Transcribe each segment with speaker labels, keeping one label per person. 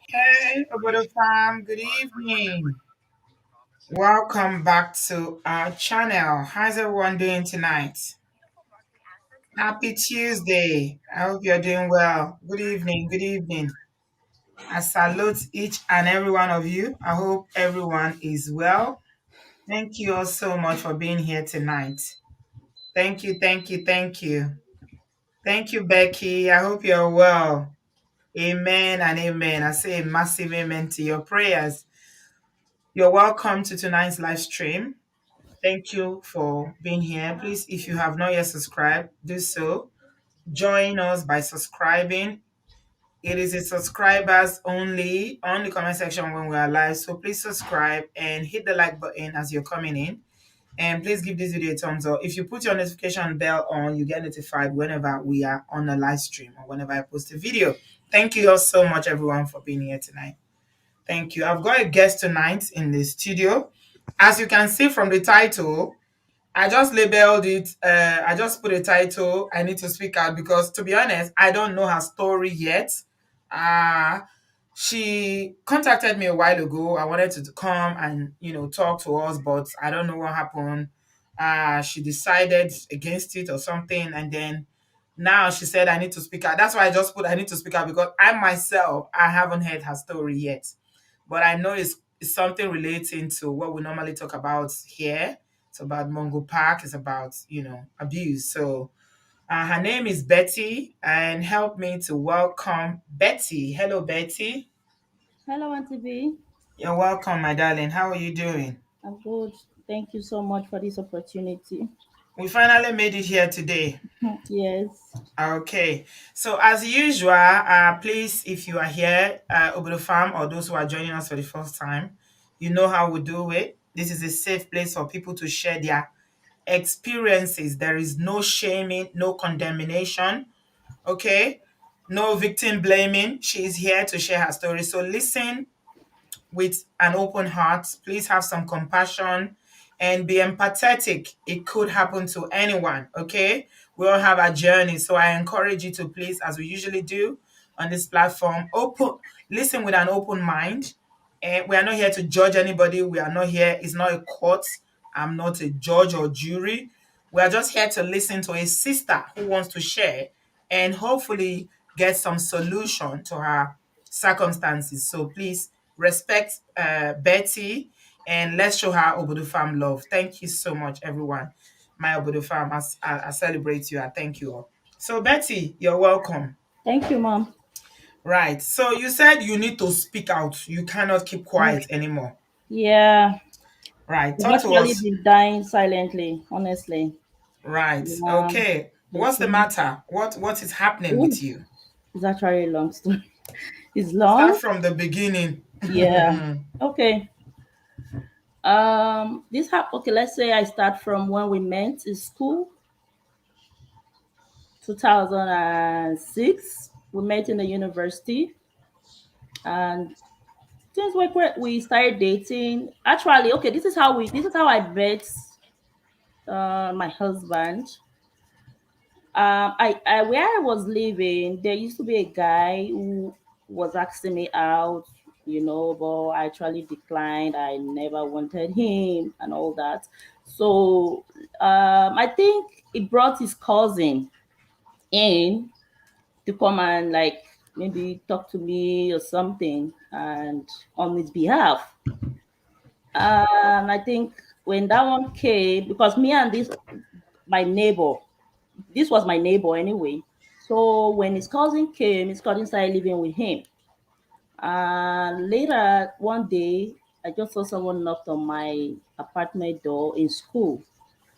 Speaker 1: Hey, Obodo fam, good evening. Welcome back to our channel. How's everyone doing tonight? Happy Tuesday. I hope you're doing well. Good evening, good evening. I salute each and every one of you. I hope everyone is well. Thank you all so much for being here tonight. Thank you, thank you, thank you. Thank you, Becky. I hope you're well. Amen and amen. I say a massive amen to your prayers. You're welcome to tonight's live stream. Thank you for being here. Please, if you have not yet subscribed, do so. Join us by subscribing. It is a subscribers only on the comment section when we are live. So please subscribe and hit the like button as you're coming in. And please give this video a thumbs up. If you put your notification bell on, you get notified whenever we are on a live stream or whenever I post a video. Thank you all so much, everyone, for being here tonight. Thank you. I've got a guest tonight in the studio. As you can see from the title, I just labeled it. I just put a title. I need to speak out because, to be honest, I don't know her story yet. Uh, she contacted me a while ago. I wanted to come and talk to us, but I don't know what happened. She decided against it or something, and then now she said I need to speak out. That's why I just put I need to speak out because I myself I haven't heard her story yet, but I know it's something relating to what we normally talk about here. It's about Mungo Park. It's about abuse. So her name is Betty, and help me to welcome Betty. Hello, Betty.
Speaker 2: Hello, Auntie B.
Speaker 1: You're welcome, my darling. How are you doing?
Speaker 2: I'm good. Thank you so much for this opportunity.
Speaker 1: We finally made it here today.
Speaker 2: Yes.
Speaker 1: Okay, so as usual, please, if you are here over the farm or those who are joining us for the first time, you know how we do it. This is a safe place for people to share their experiences. There is no shaming, no condemnation, okay? No victim blaming. She is here to share her story. So listen with an open heart. Please have some compassion and be empathetic. It could happen to anyone, okay? We all have a journey. So I encourage you to please, as we usually do on this platform, listen with an open mind. And we are not here to judge anybody. We are not here, it's not a court. I'm not a judge or jury. We are just here to listen to a sister who wants to share and hopefully get some solution to her circumstances. So please respect Betty and let's show her Obodo Farm love. Thank you so much, everyone. My Obodo Farm, I celebrate you. I thank you all. So Betty, you're welcome.
Speaker 2: Thank you, Mom.
Speaker 1: Right. So you said you need to speak out. You cannot keep quiet anymore.
Speaker 2: Yeah,
Speaker 1: Right.
Speaker 2: I've
Speaker 1: Talk to
Speaker 2: actually
Speaker 1: us.
Speaker 2: been dying silently, honestly.
Speaker 1: Right.
Speaker 2: Yeah,
Speaker 1: Okay.
Speaker 2: it's,
Speaker 1: What's the matter? What is happening
Speaker 2: ooh,
Speaker 1: with you?
Speaker 2: it's actually a long story. It's
Speaker 1: Start
Speaker 2: long.
Speaker 1: from the beginning.
Speaker 2: Yeah. Okay. Okay, let's say I start from when we met in school, 2006. We met in the university, and since we started dating. Actually, okay, this is how I met my husband. I Where I was living, there used to be a guy who was asking me out, but I actually declined. I never wanted him and all that. So I think he brought his cousin in to come and like maybe talk to me or something, and on his behalf. And I think when that one came, because me and my neighbor, this was my neighbor anyway. So when his cousin came, his cousin started living with him. And later one day, I just saw someone knocked on my apartment door in school.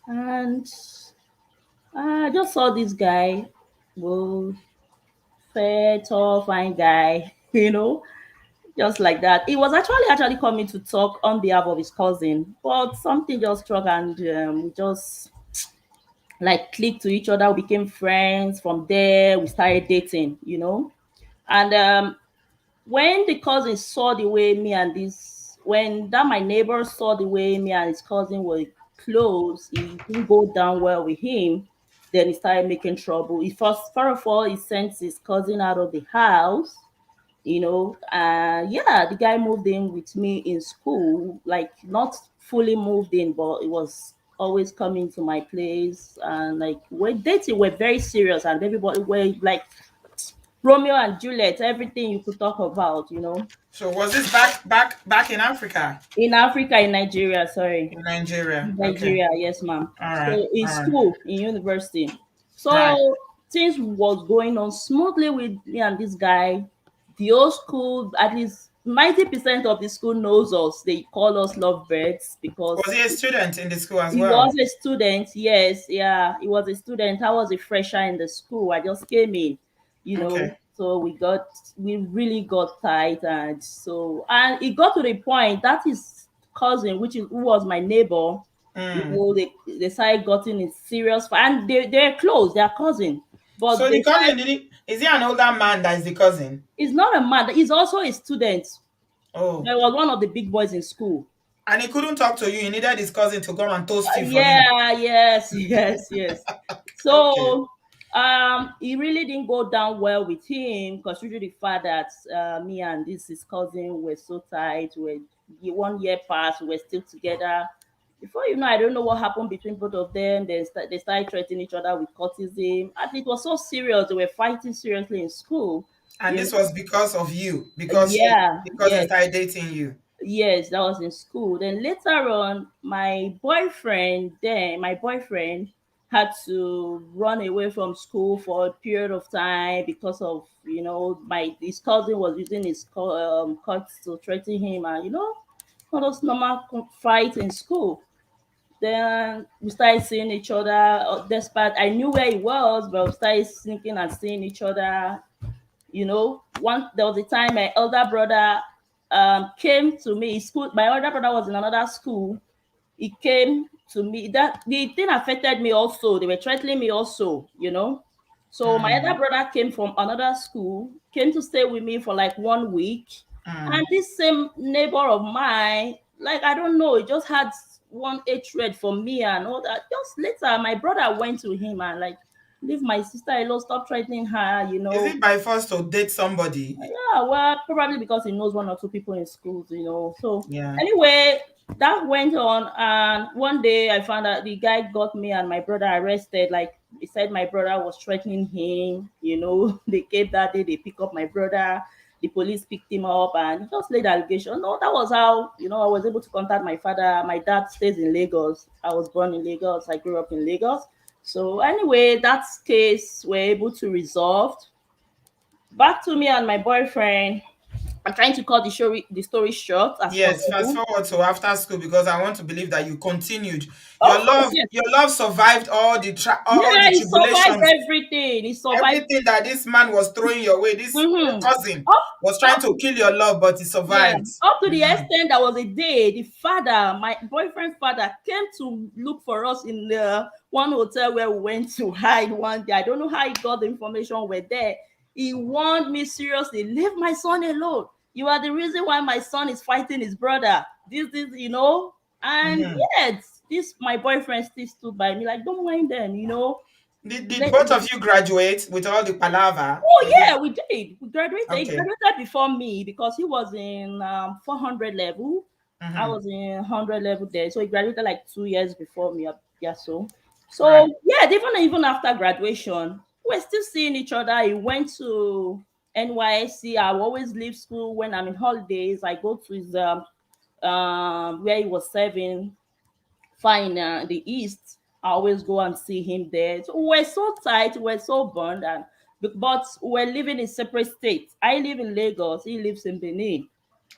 Speaker 2: And I just saw this guy, well, fair, tall, fine guy, just like that. He was actually coming to talk on behalf of his cousin, but something just struck and we just like clicked to each other. We became friends. From there, we started dating. And when the cousin saw the way me and this, when that my neighbor saw the way me and his cousin were close, he didn't go down well with him. Then he started making trouble. First of all, he sent his cousin out of the house. Yeah, the guy moved in with me in school, like not fully moved in, but it was always coming to my place. And like we're dating, we're very serious, and everybody were like Romeo and Juliet, everything you could talk about.
Speaker 1: So was this back in Africa?
Speaker 2: In Africa, in Nigeria, sorry.
Speaker 1: In Nigeria.
Speaker 2: In
Speaker 1: Okay.
Speaker 2: Nigeria, yes, ma'am.
Speaker 1: All right.
Speaker 2: So in
Speaker 1: All right.
Speaker 2: school, in university.
Speaker 1: Right.
Speaker 2: So things was going on smoothly with me and this guy. The whole school, at least 90% of the school knows us. They call us lovebirds
Speaker 1: Was
Speaker 2: because
Speaker 1: he a student in the school as
Speaker 2: he
Speaker 1: well?
Speaker 2: was a student. Yes, yeah, he was a student. I was a fresher in the school. I just came in,
Speaker 1: Okay.
Speaker 2: so we really got tight. And it got to the point that his cousin, who was my neighbor,
Speaker 1: Mm.
Speaker 2: they started getting in serious fight. And they're close, they're cousin. But
Speaker 1: So the
Speaker 2: they
Speaker 1: cousin
Speaker 2: started,
Speaker 1: did he, is he an older man that is the cousin?
Speaker 2: he's not a man, he's also a student. He
Speaker 1: Oh.
Speaker 2: was one of the big boys in school.
Speaker 1: And he couldn't talk to you. He needed his cousin to come and toast you for him.
Speaker 2: Yeah, yes, yes, yes.
Speaker 1: Okay.
Speaker 2: So it really didn't go down well with him, considering the fact that me and this his cousin were so tight. We're 1 year passed, we're still together. Before you know, I don't know what happened between both of them. They started threatening each other with courtesy. And it was so serious. They were fighting seriously in school.
Speaker 1: And
Speaker 2: You
Speaker 1: this
Speaker 2: know,
Speaker 1: was because of you, because
Speaker 2: yeah,
Speaker 1: the cousin
Speaker 2: yes.
Speaker 1: started dating you.
Speaker 2: Yes, that was in school. Then later on, my boyfriend had to run away from school for a period of time because of my his cousin was using his cuts to threaten him, and all those normal fights in school. Then we started seeing each other. Despite I knew where he was, but we started sneaking and seeing each other. One there was a time my elder brother came to me. School. My elder brother was in another school. He came to me. That the thing affected me also. They were threatening me also. So my
Speaker 1: Mm.
Speaker 2: elder brother came from another school, came to stay with me for like 1 week. And
Speaker 1: Mm.
Speaker 2: this same neighbor of mine, like I don't know, he just had one hatred for me and all that. Just later, my brother went to him and like, leave my sister alone, stop threatening her, you
Speaker 1: Is
Speaker 2: know
Speaker 1: it by force to date somebody?
Speaker 2: yeah, well, probably because he knows one or two people in schools. So
Speaker 1: Yeah.
Speaker 2: anyway, that went on, and one day I found out the guy got me and my brother arrested. Like he said, my brother was threatening him. They came that day. They pick up my brother. The police picked him up and he just laid allegation. No, that was how I was able to contact my father. My dad stays in Lagos. I was born in Lagos. I grew up in Lagos. So anyway, that case we're able to resolve. Back to me and my boyfriend. I'm trying to cut the story short as
Speaker 1: Yes, fast
Speaker 2: possible.
Speaker 1: forward to after school because I want to believe that you continued.
Speaker 2: Of course, yes.
Speaker 1: Your love survived all
Speaker 2: Yeah,
Speaker 1: the
Speaker 2: he survived
Speaker 1: tribulations,
Speaker 2: everything. He survived
Speaker 1: everything that this man was throwing your way. This
Speaker 2: mm-hmm.
Speaker 1: cousin
Speaker 2: up,
Speaker 1: was trying
Speaker 2: up
Speaker 1: to kill your love, but he
Speaker 2: Yeah,
Speaker 1: survived.
Speaker 2: up to the
Speaker 1: Mhm.
Speaker 2: extent there was a day the father, my boyfriend's father, came to look for us in the one hotel where we went to hide one day. I don't know how he got the information we're there. He warned me seriously, leave my son alone. You are the reason why my son is fighting his brother. This, and
Speaker 1: Mhm.
Speaker 2: yet this my boyfriend still stood by me, like, don't mind them.
Speaker 1: Did
Speaker 2: Let,
Speaker 1: both of you graduate with all the palaver?
Speaker 2: Oh
Speaker 1: Did
Speaker 2: yeah,
Speaker 1: it?
Speaker 2: we did. We graduated. He
Speaker 1: Okay.
Speaker 2: graduated before me because he was in 400 level. I
Speaker 1: Mhm.
Speaker 2: was in 100 level there, so he graduated like 2 years before me. Yeah, so
Speaker 1: Right.
Speaker 2: yeah, even after graduation, we're still seeing each other. He went to NYSC. I will always leave school when I'm in holidays. I go to his where he was serving fine the east. I always go and see him there. So we're so tight, we're so bond, and but we're living in separate states. I live in Lagos, he lives in Benin.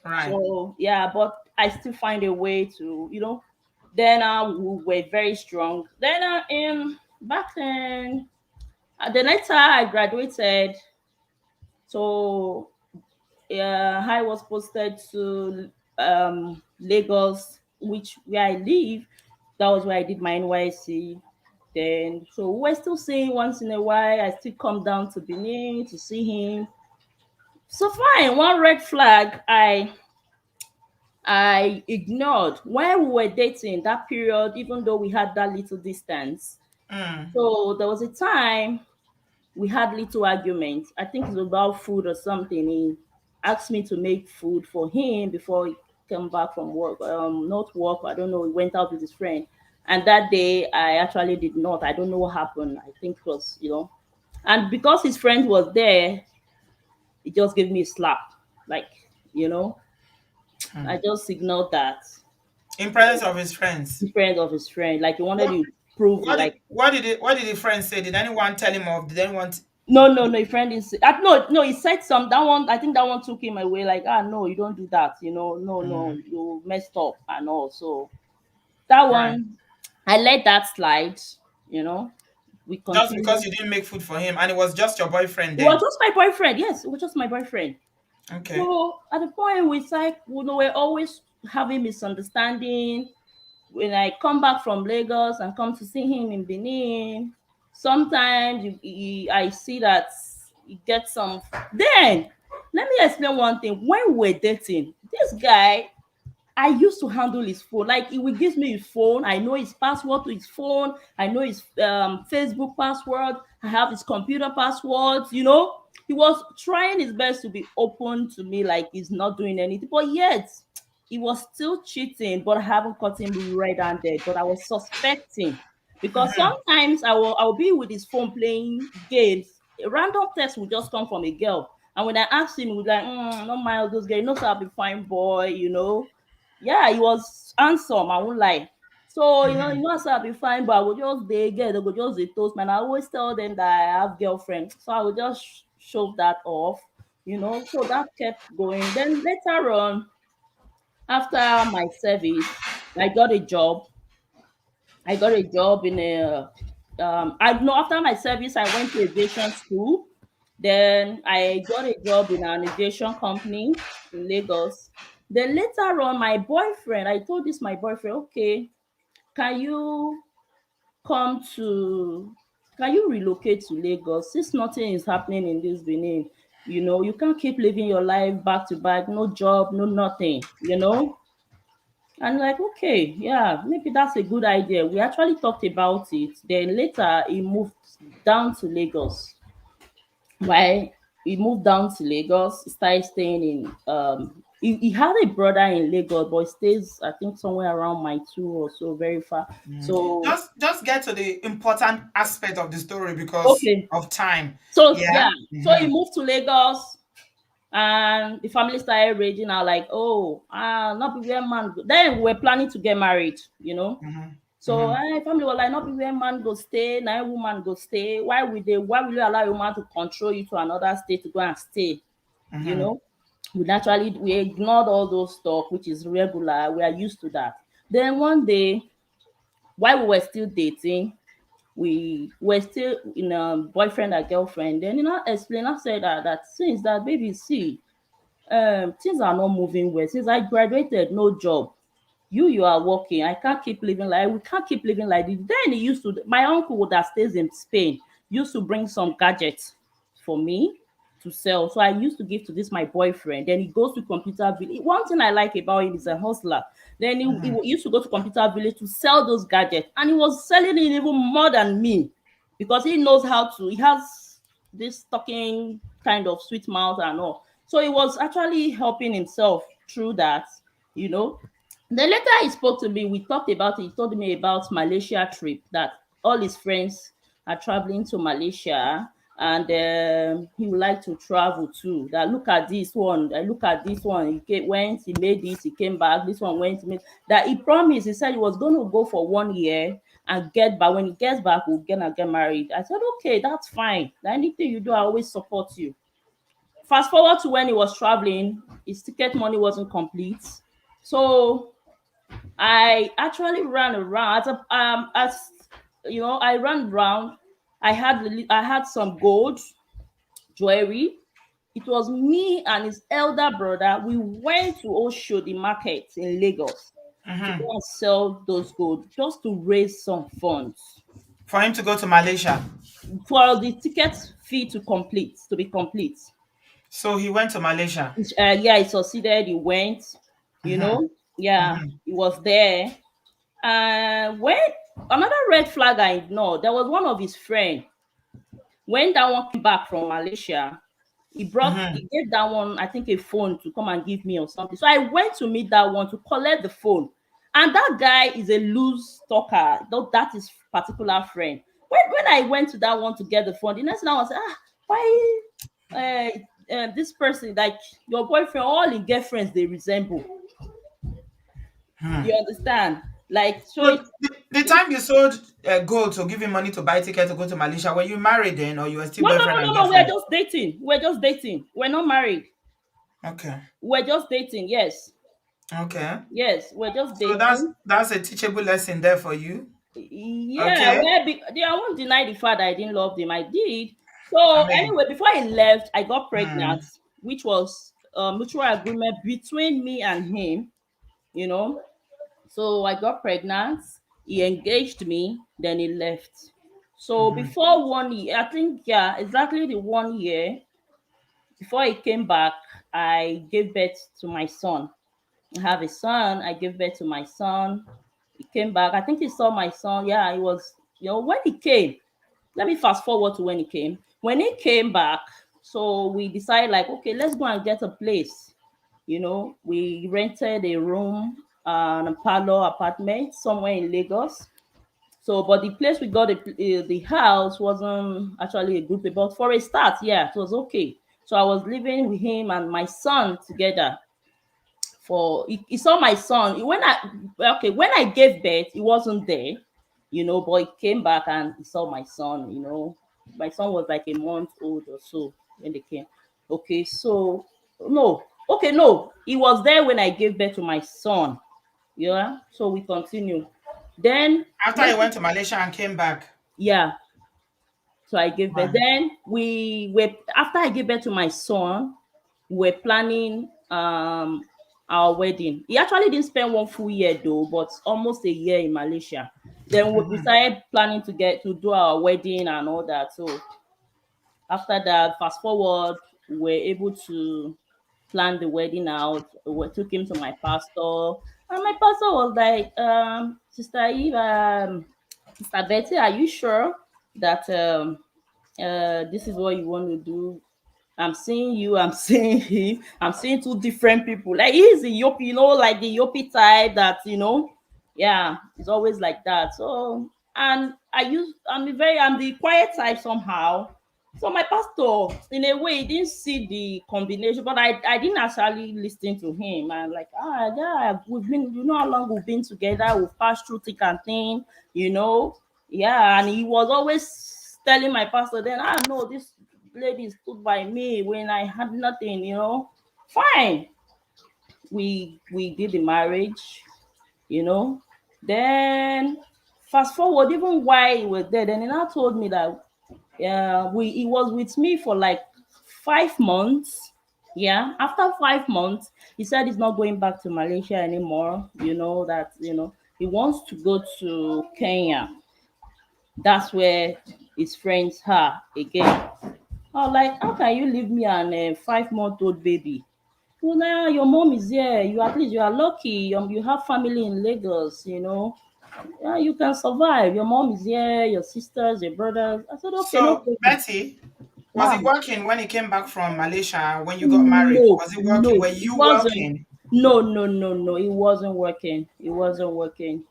Speaker 1: Right.
Speaker 2: So yeah, but I still find a way to then we were very strong. Then in back then, the next time I graduated, so I was posted to Lagos, which where I live. That was where I did my NYC. Then so we're still seeing once in a while. I still come down to Benin to see him. So fine. One red flag I ignored when we were dating that period, even though we had that little distance.
Speaker 1: Mm.
Speaker 2: So there was a time we had little arguments. I think it's about food or something. He asked me to make food for him before he came back from work. Not work, I don't know. He went out with his friend. And that day I actually did not. I don't know what happened. I think it was, and because his friend was there, he just gave me a slap. Like, you know, I just ignored that.
Speaker 1: In presence of his friends.
Speaker 2: The friend of his friend. Like he wanted
Speaker 1: What
Speaker 2: to prove
Speaker 1: what did
Speaker 2: like
Speaker 1: the friend say? Did anyone tell him off? Did anyone
Speaker 2: no, your friend is no, he said some that one. I think that one took him away. Like, no, you don't do that. No,
Speaker 1: Mm.
Speaker 2: you messed up and all. So that
Speaker 1: Right.
Speaker 2: one, I let that slide. You know, we
Speaker 1: Just because
Speaker 2: continued.
Speaker 1: you didn't make food for him and it was just your boyfriend
Speaker 2: It was
Speaker 1: then.
Speaker 2: just my boyfriend. Yes, it was just my boyfriend.
Speaker 1: Okay.
Speaker 2: So at the point we like, we're always having misunderstanding. When I come back from Lagos and come to see him in Benin, sometimes I see that he gets some. Then, let me explain one thing. When we were dating, this guy, I used to handle his phone. Like he will give me his phone. I know his password to his phone. I know his Facebook password. I have his computer passwords. He was trying his best to be open to me, like he's not doing anything. But yet, he was still cheating. But I haven't caught him red-handed. But I was suspecting because sometimes I will be with his phone playing games. A random text will just come from a girl. And when I asked him, he was like, "Not mind those girls. You know, so I'll be fine, boy. Yeah, he was handsome, I won't lie. So, I said I'll be fine, but I would just they get they go just they toast man. I always tell them that I have girlfriend. So I would just shove that off. So that kept going. Then later on, after my service, I got a job. I got a job in a I know after my service I went to aviation school. Then I got a job in an aviation company in Lagos. Then later on, my boyfriend, I told this my boyfriend, okay, can you come to can you relocate to Lagos since nothing is happening in this Benin? You can't keep living your life back to back, no job, no nothing. And like, okay, yeah, maybe that's a good idea. We actually talked about it. Then later he moved down to Lagos. Why he moved down to Lagos, he started staying in he had a brother in Lagos, but he stays I think somewhere around my two or so, very far. So
Speaker 1: Just get to the important aspect of the story because
Speaker 2: okay.
Speaker 1: of time.
Speaker 2: So yeah,
Speaker 1: Yeah.
Speaker 2: so he moved to Lagos and the family started raging out like, oh, not be where man go. Then we were planning to get married. So family was like, not be where man go stay, now woman go stay. Why will you allow your man to control you to another state to go and stay? You know, we ignored all those stuff, which is regular. We are used to that. Then one day, while we were still dating, we were still in a boyfriend and girlfriend. Then explain, I said that since that baby, see, things are not moving well. Since I graduated, no job. You are working. I can't keep living like we can't keep living like this. Then he used to my uncle that stays in Spain used to bring some gadgets for me to sell. So I used to give to this my boyfriend. Then he goes to computer village. One thing I like about him is a hustler. Then he used to go to computer village to sell those gadgets, and he was selling it even more than me because he knows how to. He has this talking kind of sweet mouth and all. So he was actually helping himself through that, you know. Then later he spoke to me. We talked about it. He told me about Malaysia trip that all his friends are traveling to Malaysia and he would like to travel too. That look at this one, look at this one. Went, he made this, he came back. This one went, he made that. He promised. He said he was going to go for 1 year and get back. When he gets back, we're gonna get married. I said, okay, that's fine. Anything you do, I always support you. Fast forward to when he was traveling, his ticket money wasn't complete. So I actually ran around as I ran around. I had some gold jewelry. It was me and his elder brother. We went to Oshodi market in Lagos to go and sell those gold just to raise some funds.
Speaker 1: For him to go to Malaysia.
Speaker 2: for the ticket fee to be complete.
Speaker 1: So he went to Malaysia.
Speaker 2: Yeah, he succeeded. He went. You
Speaker 1: Mm-hmm.
Speaker 2: know, yeah,
Speaker 1: Mm-hmm.
Speaker 2: he was there. And when another red flag I ignored, there was one of his friend. When that one came back from Malaysia,
Speaker 1: Mm-hmm.
Speaker 2: he gave that one, I think, a phone to come and give me or something. So I went to meet that one to collect the phone. And that guy is a loose talker. That is particular friend. When I went to that one to get the phone, the next thing I was like, why this person, like your boyfriend, all in girlfriends they resemble. You
Speaker 1: Hmm.
Speaker 2: understand? Like so
Speaker 1: So the time you sold gold to give him money to buy ticket to go to Malaysia, were you married then, or you were still
Speaker 2: no, no,
Speaker 1: boyfriend
Speaker 2: no,
Speaker 1: and
Speaker 2: no, no. We're
Speaker 1: girlfriend?
Speaker 2: just dating. We're just dating. We're not married.
Speaker 1: Okay.
Speaker 2: We're just dating. Yes.
Speaker 1: Okay.
Speaker 2: Yes. We're just
Speaker 1: So that's
Speaker 2: dating.
Speaker 1: that's a teachable lesson there for you.
Speaker 2: Yeah,
Speaker 1: Okay.
Speaker 2: well, I won't deny the fact that I didn't love him. I did.
Speaker 1: I
Speaker 2: So
Speaker 1: mean,
Speaker 2: anyway, before I left, I got
Speaker 1: hmm.
Speaker 2: pregnant, which was a mutual agreement between me and him. You know. So I got pregnant. He engaged me. Then he left. So
Speaker 1: Hmm.
Speaker 2: before 1 year, I think yeah, exactly the 1 year before he came back, I gave birth to my son. I have a son. I gave birth to my son. He came back. I think he saw my son. Yeah, he was, when he came, let me fast forward to when he came. When he came back, so we decided, like, okay, let's go and get a place. We rented a room, a parlor apartment somewhere in Lagos. So, but the place we got the house wasn't actually a good place. But for a start, yeah, it was okay. So I was living with him and my son together. He saw my son when I gave birth, he wasn't there, but he came back and he saw my son. My son was like a month old or so when they came. Okay, so no, okay, no, he was there when I gave birth to my son. Yeah, so we continue. Then
Speaker 1: After he went to Malaysia and came back.
Speaker 2: yeah, so I gave birth.
Speaker 1: Wow.
Speaker 2: Then we were after I gave birth to my son, we were planning our wedding. He actually didn't spend 1 full year though, but almost a year in Malaysia. Then we
Speaker 1: Hmm.
Speaker 2: started planning to do our wedding and all that. So after that, fast forward, we were able to plan the wedding out. We took him to my pastor, and my pastor was like, Sister Eve, Sister Betty, are you sure that this is what you want to do? I'm seeing you, I'm seeing him, I'm seeing two different people. Like he's the Yopi, like the Yopi type that, yeah, it's always like that. So, and I'm the quiet type somehow. So my pastor, in a way, he didn't see the combination, but I didn't actually listen to him. And like, yeah, how long we've been together, we've passed through thick and thin, you know. Yeah, and he was always telling my pastor then, no, this lady stood by me when I had nothing. Fine. We did the marriage, you know. Then fast forward, even while he was there, then he now told me that he was with me for like 5 months. Yeah, after 5 months, he said he's not going back to Malaysia anymore. That he wants to go to Kenya. That's where his friends are again. I was like, how can you leave me and a 5-month-old baby? Well, now your mom is here. At least you are lucky. You have family in Lagos. Yeah, you can survive. Your mom is here, your sisters, your brothers. I said, okay, no
Speaker 1: So
Speaker 2: problem.
Speaker 1: Betty, was he
Speaker 2: Wow.
Speaker 1: working when he came back from Malaysia when you got married?
Speaker 2: No,
Speaker 1: Was he working?
Speaker 2: no,
Speaker 1: Were
Speaker 2: it
Speaker 1: you
Speaker 2: wasn't.
Speaker 1: working?
Speaker 2: No, no, no, no. It wasn't working. It wasn't working.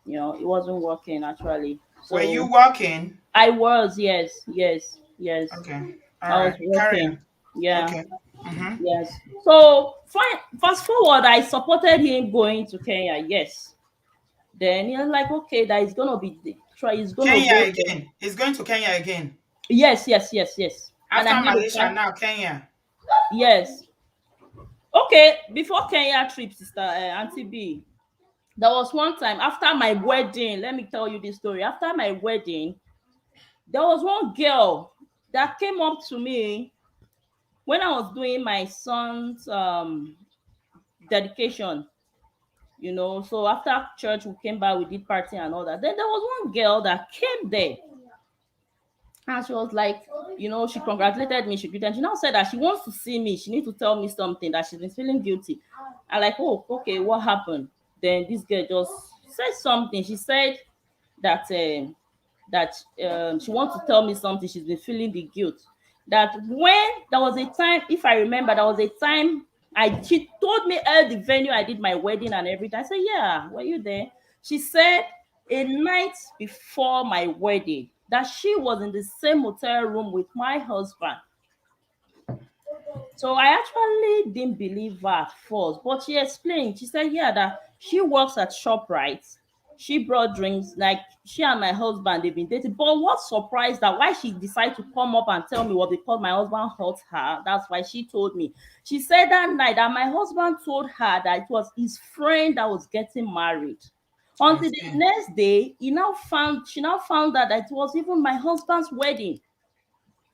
Speaker 2: It wasn't working actually.
Speaker 1: Were you
Speaker 2: So
Speaker 1: working?
Speaker 2: I was, yes, yes, yes.
Speaker 1: Okay. All
Speaker 2: I was
Speaker 1: right. Carry
Speaker 2: working.
Speaker 1: on.
Speaker 2: Yeah.
Speaker 1: Okay. Mm-hmm.
Speaker 2: Yes. So fine. Fast forward, I supported him going to Kenya. Yes. Then he was like, okay, that is gonna try. He's gonna
Speaker 1: Kenya
Speaker 2: go there.
Speaker 1: again. He's going to Kenya again.
Speaker 2: Yes, yes, yes, yes. And I
Speaker 1: After
Speaker 2: had a
Speaker 1: Malaysia,
Speaker 2: five.
Speaker 1: now Kenya.
Speaker 2: Yes. Okay. Before Kenya trip, sister Auntie B, there was one time after my wedding. Let me tell you this story. After my wedding, there was one girl that came up to me when I was doing my son's dedication. So after church we came back, we did party and all that. Then there was one girl that came there. And she was like, she congratulated me. She greeted. She now said that she wants to see me. She needs to tell me something, that she's been feeling guilty. I like, oh, okay, what happened? Then this girl just said something. She said that she wants to tell me something. She's been feeling the guilt. That when there was a time, if I remember, there was a time she told me at the venue I did my wedding and everything. I said, yeah, were you there? She said a night before my wedding that she was in the same hotel room with my husband. So I actually didn't believe her at first, but she explained. She said, yeah, that she works at ShopRite. She brought drinks, like she and my husband, they've been dating. But what surprised her, why she decided to come up and tell me was because my husband hurt her. That's why she told me. She said that night that my husband told her that it was his friend that was getting married.
Speaker 1: I
Speaker 2: Until the
Speaker 1: see.
Speaker 2: next day, she now found out that it was even my husband's wedding.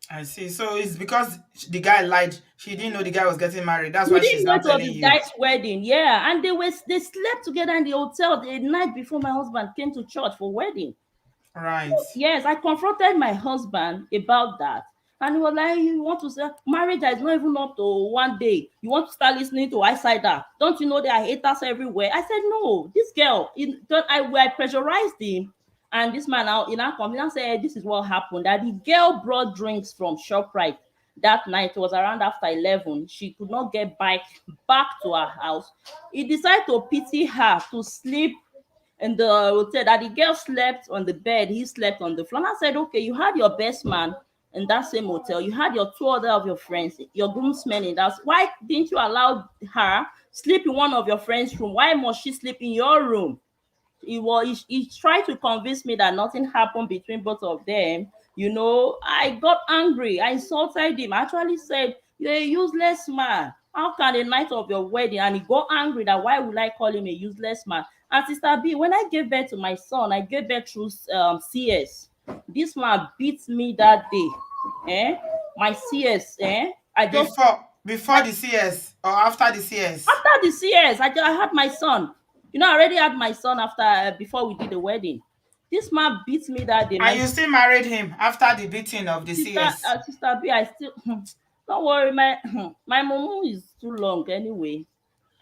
Speaker 1: I see. So it's because the guy lied. She didn't know the guy was getting married. That's
Speaker 2: We
Speaker 1: why she's
Speaker 2: didn't know
Speaker 1: now
Speaker 2: it was
Speaker 1: telling
Speaker 2: his
Speaker 1: you.
Speaker 2: guy's wedding. Yeah, and they slept together in the hotel the night before my husband came to church for wedding.
Speaker 1: Right.
Speaker 2: Yes, I confronted my husband about that. And he was like, you want to say marriage is not even up to one day. You want to start listening to outsider. Don't you know there are haters everywhere? I said, no, this girl, I pressurized him. And this man now in our company said, this is what happened. That the girl brought drinks from ShopRite that night. It was around after 11. She could not get back to her house. He decided to pity her to sleep in the hotel, that the girl slept on the bed, he slept on the floor. And I said, okay, you had your best man in that same hotel, you had your two other of your friends, your groomsmen in that. Why didn't you allow her sleep in one of your friends' room? Why must she sleep in your room? He tried to convince me that nothing happened between both of them. I got angry. I insulted him. I actually said, you're a useless man. How can the night of your wedding? And he got angry that why would I call him a useless man? And Sister B, when I gave birth to my son, I gave birth through CS. This man beat me that day. My CS, I just
Speaker 1: Before the CS or after the CS?
Speaker 2: after the CS, I had my son. I already had my son after before we did the wedding. This man beat me that day.
Speaker 1: And
Speaker 2: My
Speaker 1: you still married him after the beating of the CS?
Speaker 2: sister B, I still don't worry. My my momo is too long anyway.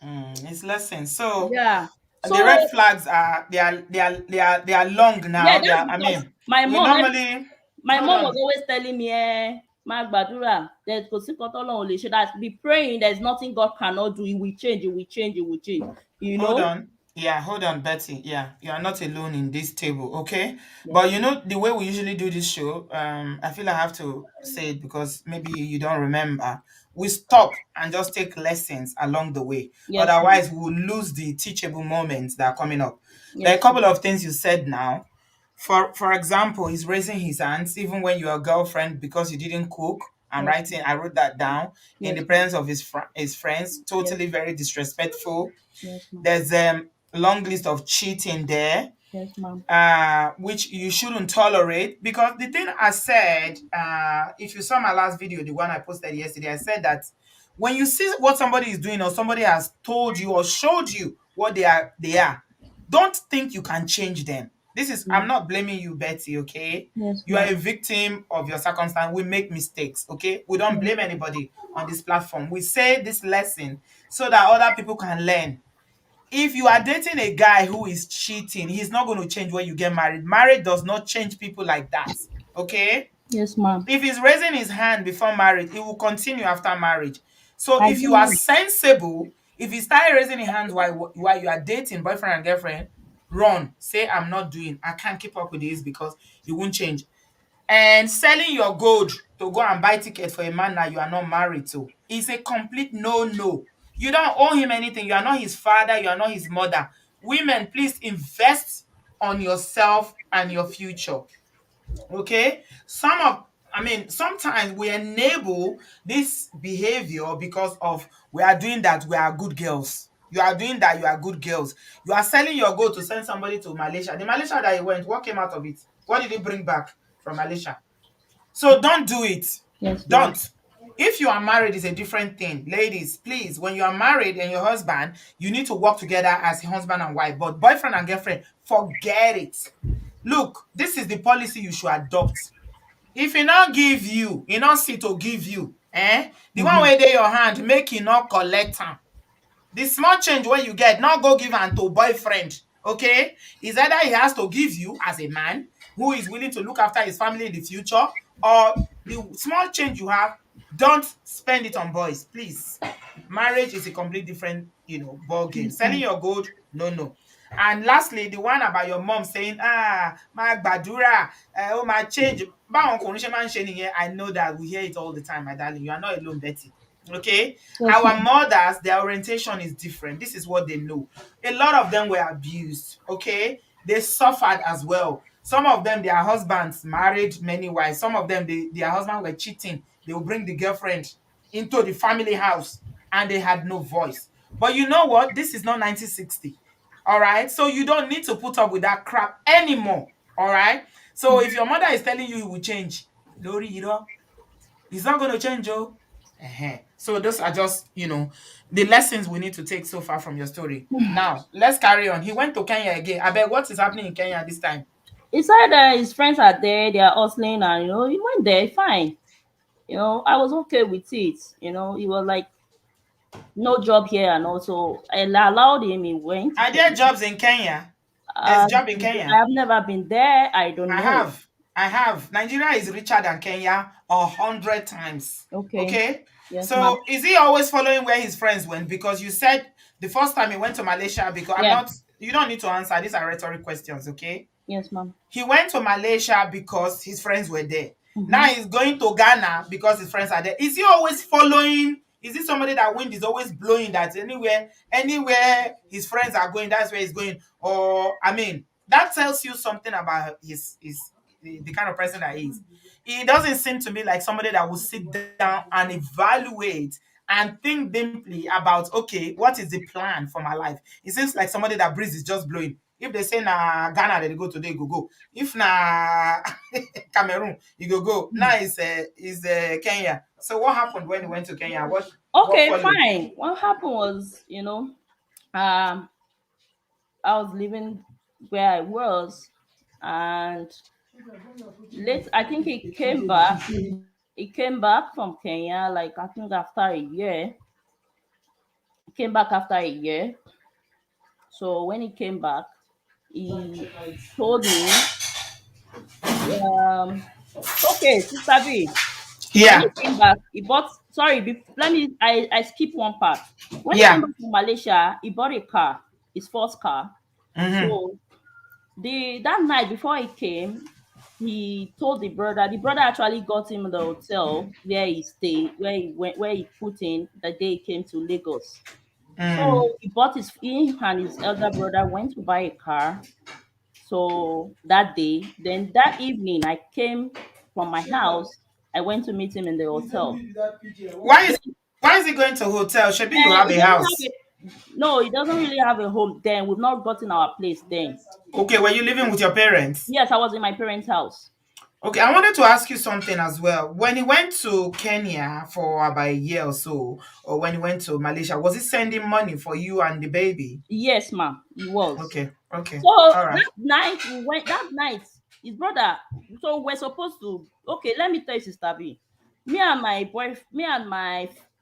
Speaker 1: It's lessons. So
Speaker 2: Yeah. So
Speaker 1: the red flags are they are long
Speaker 2: yeah,
Speaker 1: now. They
Speaker 2: that's
Speaker 1: are, I
Speaker 2: because
Speaker 1: mean, we normally
Speaker 2: my
Speaker 1: hold
Speaker 2: mom was
Speaker 1: on.
Speaker 2: always telling me, my gbàdúrà, there's kò sí nǹkan t'Ọlọ́run ò lè ṣe. That be praying, there's nothing God cannot do. It will change. It will change. It will change. You
Speaker 1: Hold
Speaker 2: know.
Speaker 1: on. Yeah, hold on, Betty. Yeah, you are not alone in this table, okay?
Speaker 2: Yes,
Speaker 1: But you
Speaker 2: ma'am.
Speaker 1: know the way we usually do this show, I feel I have to say it because maybe you don't remember. We stop and just take lessons along the way.
Speaker 2: Yes, ma'am.
Speaker 1: Otherwise, we'll lose the teachable moments that are coming up. There are a
Speaker 2: Yes,
Speaker 1: couple
Speaker 2: ma'am.
Speaker 1: of things you said now. For example, he's raising his hands even when you're a girlfriend because you didn't cook.
Speaker 2: Yes, ma'am.
Speaker 1: I wrote that down in the
Speaker 2: Yes, ma'am.
Speaker 1: presence of his friends.
Speaker 2: Yes,
Speaker 1: Totally very disrespectful.
Speaker 2: yes, ma'am.
Speaker 1: There's a long list of cheating there,
Speaker 2: Yes, ma'am.
Speaker 1: which you shouldn't tolerate. Because the thing I said, if you saw my last video, the one I posted yesterday, I said that when you see what somebody is doing or somebody has told you or showed you what they are, don't think you can change them. This is, I'm
Speaker 2: Mm.
Speaker 1: not blaming you, Betty, okay?
Speaker 2: Yes,
Speaker 1: You are
Speaker 2: ma'am.
Speaker 1: a victim of your circumstance. We make mistakes, okay? We don't
Speaker 2: Yes,
Speaker 1: blame anybody on this platform. We say this lesson so that other people can learn. If you are dating a guy who is cheating, he's not going to change when you get married. Marriage does not change people like that. Okay?
Speaker 2: yes, ma'am.
Speaker 1: If he's raising his hand before marriage, it will continue after marriage. So
Speaker 2: I
Speaker 1: if
Speaker 2: do
Speaker 1: you are
Speaker 2: know.
Speaker 1: sensible, if he started raising his hands while you are dating boyfriend and girlfriend, run. Say, I'm not doing, I can't keep up with this because it won't change. And selling your gold to go and buy ticket for a man that you are not married to is a complete no. You don't owe him anything. You are not his father, you are not his mother. Women, please invest on yourself and your future. Okay? Sometimes we enable this behavior because of we are doing that, we are good girls. You are doing that, you are good girls. You are selling your gold to send somebody to Malaysia. The Malaysia that he went, what came out of it? What did he bring back from Malaysia? So don't do it.
Speaker 2: Yes, ma'am.
Speaker 1: Don't. If you are married, is a different thing. Ladies, please, when you are married and your husband, you need to work together as husband and wife. But boyfriend and girlfriend, forget it. Look, this is the policy you should adopt. If e no give you, e no see to give you, the one
Speaker 2: Mhm.
Speaker 1: wey dey your hand, make e no collect am. The small change wey you get, no go give am to boyfriend, okay? Is either he has to give you as a man who is willing to look after his family in the future, or the small change you have, don't spend it on boys, please. Marriage is a complete different, ball game. Selling your gold, no, no. And lastly, the one about your mom saying, my gbàdúrà, oh, my change. Báwọn ọkùnrin ṣe máa ń ṣe nìyẹn. I know that we hear it all the time, my darling. You are not alone, Betty. Okay?
Speaker 2: Yes,
Speaker 1: Our
Speaker 2: ma'am.
Speaker 1: mothers, their orientation is different. This is what they know. A lot of them were abused. Okay? They suffered as well. Some of them, their husbands married many wives. Some of them, their husbands were cheating. They will bring the girlfriend into the family house and they had no voice. But you know what? This is not 1960. All right. So you don't need to put up with that crap anymore. All right. So if your mother is telling you it will change, Lori, it's not going to change, oh. So those are just, the lessons we need to take so far from your story. Now, let's carry on. He went to Kenya again. I bet what is happening in Kenya this time?
Speaker 2: He said that his friends are there, they are hustling, and he went there fine. I was okay with it. He was like, no job here, and also I allowed him. He went.
Speaker 1: Are there jobs in Kenya? There's
Speaker 2: Uh,
Speaker 1: job in
Speaker 2: I
Speaker 1: Kenya.
Speaker 2: have never been there. I don't
Speaker 1: I
Speaker 2: know.
Speaker 1: have. I have. Nigeria is richer than Kenya 100 times.
Speaker 2: Okay.
Speaker 1: Okay.
Speaker 2: Yes, ma'am.
Speaker 1: So is he always following where his friends went? Because you said the first time he went to Malaysia, because I'm
Speaker 2: Yeah.
Speaker 1: not, you don't need to answer. These are rhetoric questions, okay?
Speaker 2: Yes, ma'am.
Speaker 1: He went to Malaysia because his friends were there. Now
Speaker 2: Mm-hmm.
Speaker 1: he's going to Ghana because his friends are there. Is he always following? Is he somebody that wind is always blowing, that anywhere his friends are going, that's where he's going? Or I mean, that tells you something about the kind of person that he is. He doesn't seem to me like somebody that will sit down and evaluate and think deeply about, okay, what is the plan for my life? It seems like somebody that breeze is just blowing. If they say na Ghana they go today, go go. If na Cameroon, you go. Now is Kenya. So what happened when he went to Kenya? What
Speaker 2: Okay,
Speaker 1: followed?
Speaker 2: fine. What happened was, um, I was living where I was, and late. I think he came back. He came back from Kenya, like I think after a year. He came back after a year. So when he came back, he told me, um, okay, Sister B, when he
Speaker 1: Yeah,
Speaker 2: came back, he bought. Sorry, let me. I skip one part. When he came
Speaker 1: yeah.
Speaker 2: back from Malaysia, he bought a car, his first car.
Speaker 1: Mm-hmm.
Speaker 2: So the that night before he came, he told the brother. The brother actually got him the hotel where he stayed, where he put in the day he came to Lagos.
Speaker 1: Mm.
Speaker 2: So he and his elder brother went to buy a car. So that day, then that evening, I came from my house. I went to meet him in the hotel.
Speaker 1: Why is
Speaker 2: Then,
Speaker 1: why is he going to hotel? Should you have
Speaker 2: he
Speaker 1: a
Speaker 2: doesn't have
Speaker 1: house?
Speaker 2: no, he doesn't really have a home. Then we've not gotten our place. Then
Speaker 1: Okay, were you living with your parents?
Speaker 2: yes, I was in my parents' house.
Speaker 1: Okay, I wanted to ask you something as well. When he went to Kenya for about a year or so, or when he went to Malaysia, was he sending money for you and the baby?
Speaker 2: Yes, ma'am, he was.
Speaker 1: Okay, okay,
Speaker 2: So
Speaker 1: all right.
Speaker 2: that night we went. That night, his brother. So we're supposed to. Okay, let me tell you, Sister B. Me and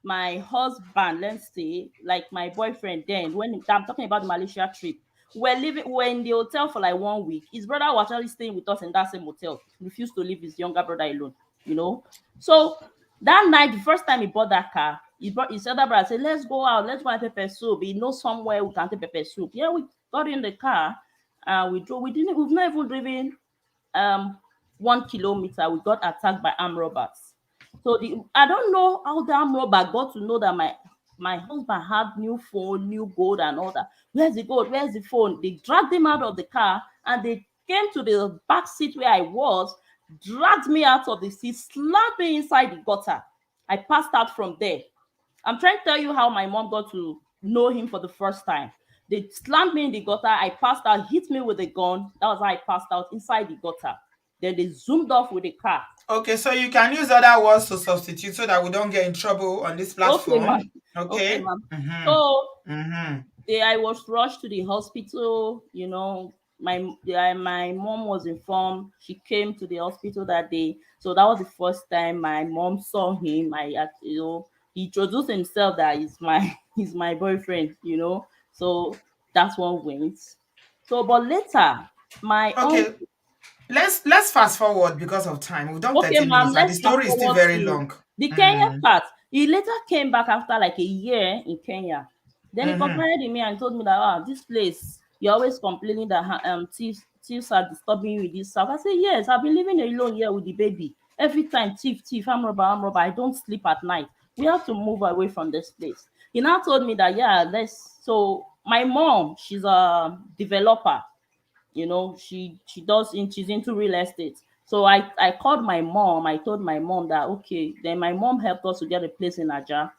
Speaker 2: my husband. Let's say, like my boyfriend. Then when I'm talking about the Malaysia trip, we're in the hotel for like 1 week. His brother was actually staying with us in that same hotel. Refused to leave his younger brother alone. You know. So that night, the first time he bought that car, he brought his other brother said, let's go out, let's go have pepper soup. He knows somewhere we can take pepper soup. Yeah, we got in the car and we drove. We've not even driven um 1 kilometer. We got attacked by armed robbers. So I don't know how the armed robber got to know that my husband had new phone, new gold, and all that. Where's the gold? Where's the phone? They dragged him out of the car and they came to the back seat where I was, dragged me out of the seat, slammed me inside the gutter. I passed out from there. I'm trying to tell you how my mom got to know him for the first time. They slammed me in the gutter. I passed out, hit me with a gun. That was how I passed out inside the gutter. Then they zoomed off with a car.
Speaker 1: Okay, so you can use other words to substitute so that we don't get in trouble on this
Speaker 2: Okay,
Speaker 1: platform.
Speaker 2: ma'am. Okay,
Speaker 1: Okay?
Speaker 2: ma'am.
Speaker 1: Mm-hmm.
Speaker 2: So
Speaker 1: Mm-hmm.
Speaker 2: I was rushed to the hospital, my mom was informed. She came to the hospital that day. So that was the first time my mom saw him. He introduced himself that he's my he's my boyfriend. So that's one went. So, but later, my uncle.
Speaker 1: Okay, let's fast forward because of time. We've done
Speaker 2: Okay,
Speaker 1: 30
Speaker 2: ma'am,
Speaker 1: minutes and
Speaker 2: let's
Speaker 1: the
Speaker 2: fast
Speaker 1: story is still
Speaker 2: forward
Speaker 1: very
Speaker 2: to
Speaker 1: long.
Speaker 2: the Kenya
Speaker 1: Mm,
Speaker 2: part. He later came back after like a year in Kenya. Then he
Speaker 1: mm-hmm.
Speaker 2: confided in me and told me that, this place, you're always complaining that thieves are disturbing you with this stuff. I said, yes, I've been living alone here with the baby. Every time, thief, arm robber, I don't sleep at night. We have to move away from this place. He now told me that, yeah, let's. So my mom, she's a developer. She's into real estate. So I called my mom. I told my mom that, okay. Then my mom helped us to get a place in Aja.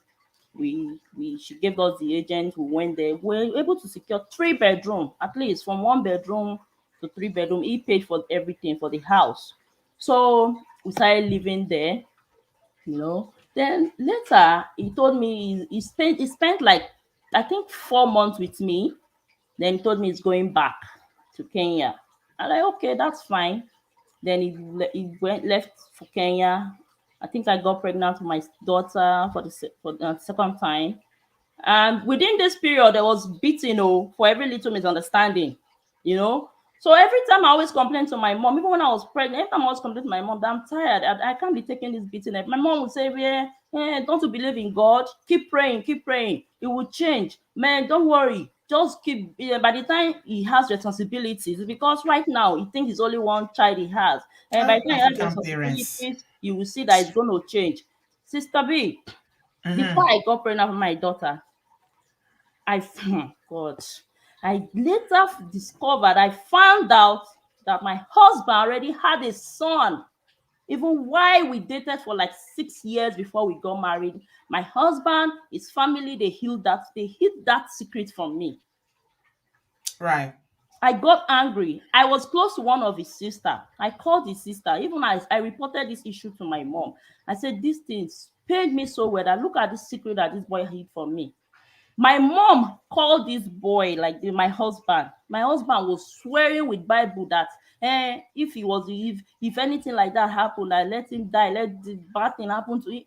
Speaker 2: We She gave us the agent. We went there. We were able to secure 3 bedroom, at least from 1 bedroom to 3 bedroom. He paid for everything for the house. So we started living there. Then later he told me he spent like, I think, 4 months with me. Then he told me he's going back to Kenya. I'm like, okay, that's fine. Then he left for Kenya. I think I got pregnant with my daughter for the second time. And within this period, there was beating, for every little misunderstanding, you know. So every time I always complain to my mom, even when I was pregnant, every time I always complain to my mom that I'm tired, I can't be taking this beating. My mom would say, yeah, don't you believe in God? Keep praying, it will change. Man, don't worry. Just keep, by the time he has responsibilities, because right now he thinks it's only one child he has. And by the time he has
Speaker 1: African parents.
Speaker 2: responsibilities, you will see that it's going to change. Sister B, before
Speaker 1: Mm-hmm.
Speaker 2: I got pregnant with my daughter, God, I later discovered, I found out that my husband already had a son. Even while we dated for like 6 years before we got married, my husband, his family, they hid that secret from me.
Speaker 1: Right.
Speaker 2: I got angry. I was close to one of his sister. I called his sister. Even I reported this issue to my mom. I said, these things pained me so well that look at this secret that this boy hid from me. My mom called this boy like my husband. My husband was swearing with Bible that if anything like that happened, I let him die, let the bad thing happen to him.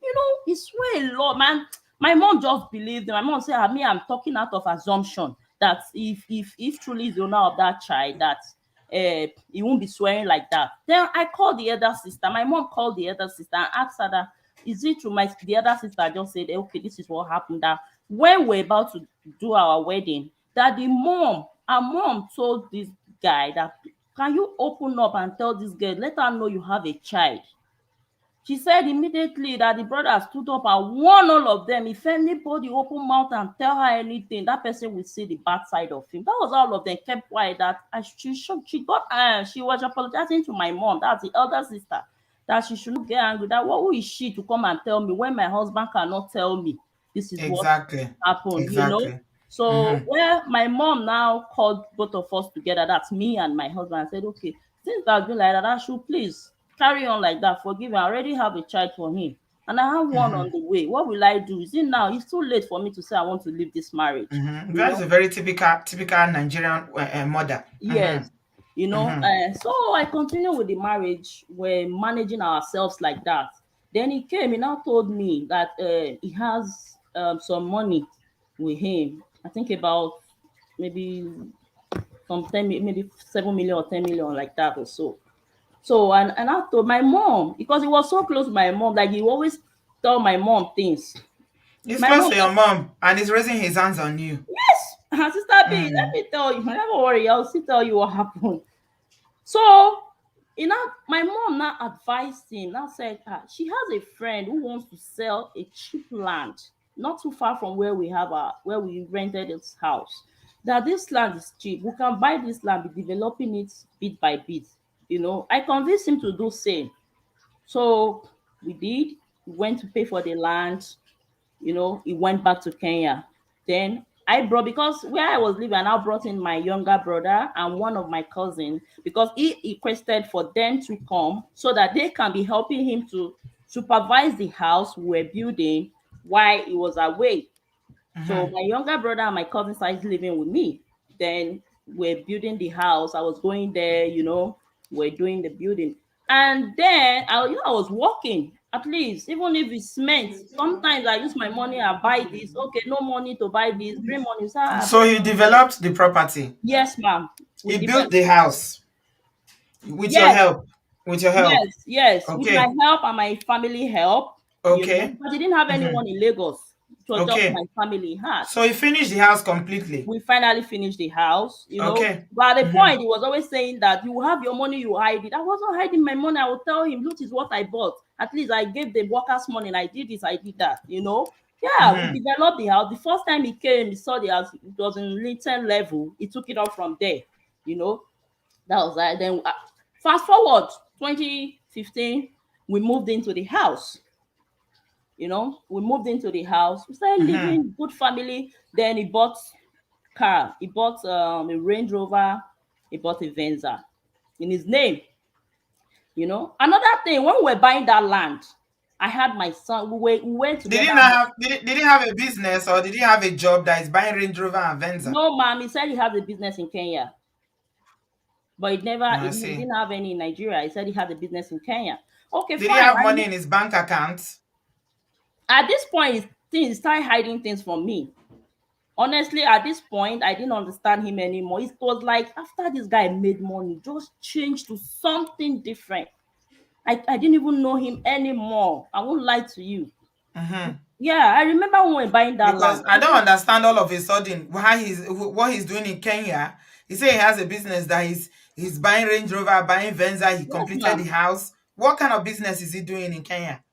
Speaker 2: He swear a lot, man. My mom just believed him. My mom said, me, I'm talking out of assumption that if truly is the owner of that child, that he won't be swearing like that. Then I called the elder sister. My mom called the elder sister and asked her that, is it true? The other sister just said, okay, this is what happened. That when we're about to do our wedding, that our mom told this guy that, can you open up and tell this girl, let her know you have a child. She said immediately that the brother stood up and warned all of them. If anybody open mouth and tell her anything, that person will see the bad side of him. That was all of them kept quiet. That she was apologizing to my mom, that's the elder sister, that she should not get angry. That who is she to come and tell me when my husband cannot tell me this is what
Speaker 1: Exactly.
Speaker 2: happened.
Speaker 1: Exactly.
Speaker 2: So
Speaker 1: Mm-hmm.
Speaker 2: where my mom now called both of us together, that's me and my husband, and said, okay, since that's been like that, I should please carry on like that. Forgive me. I already have a child for him. And I have one
Speaker 1: Mm-hmm.
Speaker 2: on the way. What will I do? Is it now? It's too late for me to say I want to leave this marriage.
Speaker 1: Mm-hmm.
Speaker 2: You
Speaker 1: That's
Speaker 2: know?
Speaker 1: a very typical Nigerian mother.
Speaker 2: Yes.
Speaker 1: Mm-hmm. Mm-hmm.
Speaker 2: So I continue with the marriage. We're managing ourselves like that. Then he now told me that he has some money with him. I think about maybe maybe 7 million or 10 million, like that or so. So and I told my mom, because he was so close to my mom, like he always tell my mom things.
Speaker 1: He's
Speaker 2: My
Speaker 1: close
Speaker 2: mom,
Speaker 1: to your mom and he's raising his hands on you.
Speaker 2: yes, her sister B, let
Speaker 1: Mm.
Speaker 2: me tell you, never worry, I'll still tell you what happened. So, my mom now advised him, now said, she has a friend who wants to sell a cheap land not too far from where we rented this house. That this land is cheap. We can buy this land, be developing it bit by bit. I convinced him to do same. So we did. We went to pay for the land. He went back to Kenya. Then because where I was living, I now brought in my younger brother and one of my cousins, because he requested for them to come so that they can be helping him to supervise the house we were building while he was away. So
Speaker 1: Mm-hmm.
Speaker 2: my younger brother and my cousin started living with me. Then we're building the house. I was going there, we're doing the building. And then I was working. At least, even if it's meant, sometimes I use my money, I buy this. Okay, no money to buy this. Bring money. So
Speaker 1: So he developed the property.
Speaker 2: yes, ma'am. We
Speaker 1: He
Speaker 2: develop.
Speaker 1: built the house with your
Speaker 2: Yes,
Speaker 1: help. With your help.
Speaker 2: yes. With my
Speaker 1: Okay.
Speaker 2: help and my family help,
Speaker 1: Okay.
Speaker 2: because he didn't have
Speaker 1: Hmm.
Speaker 2: anyone in Lagos. It was just
Speaker 1: Okay.
Speaker 2: my family had.
Speaker 1: So he finished the house completely.
Speaker 2: We finally finished the house.
Speaker 1: Okay.
Speaker 2: But at the
Speaker 1: Hmm.
Speaker 2: point, he was always saying that you have your money, you hide it. I wasn't hiding my money. I would tell him, look, is what I bought. At least I gave the workers money and I did this, I did that. Yeah, we
Speaker 1: Hmm.
Speaker 2: developed the house. The first time he came, he saw the house, it was in Linton level. He took it up from there, you know. That was that. Then fast forward 2015, we moved into the house. We moved into the house. We started
Speaker 1: Hmm.
Speaker 2: living good family. Then he bought car. He bought a Range Rover. He bought a Venza in his name. Another thing, when we were buying that land, I had my son. We went
Speaker 1: Did he
Speaker 2: together.
Speaker 1: not have did he have a business, or did he have a job that is buying Range Rover and Venza?
Speaker 2: No, ma'am. He said he has a business in Kenya, but he never.
Speaker 1: I
Speaker 2: He
Speaker 1: see.
Speaker 2: didn't have any in Nigeria. He said he had a business in Kenya. Okay,
Speaker 1: Did he
Speaker 2: fine.
Speaker 1: have money in his bank account?
Speaker 2: At this point, things started hiding things from me. Honestly, at this point, I didn't understand him anymore. It was like after this guy made money, just changed to something different. I didn't even know him anymore. I won't lie to you.
Speaker 1: Hmm.
Speaker 2: Yeah, I remember when we were buying that
Speaker 1: Because
Speaker 2: land.
Speaker 1: I don't understand all of a sudden why what he's doing in Kenya. He said he has a business that he's buying Range Rover, buying Venza. He
Speaker 2: Yes,
Speaker 1: completed the
Speaker 2: ma'am.
Speaker 1: house. What kind of business is he doing in Kenya?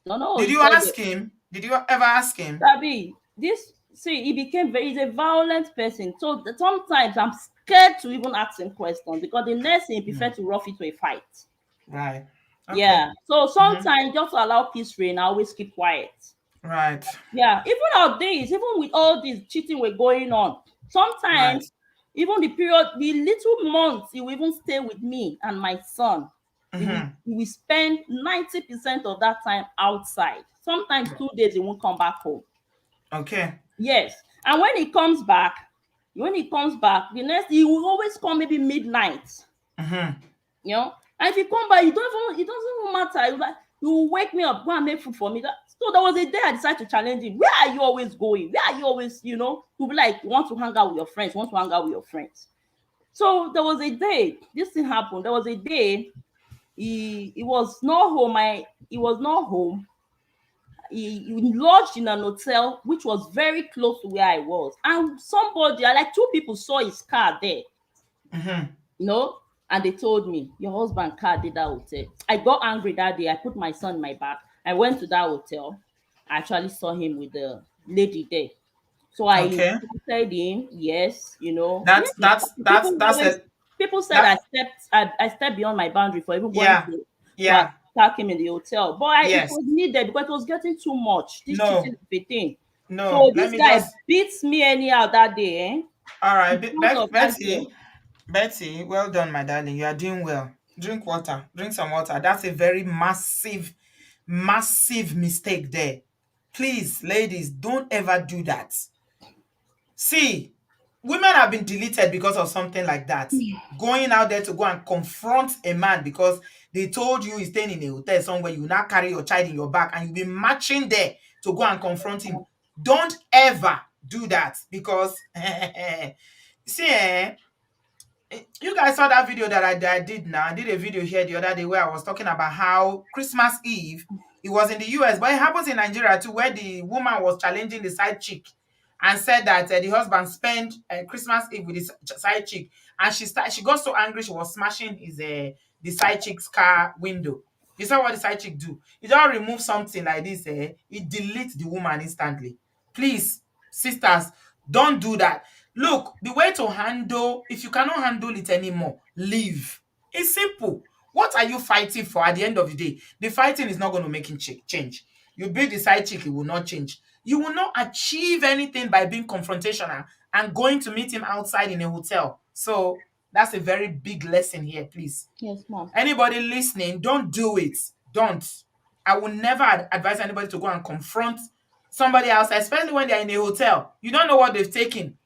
Speaker 2: No, no,
Speaker 1: Did
Speaker 2: he
Speaker 1: you
Speaker 2: said
Speaker 1: ask
Speaker 2: that.
Speaker 1: him? Did you ever ask him?
Speaker 2: Sabi, he became he's a violent person. So sometimes I'm scared to even ask him questions because the next thing he prefer
Speaker 1: Hmm.
Speaker 2: to rough it to a fight.
Speaker 1: Right. Okay.
Speaker 2: Yeah. So
Speaker 1: Hmm.
Speaker 2: sometimes just to allow peace reign, I always keep quiet.
Speaker 1: Right.
Speaker 2: Yeah, even nowadays, even with all this cheating we're going on,
Speaker 1: Right.
Speaker 2: sometimes even the little months he will even stay with me and my son.
Speaker 1: Hmm.
Speaker 2: He will spend 90% of that time outside. Sometimes 2 days he won't come back home.
Speaker 1: Okay.
Speaker 2: Yes. And when he comes back, the next he will always come maybe midnight.
Speaker 1: Hmm.
Speaker 2: And if you come by, it doesn't even matter. You will wake me up, go and make food for me. So there was a day I decided to challenge him. Where are you always going? Where are you always, you'll be like, you want to hang out with your friends, want to hang out with your friends. So there was a day, this thing happened. There was a day he was not home. He was not home. He lodged in an hotel which was very close to where I was. And somebody, like two people saw his car there.
Speaker 1: Hmm.
Speaker 2: you know, and they told me your husband car did that hotel. I got angry that day. I put my son in my back. I went to that hotel. I actually saw him with the lady there. So I
Speaker 1: Okay.
Speaker 2: insulted him. Yes,
Speaker 1: That's
Speaker 2: yeah.
Speaker 1: that's that's
Speaker 2: People
Speaker 1: that's
Speaker 2: always
Speaker 1: a
Speaker 2: people said
Speaker 1: that
Speaker 2: I stepped beyond my boundary for even going
Speaker 1: yeah.
Speaker 2: to
Speaker 1: Yeah.
Speaker 2: attack him in the hotel. But it
Speaker 1: Yes.
Speaker 2: was needed because it was getting too much. This cheating
Speaker 1: No.
Speaker 2: is a thing.
Speaker 1: No.
Speaker 2: So
Speaker 1: Let
Speaker 2: this
Speaker 1: me
Speaker 2: guy
Speaker 1: just
Speaker 2: beats me anyhow that day,
Speaker 1: all right.
Speaker 2: because of that girl.
Speaker 1: Betty, well done, my darling. You are doing well. Drink water. Drink some water. That's a very massive, massive mistake there. Please, ladies, don't ever do that. See, women have been deleted because of something like that. Going out there to go and confront a man because they told you he's staying in a hotel somewhere, you now carry your child in your back and you'll be marching there to go and confront him. Don't ever do that because see, you guys saw that video that I did now. I did a video here the other day where I was talking about how Christmas Eve, it was in the US, but it happens in Nigeria too, where the woman was challenging the side chick and said that the husband spent Christmas Eve with his side chick, and she got so angry she was smashing the side chick's car window. You saw what the side chick do? You don't remove something like this, it deletes the woman instantly. Please, sisters, don't do that. Look, the way to handle, if you cannot handle it anymore, leave. It's simple. What are you fighting for at the end of the day? The fighting is not going to make him change. You build the side chick, it will not change. You will not achieve anything by being confrontational and going to meet him outside in a hotel. So that's a very big lesson here, please.
Speaker 2: Yes, mom.
Speaker 1: Anybody listening, don't do it. Don't. I will never advise anybody to go and confront somebody else, especially when they're in a hotel. You don't know what they've taken.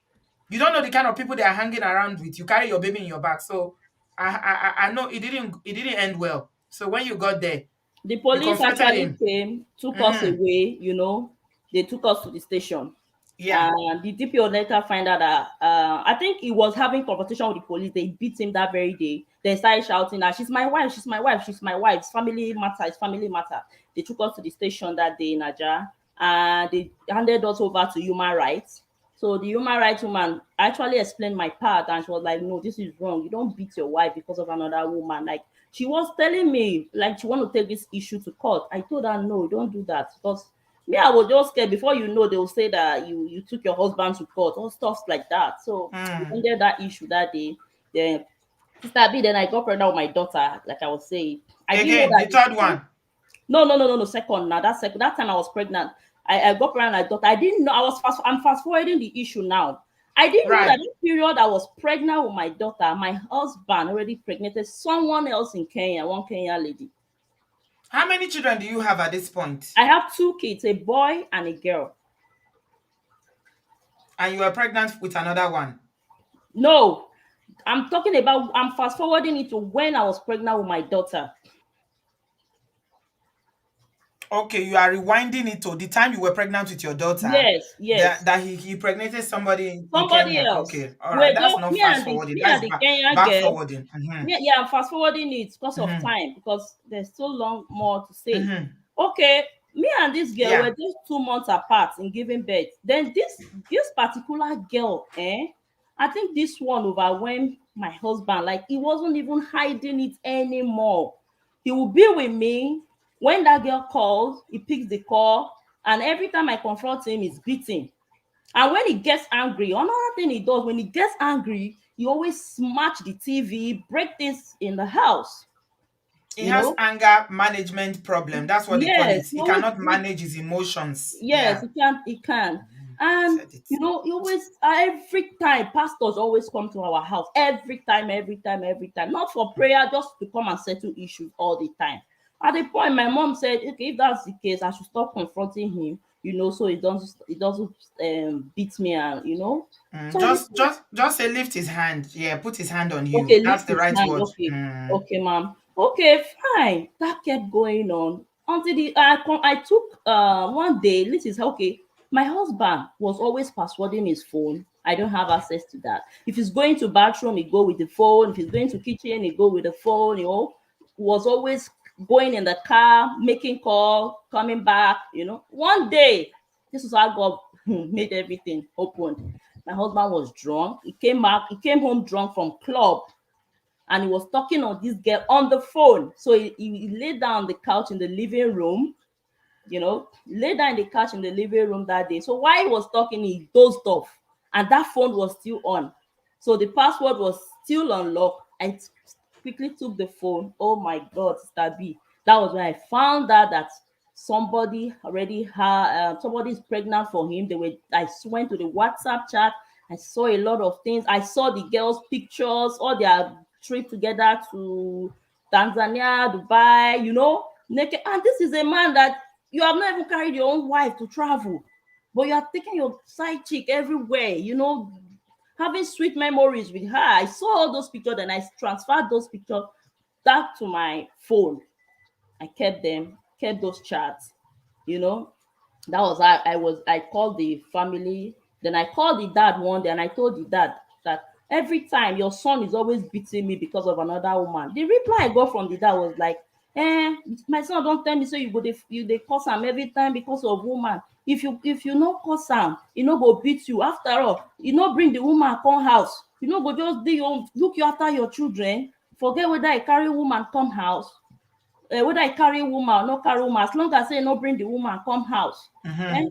Speaker 1: You don't know the kind of people they are hanging around with. You carry your baby in your back. So I know it didn't end well. So when you got there,
Speaker 2: The
Speaker 1: you
Speaker 2: police
Speaker 1: confronted
Speaker 2: actually
Speaker 1: him.
Speaker 2: came, took us
Speaker 1: Mm-hmm.
Speaker 2: away, they took us to the station.
Speaker 1: Yeah.
Speaker 2: And the DPO later find out that I think he was having confrontation with the police. They beat him that very day. They started shouting that she's my wife, she's my wife, she's my wife. It's family matter, it's family matter. They took us to the station that day in Nigeria, and they handed us over to human rights. So the human rights woman actually explained my part, and she was like, "No, this is wrong. You don't beat your wife because of another woman." Like, she was telling me, like, she want to take this issue to court. I told her, "No, don't do that, because me, I was just scared. Before you know, they will say that you took your husband to court, or stuff like that." So we
Speaker 1: Mm.
Speaker 2: ended that issue that day. Then Sister B, then I got pregnant with my daughter, like I was saying. I didn't know
Speaker 1: Again,
Speaker 2: that
Speaker 1: the third one.
Speaker 2: no, no, no, no, no. Second now. That time I was pregnant. I got pregnant. I thought I didn't know. I'm fast forwarding the issue now. I didn't know that
Speaker 1: Right.
Speaker 2: this period I was pregnant with my daughter, my husband already pregnanted someone else in Kenya, one Kenyan lady.
Speaker 1: How many children do you have at this point?
Speaker 2: I have two kids, a boy and a girl.
Speaker 1: And you were pregnant with another one.
Speaker 2: No, I'm fast forwarding it to when I was pregnant with my daughter.
Speaker 1: Okay, you are rewinding it to the time you were pregnant with your daughter.
Speaker 2: Yes,
Speaker 1: That
Speaker 2: yes.
Speaker 1: he impregnated somebody in
Speaker 2: Somebody
Speaker 1: Kenya.
Speaker 2: else.
Speaker 1: Okay, all right.
Speaker 2: We're
Speaker 1: That's
Speaker 2: just
Speaker 1: not fast forwarding.
Speaker 2: me
Speaker 1: That's
Speaker 2: and the Kenyan
Speaker 1: back
Speaker 2: girl.
Speaker 1: forwarding. Mm-hmm.
Speaker 2: Yeah, I'm fast forwarding it because of
Speaker 1: Mm-hmm.
Speaker 2: time, because there's so long more to say.
Speaker 1: Mm-hmm.
Speaker 2: Okay, me and this girl were
Speaker 1: Yeah.
Speaker 2: just 2 months apart in giving birth. Then this particular girl, I think this one overwhelmed my husband. Like, he wasn't even hiding it anymore. He will be with me when that girl calls. He picks the call, and every time I confront him, he's beating. And when he gets angry, another thing he does, when he gets angry, he always smash the TV, break things in the house.
Speaker 1: He
Speaker 2: You
Speaker 1: has
Speaker 2: know,
Speaker 1: anger management problem. That's what they call
Speaker 2: yes,
Speaker 1: it.
Speaker 2: he
Speaker 1: He
Speaker 2: always
Speaker 1: cannot
Speaker 2: break.
Speaker 1: manage his emotions.
Speaker 2: Yes,
Speaker 1: Yeah.
Speaker 2: he can. He can. And
Speaker 1: Said it.
Speaker 2: he always every time pastors always come to our house. Every time, every time, every time. Not for prayer, just to come and settle issues all the time. At the point, my mom said, "Okay, if that's the case, I should stop confronting him. So he doesn't beat me, and
Speaker 1: Mm,
Speaker 2: So at the point,
Speaker 1: just say lift his hand. Yeah, put his hand on you.
Speaker 2: okay,
Speaker 1: That's
Speaker 2: lift
Speaker 1: the
Speaker 2: his
Speaker 1: right
Speaker 2: hand.
Speaker 1: word.
Speaker 2: Okay,
Speaker 1: Mm.
Speaker 2: okay, ma'am. Okay, fine. That kept going on until I took one day. This is okay. My husband was always passwording his phone. I don't have access to that. If he's going to bathroom, he go with the phone. If he's going to kitchen, he go with the phone. Was always going in the car, making call, coming back. One day, this is how God made everything open. My husband was drunk. He came back. He came home drunk from club, and he was talking on this girl on the phone. So he laid down on the couch in the living room. He laid down in the couch in the living room that day. So while he was talking, he dozed off, and that phone was still on. So the password was still unlocked. I quickly took the phone. Oh my God, Sister B. That was when I found out that somebody is pregnant for him. I went to the WhatsApp chat. I saw a lot of things. I saw the girls' pictures, all their trip together to Tanzania, Dubai, naked. And this is a man that you have not even carried your own wife to travel, but you are taking your side chick everywhere, having sweet memories with her. I saw all those pictures and I transferred those pictures back to my phone. I kept them, kept those chats, you know. That was how I called the family, then I called the dad one day and I told the dad that every time your son is always beating me because of another woman. The reply I got from the dad was like, my son don't tell me, so you dey curse am every time because of woman. If you no curse am, e no go beat you. After all, you no bring the woman come house, you no go just dey look you after your children, forget whether I carry woman come house, whether I carry woman or no carry woman, as long as say no bring the woman come house.
Speaker 1: Mm-hmm.
Speaker 2: eh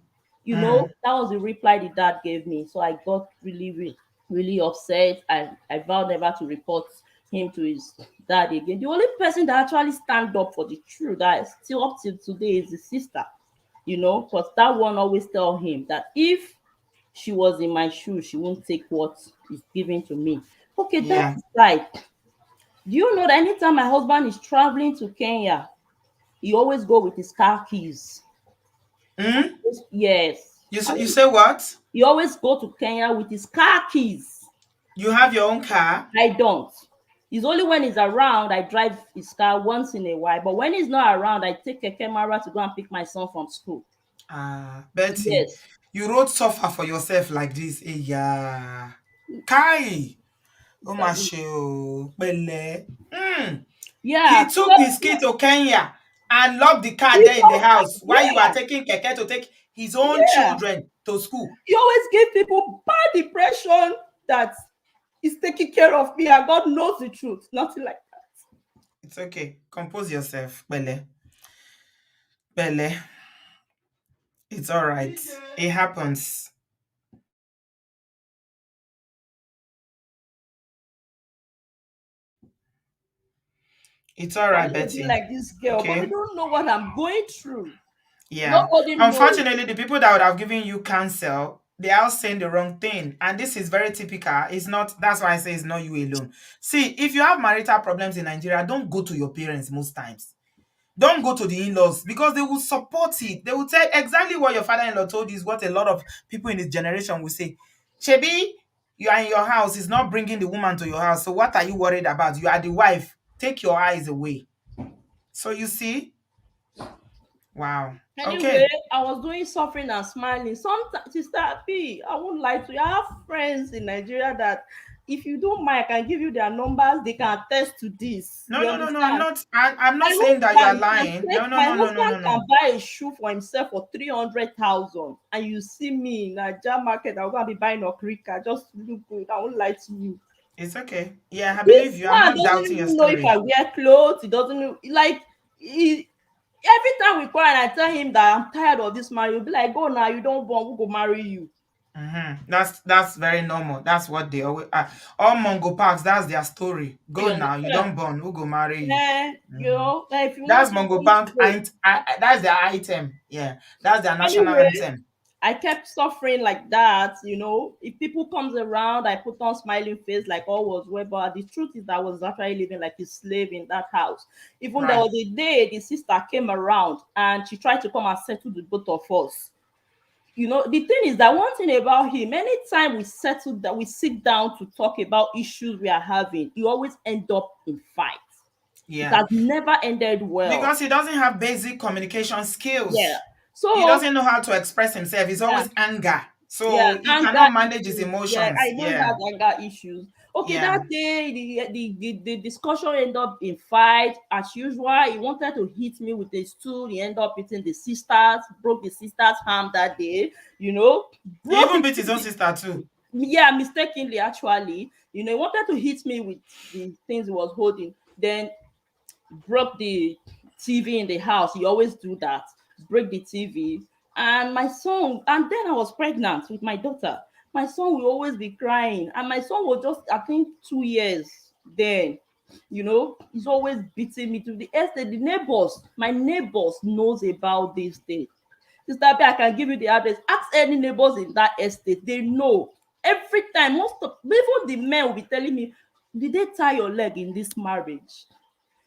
Speaker 1: Mm.
Speaker 2: that was the reply the dad gave me. So I got really, really, really upset. I vowed never to report him to his dad again. The only person that actually stand up for the truth that is still up till today is his sister. Because that one always tell him that if she was in my shoes, she won't take what is given to me. Okay, that
Speaker 1: Yeah.
Speaker 2: aside, do you know that anytime my husband is traveling to Kenya, he always go with his car keys?
Speaker 1: Mm?
Speaker 2: Yes.
Speaker 1: You say what?
Speaker 2: He always go to Kenya with his car keys.
Speaker 1: You have your own car?
Speaker 2: I don't. It's only when he's around I drive his car once in a while. But when he's not around, I take a camera to go and pick my son from school.
Speaker 1: Ah, Betty,
Speaker 2: Yes.
Speaker 1: you wrote suffer for yourself like this. Eh, yeah. Kai. Oh, my
Speaker 2: Sister,
Speaker 1: show. Bele.
Speaker 2: yeah.
Speaker 1: He
Speaker 2: So
Speaker 1: took his key to Kenya and locked the car there in the house while you are
Speaker 2: yeah,
Speaker 1: taking keke to take his own
Speaker 2: yeah.
Speaker 1: children to school.
Speaker 2: He always give people bad impression that he's taking care of me and God knows the truth. Nothing like that.
Speaker 1: It's okay. Compose yourself, Bele. Bele. It's all right. It happens. It's all
Speaker 2: I
Speaker 1: right,
Speaker 2: want to be
Speaker 1: Betty.
Speaker 2: like this girl, but they
Speaker 1: Okay?
Speaker 2: don't know what I'm going through.
Speaker 1: Yeah.
Speaker 2: Nobody knows.
Speaker 1: Unfortunately, the people that would have given you counsel, they are saying the wrong thing. And this is very typical. It's not, that's why I say it's not you alone. See, if you have marital problems in Nigeria, don't go to your parents most times. Don't go to the in-laws because they will support it. They will tell exactly what your father-in-law told you is what a lot of people in this generation will say. Shebi, you are in your house, is not bringing the woman to your house. So what are you worried about? You are the wife. Take your eyes away. So you see, wow.
Speaker 2: Anyway,
Speaker 1: Okay.
Speaker 2: I was doing suffering and smiling. Sometimes, Sister P, I won't lie to you. I have friends in Nigeria that if you don't mind, I can give you their numbers. They can attest to this.
Speaker 1: No,
Speaker 2: You
Speaker 1: no, no, no. I'm
Speaker 2: understand?
Speaker 1: not. I'm
Speaker 2: My
Speaker 1: not saying that you are
Speaker 2: husband can
Speaker 1: lying.
Speaker 2: take
Speaker 1: No, no,
Speaker 2: my
Speaker 1: no, no, no,
Speaker 2: husband
Speaker 1: no,
Speaker 2: can
Speaker 1: no.
Speaker 2: buy a shoe for himself for 300,000, and you see me in Nigeria market. I'm gonna be buying a Okrika just to look good. I won't lie to you.
Speaker 1: It's okay. Yeah, I
Speaker 2: This
Speaker 1: believe you. I'm
Speaker 2: man
Speaker 1: not
Speaker 2: doesn't
Speaker 1: doubting your
Speaker 2: even know if
Speaker 1: story.
Speaker 2: I wear clothes. He doesn't know, like, he, every time we call and I tell him that I'm tired of this man, he'll be like, "Go now, you don't want, we'll go marry you."
Speaker 1: That's very normal. That's what they always. All Mongo Parks. That's their story.
Speaker 2: You
Speaker 1: Go now. You
Speaker 2: understand?
Speaker 1: don't born. Who go marry you?
Speaker 2: Yeah, you
Speaker 1: Mhm.
Speaker 2: know, like if you want
Speaker 1: That's
Speaker 2: to
Speaker 1: Mongo
Speaker 2: go,
Speaker 1: Bank.
Speaker 2: go.
Speaker 1: That's their item. Yeah, that's their national
Speaker 2: Anyway,
Speaker 1: anthem.
Speaker 2: I kept suffering like that, you know. If people comes around, I put on smiling face like all was well. But the truth is that I was actually living like a slave in that house. Even there
Speaker 1: Right.
Speaker 2: was a day the sister came around and she tried to come and settle the both of us. You know, the thing is that one thing about him, anytime we settle that we sit down to talk about issues we are having, you always end up in fights. It
Speaker 1: Yeah.
Speaker 2: has never ended well.
Speaker 1: Because he doesn't have basic communication
Speaker 2: Yeah.
Speaker 1: skills. He
Speaker 2: So
Speaker 1: doesn't know how to express himself. It's
Speaker 2: yeah,
Speaker 1: always anger.
Speaker 2: yeah,
Speaker 1: So he
Speaker 2: anger
Speaker 1: cannot manage his
Speaker 2: issues. Yeah, I
Speaker 1: emotions.
Speaker 2: know he
Speaker 1: Yeah.
Speaker 2: has anger issues. Okay,
Speaker 1: Yeah.
Speaker 2: that day the discussion ended up in fight as usual. He wanted to hit me with a stool. He ended up hitting the sisters, broke the sisters' arm that day. You know,
Speaker 1: He
Speaker 2: broke
Speaker 1: even
Speaker 2: the
Speaker 1: beat his own sister too.
Speaker 2: yeah, mistakenly actually. You know, he wanted to hit me with the things he was holding. Then broke the TV in the house. He always do that, break the TV. And my son, and then I was pregnant with my daughter. My son will always be crying, and my son was just, I think, 2 years then. You know, he's always beating me to the estate. The neighbors, my neighbors knows about this thing. Sister B, I can give you the address. Ask any neighbors in that estate. They know. Every time, most of even the men will be telling me, did they tie your leg in this marriage?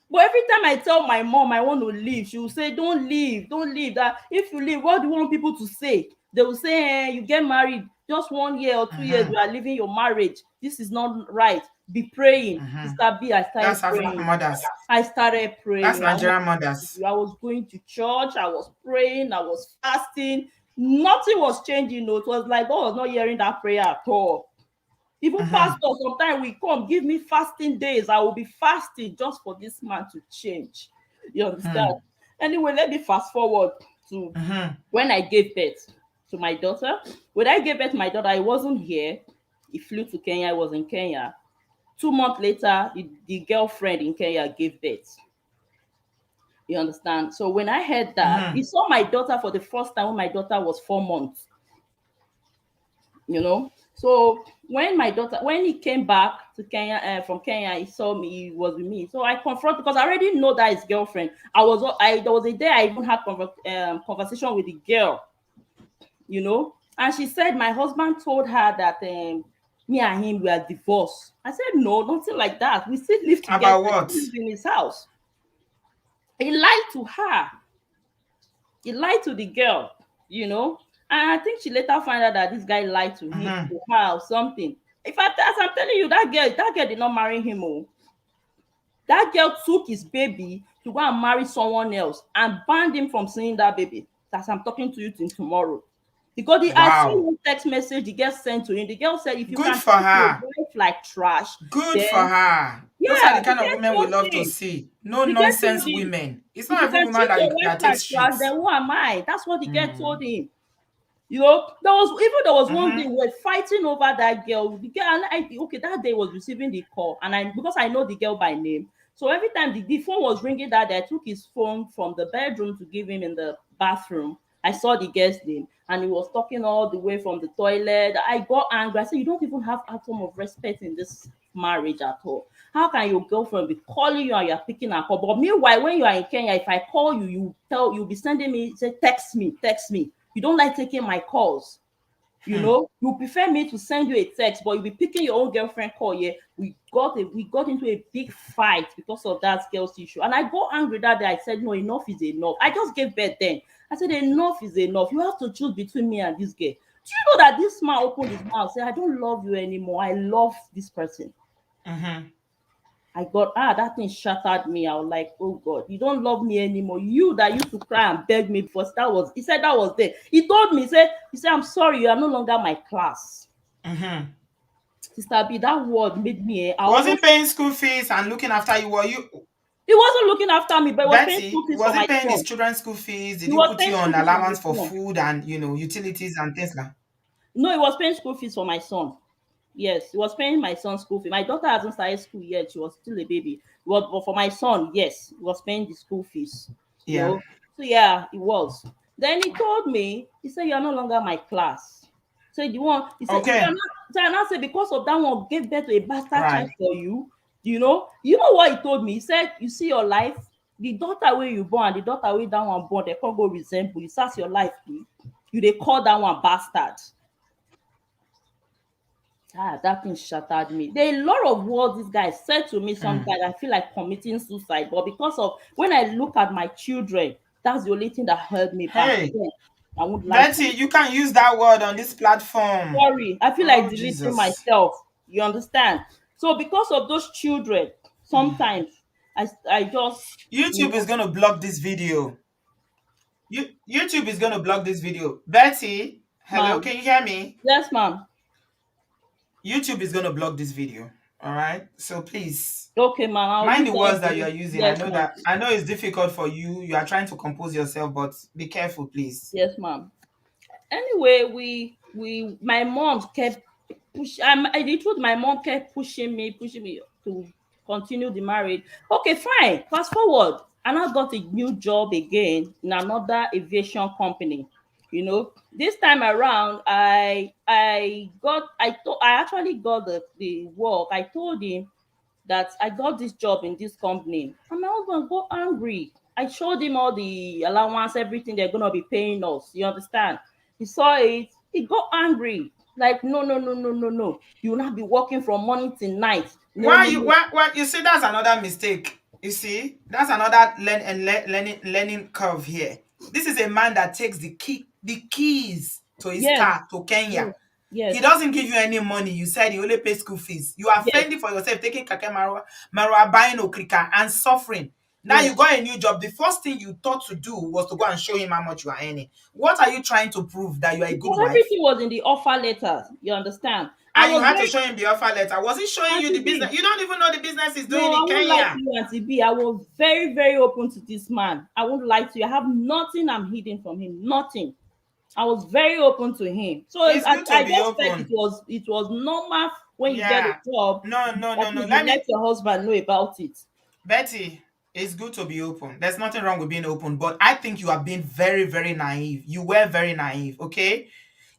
Speaker 2: But every time I tell my mom I want to leave, she will say, "Don't leave, don't leave. That if you leave, what do you want people to say?" They will say, you get married just 1 year or 2 years, you
Speaker 1: Mhm.
Speaker 2: are leaving your marriage. This is not right. Be praying."
Speaker 1: Mhm.
Speaker 2: Sister B, I started
Speaker 1: That's African
Speaker 2: praying.
Speaker 1: mothers.
Speaker 2: I started
Speaker 1: That's
Speaker 2: praying.
Speaker 1: Nigerian mothers.
Speaker 2: I was going to church. I was praying. I was fasting. Nothing was changing. No, it was like God was not hearing that prayer at all. Even
Speaker 1: Mhm.
Speaker 2: pastor sometimes will come give me fasting days. I will be fasting just for this man to change. You understand?
Speaker 1: Mhm.
Speaker 2: Anyway, let me fast forward to
Speaker 1: Mhm.
Speaker 2: when I gave birth to my daughter. When I gave birth to my daughter, I wasn't here. He flew to Kenya. I was in Kenya. 2 months later, the girlfriend in Kenya gave birth. You understand? So when I heard that, he
Speaker 1: Mhm.
Speaker 2: saw my daughter for the first time when my daughter was 4 months. You know, so when he came back to Kenya, from Kenya, he saw me, he was with me, so I confronted because I already know that his girlfriend. There was a day I even had conversation with the girl, you know, and she said my husband told her that me and him were divorced. I said no, nothing like that, we still live together,
Speaker 1: About what?
Speaker 2: he lives in his house. He lied to her, he lied to the girl, you know. And I think she later found out that this guy lied to him,
Speaker 1: Mm-hmm.
Speaker 2: to her or something. If I, as I'm telling you, that girl did not marry him. Oh, that girl took his baby to go and marry someone else and banned him from seeing that baby. As I'm talking to you till tomorrow. Because I saw
Speaker 1: Wow.
Speaker 2: one text message the girl sent to him. The girl said, if you
Speaker 1: Good
Speaker 2: can
Speaker 1: for
Speaker 2: treat your
Speaker 1: her.
Speaker 2: wife like trash,
Speaker 1: Good for
Speaker 2: then
Speaker 1: her. Those are
Speaker 2: yeah,
Speaker 1: the
Speaker 2: the
Speaker 1: kind of
Speaker 2: girl
Speaker 1: women we
Speaker 2: told
Speaker 1: love to
Speaker 2: him.
Speaker 1: see. No
Speaker 2: The girl
Speaker 1: nonsense
Speaker 2: told him,
Speaker 1: women. It's
Speaker 2: if
Speaker 1: not
Speaker 2: you
Speaker 1: every
Speaker 2: can
Speaker 1: woman
Speaker 2: treat your
Speaker 1: that
Speaker 2: wife
Speaker 1: takes
Speaker 2: like trash,
Speaker 1: streets.
Speaker 2: then who am I? That's what the girl
Speaker 1: Mm.
Speaker 2: told him. You know, there was one day
Speaker 1: Mm-hmm.
Speaker 2: we were fighting over that girl. The girl, and okay, that day was receiving the call, and I, because I know the girl by name, so every time the phone was ringing that day, I took his phone from the bedroom to give him in the bathroom. I saw the girl's name, and he was talking all the way from the toilet. I got angry. I said, "You don't even have atom of respect in this marriage at all. How can your girlfriend be calling you and you're picking her call? But meanwhile, when you are in Kenya, if I call you, you'll be sending me, say, text me. You don't like taking my calls. You
Speaker 1: Hmm.
Speaker 2: know, you prefer me to send you a text, but you'll be picking your own girlfriend call. Yeah, we got into a big fight because of that girl's issue. And I got angry that day. I said, no, enough is enough. I just gave birth then. I said, enough is enough. You have to choose between me and this girl. Do you know that this man opened his mouth, said, I don't love you anymore. I love this person.
Speaker 1: Mm-hmm.
Speaker 2: I got that thing shattered me. I was like, oh God, you don't love me anymore. You that used to cry and beg me before, that was, he said that was there. He told me, he said, I'm sorry, you are no longer my class.
Speaker 1: Mm-hmm.
Speaker 2: Sister B, that word made me, I
Speaker 1: Was he
Speaker 2: almost,
Speaker 1: paying school fees and looking after you? Were you
Speaker 2: he wasn't looking after me, but he was paying
Speaker 1: Betty?
Speaker 2: school fees for
Speaker 1: Was he
Speaker 2: my
Speaker 1: paying his
Speaker 2: son.
Speaker 1: children's school fees? Did
Speaker 2: He
Speaker 1: he
Speaker 2: was
Speaker 1: put
Speaker 2: paying
Speaker 1: you on
Speaker 2: school fees for my
Speaker 1: allowance for
Speaker 2: son.
Speaker 1: food and utilities and things like?
Speaker 2: No, he was paying school fees for my son. Yes, he was paying my son's school fee. My daughter hasn't started school yet. She was still a baby. But for my son, yes, he was paying the school fees. You
Speaker 1: Yeah.
Speaker 2: know. So yeah, it was. Then he told me, he said, you're no longer my class. So you want, he said, I'm
Speaker 1: Okay.
Speaker 2: not, so I now said, because of that one, gave birth to a bastard child
Speaker 1: Right.
Speaker 2: for you. You know what he told me? He said, you see your life, the daughter where you born and the daughter where that one born, they can't go resemble. You start your life, you they call that one bastard. That thing shattered me. There are a lot of words this guy said to me
Speaker 1: Hmm.
Speaker 2: sometimes. I feel like committing suicide, but because of when I look at my children, that's the only thing that held me back.
Speaker 1: Hey,
Speaker 2: Yeah, I won't lie to
Speaker 1: Betty,
Speaker 2: you.
Speaker 1: you can't use that word on this platform.
Speaker 2: Sorry, I feel like
Speaker 1: Oh,
Speaker 2: deleting
Speaker 1: Jesus.
Speaker 2: myself. You understand? So because of those children, sometimes I just
Speaker 1: YouTube is going to block this video. YouTube is going to block this video. Betty, hello,
Speaker 2: ma'am.
Speaker 1: can you hear me?
Speaker 2: Yes, ma'am.
Speaker 1: YouTube is going to block this video. All right. So please
Speaker 2: Okay, ma'am. I'll
Speaker 1: mind
Speaker 2: do
Speaker 1: the
Speaker 2: that.
Speaker 1: words that you are using.
Speaker 2: Yes, ma'am.
Speaker 1: I know it's difficult for you. You are trying to compose yourself, but be careful, please.
Speaker 2: Yes, ma'am. Anyway, we my mom kept the truth, my mom kept pushing me to continue the marriage. Okay, fine, fast forward, and I got a new job again in another aviation company. This time around, I actually got the work. I told him that I got this job in this company. And my husband got angry. I showed him all the allowance, everything they're gonna be paying us. You understand? He saw it, he got angry. Like, no, no, no, no, no, no. You will not be working from morning till night. No,
Speaker 1: Why
Speaker 2: no,
Speaker 1: you
Speaker 2: no.
Speaker 1: why you see that's another mistake. You see, that's another learning curve here. This is a man that takes the keys to his
Speaker 2: Yes,
Speaker 1: car to Kenya.
Speaker 2: yes,
Speaker 1: He
Speaker 2: yes,
Speaker 1: doesn't give you any money. You said he only pays school fees. You are
Speaker 2: yes,
Speaker 1: fending for yourself, taking kake marwa, buying okrika and suffering. Now you
Speaker 2: yes.
Speaker 1: got a new job. The first thing you thought to do was to go and show him how much you are earning. What are you trying to prove? That you are a good
Speaker 2: Because
Speaker 1: wife?
Speaker 2: everything was in the offer letter. You understand? I
Speaker 1: And you
Speaker 2: was
Speaker 1: had to
Speaker 2: very
Speaker 1: show him the offer letter. Was he showing you the
Speaker 2: Auntie
Speaker 1: business?
Speaker 2: B.
Speaker 1: You don't even know the business he's
Speaker 2: No,
Speaker 1: doing
Speaker 2: I
Speaker 1: in
Speaker 2: won't lie to
Speaker 1: Kenya.
Speaker 2: you, Auntie B. I was very, very open to this man. I won't lie to you. I have nothing I'm hiding from him. Nothing. I was very open to him. So
Speaker 1: It's
Speaker 2: I,
Speaker 1: good to
Speaker 2: I
Speaker 1: be
Speaker 2: just felt it
Speaker 1: open.
Speaker 2: was it was normal when you get a
Speaker 1: Yeah.
Speaker 2: job,
Speaker 1: No, no,
Speaker 2: at
Speaker 1: no, no.
Speaker 2: least you
Speaker 1: Let
Speaker 2: let
Speaker 1: me,
Speaker 2: your husband know about it.
Speaker 1: Betty, it's good to be open. There's nothing wrong with being open, but I think you are being very, very naive. You were very naive, okay?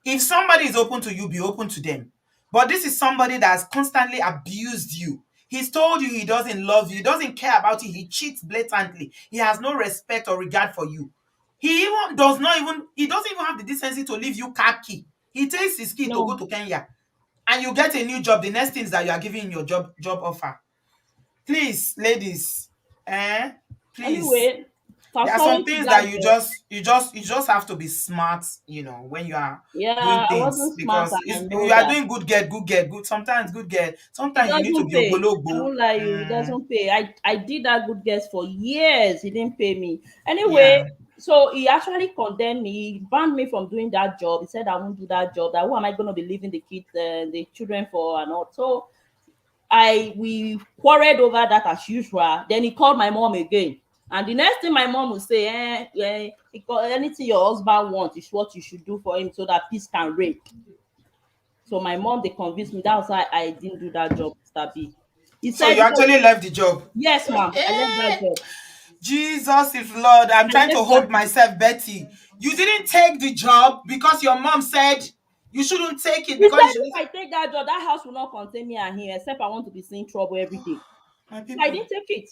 Speaker 1: If somebody is open to you, be open to them. But this is somebody that has constantly abused you. He's told you he doesn't love you, he doesn't care about you, he cheats blatantly. He has no respect or regard for you. He doesn't even have the decency to leave you car key. He takes his key to go
Speaker 2: No.
Speaker 1: to Kenya and you get a new job. The next thing is that you are giving your job offer. Please, ladies, eh? Please.
Speaker 2: Anyway, Fast
Speaker 1: There are some
Speaker 2: forward to
Speaker 1: things
Speaker 2: that
Speaker 1: that you
Speaker 2: job.
Speaker 1: just have to be smart, when you are doing
Speaker 2: Yeah, I
Speaker 1: things,
Speaker 2: wasn't smart
Speaker 1: because
Speaker 2: and I know
Speaker 1: you are
Speaker 2: that.
Speaker 1: doing good. Sometimes good get.
Speaker 2: It
Speaker 1: Sometimes you need to
Speaker 2: doesn't
Speaker 1: be
Speaker 2: pay. I
Speaker 1: ogbologbo.
Speaker 2: won't lie you, it doesn't pay. I did that good guess for years. He didn't pay me.
Speaker 1: Yeah.
Speaker 2: Anyway, so he actually condemned me. He banned me from doing that job. He said I won't do that job. That who am I gonna be leaving the kids, the children for and all. So I we quarreled over that as usual. Then he called my mom again. And the next thing my mom would say, anything your husband wants is what you should do for him so that peace can reign. So my mom they convinced me. That's why I didn't do that job, Mr. B. He
Speaker 1: So
Speaker 2: said,
Speaker 1: you
Speaker 2: no,
Speaker 1: actually left the job.
Speaker 2: yes, ma'am, I left that job.
Speaker 1: Jesus is Lord. I'm
Speaker 2: I
Speaker 1: trying to
Speaker 2: left that
Speaker 1: hold
Speaker 2: job.
Speaker 1: myself, Betty. You didn't take the job because your mom said you shouldn't take it
Speaker 2: He
Speaker 1: because
Speaker 2: said
Speaker 1: you
Speaker 2: if
Speaker 1: shouldn't.
Speaker 2: I take that job, that house will not contain me and him, except I want to be seeing trouble every day.
Speaker 1: My
Speaker 2: So I
Speaker 1: people.
Speaker 2: didn't take it.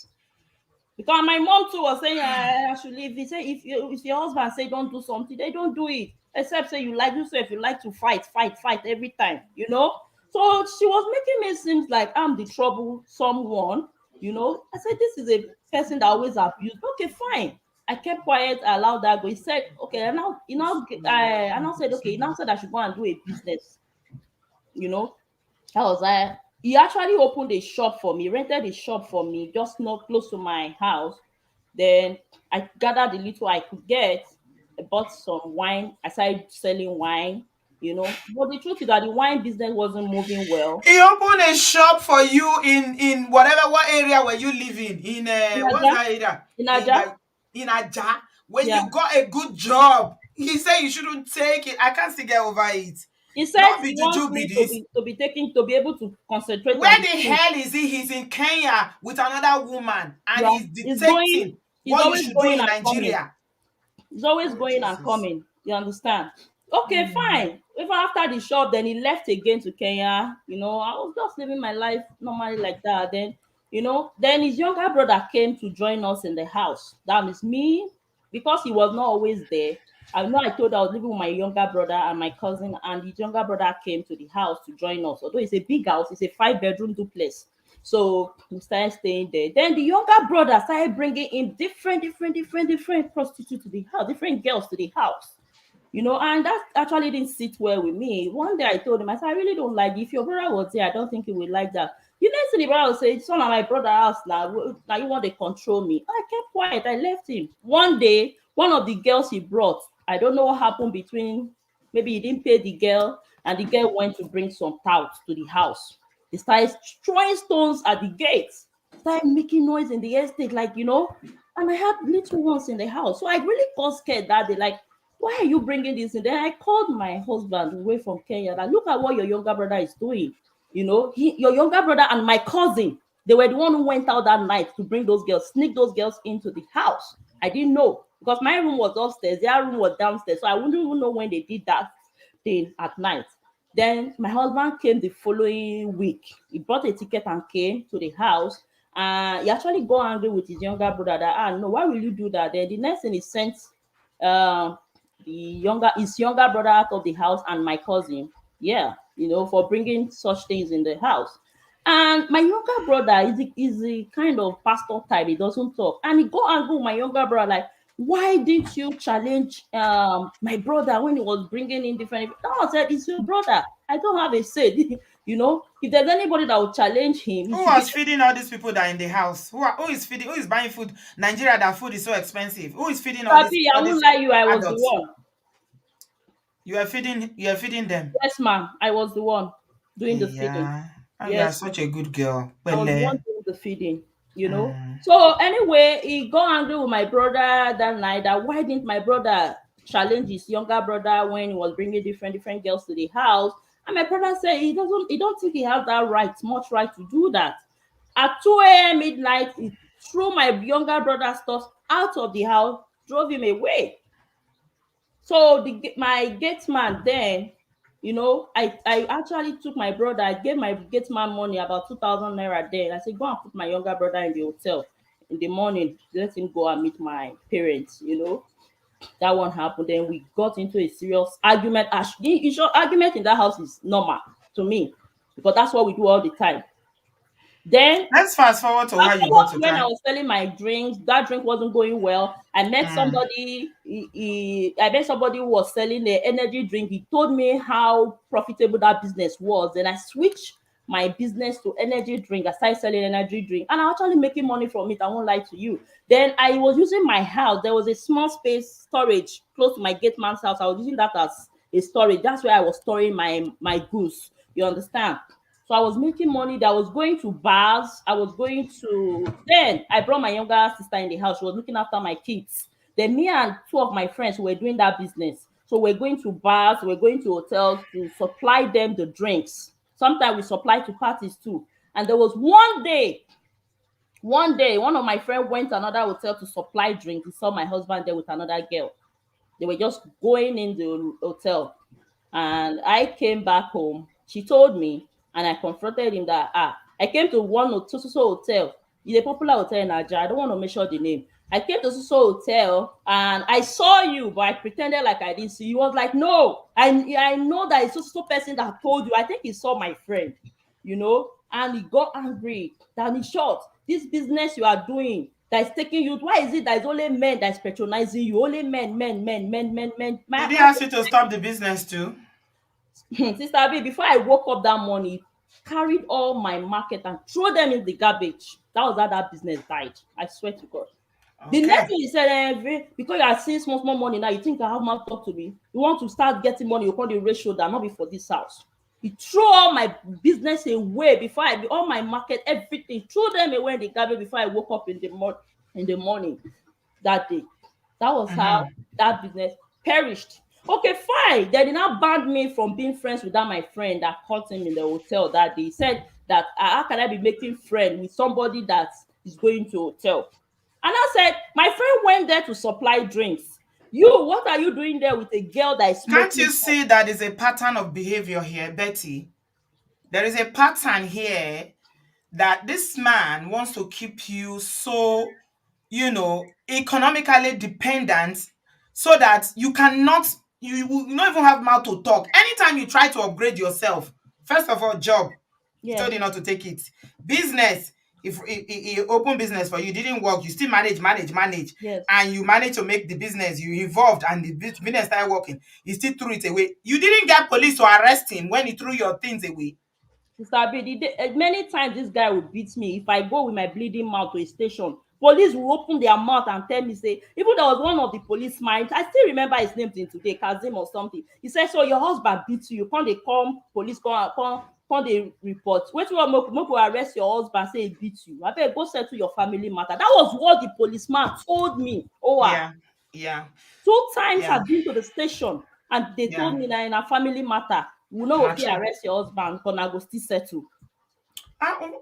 Speaker 2: Because my mom too was saying I should leave. He said if your husband say don't do something, they don't do it. Except say you like you say if you like to fight every time, you know. So she was making me seem like I'm the trouble someone, you know. I said this is a person that always abused. Okay, fine. I kept quiet, I allowed that go. He said, okay, and now I now said, okay, he now said I should go and do a business, you know. I was like, he actually opened a shop for me, rented a shop for me, just not close to my house. Then I gathered the little I could get. I bought some wine. I started selling wine, you know. But the truth is that the wine business wasn't moving well.
Speaker 1: He opened a shop for you in whatever what area were you living in
Speaker 2: In
Speaker 1: what's
Speaker 2: Aja,
Speaker 1: that area
Speaker 2: in
Speaker 1: in
Speaker 2: Aja,
Speaker 1: that in Aja when
Speaker 2: yeah.
Speaker 1: you got a good job. He said you shouldn't take it. I can't still get over it.
Speaker 2: He said
Speaker 1: Not
Speaker 2: he
Speaker 1: be
Speaker 2: wants
Speaker 1: juju be
Speaker 2: me to
Speaker 1: this.
Speaker 2: be taking to be able to concentrate on
Speaker 1: Where
Speaker 2: the
Speaker 1: the
Speaker 2: school.
Speaker 1: hell is he? He's in Kenya with another woman and
Speaker 2: Yeah,
Speaker 1: he's
Speaker 2: he's going.
Speaker 1: dictating
Speaker 2: He's
Speaker 1: what you
Speaker 2: always
Speaker 1: should do
Speaker 2: going
Speaker 1: in
Speaker 2: and coming.
Speaker 1: Nigeria.
Speaker 2: He's always
Speaker 1: Oh
Speaker 2: going and
Speaker 1: Jesus.
Speaker 2: coming. You understand? Okay, fine. Even after the shop, then he left again to Kenya. You know, I was just living my life normally like that. Then, you know, then his younger brother came to join us in the house. That means me, because he was not always there. I know I told I was living with my younger brother and my cousin, and his younger brother came to the house to join us. Although it's a big house, it's a 5 bedroom duplex. So we started staying there. Then the younger brother started bringing in different prostitutes to the house, different girls to the house. You know, and that actually didn't sit well with me. One day I told him, I said, I really don't like it. If your brother was here, I don't think he would like that. You next thing the brother will say, son of my brother house now. Now you want to control me. I kept quiet. I left him. One day, one of the girls he brought, I don't know what happened between, maybe he didn't pay the girl, and the girl went to bring some touts to the house. They started throwing stones at the gates, started making noise in the estate, like, you know, and I had little ones in the house. So I really got scared that day, like, why are you bringing this in? Then I called my husband away from Kenya. Like, look at what your younger brother is doing. You know, your younger brother and my cousin, they were the one who went out that night to bring those girls, sneak those girls into the house. I didn't know because my room was upstairs, their room was downstairs. So I wouldn't even know when they did that thing at night. Then my husband came the following week. He bought a ticket and came to the house. He actually got angry with his younger brother that, no, why will you do that? Then the next thing he sent um his younger brother out of the house and my cousin, yeah, you know, for bringing such things in the house. And my younger brother is the kind of pastor type. He doesn't talk, and he go and go my younger brother like, why didn't you challenge my brother when he was bringing in different? No, I said it's your brother. I don't have a say. You know, if there's anybody that will challenge him, it
Speaker 1: Who
Speaker 2: should be
Speaker 1: was feeding all these people that are in the house? Who is feeding? Who is buying food? Nigeria, that food is so expensive. Who is feeding
Speaker 2: Papi. I
Speaker 1: all
Speaker 2: won't
Speaker 1: these
Speaker 2: lie you, I was the
Speaker 1: adults?
Speaker 2: one.
Speaker 1: You are feeding them.
Speaker 2: Yes, ma'am, I was the one doing the feeding.
Speaker 1: Yeah. Oh, you are
Speaker 2: Yes,
Speaker 1: such a good girl.
Speaker 2: I was the one
Speaker 1: Pele.
Speaker 2: doing the feeding, you know.
Speaker 1: Mm.
Speaker 2: So anyway, he got angry with my brother that night. That why didn't my brother challenge his younger brother when he was bringing different girls to the house? And my brother said he don't think he has that right, much right to do that. At 2 a.m. midnight, he threw my younger brother's stuff out of the house, drove him away. So my gate man then, you know, I actually took my brother. I gave my gate man money, about 2,000 naira. Then I said, go and put my younger brother in the hotel in the morning. Let him go and meet my parents. You know, that one happened. Then we got into a serious argument. In short, argument in that house is normal to me because that's what we do all the time. Then
Speaker 1: Let's fast forward to how you got
Speaker 2: afterwards,
Speaker 1: to
Speaker 2: when I
Speaker 1: time.
Speaker 2: was selling my drinks, that drink wasn't going well. I met
Speaker 1: Mm.
Speaker 2: somebody. I met somebody who was selling the energy drink. He told me how profitable that business was. Then I switched my business to energy drink. I started selling energy drink, and I'm actually making money from it. I won't lie to you. Then I was using my house. There was a small space storage close to my gate man's house. I was using that as a storage. That's where I was storing my goods. You understand? So I was making money. That I was going to bars. I was going to. Then I brought my younger sister in the house. She was looking after my kids. Then me and two of my friends were doing that business. So we're going to bars, we're going to hotels to supply them the drinks. Sometimes we supply to parties too. And there was one day, one of my friends went to another hotel to supply drink. He saw my husband there with another girl. They were just going in the hotel. And I came back home. She told me, and I confronted him that I came to one or two so hotel. It's a popular hotel in Nigeria. I don't want to mention the name. I came to so hotel and I saw you, but I pretended like I didn't see you. He was like, no, I know that it's so person that told you. I think he saw my friend, and he got angry. That in short, this business you are doing that is taking you. Why is it that it's only men that is patronizing you? Only men, men, men, men, men, men.
Speaker 1: Did
Speaker 2: My,
Speaker 1: he
Speaker 2: my
Speaker 1: ask you to stop the business too?
Speaker 2: Sister B, before I woke up that morning, carried all my market and throw them in the garbage. That was how that business died. I swear to God. The next
Speaker 1: Okay.
Speaker 2: thing he said, because you are seeing small, small money now, you think I have mouth talk to me. You want to start getting money, you call the ratio that not be for this house. He threw all my business away before all my market, everything, threw them away in the garbage before I woke up in the morning that day. That was how
Speaker 1: Mm-hmm.
Speaker 2: that business perished. Okay, fine. They did not ban me from being friends with that my friend that caught him in the hotel that day. He said that how can I be making friend with somebody that is going to hotel? And I said, my friend went there to supply drinks. You, what are you doing there with a girl that is
Speaker 1: Can't
Speaker 2: smoking
Speaker 1: you
Speaker 2: pot?
Speaker 1: see that is a pattern of behavior here, Betty? There is a pattern here that this man wants to keep you so, economically dependent so that you cannot, you will not even have mouth to talk. Anytime you try to upgrade yourself, first of all, job, he
Speaker 2: Yeah,
Speaker 1: told you not to take it. Business, if he open business for you, didn't work, you still manage,
Speaker 2: yes.
Speaker 1: and you manage to make the business, you evolved and the business started working, he still threw it away. You didn't get police to arrest him when he threw your things away.
Speaker 2: Sister B, many times this guy will beat me if I go with my bleeding mouth to a station. Police will open their mouth and tell me, say, even there was one of the policemen, I still remember his name till today, Kazim or something. He said, so your husband beat you. Come, they come, police come, they report. Wait till make we arrest your husband, say he beat you. I better go settle your family matter. That was what the policeman told me.
Speaker 1: Yeah, yeah,
Speaker 2: 2 times
Speaker 1: yeah,
Speaker 2: I've been to the station and they
Speaker 1: yeah.
Speaker 2: told me that in a family matter, we no go
Speaker 1: Not
Speaker 2: fit
Speaker 1: true.
Speaker 2: arrest your husband, but I go still settle.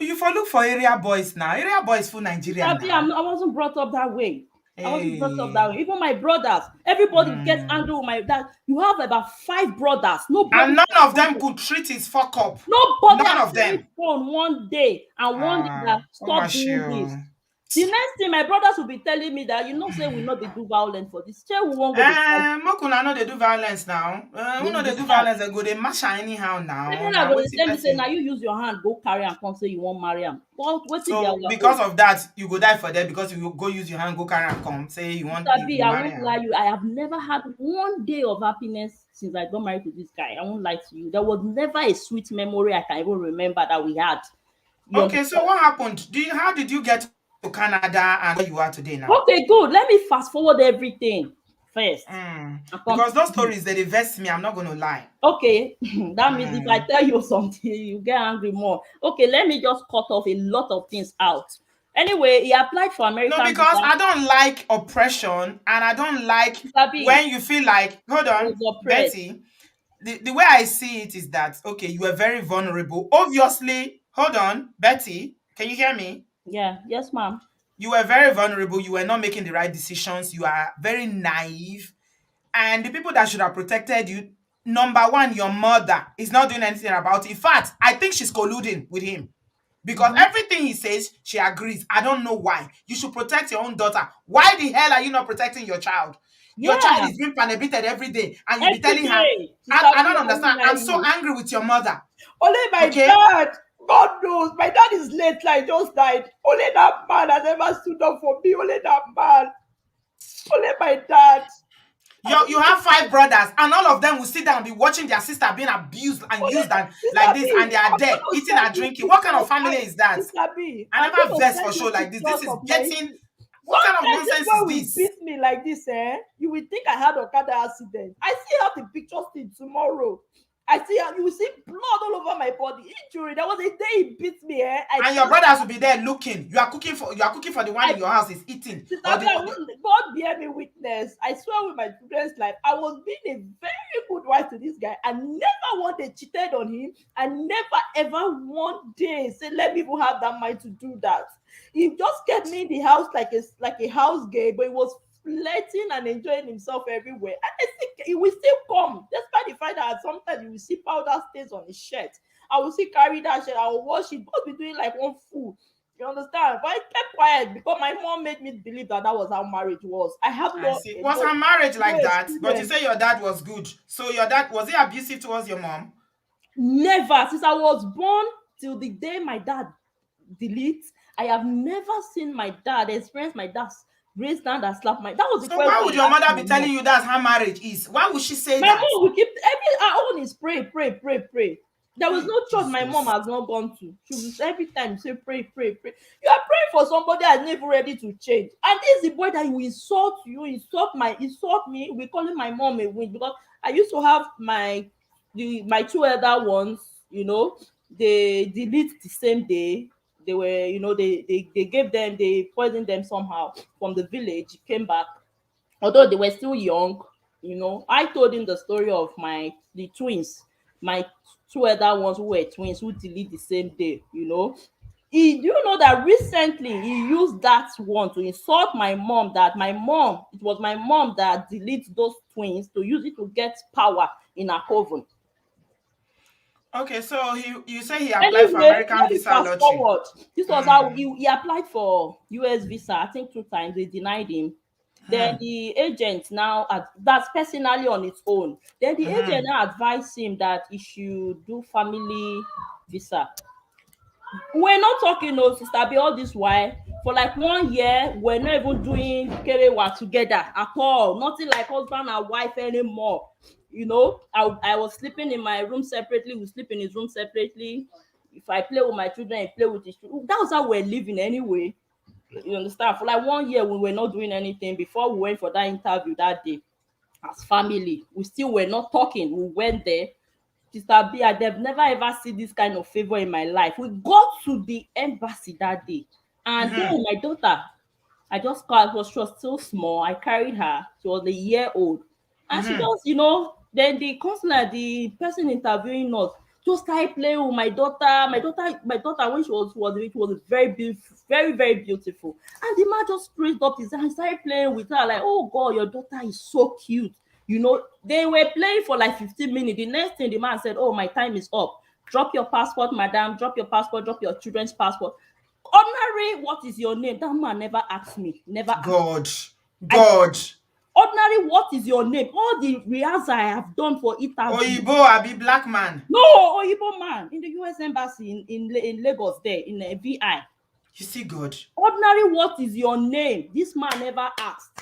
Speaker 1: You for look for area boys now. Area boys full Nigeria
Speaker 2: Sabi,
Speaker 1: now.
Speaker 2: I wasn't brought up that way. I wasn't brought up that
Speaker 1: Hey.
Speaker 2: way. Even my brothers, everybody gets
Speaker 1: Hmm.
Speaker 2: angry with my dad. You have about 5 brothers. Nobody
Speaker 1: And none
Speaker 2: can
Speaker 1: of
Speaker 2: come
Speaker 1: them
Speaker 2: to.
Speaker 1: could treat his fuck up.
Speaker 2: Nobody
Speaker 1: None
Speaker 2: has
Speaker 1: of
Speaker 2: carried
Speaker 1: them.
Speaker 2: phone one day and one day that
Speaker 1: Oh my
Speaker 2: stop doing this.
Speaker 1: show.
Speaker 2: The next thing my brothers will be telling me that say we not dey do violence for this. Say we won't go to fight.
Speaker 1: Make una no dey do violence now.
Speaker 2: You
Speaker 1: Who no dey do
Speaker 2: understand?
Speaker 1: violence, they go dey mash am anyhow now.
Speaker 2: Then I
Speaker 1: Now
Speaker 2: go dey
Speaker 1: wetin
Speaker 2: tell me say
Speaker 1: person.
Speaker 2: now you use your hand go carry am come say you wan marry am. But wetin be our
Speaker 1: So because
Speaker 2: own?
Speaker 1: of that, you go die for them because you go use your hand, go carry and come. Say
Speaker 2: Sabi,
Speaker 1: you
Speaker 2: I
Speaker 1: marry
Speaker 2: won't lie
Speaker 1: him.
Speaker 2: you. I have never had one day of happiness since I got married to this guy. I won't lie to you. There was never a sweet memory I can even remember that we had. You
Speaker 1: Okay, so
Speaker 2: understand?
Speaker 1: what happened? How did you get to Canada and where you are today now?
Speaker 2: Okay, good. Let me fast forward everything first. And come
Speaker 1: Because those
Speaker 2: to this.
Speaker 1: stories they vex me, I'm not gonna lie.
Speaker 2: Okay, that means if I
Speaker 1: Mm.
Speaker 2: tell you something, you get angry more. Okay, let me just cut off a lot of things out. Anyway, he applied for
Speaker 1: No,
Speaker 2: American
Speaker 1: because
Speaker 2: visa.
Speaker 1: I don't like oppression and I don't like
Speaker 2: Sabi,
Speaker 1: when you feel like, hold
Speaker 2: I was
Speaker 1: on,
Speaker 2: oppressed.
Speaker 1: Betty, the way I see it is that, okay, you are very vulnerable. Obviously, hold on, Betty, can you hear me?
Speaker 2: Yeah, yes, ma'am.
Speaker 1: You were very vulnerable. You were not making the right decisions. You are very naive. And the people that should have protected you, number one, your mother is not doing anything about it. In fact, I think she's colluding with him because
Speaker 2: Mm-hmm.
Speaker 1: everything he says, she agrees. I don't know why. You should protect your own daughter. Why the hell are you not protecting your child? Your child
Speaker 2: Yeah,
Speaker 1: is being prohibited every day, and you be
Speaker 2: every
Speaker 1: telling her,
Speaker 2: day.
Speaker 1: I
Speaker 2: Sister B,
Speaker 1: don't
Speaker 2: I won't
Speaker 1: understand.
Speaker 2: lie
Speaker 1: I'm so
Speaker 2: you.
Speaker 1: angry with your mother.
Speaker 2: Only my
Speaker 1: Okay?
Speaker 2: dad. God knows, my dad is late, like just died. Only that man has ever stood up for me. Only that man. Only my dad. I
Speaker 1: You
Speaker 2: don't
Speaker 1: have five brothers, and all of them will sit down and be watching their sister being abused and
Speaker 2: only
Speaker 1: used and like
Speaker 2: Sister
Speaker 1: this, and
Speaker 2: B,
Speaker 1: they are
Speaker 2: I'm
Speaker 1: there
Speaker 2: gonna
Speaker 1: eating
Speaker 2: send
Speaker 1: and
Speaker 2: you
Speaker 1: drinking. What kind of
Speaker 2: pictures.
Speaker 1: family is that?
Speaker 2: Sister B,
Speaker 1: I
Speaker 2: I'm
Speaker 1: never
Speaker 2: gonna
Speaker 1: vex
Speaker 2: send
Speaker 1: for
Speaker 2: you
Speaker 1: show like this. This
Speaker 2: pictures
Speaker 1: is
Speaker 2: of my.
Speaker 1: getting. What kind of
Speaker 2: Sometimes this
Speaker 1: nonsense
Speaker 2: boy
Speaker 1: is
Speaker 2: will
Speaker 1: this?
Speaker 2: beat me like this, eh? You will think I had Okada accident. I still have the pictures till tomorrow. I see you will see blood all over my body. Injury. There was a day he beat me, eh?
Speaker 1: And your brothers will be there looking. You are cooking for the one
Speaker 2: I
Speaker 1: in your house is eating,
Speaker 2: Sister
Speaker 1: or
Speaker 2: B,
Speaker 1: the
Speaker 2: I won't, God bear me witness. I swear with my children's life, I was being a very good wife to this guy. I never one day cheated on him. I never ever one day said, let me even have that mind to do that. He just kept me in the house like a house gay, but he was flirting and enjoying himself everywhere. And I think he will still come, despite the fact that sometimes you will see powder stains on his shirt. I will see carry that shirt, I will wash it, both be doing like one fool. You understand? But I kept quiet because my mom made me believe that that was how marriage was. I have
Speaker 1: I see. Was her marriage
Speaker 2: no
Speaker 1: like that? But you
Speaker 2: experience.
Speaker 1: say your dad was good. So your dad was he abusive towards your mom?
Speaker 2: Never since I was born till the day my dad deletes. I have never seen my dad experience my dad's raise hand and slap my. That was the
Speaker 1: So
Speaker 2: question
Speaker 1: why would
Speaker 2: I
Speaker 1: your
Speaker 2: asked
Speaker 1: mother
Speaker 2: my
Speaker 1: be
Speaker 2: mom.
Speaker 1: telling you that's how marriage is? Why would she say
Speaker 2: My
Speaker 1: that?
Speaker 2: mom will keep every her own is pray, pray, pray, pray. There was
Speaker 1: Hey,
Speaker 2: no church my mom
Speaker 1: Jesus.
Speaker 2: has not gone to. She will every time say pray, pray, pray. You are praying for somebody that's never ready to change. And this is the boy that will insult you, insult me. We calling my mom a witch because I used to have my two elder ones, they delete the same day. They were, they gave them, they poisoned them somehow from the village, came back although they were still young. I told him the story of the twins, my two other ones who were twins who delete the same day. Do you know that recently he used that one to insult my mom, that it was my mom that deleted those twins to use it to get power in her coven.
Speaker 1: Okay, so you say he applied for
Speaker 2: Anyway,
Speaker 1: American
Speaker 2: let me
Speaker 1: visa
Speaker 2: fast
Speaker 1: lottery.
Speaker 2: forward. This was how
Speaker 1: Mm,
Speaker 2: he applied for US visa. I think two times they denied him. Then
Speaker 1: mm,
Speaker 2: the agent now, that's personally on its own. Then the agent
Speaker 1: mm.
Speaker 2: now advised him that he should do family visa. We're not talking, no, sister, be all this while. For like 1 year, we're not even doing kerewa together at all. Nothing like husband and wife anymore. I was sleeping in my room separately. We sleep in his room separately. If I play with my children, he play with his children. That was how we're living anyway. You understand? For like 1 year, we were not doing anything before we went for that interview that day as family. We still were not talking. We went there. Sister B, I've never ever seen this kind of favor in my life. We got to the embassy that day, and
Speaker 1: Mm-hmm.
Speaker 2: then my daughter, I just called, she was still small. I carried her. She was a year old. And she
Speaker 1: Mm-hmm.
Speaker 2: just, then the consular, the person interviewing us, just started playing with my daughter. My daughter, when she was very beautiful, very, very beautiful. And the man just raised up his hand, started playing with her, like, oh God, your daughter is so cute. They were playing for like 15 minutes. The next thing the man said, oh, my time is up. Drop your passport, madam. Drop your passport. Drop your children's passport. Ordinary, what is your name? That man never asked me. Never asked.
Speaker 1: God.
Speaker 2: I
Speaker 1: God.
Speaker 2: ordinary, what is your name? All the rehearsal I have done for interview.
Speaker 1: Oyibo abi black man.
Speaker 2: No, Oyibo man in the US embassy in Lagos there in VI.
Speaker 1: You see God.
Speaker 2: Ordinary, what is your name? This man never asked.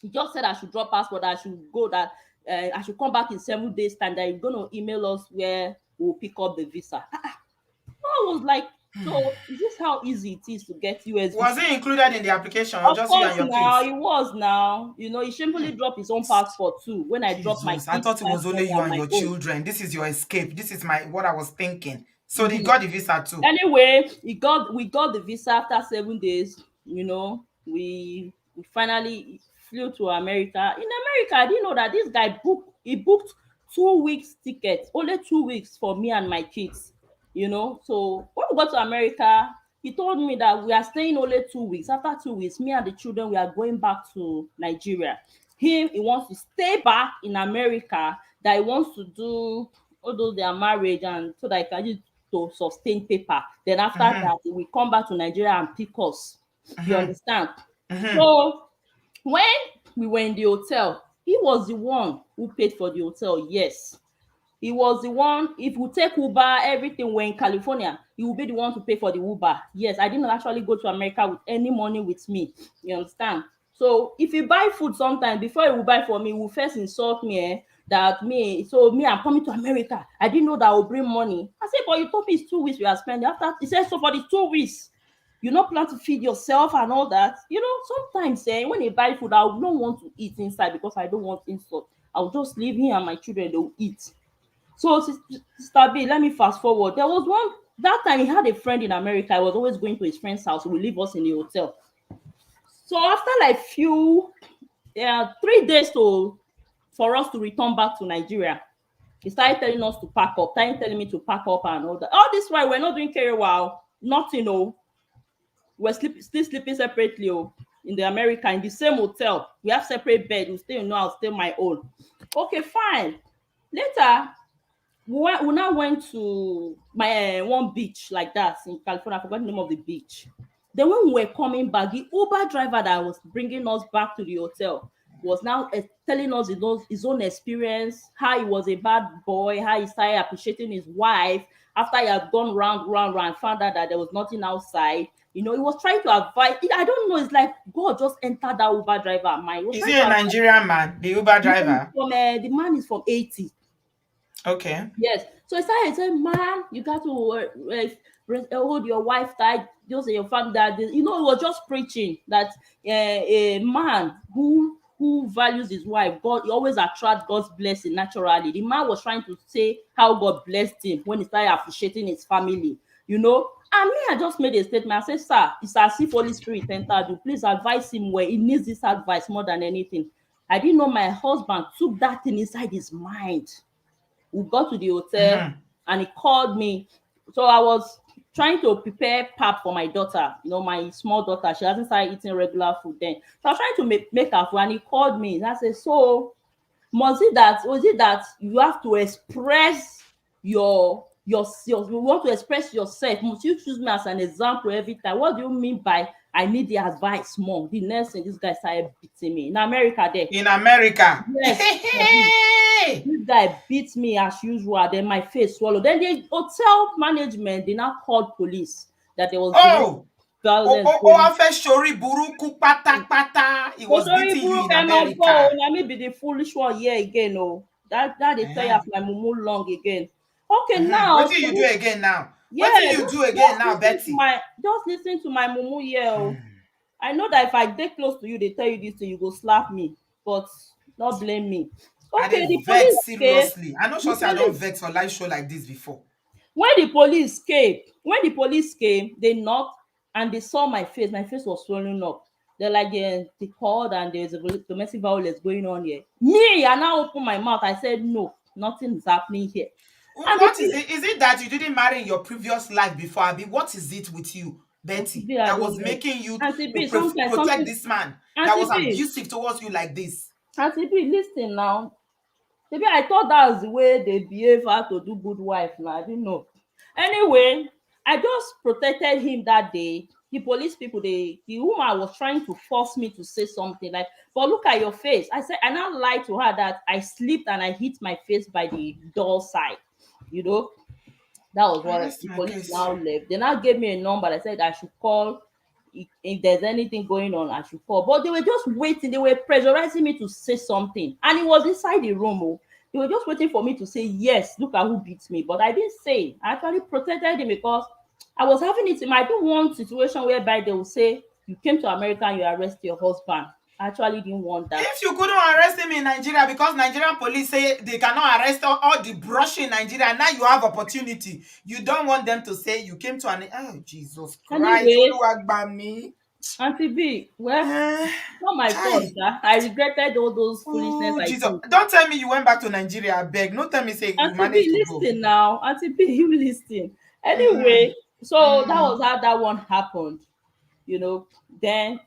Speaker 2: He just said I should drop passport, I should go, that I should come back in 7 days time, that you're gonna email us where we'll pick up the visa. I was like, so is this how easy it is to get US
Speaker 1: Was
Speaker 2: visa?
Speaker 1: it included in the application or
Speaker 2: Of
Speaker 1: just you
Speaker 2: course,
Speaker 1: and your
Speaker 2: now
Speaker 1: kids?
Speaker 2: he was now. He shamefully dropped his own passport too when I dropped my
Speaker 1: Jesus, I
Speaker 2: kids'
Speaker 1: thought it was only
Speaker 2: passport
Speaker 1: you
Speaker 2: and
Speaker 1: and
Speaker 2: my
Speaker 1: your
Speaker 2: own.
Speaker 1: children. This is your escape. This is my what I was thinking. So they
Speaker 2: Mhm.
Speaker 1: got the visa too.
Speaker 2: Anyway, we got the visa after 7 days. We finally flew to America. In America, I didn't know that this guy booked 2 weeks ticket, only 2 weeks for me and my kids. So when we got to America, he told me that we are staying only 2 weeks. After 2 weeks, me and the children, we are going back to Nigeria. He wants to stay back in America, that he wants to do although their marriage, and so that he can use to sustain paper. Then after
Speaker 1: Mm-hmm.
Speaker 2: that, he will come back to Nigeria and pick us. You
Speaker 1: Mm-hmm.
Speaker 2: understand?
Speaker 1: Mm-hmm.
Speaker 2: So when we were in the hotel, he was the one who paid for the hotel. Yes, He was the one. If you take Uber, everything, we're in California, he will be the one to pay for the Uber. Yes, I didn't actually go to America with any money with me. You understand? So if you buy food sometimes, before he will buy for me, he will first insult me, that me, I'm coming to America. I didn't know that I will bring money. I said, but you told me it's 2 weeks we are spending. After he said, so for the 2 weeks, you not plan to feed yourself and all that. Sometimes when they buy food, I would not want to eat inside because I don't want insult. I'll just leave him and my children, they'll eat. So, Sister B, let me fast forward. There was one that time he had a friend in America. I was always going to his friend's house. He would leave us in the hotel. So after like few 3 days to for us to return back to Nigeria, he started telling us to pack up, started telling me to pack up and all that. All this while we're not doing very well, nothing. Still sleeping separately. In the America, in the same hotel, we have separate bed. We stay, I'll stay my own. Okay, fine. Later, we now went to my one beach like that in California. I forgot the name of the beach. Then when we were coming back, the Uber driver that was bringing us back to the hotel was now telling us his own experience, how he was a bad boy, how he started appreciating his wife after he had gone round, found out that there was nothing outside. He was trying to advise. I don't know. It's like God just entered that Uber driver mind. He was
Speaker 1: Is
Speaker 2: trying
Speaker 1: he
Speaker 2: to
Speaker 1: a
Speaker 2: advise.
Speaker 1: Nigerian man, the Uber driver?
Speaker 2: The man is from 80.
Speaker 1: Okay.
Speaker 2: Yes. So he started saying, man, you got to hold your wife tight. Just your family that he was just preaching that a man who values his wife, God, he always attract God's blessing naturally. The man was trying to say how God blessed him when he started appreciating his family. And me, I just made a statement. I said, sir, it's as if Holy Spirit entered you. Please advise him where he needs this advice more than anything. I didn't know my husband took that thing inside his mind. We got to the hotel
Speaker 1: Mm-hmm.
Speaker 2: and he called me. So I was trying to prepare pap for my daughter, my small daughter. She hasn't started eating regular food then. So I was trying to make her food and he called me and I said, so was it that you have to express you want to express yourself? Must you choose me as an example every time? What do you mean by I need the advice more? The next thing, this guy started beating me in America there.
Speaker 1: In America.
Speaker 2: Yes. This guy beat me as usual. Then my face swallowed. Then the hotel management, they now called police that there was
Speaker 1: Oh,
Speaker 2: violence going.
Speaker 1: I fẹ́ sori burúkú pátápátá. He was
Speaker 2: Otori
Speaker 1: beating you in
Speaker 2: Buruke ma gbọ́ o,
Speaker 1: America.
Speaker 2: na me be the foolish one here again o. That dey tell you
Speaker 1: Uh-huh.
Speaker 2: as my mumu long again. Okay,
Speaker 1: Uh-huh.
Speaker 2: now
Speaker 1: What do you do
Speaker 2: police,
Speaker 1: again now? What do
Speaker 2: yeah,
Speaker 1: you do again
Speaker 2: just
Speaker 1: now,
Speaker 2: lis ten to
Speaker 1: Betty?
Speaker 2: my mumu here o. I know that if I dey close to you, dey tell you this thing, you go slap me, but no blame me.
Speaker 1: I
Speaker 2: Okay,
Speaker 1: dey
Speaker 2: the police
Speaker 1: vex
Speaker 2: came.
Speaker 1: seriously. I no
Speaker 2: The
Speaker 1: sure say I don
Speaker 2: police
Speaker 1: vex for live show like this before.
Speaker 2: when the police came, they knocked and they saw my face. My face was swollen up. They're like, they called and there's a domestic violence going on here. Me, I now opened my mouth. I said, no, nothing is happening here. And the
Speaker 1: What is
Speaker 2: police,
Speaker 1: it? Is it that you didn't marry in your previous life before? Abi, what is it with you,
Speaker 2: Auntie
Speaker 1: Betty,
Speaker 2: B, I
Speaker 1: that
Speaker 2: don't
Speaker 1: was
Speaker 2: know.
Speaker 1: making you
Speaker 2: Auntie
Speaker 1: to
Speaker 2: B, sometimes
Speaker 1: protect
Speaker 2: something.
Speaker 1: this man that
Speaker 2: Auntie
Speaker 1: was
Speaker 2: B,
Speaker 1: abusive towards you like this?
Speaker 2: Auntie B, listen now. Maybe I thought that was the way they behave how to do good wife now. I didn't know. Anyway, I just protected him that day. The police people, the woman was trying to force me to say something like, but look at your face. I now lied to her that I slipped and I hit my face by the door side. You know, that was
Speaker 1: I
Speaker 2: what
Speaker 1: rest
Speaker 2: the
Speaker 1: my
Speaker 2: police
Speaker 1: case.
Speaker 2: now left. They now gave me a number. They said I should call if there's anything going on. I should call. But they were just waiting. They were pressurizing me to say something, and it was inside the room. Oh. They were just waiting for me to say yes. Look at who beat me, but I didn't say. I actually protected him because I was having it in. I don't want situation whereby they will say you came to America and you arrest your husband. I actually didn't want that.
Speaker 1: If you couldn't arrest him in Nigeria because Nigerian police say they cannot arrest all the brush in Nigeria, now you have opportunity. You don't want them to say you came to an Jesus Christ.
Speaker 2: Anyway,
Speaker 1: Oluwagbami.
Speaker 2: Auntie B, well,
Speaker 1: Eh,
Speaker 2: not my fault.
Speaker 1: Chai.
Speaker 2: I regretted all those foolishness
Speaker 1: Oh
Speaker 2: I
Speaker 1: Jesus.
Speaker 2: did.
Speaker 1: Don't tell me you went back to Nigeria, I beg. No tell me say you
Speaker 2: Auntie
Speaker 1: managed
Speaker 2: B,
Speaker 1: to go.
Speaker 2: listen now. Auntie B, you listen.
Speaker 1: Mm-hmm.
Speaker 2: Anyway, so that
Speaker 1: Mm.
Speaker 2: was how that one happened. You know, then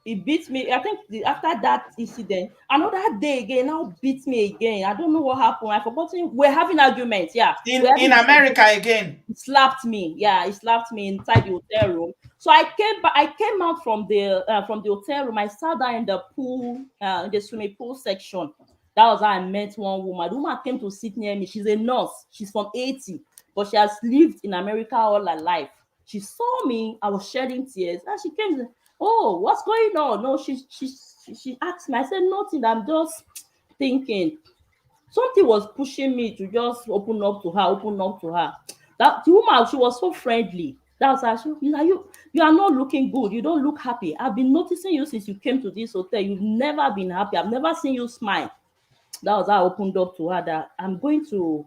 Speaker 2: he beat me. I think after that incident, another day again, now beat me again. I don't know what happened. I forgot. We're having arguments. Yeah, we're
Speaker 1: In
Speaker 2: having
Speaker 1: America
Speaker 2: disagreement.
Speaker 1: again.
Speaker 2: He slapped me. Yeah, he slapped me inside the hotel room. So I came back. I came out from the hotel room. I sat down in the pool, in the swimming pool section That was how I met one woman. The woman came to sit near me. She's a nurse. She's from Haiti, but she has lived in America all her life. She saw me. I was shedding tears, and she came. Oh, what's going on? No, she asked me. I said nothing. I'm just thinking. Something was pushing me to just open up to her, open up to her. That the woman, she was so friendly. That was her. You are not looking good. You don't look happy. I've been noticing you since you came to this hotel. You've never been happy. I've never seen you smile. That was how I opened up to her that I'm going to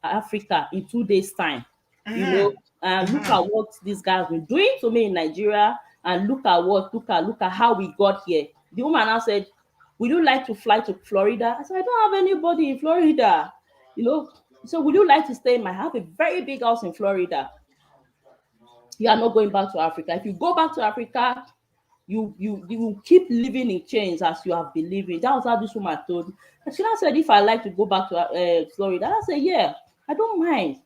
Speaker 2: Africa in 2 days' time. You know,
Speaker 1: Mm-hmm.
Speaker 2: and look
Speaker 1: Mm-hmm.
Speaker 2: at what this guy has been doing to me in Nigeria, and look at how we got here. The woman now said, "Would you like to fly to Florida?" I said, "I don't have anybody in Florida." You know, so would you like to stay in my house? I have a very big house in Florida. You are not going back to Africa. If you go back to Africa, you will keep living in chains as you have been living. That was how this woman told me. And she now said, if I like to go back to Florida, I said, yeah, I don't mind.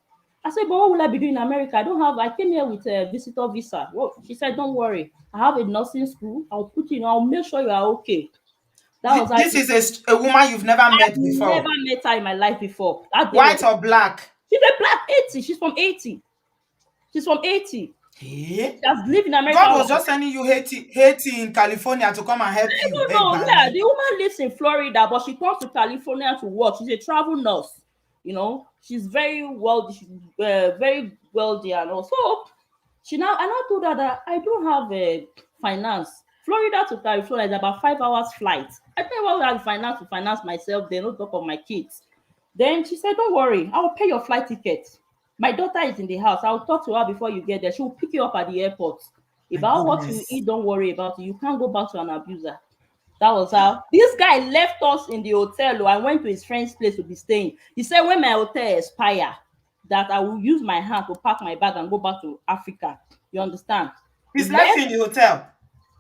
Speaker 2: I said, but what will I be doing in America? I came here with a visitor visa. Well, she said, don't worry. I have a nursing school. I'll put you in, I'll make sure you are okay. That was how
Speaker 1: This is a woman you've never
Speaker 2: I've
Speaker 1: met
Speaker 2: never
Speaker 1: before.
Speaker 2: met her in my life before. That day was,
Speaker 1: White or black?
Speaker 2: she's a black 80. She's from 80. She's from 80.
Speaker 1: Eh?
Speaker 2: She has lived in America
Speaker 1: God
Speaker 2: all
Speaker 1: was
Speaker 2: her.
Speaker 1: just sending you Haiti in California to come and help you.
Speaker 2: Don't
Speaker 1: Hey,
Speaker 2: know. Yeah,
Speaker 1: Bami.
Speaker 2: the woman lives in Florida, but she comes to California to work. She's a travel nurse. You know, she's very well, very wealthy, and also she now. And I told her that I don't have a finance. Florida to California is about 5 hours flight. I don't want to have finance to finance myself. They don't talk of my kids. Then she said, "Don't worry, I will pay your flight ticket. My daughter is in the house. I'll talk to her before you get there. She will pick you up at the airport.
Speaker 1: My
Speaker 2: About what you
Speaker 1: goodness.
Speaker 2: eat, don't worry about it. You can't go back to an abuser." That was how this guy left us in the hotel. I went to his friend's place to be staying. He said, when my hotel expire, that I will use my hand to pack my bag and go back to Africa. You understand? He
Speaker 1: He's left
Speaker 2: left,
Speaker 1: you in the hotel.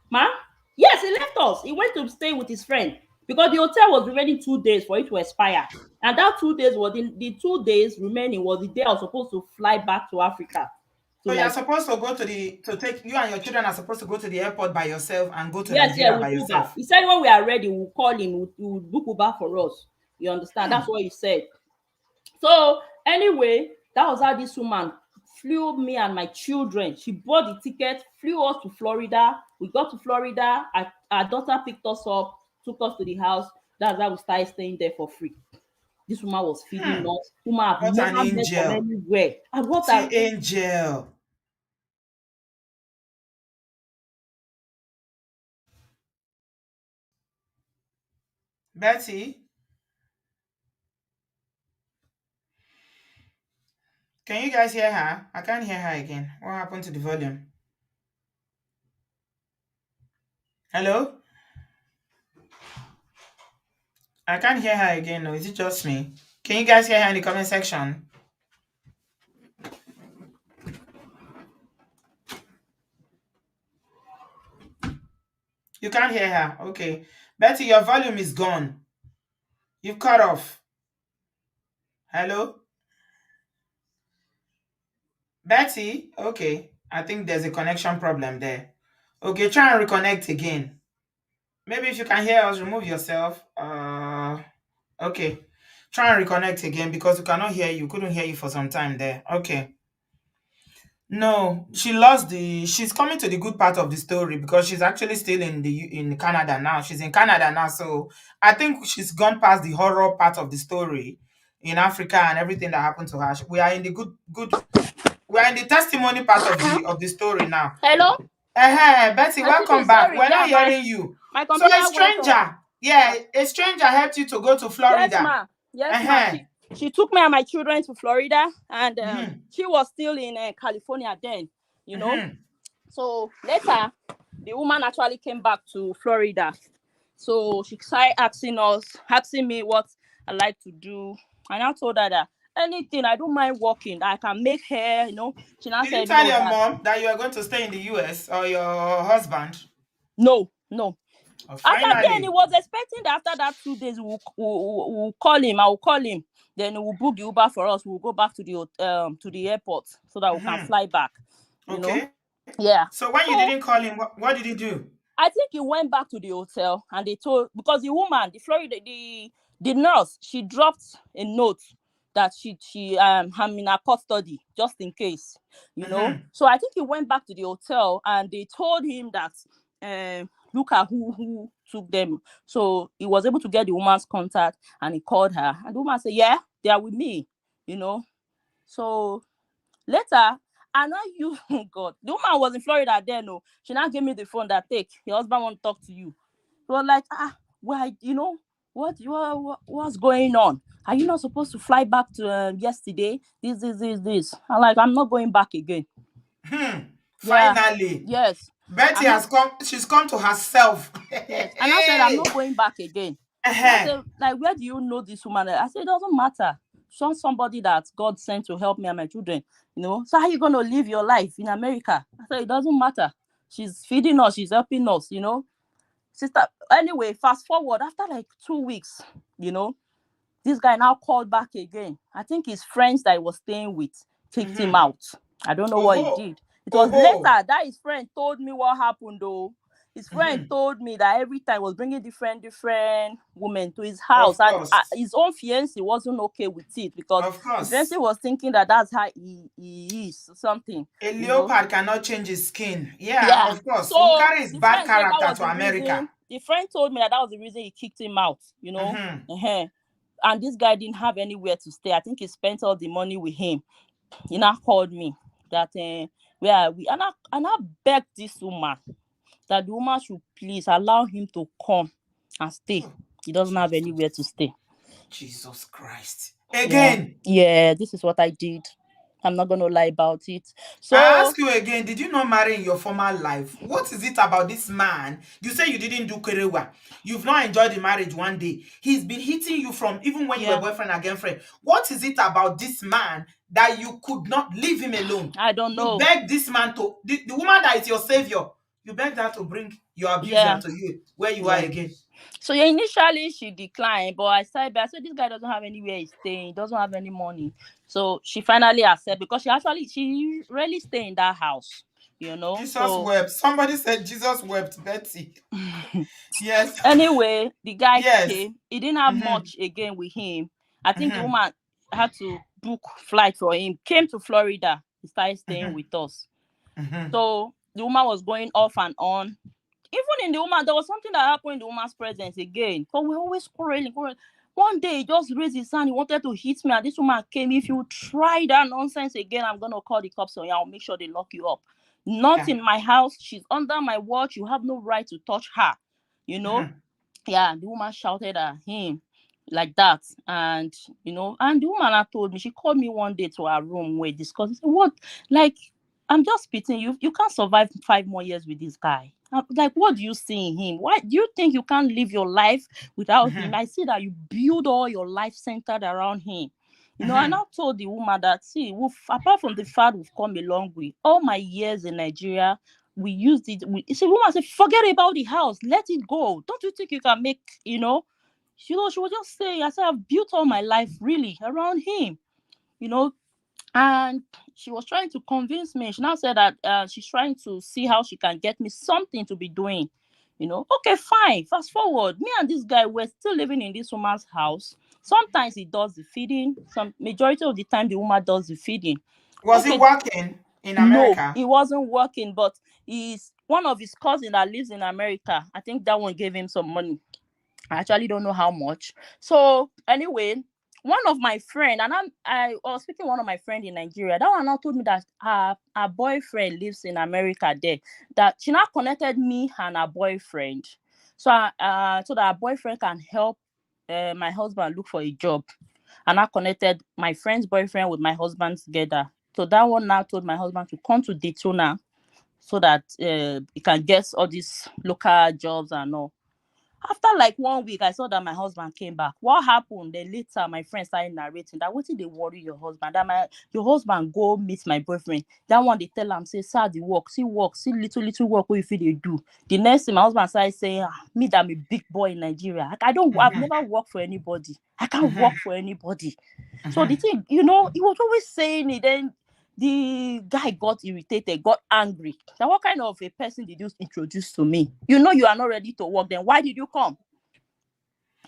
Speaker 2: man. Yes, he left us. He went to stay with his friend because the hotel was remaining 2 days for it to expire. And that 2 days was the 2 days remaining was the day I was supposed to fly back to Africa. To
Speaker 1: So you're
Speaker 2: like,
Speaker 1: supposed to go to take you and your children are supposed to go to the airport by yourself and go to
Speaker 2: yes, yeah,
Speaker 1: Nigeria
Speaker 2: with
Speaker 1: by
Speaker 2: Uber.
Speaker 1: yourself.
Speaker 2: He said when we are ready, we'll call him, we'll book Uber for us. You understand? That's
Speaker 1: Hmm.
Speaker 2: what he said. So anyway, that was how this woman flew me and my children. She bought the ticket, flew us to Florida. We got to Florida. Our daughter picked us up, took us to the house. That's how we started staying there for free. This woman was feeding
Speaker 1: Hmm.
Speaker 2: us. Woman I've
Speaker 1: What an
Speaker 2: never met from
Speaker 1: angel.
Speaker 2: anywhere. And what
Speaker 1: See,
Speaker 2: I
Speaker 1: angel. Betty, can you guys hear her? I can't hear her again. What happened to the volume? Hello? I can't hear her again. No, is it just me? Can you guys hear her in the comment section? You can't hear her. Okay. Betty, your volume is gone. You've cut off. Hello? Betty? Okay. I think there's a connection problem there. Okay, try and reconnect again. Maybe if you can hear us, remove yourself. Okay. Try and reconnect again because we cannot hear you. Couldn't hear you for some time there. Okay. No, she lost the. She's coming to the good part of the story because she's actually still in Canada now. She's in Canada now, so I think she's gone past the horror part of the story in Africa and everything that happened to her. We are in the good. We are in the testimony part of the story now.
Speaker 2: hello?
Speaker 1: Betty,
Speaker 2: Auntie B,
Speaker 1: welcome back.
Speaker 2: sorry,
Speaker 1: We're
Speaker 2: yeah,
Speaker 1: not hearing you.
Speaker 2: my
Speaker 1: So
Speaker 2: computer
Speaker 1: a
Speaker 2: went off.
Speaker 1: stranger, yeah, a stranger helped you to go to
Speaker 2: Yes,
Speaker 1: Florida.
Speaker 2: ma. Yes, ma.
Speaker 1: Uh-huh.
Speaker 2: She took me and my children to Florida, and
Speaker 1: Mm-hmm.
Speaker 2: she was still in California then. You know.
Speaker 1: Mm-hmm.
Speaker 2: So later, the woman actually came back to Florida. So she started asking me what I like to do, and I told her that anything, I don't mind working. I can make hair. You know. She now
Speaker 1: Did you
Speaker 2: said
Speaker 1: tell
Speaker 2: no,
Speaker 1: your
Speaker 2: that
Speaker 1: mom that you are going to stay in the US or your husband?
Speaker 2: no, no.
Speaker 1: Oh,
Speaker 2: After then, he
Speaker 1: finally.
Speaker 2: was expecting that after that 2 days, we'll call him. I will call him. Then we'll book the Uber for us. We'll go back to the airport so that we can
Speaker 1: Mm-hmm.
Speaker 2: fly back. You know,
Speaker 1: Okay.
Speaker 2: yeah.
Speaker 1: So when you
Speaker 2: So
Speaker 1: didn't call him, what did he do?
Speaker 2: I think he went back to the hotel and they told, because the woman, the Florida, the nurse, she dropped a note that I'm in her custody just in case, So I think he went back to the hotel and they told him that look at who took them. So he was able to get the woman's contact and he called her. And the woman said, yeah, they are with me, So later, and now you, God, the woman was in Florida then. No, she now gave me the phone that take your husband want to talk to you. He was like, why, what's going on? Are you not supposed to fly back to yesterday? This. I'm like, I'm not going back again. Yeah,
Speaker 1: Finally,
Speaker 2: yes.
Speaker 1: Betty has come. She's come to herself.
Speaker 2: Yes, and I said I'm not going back again. And I said, like, where do you know this woman? I said, it doesn't matter. Somebody that God sent to help me and my children, So how are you gonna live your life in America? I said, it doesn't matter. She's feeding us, she's helping us, Sister. Anyway, fast forward after like 2 weeks, this guy now called back again. I think his friends that he was staying with kicked him out. I don't know what he
Speaker 1: Oh,
Speaker 2: did. It was later
Speaker 1: oh,
Speaker 2: that his friend told me what happened though. His friend told me that every time he was bringing different women to his house,
Speaker 1: of
Speaker 2: and
Speaker 1: course,
Speaker 2: his own fiancé wasn't okay with it because
Speaker 1: of
Speaker 2: the fiancé
Speaker 1: course.
Speaker 2: was thinking that that's how he is or something,
Speaker 1: A leopard cannot change his skin. Yeah,
Speaker 2: Yeah.
Speaker 1: of course. He will
Speaker 2: So
Speaker 1: carry his
Speaker 2: the
Speaker 1: bad
Speaker 2: friend said that
Speaker 1: character
Speaker 2: was
Speaker 1: to
Speaker 2: the
Speaker 1: America.
Speaker 2: reason. The friend told me that was the reason he kicked him out. Uh-huh. And this guy didn't have anywhere to stay. I think he spent all the money with him. He now called me that where are we? And I begged this woman that the woman should please allow him to come and stay.
Speaker 1: Oh,
Speaker 2: He doesn't have
Speaker 1: Jesus.
Speaker 2: anywhere to stay.
Speaker 1: Jesus Christ.
Speaker 2: Yeah.
Speaker 1: Again.
Speaker 2: Yeah, this is what I did. I'm not gonna lie about it.
Speaker 1: I
Speaker 2: So
Speaker 1: ask you again, did you not marry in your former life? What is it about this man? You say you didn't do kerewa. You've not enjoyed the marriage one day. He's been hitting you from even when you were
Speaker 2: yeah,
Speaker 1: boyfriend and girlfriend. What is it about this man that you could not leave him alone?
Speaker 2: I don't
Speaker 1: You
Speaker 2: know.
Speaker 1: begged this man to, the woman that is your savior, you begged her to bring your abuser
Speaker 2: Yeah,
Speaker 1: to you where you are
Speaker 2: yeah.
Speaker 1: again.
Speaker 2: So yeah, initially she declined, but I said, so this guy doesn't have anywhere he's staying, he doesn't have any money. So she finally accepted because she really stay in that house.
Speaker 1: Jesus
Speaker 2: So
Speaker 1: wept. Somebody said Jesus wept, Betty. Yes.
Speaker 2: anyway, the guy
Speaker 1: Yes.
Speaker 2: came. He didn't have
Speaker 1: Mm-hmm.
Speaker 2: much again with him. I think the
Speaker 1: Mm-hmm.
Speaker 2: woman had to book flight for him. Came to Florida. He started staying
Speaker 1: Mm-hmm.
Speaker 2: with us.
Speaker 1: Mm-hmm.
Speaker 2: So the woman was going off and on. Even in the woman, there was something that happened in the woman's presence again. But we always quarreling. One day, he just raised his hand. He wanted to hit me, and this woman came. If you try that nonsense again, I'm gonna call the cops on you. I'll make sure they lock you up. Not
Speaker 1: Yeah.
Speaker 2: in my house. She's under my watch. You have no right to touch her. You know.
Speaker 1: Mm-hmm.
Speaker 2: Yeah, the woman shouted at him like that, and and the woman had told me, she called me one day to her room where discussing. What, like, I'm just pitying you. You can't survive 5 more years with this guy. Like, what do you see in him? Why do you think you can't live your life without him?
Speaker 1: Mm-hmm.
Speaker 2: I see that you build all your life centered around him. I
Speaker 1: Mm-hmm.
Speaker 2: now told the woman that, see, apart from the fact we've come a long way, all my years in Nigeria, we used it. See, woman said, forget about the house, let it go. Don't you think you can make, she was just saying, I said, I've built all my life really around him, you know, and she was trying to convince me. She now said that she's trying to see how she can get me something to be doing. Okay, fine. Fast forward, me and this guy were still living in this woman's house. Sometimes he does the feeding. Some majority of the time, the woman does the feeding.
Speaker 1: Was he
Speaker 2: Okay,
Speaker 1: working in
Speaker 2: no,
Speaker 1: America?
Speaker 2: he wasn't working, but he's one of his cousins that lives in America. I think that one gave him some money. I actually don't know how much. So anyway, one of my friend, and I was speaking to one of my friend in Nigeria. That one now told me that her boyfriend lives in America there. That she now connected me and her boyfriend, so that her boyfriend can help my husband look for a job. And I connected my friend's boyfriend with my husband together. So that one now told my husband to come to Daytona so that he can get all these local jobs and all. After like 1 week, I saw that my husband came back. What happened? Then later, my friend started narrating that what did they worry your husband? That your husband go meet my boyfriend. That one they tell him, say, sir, the work, see little work what you feel they do. The next thing my husband started saying, me that I'm a big boy in Nigeria. I've
Speaker 1: Mm-hmm.
Speaker 2: never worked for anybody. I can't
Speaker 1: Mm-hmm.
Speaker 2: work for anybody. So the
Speaker 1: Mm-hmm.
Speaker 2: thing, he was always saying it. Then The guy got irritated, got angry. Now, what kind of a person did you introduce to me? You know you are not ready to work. Then why did you come?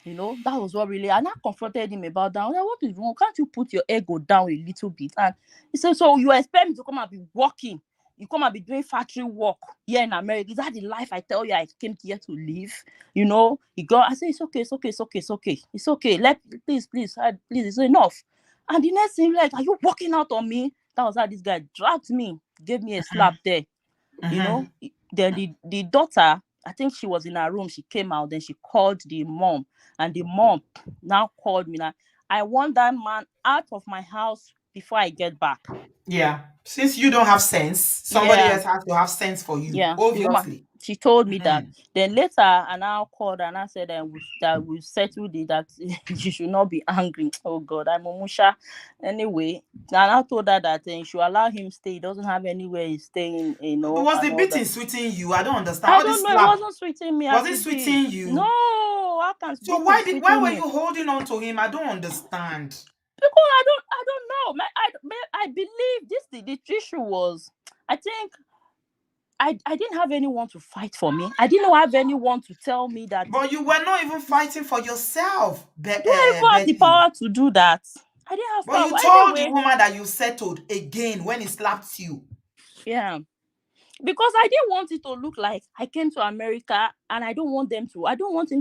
Speaker 2: That was what really. And I confronted him about that. I was like, what is wrong? Can't you put your ego down a little bit? And he said, so you expect me to come and be working? You come and be doing factory work here in America? Is that the life I tell you I came here to live? He got. I said, it's okay, it's okay, it's okay, it's okay, it's okay. Please, it's enough. And the next thing, like, are you walking out on me? That was how this guy dragged me, gave me a slap there. you
Speaker 1: Mm-hmm.
Speaker 2: know then the daughter, I think she was in her room, she came out, then she called the mom, and the mom now called me. Now, I want that man out of my house before I get back.
Speaker 1: Yeah. Since you don't have sense, somebody
Speaker 2: Yeah.
Speaker 1: else has to have sense for you,
Speaker 2: Yeah, the woman,
Speaker 1: obviously.
Speaker 2: she told me that.
Speaker 1: Mhm.
Speaker 2: Then later, I now called and I said that we settled it, that you should not be angry. Oh God, I'm Omusha. Anyway, and I told her that you should allow him stay. He doesn't have anywhere he's staying,
Speaker 1: Was
Speaker 2: and
Speaker 1: the
Speaker 2: all that.
Speaker 1: beating sweeting you? I don't understand.
Speaker 2: I
Speaker 1: All
Speaker 2: don't
Speaker 1: this
Speaker 2: know. It
Speaker 1: slap,
Speaker 2: wasn't sweeting me
Speaker 1: was
Speaker 2: as
Speaker 1: it
Speaker 2: it did.
Speaker 1: sweeting
Speaker 2: No,
Speaker 1: you?
Speaker 2: how can
Speaker 1: So
Speaker 2: beating
Speaker 1: why
Speaker 2: sweeting
Speaker 1: were
Speaker 2: me?
Speaker 1: you holding on to him? I don't understand.
Speaker 2: Because I don't know. I believe the issue was, I think I didn't have anyone to fight for me. I didn't have anyone to tell me that.
Speaker 1: But you were not even fighting for yourself,
Speaker 2: Do I even have the
Speaker 1: Betty.
Speaker 2: power to do that? I didn't have
Speaker 1: But you
Speaker 2: power.
Speaker 1: told the
Speaker 2: Anyway,
Speaker 1: woman that you settled again when he slapped you.
Speaker 2: yeah. Because I didn't want it to look like I came to America, and I don't want him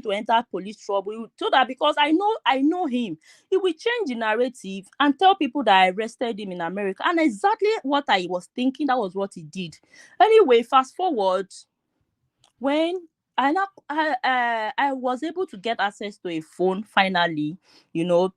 Speaker 2: to enter police trouble. So that, because I know him, he will change the narrative and tell people that I arrested him in America. And exactly what I was thinking, that was what he did. Anyway, fast forward, when I was able to get access to a phone finally. you know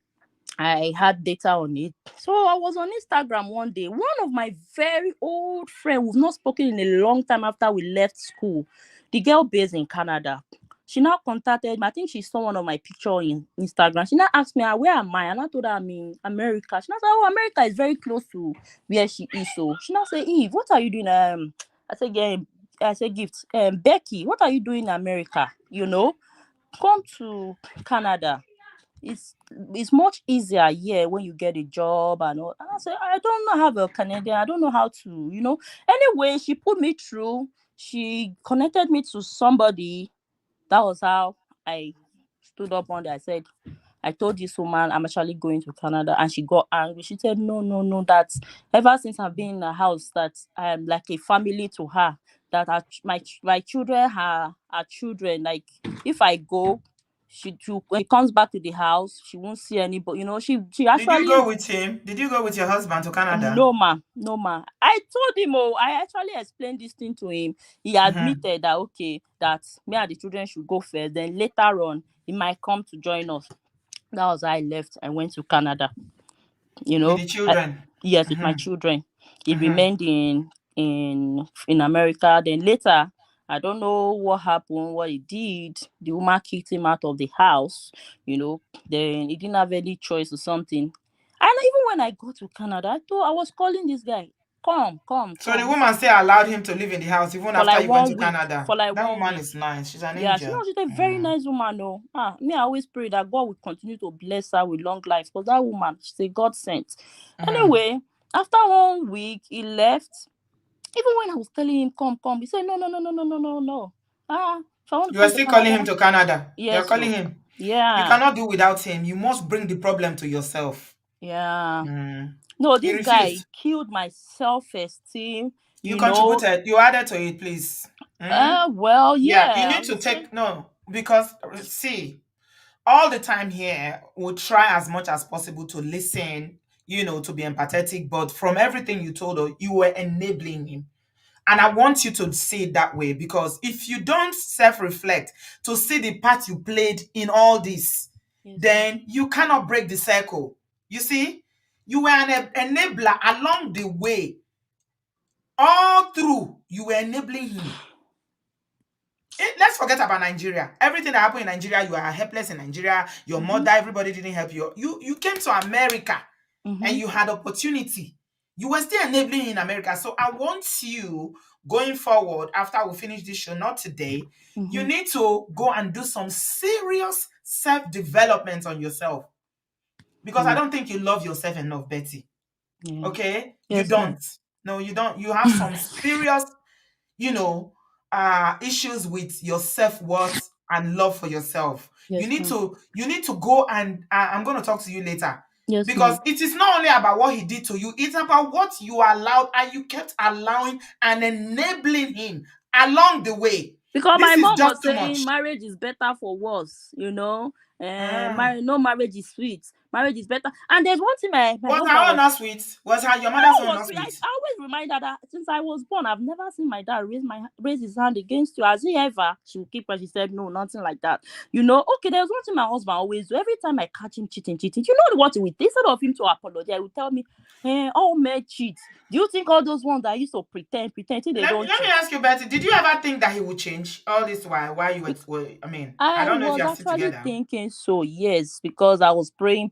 Speaker 2: I had data on it. So I was on Instagram one day. One of my very old friends, we've not spoken in a long time after we left school. The girl based in Canada. She now contacted me. I think she saw one of my picture in Instagram. She now asked me, where am I? And I told her I'm in America. She now said, oh, America is very close to where she is. So she now said, Eve, what are you doing? I said, yeah, I said, gift. Becky, what are you doing in America? Come to Canada. It's much easier here when you get a job and all. And I said, I don't know how a Canadian, I don't know how to. Anyway, she put me through. She connected me to somebody. That was how I stood up one day. I told this woman I'm actually going to Canada, and she got angry. She said, no, no, no, that ever since I've been in the house, that I am like a family to her, that my children are children. Like, if I go, when she comes back to the house, she won't see anybody. She
Speaker 1: Did you
Speaker 2: actually.
Speaker 1: go with him? Did you go with your husband to Canada?
Speaker 2: No, ma, no, ma. I told him, I actually explained this thing to him. He
Speaker 1: Mhm.
Speaker 2: admitted that, okay, that me and the children should go first. Then later on, he might come to join us. That was how I left. I went to Canada. You
Speaker 1: With
Speaker 2: know,
Speaker 1: the
Speaker 2: I,
Speaker 1: children.
Speaker 2: yes, with my
Speaker 1: Mhm.
Speaker 2: children. He
Speaker 1: Mhm.
Speaker 2: remained in America. Then later, I don't know what happened, what he did. The woman kicked him out of the house. Then he didn't have any choice or something. And even when I go to Canada, I was calling this guy, come, come,
Speaker 1: So the
Speaker 2: come.
Speaker 1: woman still allowed him to live in the house even
Speaker 2: For
Speaker 1: after
Speaker 2: like
Speaker 1: you went
Speaker 2: one
Speaker 1: to
Speaker 2: week.
Speaker 1: Canada.
Speaker 2: For like
Speaker 1: That
Speaker 2: one
Speaker 1: woman
Speaker 2: week.
Speaker 1: is nice. She's an
Speaker 2: Yeah,
Speaker 1: angel.
Speaker 2: she's a very
Speaker 1: Mm.
Speaker 2: nice woman, though. Me, I always pray that God will continue to bless her with long life, because that woman, she's a God sent.
Speaker 1: Mhm.
Speaker 2: Anyway, after one week, he left. Even when I was telling him, come, come, he said, no, no, no, no, no, no, no, no. If I want to
Speaker 1: You are
Speaker 2: come to
Speaker 1: still calling him
Speaker 2: Canada,
Speaker 1: to Canada. You are
Speaker 2: yes,
Speaker 1: calling
Speaker 2: so.
Speaker 1: him. You
Speaker 2: Yeah,
Speaker 1: cannot do without him. You must bring the problem to yourself.
Speaker 2: yeah.
Speaker 1: Mm.
Speaker 2: No,
Speaker 1: He
Speaker 2: this guy
Speaker 1: refused.
Speaker 2: killed my self-esteem,
Speaker 1: You
Speaker 2: you know.
Speaker 1: contributed. You added to it, please. Mm?
Speaker 2: Well,
Speaker 1: Yeah, you
Speaker 2: yeah, I
Speaker 1: need to
Speaker 2: would say.
Speaker 1: take no because see, all the time here, we'll try as much as possible to listen, to be empathetic. But from everything you told us, you were enabling him. And I want you to see it that way because if you don't self reflect to see the part you played in all this,
Speaker 2: Yes, sir.
Speaker 1: then you cannot break the circle. You see, you were an enabler along the way, all through, you were enabling him. Let's forget about Nigeria. Everything that happened in Nigeria, you are helpless in Nigeria. Your
Speaker 2: Mm-hmm,
Speaker 1: mother, everybody didn't help you. You came to America and
Speaker 2: mm-hmm,
Speaker 1: you had opportunity. You were still enabling in America. So I want you going forward after we finish this show, not today. You
Speaker 2: mm-hmm.
Speaker 1: need to go and do some serious self-development on yourself because I
Speaker 2: Mm.
Speaker 1: don't think you love yourself enough, Betty.
Speaker 2: Yeah.
Speaker 1: Okay? You
Speaker 2: Yes, ma'am.
Speaker 1: don't. No, you don't. You have some serious, you know, issues with your self-worth and love for yourself. You
Speaker 2: Yes,
Speaker 1: need
Speaker 2: ma'am.
Speaker 1: to go, and I'm going to talk to you later,
Speaker 2: Yes,
Speaker 1: because
Speaker 2: ma'am.
Speaker 1: it is not only about what he did to you, it's about what you allowed, and you kept allowing and enabling him along the way.
Speaker 2: Because
Speaker 1: This
Speaker 2: my
Speaker 1: is
Speaker 2: mom
Speaker 1: just
Speaker 2: was
Speaker 1: too
Speaker 2: saying
Speaker 1: much.
Speaker 2: marriage is better for worse,
Speaker 1: Ah.
Speaker 2: no marriage is sweet. Marriage is better. And there's one thing my
Speaker 1: Was
Speaker 2: husband
Speaker 1: her own
Speaker 2: was.
Speaker 1: not sweet? Was her your
Speaker 2: My
Speaker 1: mother's
Speaker 2: own
Speaker 1: own
Speaker 2: was
Speaker 1: not
Speaker 2: sweet.
Speaker 1: sweet?
Speaker 2: I always remind her that since I was born, I've never seen my dad raise his hand against you. Has he ever? She will keep her. She said no, nothing like that. Okay, there's one thing my husband always do. Every time I catch him cheating, you know what he will do? Instead of him to apologize, he will tell me, all men cheat. Do you think all those ones that used to pretend till they don't
Speaker 1: Let me
Speaker 2: cheat?
Speaker 1: ask you, Betty. Did you ever think that he would change all this while you were? I mean, I
Speaker 2: I
Speaker 1: don't know if
Speaker 2: was
Speaker 1: you are still
Speaker 2: actually
Speaker 1: together.
Speaker 2: thinking so, yes, because I was praying.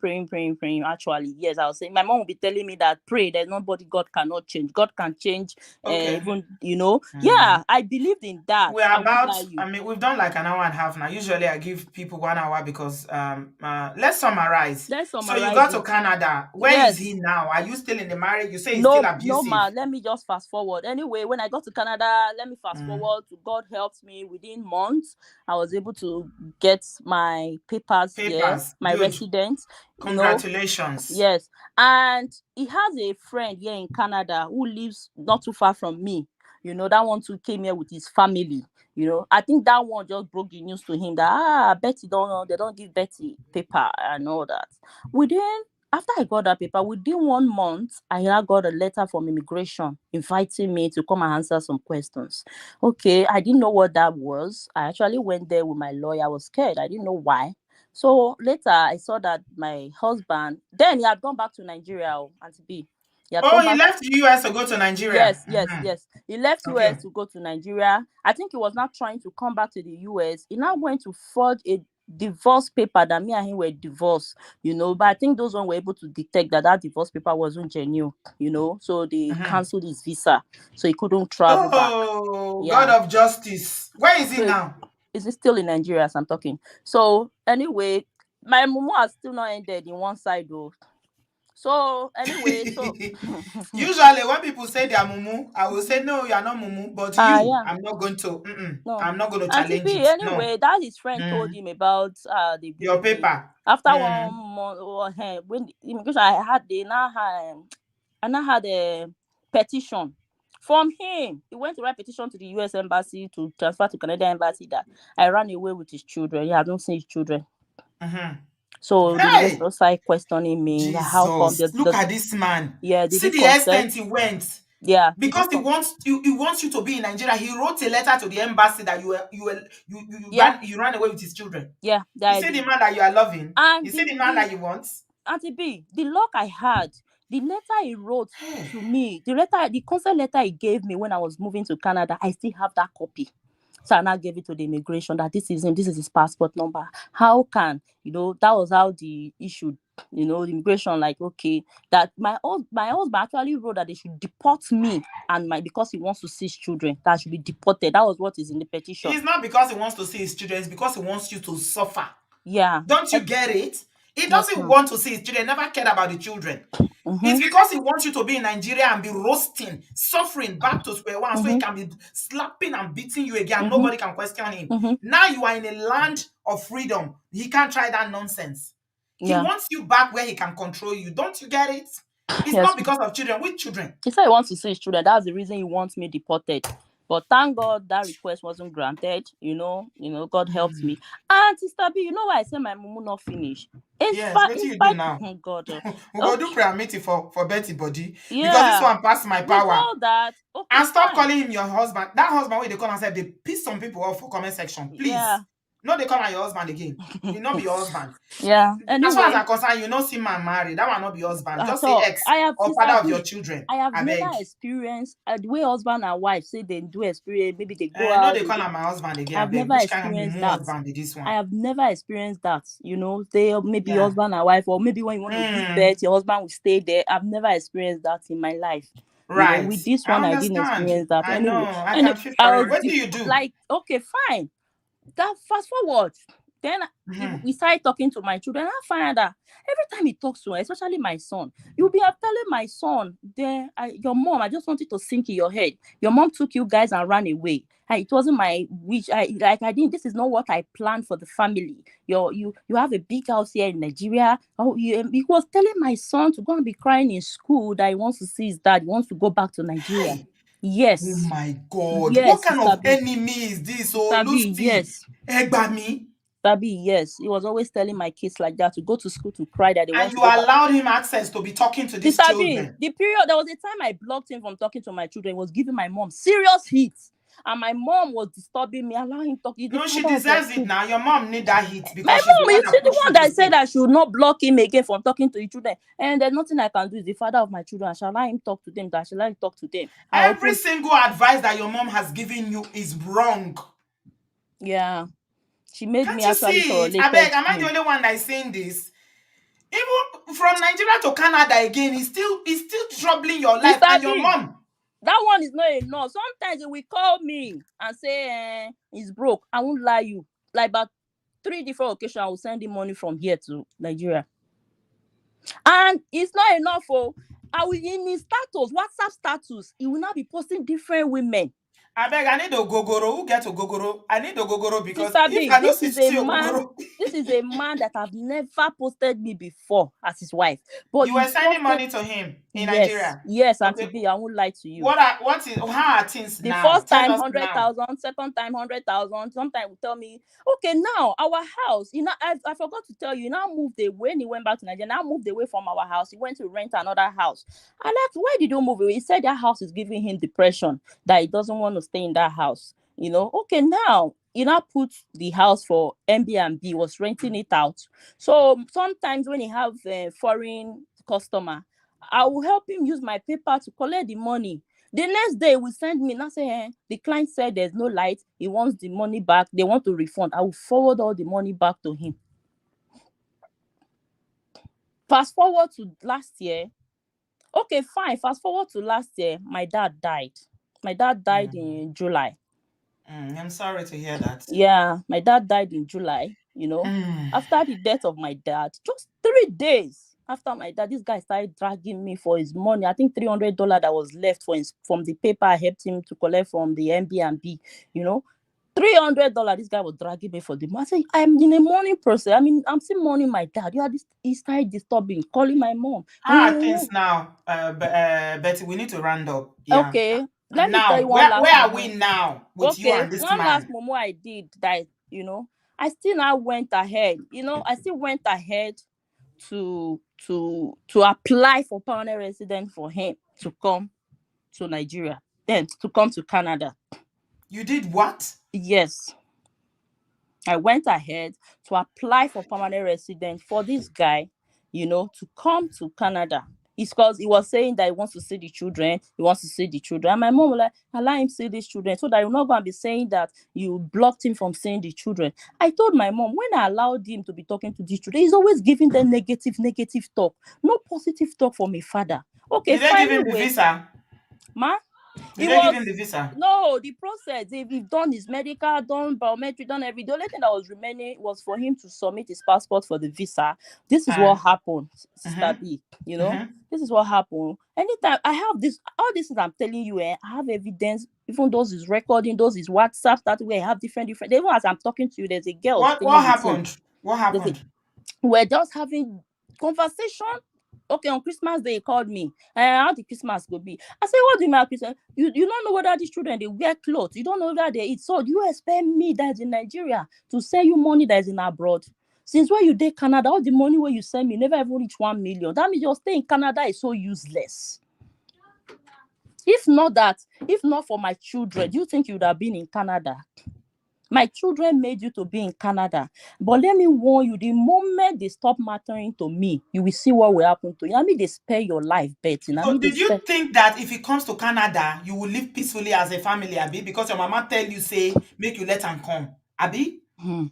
Speaker 2: Actually, yes, I was saying my mom would be telling me that pray, there's nobody God cannot change. God can change,
Speaker 1: Okay.
Speaker 2: even
Speaker 1: Mm.
Speaker 2: yeah, I believed in that.
Speaker 1: We're
Speaker 2: I won't
Speaker 1: about.
Speaker 2: lie you.
Speaker 1: I mean, we've done like an hour and a half now. Usually, I give people 1 hour because let's summarize.
Speaker 2: Let's
Speaker 1: So you
Speaker 2: summarize
Speaker 1: got to
Speaker 2: it.
Speaker 1: Canada. Where is he
Speaker 2: Yes,
Speaker 1: now? Are you still in the marriage? You say he's still
Speaker 2: no, no, ma.
Speaker 1: abusive.
Speaker 2: Let me just fast forward. Anyway, when I got to Canada, let me fast
Speaker 1: Mm.
Speaker 2: forward to God helped me. Within months, I was able to get my papers here,
Speaker 1: Papers.
Speaker 2: my
Speaker 1: Good.
Speaker 2: residence. You know,
Speaker 1: Congratulations.
Speaker 2: Yes, and he has a friend here in Canada who lives not too far from me. That one too came here with his family. I think that one just broke the news to him that Betty don't know, they don't give Betty paper and all that. Within After I got that paper, within 1 month, I now got a letter from immigration inviting me to come and answer some questions. Okay, I didn't know what that was. I actually went there with my lawyer. I was scared. I didn't know why. So later, I saw that my husband, then he had gone back to Nigeria, Auntie B. He had
Speaker 1: Oh,
Speaker 2: come
Speaker 1: he
Speaker 2: back.
Speaker 1: left the US to go to Nigeria.
Speaker 2: Yes, yes, yes. He left
Speaker 1: Okay.
Speaker 2: US to go to Nigeria. I think he was not trying to come back to the US. He now went to forge a divorce paper that me and him were divorced, But I think those one were able to detect that divorce paper wasn't genuine, So they
Speaker 1: Mhm.
Speaker 2: cancelled his visa, so he couldn't travel back.
Speaker 1: Oh, God
Speaker 2: Yeah.
Speaker 1: of justice. Where is he
Speaker 2: So
Speaker 1: now?
Speaker 2: is still in Nigeria as I'm talking? So anyway, my mumu has still not ended in one side though. So anyway, so
Speaker 1: Usually, when people say they are mumu, I will say, no, you are not mumu. But you,
Speaker 2: yeah,
Speaker 1: I'm not going to,
Speaker 2: no.
Speaker 1: I'm not going to
Speaker 2: Auntie
Speaker 1: challenge
Speaker 2: B,
Speaker 1: it. No.
Speaker 2: anyway, that his friend told
Speaker 1: Mm.
Speaker 2: him about
Speaker 1: Your
Speaker 2: the
Speaker 1: paper.
Speaker 2: after
Speaker 1: Mm.
Speaker 2: 1 month when the immigration I now had a petition from him. He went to write petition to the US embassy to transfer to Canadian embassy that I ran away with his children. He has not seen his children.
Speaker 1: Mhm.
Speaker 2: So the
Speaker 1: Hey,
Speaker 2: immigration started questioning me. How come
Speaker 1: Jesus. Look at this man.
Speaker 2: yeah, did
Speaker 1: See
Speaker 2: he
Speaker 1: the
Speaker 2: confess?
Speaker 1: extent he went.
Speaker 2: Yeah, did he
Speaker 1: Because he wants you to be in Nigeria. He wrote a letter to the embassy that
Speaker 2: yeah,
Speaker 1: you ran away with his children.
Speaker 2: yeah,
Speaker 1: You
Speaker 2: that
Speaker 1: see the man that you are loving. You
Speaker 2: and
Speaker 1: see the man that you want.
Speaker 2: Auntie B, the luck I had, the letter he wrote
Speaker 1: Hey.
Speaker 2: to me, the consent letter he gave me when I was moving to Canada, I still have that copy. So I now gave it to the immigration that this is him, this is his passport number. How can, that was how the issue, the immigration, like, okay, that my husband actually wrote that they should deport me and because he wants to see his children, that I should be deported. That was what is in the petition.
Speaker 1: It's not because he wants to see his children, it's because he wants you to suffer.
Speaker 2: Yeah.
Speaker 1: Don't you get it? He
Speaker 2: Yes,
Speaker 1: doesn't
Speaker 2: ma'am.
Speaker 1: want to see his children, never cared about the children.
Speaker 2: Mm-hmm.
Speaker 1: It's because he wants you to be in Nigeria and be roasting, suffering back to square one, so he
Speaker 2: Mm-hmm.
Speaker 1: can be slapping and beating you again.
Speaker 2: Mm-hmm.
Speaker 1: Nobody can question him.
Speaker 2: Mm-hmm.
Speaker 1: Now you are in a land of freedom. He can't try that nonsense. He
Speaker 2: Yeah.
Speaker 1: wants you back where he can control you. Don't you get it? It's not
Speaker 2: Yes.
Speaker 1: because of children. Which children?
Speaker 2: He said he wants to see his children. That's the reason he wants me deported. But thank God that request wasn't granted. God helped me. And Sister B, you know why I said my mumu not finish?
Speaker 1: Yes, what do
Speaker 2: In
Speaker 1: you do
Speaker 2: spite,
Speaker 1: now?
Speaker 2: oh God,
Speaker 1: We go do
Speaker 2: okay,
Speaker 1: prayer meeting for Betty body because this
Speaker 2: yeah.
Speaker 1: one passed my
Speaker 2: With
Speaker 1: power.
Speaker 2: all that, okay,
Speaker 1: And stop
Speaker 2: fine,
Speaker 1: calling him your husband. That husband where they come and say they piss some people off for comment section.
Speaker 2: yeah,
Speaker 1: Please. No, they call my your husband again. He not be your husband.
Speaker 2: yeah.
Speaker 1: As far as
Speaker 2: Anyway,
Speaker 1: I'm concerned, you not see man married. That one not be your husband.
Speaker 2: at
Speaker 1: Just say
Speaker 2: all.
Speaker 1: ex
Speaker 2: I have
Speaker 1: or
Speaker 2: Sister
Speaker 1: father of your
Speaker 2: B.
Speaker 1: children.
Speaker 2: I have
Speaker 1: I
Speaker 2: never
Speaker 1: beg.
Speaker 2: experienced the way husband and wife say they do experience. Maybe they go
Speaker 1: No,
Speaker 2: out.
Speaker 1: they call him my husband again. I
Speaker 2: I've
Speaker 1: beg.
Speaker 2: never
Speaker 1: Which kind of
Speaker 2: experienced
Speaker 1: mumu
Speaker 2: that.
Speaker 1: husband is this
Speaker 2: I
Speaker 1: one?
Speaker 2: have never experienced that. They maybe
Speaker 1: Yeah.
Speaker 2: husband and wife, or maybe when you want to give
Speaker 1: Mm,
Speaker 2: birth, your husband will stay there. I've never experienced that in my life.
Speaker 1: right.
Speaker 2: With this
Speaker 1: I
Speaker 2: one, I didn't
Speaker 1: understand.
Speaker 2: experience that.
Speaker 1: I know.
Speaker 2: Anyway,
Speaker 1: I
Speaker 2: and
Speaker 1: can feel
Speaker 2: I
Speaker 1: for
Speaker 2: was
Speaker 1: it. What do you do?
Speaker 2: like, okay, fine. That fast forward. Then
Speaker 1: Mhm.
Speaker 2: we started talking to my children. I find that every time he talks to her, especially my son, you'll be telling my son, your mom, I just wanted to sink in your head. Your mom took you guys and ran away. It wasn't my wish. I didn't. This is not what I planned for the family. You have a big house here in Nigeria. Oh, he was telling my son to go and be crying in school that he wants to see his dad. He wants to go back to Nigeria.
Speaker 1: Hey! Oh
Speaker 2: Yes,
Speaker 1: my God. What
Speaker 2: yes,
Speaker 1: kind
Speaker 2: Sister
Speaker 1: of
Speaker 2: B,
Speaker 1: enemy is this? Oh,
Speaker 2: Sister B,
Speaker 1: Lusty.
Speaker 2: yes.
Speaker 1: Egbami.
Speaker 2: Sabi, yes, he was always telling my kids like that to go to school to cry that they
Speaker 1: And
Speaker 2: want to
Speaker 1: you
Speaker 2: go back.
Speaker 1: allowed him access to be talking to these
Speaker 2: Sister B,
Speaker 1: children.
Speaker 2: the period there was a time I blocked him from talking to my children, was giving my mom serious hits. And my mom was disturbing me, allowing him talk. He's the
Speaker 1: No, she
Speaker 2: father of your
Speaker 1: deserves it
Speaker 2: kid.
Speaker 1: now. Your mom need that hit
Speaker 2: My
Speaker 1: because she's the
Speaker 2: mom,
Speaker 1: one
Speaker 2: you see
Speaker 1: that
Speaker 2: the
Speaker 1: pushed
Speaker 2: one
Speaker 1: you to
Speaker 2: that said
Speaker 1: speak.
Speaker 2: I should not block him again from talking to the children. And there's nothing I can do. He's the father of my children. I shall allow him talk to them. That I shall allow him talk to them. I
Speaker 1: Every
Speaker 2: open,
Speaker 1: single advice that your mom has given you is wrong.
Speaker 2: yeah. She made
Speaker 1: Can't
Speaker 2: me
Speaker 1: you
Speaker 2: actually
Speaker 1: see it? I beg,
Speaker 2: tolerated
Speaker 1: am I the
Speaker 2: him.
Speaker 1: only one that is saying this? Even from Nigeria to Canada again, it's still troubling your life
Speaker 2: Sister
Speaker 1: and your
Speaker 2: B,
Speaker 1: mom.
Speaker 2: that one is not enough. Sometimes he will call me and say he's broke. I won't lie you. Like about 3 different occasions, I will send him money from here to Nigeria. And it's not enough. Oh, I will in his status, WhatsApp status, he will now be posting different women.
Speaker 1: I beg, I need Ogogoro. Who get Ogogoro? I need Ogogoro because
Speaker 2: Sister
Speaker 1: if
Speaker 2: B,
Speaker 1: I don't
Speaker 2: this
Speaker 1: see
Speaker 2: is a man.
Speaker 1: Ogogoro,
Speaker 2: This is a man that have never posted me before as his wife. But
Speaker 1: you were
Speaker 2: he's
Speaker 1: sending
Speaker 2: posted.
Speaker 1: money to him in
Speaker 2: Yes,
Speaker 1: Nigeria.
Speaker 2: yes, Auntie
Speaker 1: Okay,
Speaker 2: B, I won't lie to you.
Speaker 1: how are things
Speaker 2: The
Speaker 1: now?
Speaker 2: first
Speaker 1: Tell
Speaker 2: time
Speaker 1: us now.
Speaker 2: 100,000, second time 100,000. Sometimes will tell me, okay, now our house. I forgot to tell you. He now moved away. When he went back to Nigeria, now moved away from our house. He went to rent another house. I asked, why did you move away? He said that house is giving him depression. That he doesn't want to stay in that house. Okay, now he now put the house for Airbnb. Was renting it out. So sometimes when he have a foreign customer, I will help him use my paper to collect the money. The next day, we send me, now say, the client said there's no light. He wants the money back. They want to refund. I will forward all the money back to him. Fast forward to last year. Okay, fine. Fast forward to last year. My dad died. My dad died
Speaker 1: Mm,
Speaker 2: in July.
Speaker 1: I'm sorry to hear that.
Speaker 2: Yeah, my dad died in July.
Speaker 1: Mm.
Speaker 2: After the death of my dad, just 3 days after my dad, this guy started dragging me for his money. I think $300 that was left from the paper I helped him to collect from the Airbnb. You know, $300. This guy was dragging me for the money. I said, I'm in a mourning process. I mean, I'm still mourning my dad. You are this. He started disturbing, calling my mom.
Speaker 1: How are things now, Betty? We need to round up. Yeah.
Speaker 2: Okay, let me tell
Speaker 1: Now,
Speaker 2: you one
Speaker 1: where
Speaker 2: last
Speaker 1: are we
Speaker 2: moment.
Speaker 1: now with you
Speaker 2: Okay,
Speaker 1: and this
Speaker 2: one last
Speaker 1: man?
Speaker 2: moment I did that. I still now went ahead. I still went ahead to apply for permanent resident for him to come to Nigeria, then to come to Canada.
Speaker 1: You did what?
Speaker 2: Yes, I went ahead to apply for permanent resident for this guy, to come to Canada. It's because he was saying that he wants to see the children. He wants to see the children. And my mom was like, allow him see these children so that you're not going to be saying that you blocked him from seeing the children. I told my mom, when I allowed him to be talking to these children, he's always giving them negative talk. No positive talk from a father. Okay,
Speaker 1: Did they give
Speaker 2: fine,
Speaker 1: him the
Speaker 2: anyway.
Speaker 1: visa?
Speaker 2: Ma,
Speaker 1: Did
Speaker 2: it
Speaker 1: they give him the
Speaker 2: was
Speaker 1: visa?
Speaker 2: no the process. If he's done his medical, done biometric, done everything. The only thing that was remaining was for him to submit his passport for the visa. This is what
Speaker 1: And
Speaker 2: happened, Sister
Speaker 1: mm-hmm,
Speaker 2: B.
Speaker 1: mm-hmm.
Speaker 2: This is what happened. Anytime I have this, all this things I'm telling you, I have evidence. Even those is recording, those is WhatsApp. That way I have different. Even as I'm talking to you, there's a girl
Speaker 1: What
Speaker 2: staying with him.
Speaker 1: happened? What
Speaker 2: There's a
Speaker 1: happened?
Speaker 2: We're just having conversation. Okay, on Christmas Day, he called me. How the Christmas go be? I said, what do you mean Christmas? You don't know whether these children they wear clothes. You don't know whether they eat. So do you expect me that's in Nigeria to send you money that is in abroad? Since when you did Canada, all the money where you send me never even reach 1 million. That means your stay in Canada is so useless. If not for my children, do you think you would have been in Canada? My children made you to be in Canada. But let me warn you, the moment they stop mattering to me, you will see what will happen to you. I mean, they spare your life, Betty. I
Speaker 1: So
Speaker 2: mean, they
Speaker 1: did you
Speaker 2: spare.
Speaker 1: think that if it comes to Canada, you will live peacefully as a family, Abby? Because your mama tell you, say, make you let him come. Abby?
Speaker 2: Hmm.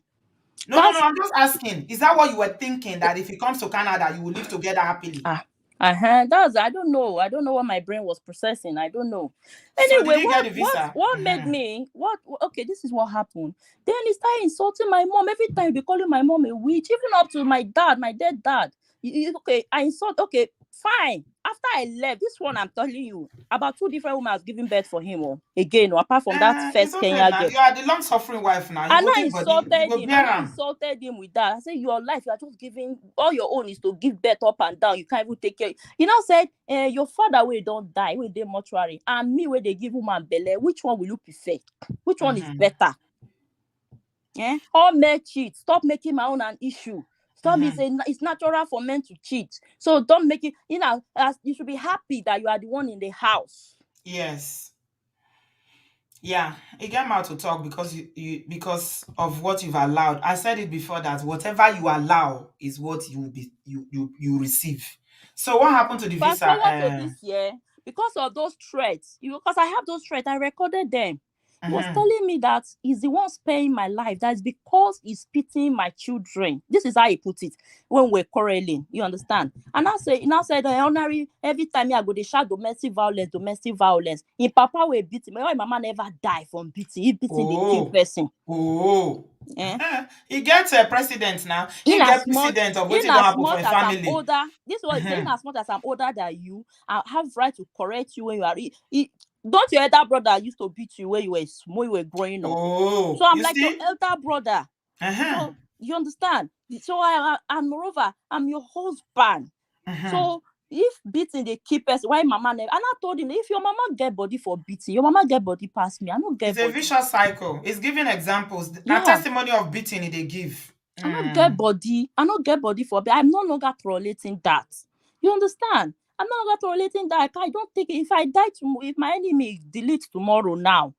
Speaker 1: No, no, no.
Speaker 2: Fast.
Speaker 1: I'm just asking. Is that what you were thinking? That if it comes to Canada, you will live together happily?
Speaker 2: Ah. That's I don't know. I don't know what my brain was processing. I don't know.
Speaker 1: So did
Speaker 2: Anyway,
Speaker 1: you get the visa?
Speaker 2: what made me what okay, this is what happened. Then he started insulting my mom. Every time he be calling my mom a witch, even up to my dad, my dead dad. Okay, I insult okay, fine. After I left, this one I'm telling you, about two different women has given birth for him. Oh, again, apart from that
Speaker 1: It's
Speaker 2: first
Speaker 1: okay
Speaker 2: Kenya
Speaker 1: now.
Speaker 2: girl.
Speaker 1: You are the long suffering wife now. You
Speaker 2: And
Speaker 1: go
Speaker 2: I
Speaker 1: take body, you
Speaker 2: insulted
Speaker 1: go
Speaker 2: him. And
Speaker 1: bear
Speaker 2: I
Speaker 1: him.
Speaker 2: insulted him with that. I said, your life, you are just giving all your own is to give birth up and down. You can't even take care. He now said, your father will don't die, will they mortuary. And me where they give woman belly. Which one will you prefer? Which one is
Speaker 1: Mm-hmm.
Speaker 2: better? All men cheat. Stop making my own an issue. Stop me
Speaker 1: Mm-hmm.
Speaker 2: saying it's natural for men to cheat. So don't make it, as you should be happy that you are the one in the house.
Speaker 1: Yes. Yeah, it came out to talk because you because of what you've allowed. I said it before that whatever you allow is what you will be you receive. So what happened to the
Speaker 2: Fast
Speaker 1: visa?
Speaker 2: forward to this year, because of those threats, because I have those threats, I recorded them. He was
Speaker 1: Mhm.
Speaker 2: telling me that he's the one sparing my life. That is because he's pitying my children. This is how he put it when we're quarreling. You understand? And now said the honorary every time I go, they shout domestic violence, domestic violence. In Papa will beat him. My mama never die from beating. If beating they kill
Speaker 1: Oh,
Speaker 2: person.
Speaker 1: oh.
Speaker 2: Eh?
Speaker 1: He gets a president now.
Speaker 2: in
Speaker 1: He
Speaker 2: as
Speaker 1: get
Speaker 2: much
Speaker 1: precedent of what
Speaker 2: in
Speaker 1: don't
Speaker 2: as
Speaker 1: happen for
Speaker 2: much
Speaker 1: a
Speaker 2: as I'm
Speaker 1: family.
Speaker 2: older, this was in
Speaker 1: Mhm.
Speaker 2: as much as I'm older than you, I have right to correct you when you are don't your elder brother used to beat you when you were small, you were growing up. So
Speaker 1: Oh,
Speaker 2: I'm
Speaker 1: you
Speaker 2: like your
Speaker 1: see?
Speaker 2: elder brother.
Speaker 1: Uh-huh.
Speaker 2: So you understand? So and moreover, I'm your husband.
Speaker 1: Uh-huh.
Speaker 2: So if beating the key person, why mama never, and I told him if your mama get body for beating, your mama get body past me. I don't
Speaker 1: It's
Speaker 2: get
Speaker 1: a
Speaker 2: body.
Speaker 1: vicious cycle. It's giving examples. Now
Speaker 2: Yeah.
Speaker 1: testimony of beating they give.
Speaker 2: I not get
Speaker 1: Mm.
Speaker 2: body. I not get body for. I'm no longer tolerating that. You understand? I'm no longer tolerating that. I don't think if I die tomorrow, if my enemy delete tomorrow now,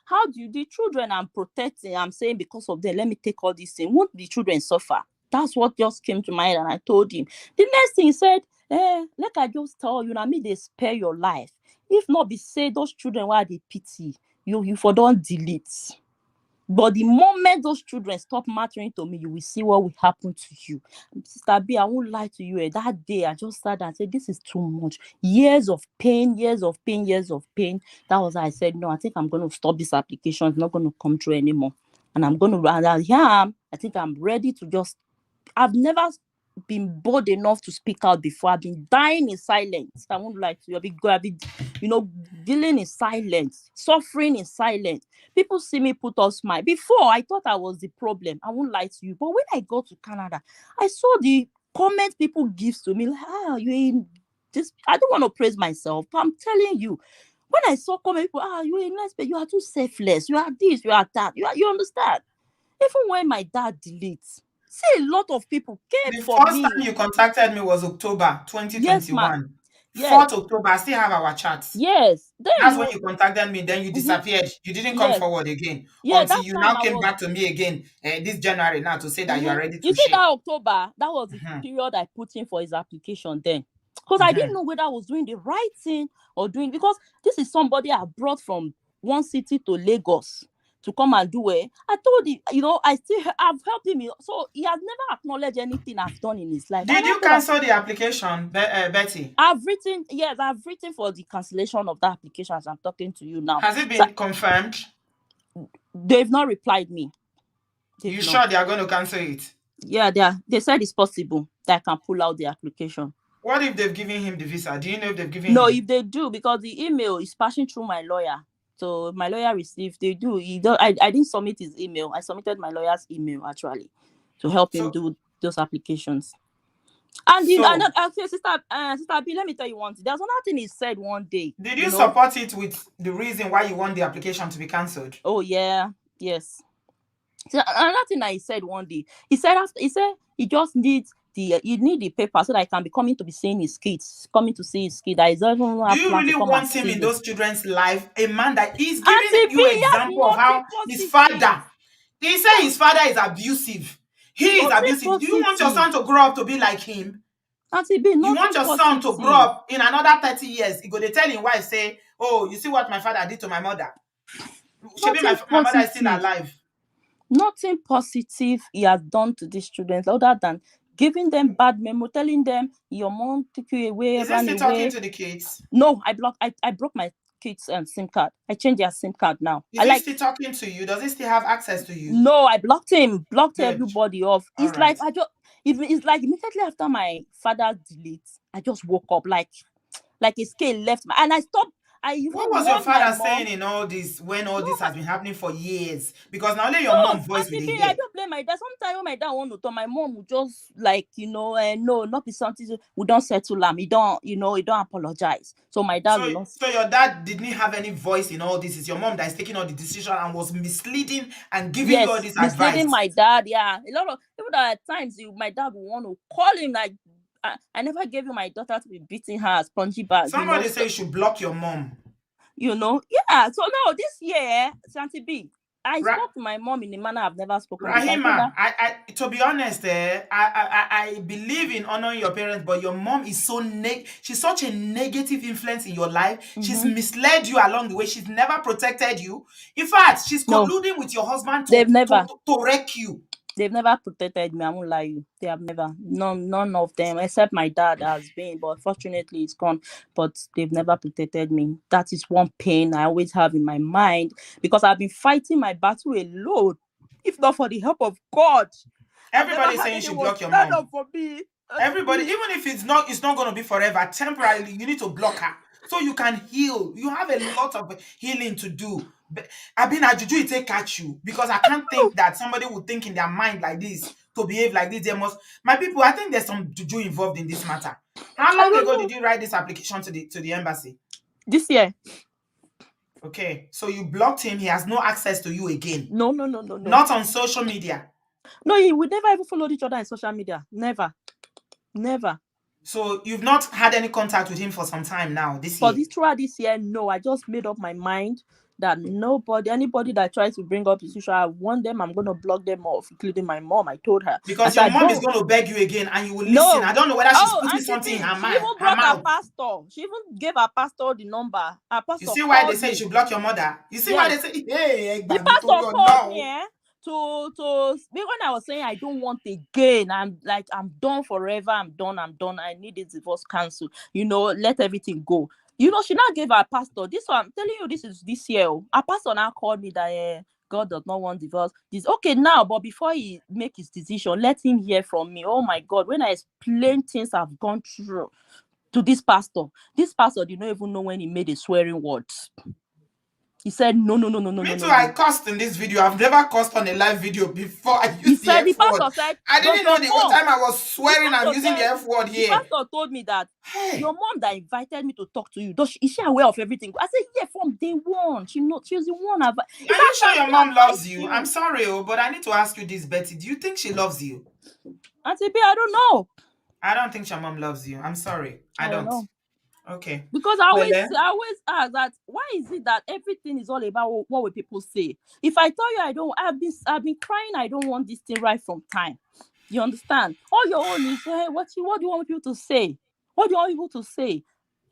Speaker 2: how do you the children I'm protecting? I'm saying because of them, let me take all these things. Won't the children suffer? That's what just came to mind, and I told him. The next thing he said, let I just tell you, I mean they spare your life. If not, be say those children why they pity you for don't delete. But the moment those children stop mattering to me, you will see what will happen to you. Sister B, I won't lie to you. That day, I just sat and said, this is too much. Years of pain, years of pain, years of pain. That was how I said, no, I think I'm going to stop this application. It's not going to come through anymore. And I'm going to, and I think I'm ready to just I've never been bold enough to speak out before. I've been dying in silence. I won't lie to you. I've been, dealing in silence, suffering in silence. People see me put on smile. Before, I thought I was the problem. I won't lie to you. But when I got to Canada, I saw the comment people give to me. Like, you in this. I don't want to praise myself, but I'm telling you, when I saw comment people, you in nice, but you are too selfless. You are this, you are that. You understand? Even when my dad deletes, see a lot of people came
Speaker 1: The
Speaker 2: for
Speaker 1: first
Speaker 2: me.
Speaker 1: time you contacted me was October
Speaker 2: Yes, ma.
Speaker 1: 2021.
Speaker 2: Yes.
Speaker 1: 4th October, I still have our chats.
Speaker 2: Yes. Then
Speaker 1: That's when
Speaker 2: you
Speaker 1: you contacted me, then you
Speaker 2: mhm,
Speaker 1: disappeared. You didn't come
Speaker 2: yes.
Speaker 1: forward again
Speaker 2: Yeah,
Speaker 1: until
Speaker 2: that
Speaker 1: you
Speaker 2: time
Speaker 1: now
Speaker 2: I
Speaker 1: came
Speaker 2: was
Speaker 1: back to me again this January now to say that you are ready
Speaker 2: you
Speaker 1: to
Speaker 2: see
Speaker 1: share.
Speaker 2: that October, that was the
Speaker 1: Mhm,
Speaker 2: period I put in for his application then. Because I didn't
Speaker 1: mhm.
Speaker 2: know whether I was doing the right thing or doing because this is somebody I brought from one city to Lagos to come and do it. I told him, I've helped him. So he has never acknowledged anything I've done in his life. And
Speaker 1: Did
Speaker 2: I
Speaker 1: you
Speaker 2: said,
Speaker 1: cancel the application, Betty?
Speaker 2: I've written for the cancellation of that application as I'm talking to you now.
Speaker 1: Has it
Speaker 2: So
Speaker 1: been confirmed?
Speaker 2: they've not replied me. They've
Speaker 1: You
Speaker 2: not.
Speaker 1: sure they are going to cancel it?
Speaker 2: Yeah, they said it's possible that I can pull out the application.
Speaker 1: What if they've given him the visa? Do you know if they've given
Speaker 2: No,
Speaker 1: him?
Speaker 2: if they do, because the email is passing through my lawyer. So my lawyer received, they do. I didn't submit his email. I submitted my lawyer's email actually to help him
Speaker 1: So,
Speaker 2: do those applications. And
Speaker 1: so
Speaker 2: okay, sister B, let me tell you one thing. There's another thing he said one day,
Speaker 1: did you support it with the reason why you want the application to be cancelled?
Speaker 2: Oh yeah, yes. So another thing that he said one day, he said he just needs he need the paper so that he can be coming to be seeing his kids, coming to see his kid. That he doesn't even
Speaker 1: Do
Speaker 2: have
Speaker 1: you
Speaker 2: plan to
Speaker 1: really
Speaker 2: come and
Speaker 1: want him
Speaker 2: see
Speaker 1: in
Speaker 2: him.
Speaker 1: those children's life? A man that is giving
Speaker 2: Auntie B,
Speaker 1: you
Speaker 2: he has
Speaker 1: example of
Speaker 2: nothing
Speaker 1: how his
Speaker 2: positive.
Speaker 1: father. He said his father is abusive. He is
Speaker 2: Nothing
Speaker 1: abusive. Do you want your
Speaker 2: positive.
Speaker 1: son to grow up to be like him?
Speaker 2: Auntie B,
Speaker 1: You want
Speaker 2: nothing
Speaker 1: your son to grow
Speaker 2: positive.
Speaker 1: up in another 30 years. He go to tell him wife say, "Oh, you see what my father did to my mother. Shebi
Speaker 2: Nothing
Speaker 1: my mother is still
Speaker 2: positive.
Speaker 1: alive."
Speaker 2: Nothing positive he has done to these children other than giving them bad memo, telling them your mom took you away,
Speaker 1: Is he
Speaker 2: ran
Speaker 1: still talking
Speaker 2: away.
Speaker 1: to the kids?
Speaker 2: No, I broke my kids' SIM card. I changed their SIM card now.
Speaker 1: Is he still talking to you? Does he still have access to you?
Speaker 2: No, I blocked him, blocked
Speaker 1: Good.
Speaker 2: everybody off.
Speaker 1: All
Speaker 2: It's like
Speaker 1: right.
Speaker 2: it's like immediately after my father delete, I just woke up like a scale left my, and I stopped. I even
Speaker 1: What was your
Speaker 2: warned my
Speaker 1: father
Speaker 2: mom.
Speaker 1: saying in all this when all
Speaker 2: No,
Speaker 1: this has been happening for years? Because now only your
Speaker 2: no,
Speaker 1: mom voice with
Speaker 2: Auntie
Speaker 1: the
Speaker 2: B, I
Speaker 1: hear.
Speaker 2: don't blame my dad. Sometimes when my dad want to talk, my mom would just like, no, not be something. We don't settle him. He don't apologize. So my dad
Speaker 1: So
Speaker 2: will not.
Speaker 1: so your dad didn't have any voice in all this. It's your mom that is taking all the decision and was misleading and giving you all
Speaker 2: Yes,
Speaker 1: this
Speaker 2: misleading
Speaker 1: advice.
Speaker 2: my dad. Yeah, a lot of even at times my dad would want to call him like, I never gave you my daughter to be beating her as spongy bag.
Speaker 1: Somebody
Speaker 2: So,
Speaker 1: say you should block your mom.
Speaker 2: yeah. So no, this year, Santi B, I
Speaker 1: Right?
Speaker 2: spoke to my mom in a manner I've never spoken before. I told her,
Speaker 1: Rahima, I to be honest, I believe in honoring your parents, but your mom is she's such a negative influence in your life. She's
Speaker 2: mm-hmm.
Speaker 1: misled you along the way. She's never protected you. In fact, she's
Speaker 2: No,
Speaker 1: colluding with your husband
Speaker 2: they've never.
Speaker 1: to wreck you.
Speaker 2: They've never protected me. I won't lie you. They have never. None of them, except my dad has been, but fortunately he's gone. But they've never protected me. That is one pain I always have in my mind because I've been fighting my battle alone. If not for the help of God, I've never
Speaker 1: Everybody is
Speaker 2: had
Speaker 1: saying you should
Speaker 2: anyone
Speaker 1: block your
Speaker 2: stand
Speaker 1: mom.
Speaker 2: up for me.
Speaker 1: Everybody, even if it's not going to be forever, temporarily, you need to block her so you can heal. You have a lot of healing to do. But I've been at juju, it take catch you because I can't think that somebody would think in their mind like this to behave like this. There must, my people. I think there's some juju involved in this matter. How
Speaker 2: I
Speaker 1: long
Speaker 2: don't
Speaker 1: ago
Speaker 2: know.
Speaker 1: did you write this application to the embassy?
Speaker 2: This year,
Speaker 1: Okay, so you blocked him. He has no access to you again.
Speaker 2: no, no, no, no, no.
Speaker 1: Not on social media.
Speaker 2: No, we never even followed each other in social media. Never, never.
Speaker 1: So you've not had any contact with him for some time now this
Speaker 2: For
Speaker 1: year.
Speaker 2: this throughout this year, no, I just made up my mind that anybody that tries to bring up this issue, I want them, I'm gonna block them off, including my mom. I told her. I
Speaker 1: Because
Speaker 2: said,
Speaker 1: your
Speaker 2: I
Speaker 1: mom is
Speaker 2: don't.
Speaker 1: going to beg you again and you will listen.
Speaker 2: No.
Speaker 1: I don't know whether she's
Speaker 2: Oh,
Speaker 1: putting
Speaker 2: Auntie
Speaker 1: something in
Speaker 2: B,
Speaker 1: her
Speaker 2: she
Speaker 1: mind,
Speaker 2: even
Speaker 1: her
Speaker 2: brought her
Speaker 1: mouth.
Speaker 2: pastor. She even gave her pastor the number. Her
Speaker 1: You
Speaker 2: pastor
Speaker 1: see why they
Speaker 2: called
Speaker 1: say you
Speaker 2: me.
Speaker 1: should block your mother? You see why they
Speaker 2: Yes.
Speaker 1: say, hey,
Speaker 2: The
Speaker 1: Egba,
Speaker 2: pastor
Speaker 1: Victoria,
Speaker 2: called me
Speaker 1: no.
Speaker 2: to when I was saying I don't want again. I'm like, I'm done forever. I'm done. I need this divorce cancelled. Let everything go. She now gave her pastor. This one, I'm telling you, this is this year. Our pastor now called me that God does not want divorce. This okay now, but before he make his decision, let him hear from me. Oh my God, when I explain things I've gone through to this pastor did not even know when he made a swearing words. He said, no, no, no, no, no,
Speaker 1: Me
Speaker 2: no,
Speaker 1: too,
Speaker 2: no,
Speaker 1: I
Speaker 2: no.
Speaker 1: cursed in this video. I've never cursed on a live video before. I
Speaker 2: He
Speaker 1: used the
Speaker 2: said, the
Speaker 1: F word.
Speaker 2: pastor said,
Speaker 1: I
Speaker 2: does
Speaker 1: didn't know
Speaker 2: your
Speaker 1: the whole
Speaker 2: mom?
Speaker 1: time I was
Speaker 2: The
Speaker 1: swearing I'm
Speaker 2: pastor
Speaker 1: using the
Speaker 2: said,
Speaker 1: F word
Speaker 2: the
Speaker 1: here.
Speaker 2: pastor told me that
Speaker 1: Hey,
Speaker 2: your mom that invited me to talk to you, is she aware of everything? I said, yeah, from day one. She knows she's the one. He
Speaker 1: are
Speaker 2: said,
Speaker 1: you sure
Speaker 2: can
Speaker 1: your
Speaker 2: she
Speaker 1: mom loves
Speaker 2: advise
Speaker 1: you? I'm
Speaker 2: you?
Speaker 1: sorry, but I need to ask you this, Betty. Do you think she loves you?
Speaker 2: I said, I don't know.
Speaker 1: I don't think your mom loves you. I'm sorry. I
Speaker 2: I don't
Speaker 1: don't.
Speaker 2: know.
Speaker 1: Okay.
Speaker 2: Because I
Speaker 1: Well,
Speaker 2: always, I always ask that why is it that everything is all about what will people say? If I tell you I've been crying, I don't want this thing right from time. You understand? All your own is what do you want people to say? What do you want people to say?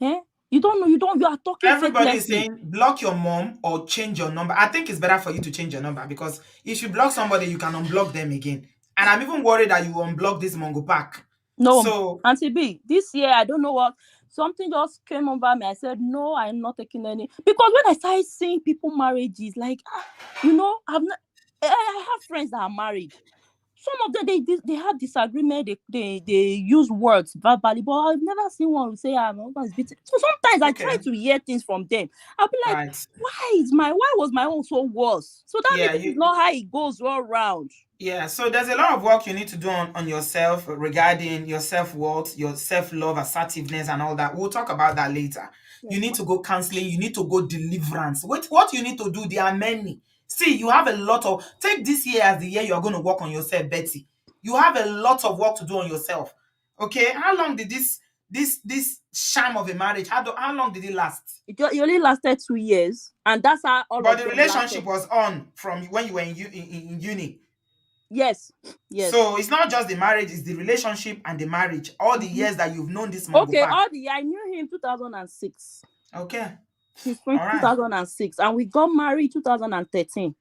Speaker 2: Eh? You don't know, you are talking
Speaker 1: everybody is
Speaker 2: faithlessly.
Speaker 1: saying block your mom or change your number. I think it's better for you to change your number because if you block somebody, you can unblock them again. And I'm even worried that you will unblock this Mongo pack.
Speaker 2: No,
Speaker 1: So
Speaker 2: Auntie B, this year I don't know what something just came over me. I said, no, I'm not taking any because when I started seeing people marriages, like I've not I have friends that are married. Some of them they have disagreement, they use words verbally, but I've never seen one who say my husband is beating. So sometimes I try
Speaker 1: okay,
Speaker 2: to hear things from them. I'll be like,
Speaker 1: right.
Speaker 2: why was my own so worse? So that means
Speaker 1: Yeah,
Speaker 2: this is
Speaker 1: you
Speaker 2: not how it goes all around.
Speaker 1: yeah, so there's a lot of work you need to do on yourself regarding your self-worth, your self-love, assertiveness, and all that. We'll talk about that later. You
Speaker 2: Yes,
Speaker 1: need
Speaker 2: ma'am.
Speaker 1: to go counseling, you need to go deliverance. What you need to do, there are many. See, you have a lot of take this year as the year you're going to work on yourself, Betty. You have a lot of work to do on yourself. Okay? How long did this sham of a marriage, how long did it last?
Speaker 2: It only lasted 2 years, and that's how all
Speaker 1: But
Speaker 2: of
Speaker 1: the
Speaker 2: them
Speaker 1: relationship
Speaker 2: lasted.
Speaker 1: was on from when you were in uni.
Speaker 2: Yes, yes.
Speaker 1: So it's not just the marriage, it's the relationship and the marriage. All the
Speaker 2: Mhm.
Speaker 1: years that you've known this Mongo
Speaker 2: Okay,
Speaker 1: Park.
Speaker 2: I knew him 2006.
Speaker 1: Okay.
Speaker 2: Since
Speaker 1: All right.
Speaker 2: 2006, and we got married 2013.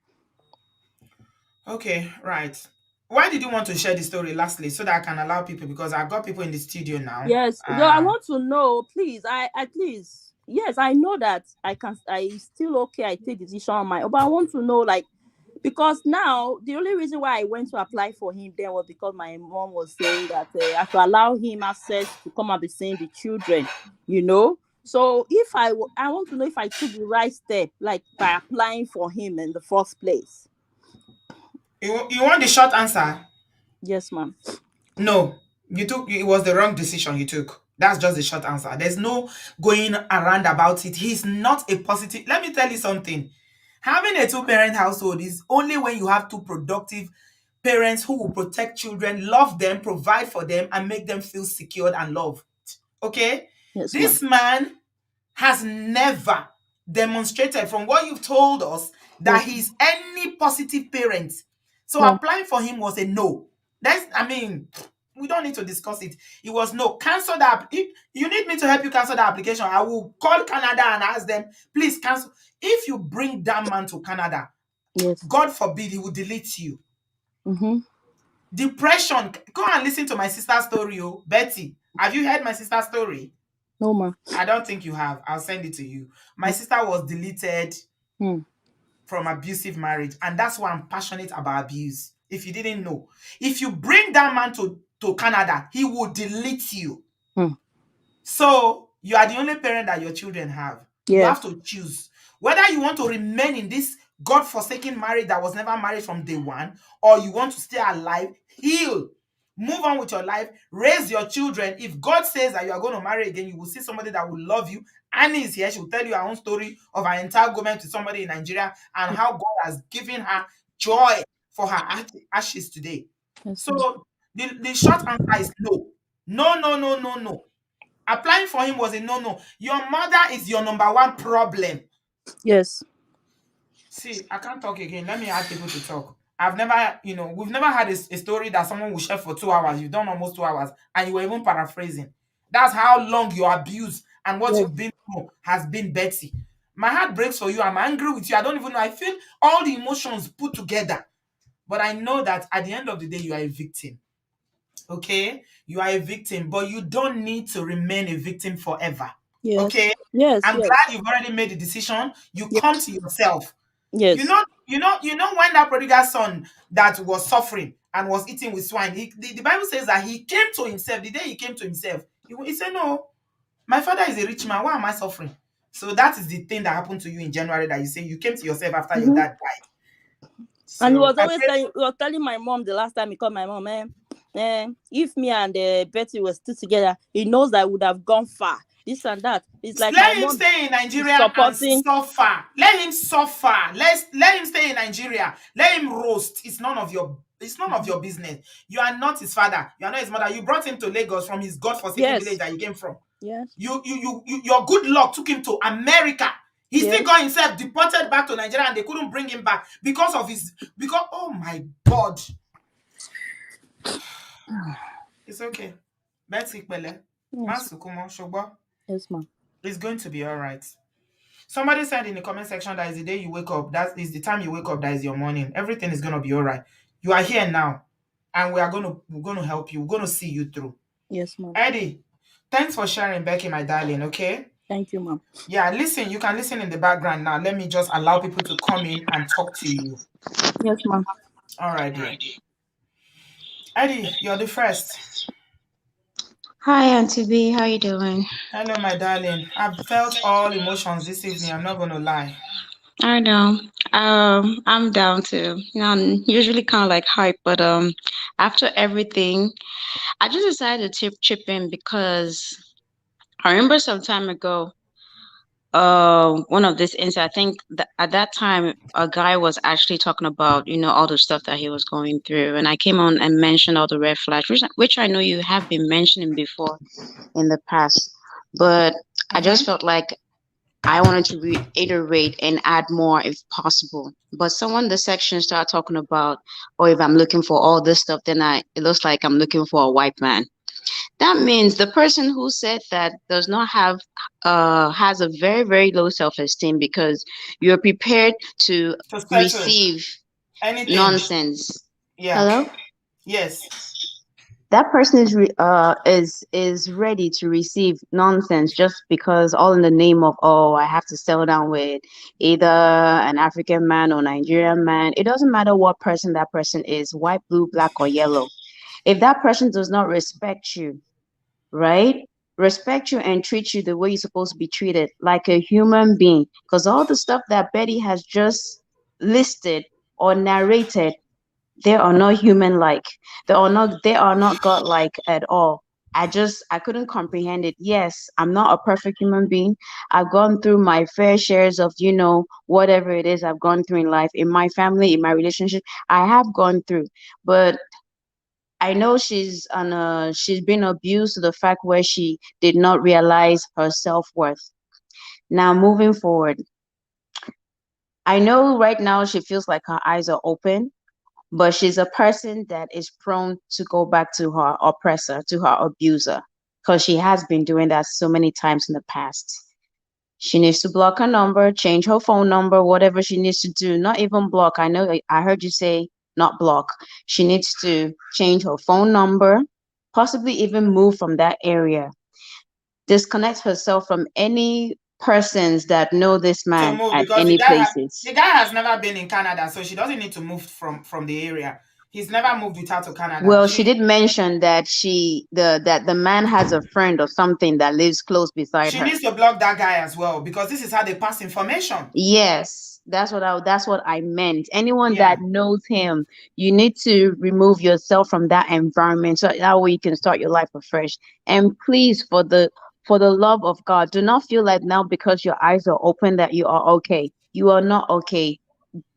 Speaker 1: Okay. Right. Why did you want to share the story lastly so that I can allow people, because I've got people in the studio now.
Speaker 2: Yes, no, I want to know, please. I at least, yes, I know that I can. I still okay. I take decision on my own, but I want to know, like, because now the only reason why I went to apply for him then was because my mom was saying that I have to allow him access to come and be seeing the children, you know. So if I want to know if I took the right step, like by applying for him in the first place.
Speaker 1: You want the short answer?
Speaker 2: Yes, ma'am.
Speaker 1: No, you took it was the wrong decision you took. That's just the short answer. There's no going around about it. He's not a positive. Let me tell you something. Having a two-parent household is only when you have two productive parents who will protect children, love them, provide for them, and make them feel secured and loved. Okay?
Speaker 2: Yes, ma'am.
Speaker 1: This man has never demonstrated from what you've told us that
Speaker 2: Yes.
Speaker 1: he's any positive parent. So
Speaker 2: No.
Speaker 1: applying for him was a no. That's, I mean, we don't need to discuss it. It was no. Cancel that. If you need me to help you cancel the application, I will call Canada and ask them, please cancel. If you bring that man to Canada,
Speaker 2: Yes.
Speaker 1: God forbid he will delete you.
Speaker 2: Mm-hmm.
Speaker 1: Depression. Go and listen to my sister's story, oh. Betty. Have you heard my sister's story?
Speaker 2: No, ma'am.
Speaker 1: I don't think you have. I'll send it to you. My sister was deleted
Speaker 2: Hmm.
Speaker 1: from abusive marriage, and that's why I'm passionate about abuse. If you didn't know, if you bring that man to Canada, he will delete you.
Speaker 2: Hmm.
Speaker 1: So you are the only parent that your children have. You have
Speaker 2: Yes.
Speaker 1: to choose whether you want to remain in this God-forsaken marriage that was never married from day one, or you want to stay alive, heal, move on with your life, raise your children. If God says that you are going to marry again, you will see somebody that will love you. Annie is here. She will tell you her own story of her entanglement with somebody in Nigeria and how God has given her joy for her ashes today.
Speaker 2: Yes, ma'am.
Speaker 1: So the short answer is no. No, no, no, no, no. Applying for him was a no-no. Your mother is your number one problem.
Speaker 2: Yes.
Speaker 1: See, I can't talk again. Let me ask people to talk. I've never, we've never had a story that someone will share for 2 hours. You've done almost 2 hours, and you were even paraphrasing. That's how long your abuse and what
Speaker 2: Yes.
Speaker 1: you've been through has been, Betty. My heart breaks for you. I'm angry with you. I don't even know. I feel all the emotions put together. But I know that at the end of the day, you are a victim. Okay, you are a victim, but you don't need to remain a victim forever.
Speaker 2: Yes.
Speaker 1: Okay,
Speaker 2: Yes.
Speaker 1: I'm
Speaker 2: Yes.
Speaker 1: glad you've already made the decision. You come
Speaker 2: Yes.
Speaker 1: to yourself. you
Speaker 2: Yes.
Speaker 1: know when that prodigal son that was suffering and was eating with swine, the Bible says that he came to himself. The day he came to himself, he said, no, my father is a rich man, why am I suffering? So that is the thing that happened to you in January, that you say you came to yourself after your
Speaker 2: Mm-hmm.
Speaker 1: dad died.
Speaker 2: And he
Speaker 1: So
Speaker 2: was
Speaker 1: I
Speaker 2: always
Speaker 1: pray.
Speaker 2: telling, he was telling my mom the last time he called my mom, if me and Betty were still together, he knows that I would have gone far. This and that. It's like my
Speaker 1: Let him
Speaker 2: mom
Speaker 1: stay in
Speaker 2: is
Speaker 1: Nigeria and
Speaker 2: supporting.
Speaker 1: suffer. Let him suffer. Let him stay in Nigeria. Let him roast. It's none of your business. You are not his father. You are not his mother. You brought him to Lagos from his God-forsaken village
Speaker 2: Yes.
Speaker 1: that he came from.
Speaker 2: Yes.
Speaker 1: Your good luck took him to America. He still
Speaker 2: Yes.
Speaker 1: got himself deported back to Nigeria, and they couldn't bring him back because oh my God. It's okay. Betty Pele.
Speaker 2: Yes.
Speaker 1: Masukumo Shogbo.
Speaker 2: Yes, ma'am.
Speaker 1: It's going to be all right. Somebody said in the comment section that is the day you wake up, that is the time you wake up, that is your morning. Everything is gonna be all right. You are here now, and we're gonna help you. We're gonna see you through.
Speaker 2: Yes, ma'am.
Speaker 1: Eddie, thanks for sharing, Becky, my darling. Okay.
Speaker 2: Thank you, ma'am.
Speaker 1: Yeah, listen. You can listen in the background now. Let me just allow people to come in and talk to you.
Speaker 2: Yes, ma'am.
Speaker 1: All right, dear. Eddie, you're the first.
Speaker 3: Hi, Auntie B. How you doing?
Speaker 1: Hello, my darling. I've felt all emotions this evening. I'm not gonna lie.
Speaker 3: I know. I'm down too. I'm usually kind of like hype, but after everything, I just decided to chip in because I remember some time ago, one of this incident. I think that at that time, a guy was actually talking about, all the stuff that he was going through, and I came on and mentioned all the red flags, which I know you have been mentioning before in the past, but I just
Speaker 1: Mm-hmm.
Speaker 3: felt like I wanted to reiterate and add more if possible. But someone in the section started talking about, oh, if I'm looking for all this stuff, then it looks like I'm looking for a white man. That means the person who said that does not have has a very, very low self-esteem because you're prepared to
Speaker 1: To settle
Speaker 3: receive
Speaker 1: anything.
Speaker 3: nonsense.
Speaker 1: Yeah.
Speaker 3: Hello?
Speaker 1: Yes.
Speaker 3: That person is ready to receive nonsense just because, all in the name of, oh, I have to settle down with either an African man or Nigerian man. It doesn't matter what person that person is, white, blue, black, or yellow. If that person does not respect you, right? Respect you and treat you the way you're supposed to be treated, like a human being. Because all the stuff that Betty has just listed or narrated, they are not human like. They are not God like at all. I couldn't comprehend it. Yes, I'm not a perfect human being. I've gone through my fair shares of, whatever it is I've gone through in life, in my family, in my relationship. I have gone through. But I know she's been abused to the fact where she did not realize her self-worth. Now moving forward, I know right now she feels like her eyes are open, but she's a person that is prone to go back to her oppressor, to her abuser, because she has been doing that so many times in the past. She needs to block her number, change her phone number, whatever she needs to do. Not even block. I know I heard you say not block. She needs to change her phone number, possibly even move from that area. Disconnect herself from any persons that know this
Speaker 1: To
Speaker 3: man
Speaker 1: move
Speaker 3: at
Speaker 1: because
Speaker 3: any places.
Speaker 1: the guy has never been in Canada, so she doesn't need to move from the area. He's never moved with her to Canada.
Speaker 3: Well, she did mention that the man has a friend or something that lives close beside
Speaker 1: She
Speaker 3: her.
Speaker 1: needs to block that guy as well because this is how they pass information.
Speaker 3: Yes, that's what I meant. Anyone
Speaker 1: Yeah.
Speaker 3: that knows him, you need to remove yourself from that environment so that way you can start your life afresh. And please, for the love of God, do not feel like now because your eyes are open that you are okay. You are not okay.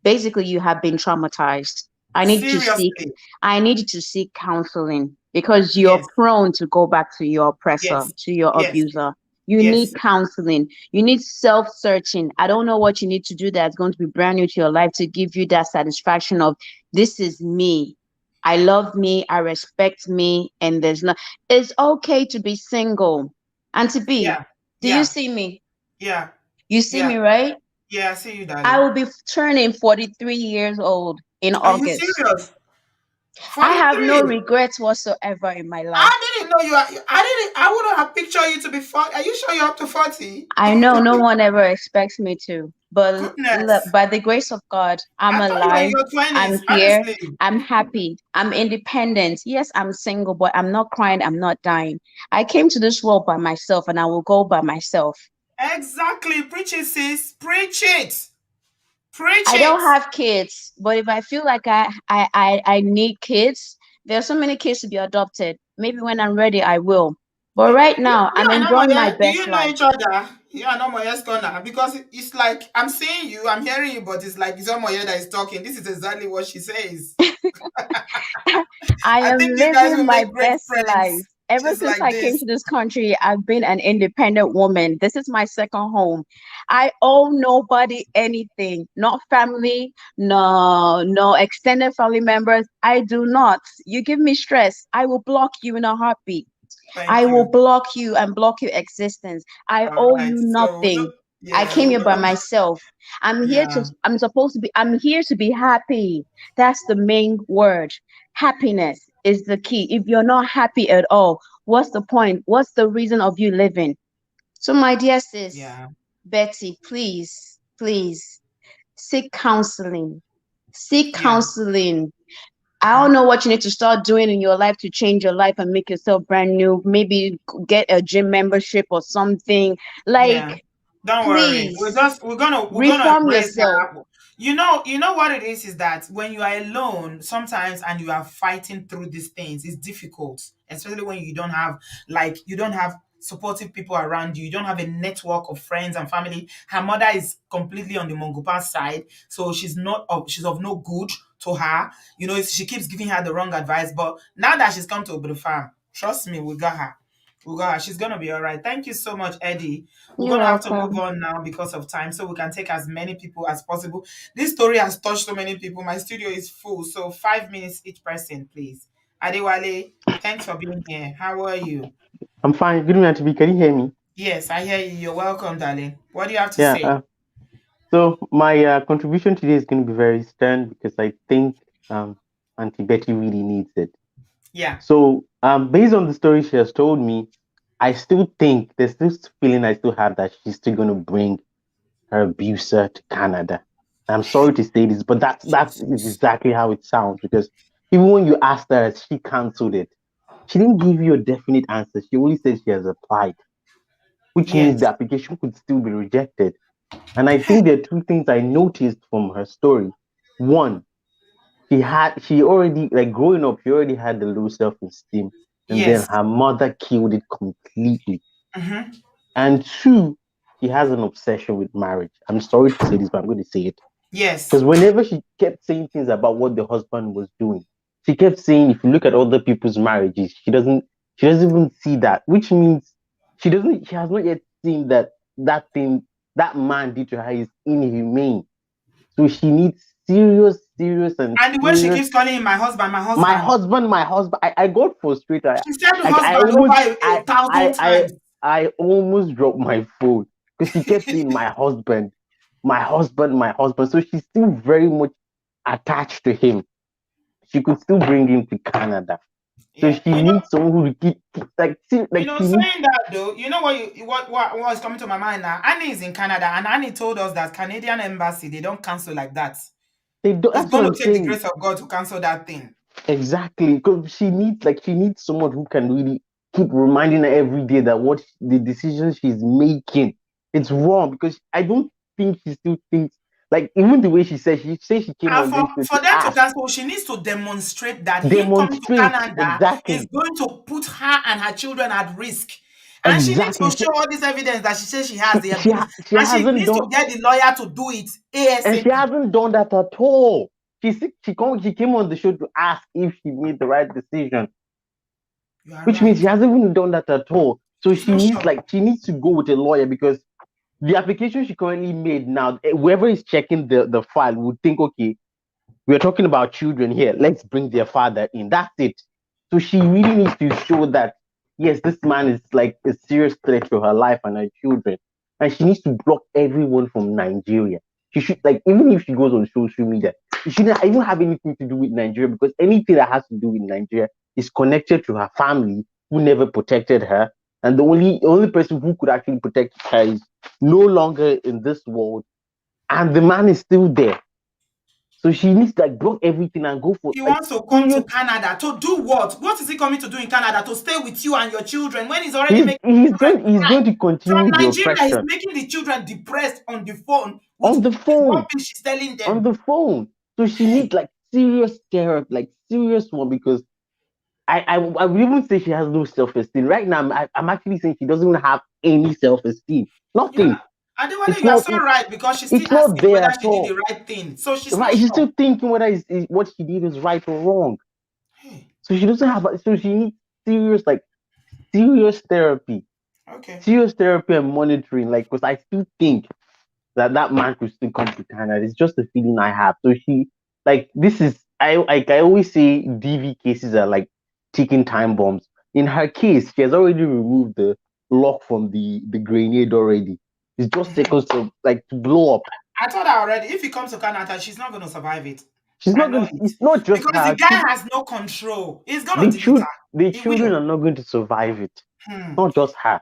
Speaker 3: Basically, you have been traumatized. I need you to seek
Speaker 1: Seriously.
Speaker 3: I need you to seek counseling because you're
Speaker 1: Yes.
Speaker 3: prone to go back to your oppressor,
Speaker 1: Yes.
Speaker 3: to your
Speaker 1: Yes.
Speaker 3: abuser. You need
Speaker 1: Yes.
Speaker 3: counseling. You need self-searching. I don't know what you need to do that's going to be brand new to your life to give you that satisfaction of, this is me. I love me, I respect me, and there's no, it's okay to be single and to be.
Speaker 1: Yeah.
Speaker 3: Do you
Speaker 1: Yeah.
Speaker 3: see me?
Speaker 1: Yeah.
Speaker 3: You see
Speaker 1: Yeah.
Speaker 3: me, right?
Speaker 1: Yeah. I see you,
Speaker 3: I
Speaker 1: darling.
Speaker 3: will be turning 43 years old in
Speaker 1: Are you
Speaker 3: August.
Speaker 1: serious?
Speaker 3: I have no
Speaker 1: 43.
Speaker 3: regrets whatsoever in my
Speaker 1: I
Speaker 3: life.
Speaker 1: didn't know you are. I didn't. I wouldn't have pictured you to be 40. Are you sure you're up to 40?
Speaker 3: I know no one ever expects me to, but
Speaker 1: Goodness.
Speaker 3: by the grace of God, I'm
Speaker 1: I thought you were in
Speaker 3: alive.
Speaker 1: your
Speaker 3: I'm
Speaker 1: 20s.
Speaker 3: here.
Speaker 1: Honestly.
Speaker 3: I'm happy. I'm independent. Yes, I'm single, but I'm not crying. I'm not dying. I came to this world by myself and I will go by myself.
Speaker 1: Exactly. Preach it, sis. Preach it. Preach
Speaker 3: I
Speaker 1: it.
Speaker 3: don't have kids, but if I feel like I need kids, there are so many kids to be adopted. Maybe when I'm ready, I will. But right now,
Speaker 1: You
Speaker 3: I'm
Speaker 1: and
Speaker 3: enjoying my
Speaker 1: Amoye, do
Speaker 3: best
Speaker 1: you know
Speaker 3: life.
Speaker 1: each other? You and Amoye's corner because it's like I'm seeing you, I'm hearing you, but it's like it's Amoye that is talking. This is exactly what she says.
Speaker 3: I
Speaker 1: I
Speaker 3: am
Speaker 1: think you guys
Speaker 3: living
Speaker 1: will
Speaker 3: my
Speaker 1: make great
Speaker 3: best life.
Speaker 1: friends,
Speaker 3: Ever
Speaker 1: just
Speaker 3: since
Speaker 1: like
Speaker 3: I came
Speaker 1: this.
Speaker 3: to this country, I've been an independent woman. This is my second home. I owe nobody anything, not family, no extended family members. I do not. You give me stress, I will block you in a heartbeat. I
Speaker 1: Thank
Speaker 3: will
Speaker 1: you.
Speaker 3: block you and block your existence. I
Speaker 1: All
Speaker 3: owe
Speaker 1: right.
Speaker 3: you
Speaker 1: So
Speaker 3: nothing. I
Speaker 1: yeah,
Speaker 3: came here by myself.
Speaker 1: yeah,
Speaker 3: I'm here to be happy. That's the main word. Happiness is the key. If you're not happy at all, what's the point? What's the reason of you living? So, my dear sis,
Speaker 1: yeah,
Speaker 3: Betty, please, please seek counseling. Seek
Speaker 1: yeah.
Speaker 3: counseling. I don't know what you need to start doing in your life to change your life and make yourself brand new. Maybe get a gym membership or something.
Speaker 1: Yeah.
Speaker 3: Like,
Speaker 1: Don't worry.
Speaker 3: please
Speaker 1: We're gonna
Speaker 3: reform
Speaker 1: embrace
Speaker 3: yourself.
Speaker 1: her. You know what it is that when you are alone sometimes and you are fighting through these things, it's difficult, especially when you don't have supportive people around you. You don't have a network of friends and family. Her mother is completely on the Mongopa side, so she's of no good to her. You know, she keeps giving her the wrong advice. But now that she's come to the farm, trust me, we got her. We got her. She's gonna be all right. Thank you so much, Eddie. We're
Speaker 3: You're
Speaker 1: gonna have to move
Speaker 3: welcome.
Speaker 1: on now because of time, so we can take as many people as possible. This story has touched so many people. My studio is full, so 5 minutes each person, please. Adewale, thanks for being here. How are you?
Speaker 4: I'm fine. Good evening, Auntie B. Can you hear me?
Speaker 1: Yes, I hear you. You're welcome, darling. What do you have to
Speaker 4: Yeah.
Speaker 1: say?
Speaker 4: So my contribution today is going to be very stern because I think Auntie Betty really needs it.
Speaker 1: Yeah.
Speaker 4: So, based on the story she has told me, I still think there's this feeling I still have that she's still going to bring her abuser to Canada. I'm sorry to say this, but that's
Speaker 1: Jesus.
Speaker 4: exactly how it sounds because even when you asked her, she cancelled it. She didn't give you a definite answer. She only said she has applied, which means the
Speaker 1: Yes.
Speaker 4: application could still be rejected. And I think there are two things I noticed from her story. One, she already like growing up, she already had the low self-esteem, and then
Speaker 1: Yes.
Speaker 4: her mother killed it completely.
Speaker 1: Mm-hmm.
Speaker 4: And two, she has an obsession with marriage. I'm sorry to say this, but I'm going to say it.
Speaker 1: Yes.
Speaker 4: Because whenever she kept saying things about what the husband was doing, she kept saying, if you look at other people's marriages, she doesn't even see that, which means she has not yet seen that that thing that man did to her is inhumane. So she needs serious, serious and
Speaker 1: And the way she
Speaker 4: serious.
Speaker 1: keeps calling him my husband.
Speaker 4: My husband. I got frustrated.
Speaker 1: She said
Speaker 4: I
Speaker 1: husband over
Speaker 4: almost,
Speaker 1: a thousand times.
Speaker 4: I almost dropped my phone because she kept saying my husband, my husband, my husband. So she's still very much attached to him. She could still bring him to Canada. So
Speaker 1: Yeah.
Speaker 4: she needs someone who will like, like she needs.
Speaker 1: Saying that though, you know what is coming to my mind now? Annie is in Canada, and Annie told us that Canadian embassy they don't cancel like that.
Speaker 4: They do,
Speaker 1: It's
Speaker 4: that's what
Speaker 1: going to
Speaker 4: I'm
Speaker 1: take the
Speaker 4: saying.
Speaker 1: grace of God to cancel that thing.
Speaker 4: Exactly, because she needs someone who can really keep reminding her every day that what the decision she's making it's wrong. Because I don't think she still thinks like even the way she says she came
Speaker 1: And
Speaker 4: on this show
Speaker 1: for
Speaker 4: to
Speaker 1: them to
Speaker 4: ask,
Speaker 1: cancel, she needs to demonstrate that him coming to
Speaker 4: demonstrate
Speaker 1: Canada is
Speaker 4: exactly,
Speaker 1: going to put her and her children at risk. And she needs to
Speaker 4: exactly.
Speaker 1: show all this evidence that she says she has the ability.
Speaker 4: She
Speaker 1: And she
Speaker 4: hasn't
Speaker 1: needs
Speaker 4: done,
Speaker 1: to get the lawyer to do it
Speaker 4: and she
Speaker 1: ASAP.
Speaker 4: hasn't done that at all. She came on the show to ask if she made the right decision,
Speaker 1: You are
Speaker 4: which means
Speaker 1: right.
Speaker 4: she hasn't even done that at all. So
Speaker 1: She's not sure.
Speaker 4: she needs to go with a lawyer because the application she currently made now, whoever is checking the file would think, okay, we're talking about children here. Let's bring their father in. That's it. So she really needs to show that yes, this man is like a serious threat to her life and her children, and she needs to block everyone from Nigeria. She should like even if she goes on social media, she shouldn't even have anything to do with Nigeria because anything that has to do with Nigeria is connected to her family who never protected her, and the only person who could actually protect her is no longer in this world, and the man is still there. So she needs to like block everything and go for
Speaker 1: He
Speaker 4: like
Speaker 1: wants to come to
Speaker 4: serious.
Speaker 1: Canada to do what? What is he coming to do in Canada? To stay with you and your children when he's already making children
Speaker 4: He's
Speaker 1: cry.
Speaker 4: going to
Speaker 1: From
Speaker 4: continue the
Speaker 1: Nigeria, he's
Speaker 4: oppression
Speaker 1: making the children depressed on the phone with
Speaker 4: on the
Speaker 1: the
Speaker 4: phone,
Speaker 1: rubbish she's telling
Speaker 4: on
Speaker 1: them.
Speaker 4: the phone. So she
Speaker 1: Hey,
Speaker 4: needs like serious therapy, like serious one because I would even say she has no self esteem right now. I'm actually saying she doesn't even have any self esteem.
Speaker 1: yeah.
Speaker 4: Nothing.
Speaker 1: Adewale,
Speaker 4: It's
Speaker 1: you are
Speaker 4: not.
Speaker 1: so right because she's still
Speaker 4: It's not
Speaker 1: asking
Speaker 4: there
Speaker 1: whether
Speaker 4: at
Speaker 1: she did
Speaker 4: all.
Speaker 1: the right thing. So she's not
Speaker 4: Right? She's
Speaker 1: sure.
Speaker 4: still thinking whether what she did is right or wrong.
Speaker 1: Hey,
Speaker 4: So she doesn't have. So she needs serious like serious therapy,
Speaker 1: okay.
Speaker 4: serious therapy and monitoring. Like because I still think that man could still come to Canada. It's just a feeling I have. So she like this is I always say DV cases are like ticking time bombs. In her case, she has already removed the lock from the grenade already. It's just
Speaker 1: Mhm.
Speaker 4: seconds to like to blow up.
Speaker 1: I told her already, if he comes to Canada, she's not going to survive it.
Speaker 4: She's
Speaker 1: I
Speaker 4: not
Speaker 1: know
Speaker 4: gonna.
Speaker 1: it.
Speaker 4: It's not just
Speaker 1: Because the
Speaker 4: her.
Speaker 1: guy has no control. He's going to delete her.
Speaker 4: The
Speaker 1: He
Speaker 4: children
Speaker 1: will.
Speaker 4: are not going to survive it.
Speaker 1: Hmm.
Speaker 4: Not just her.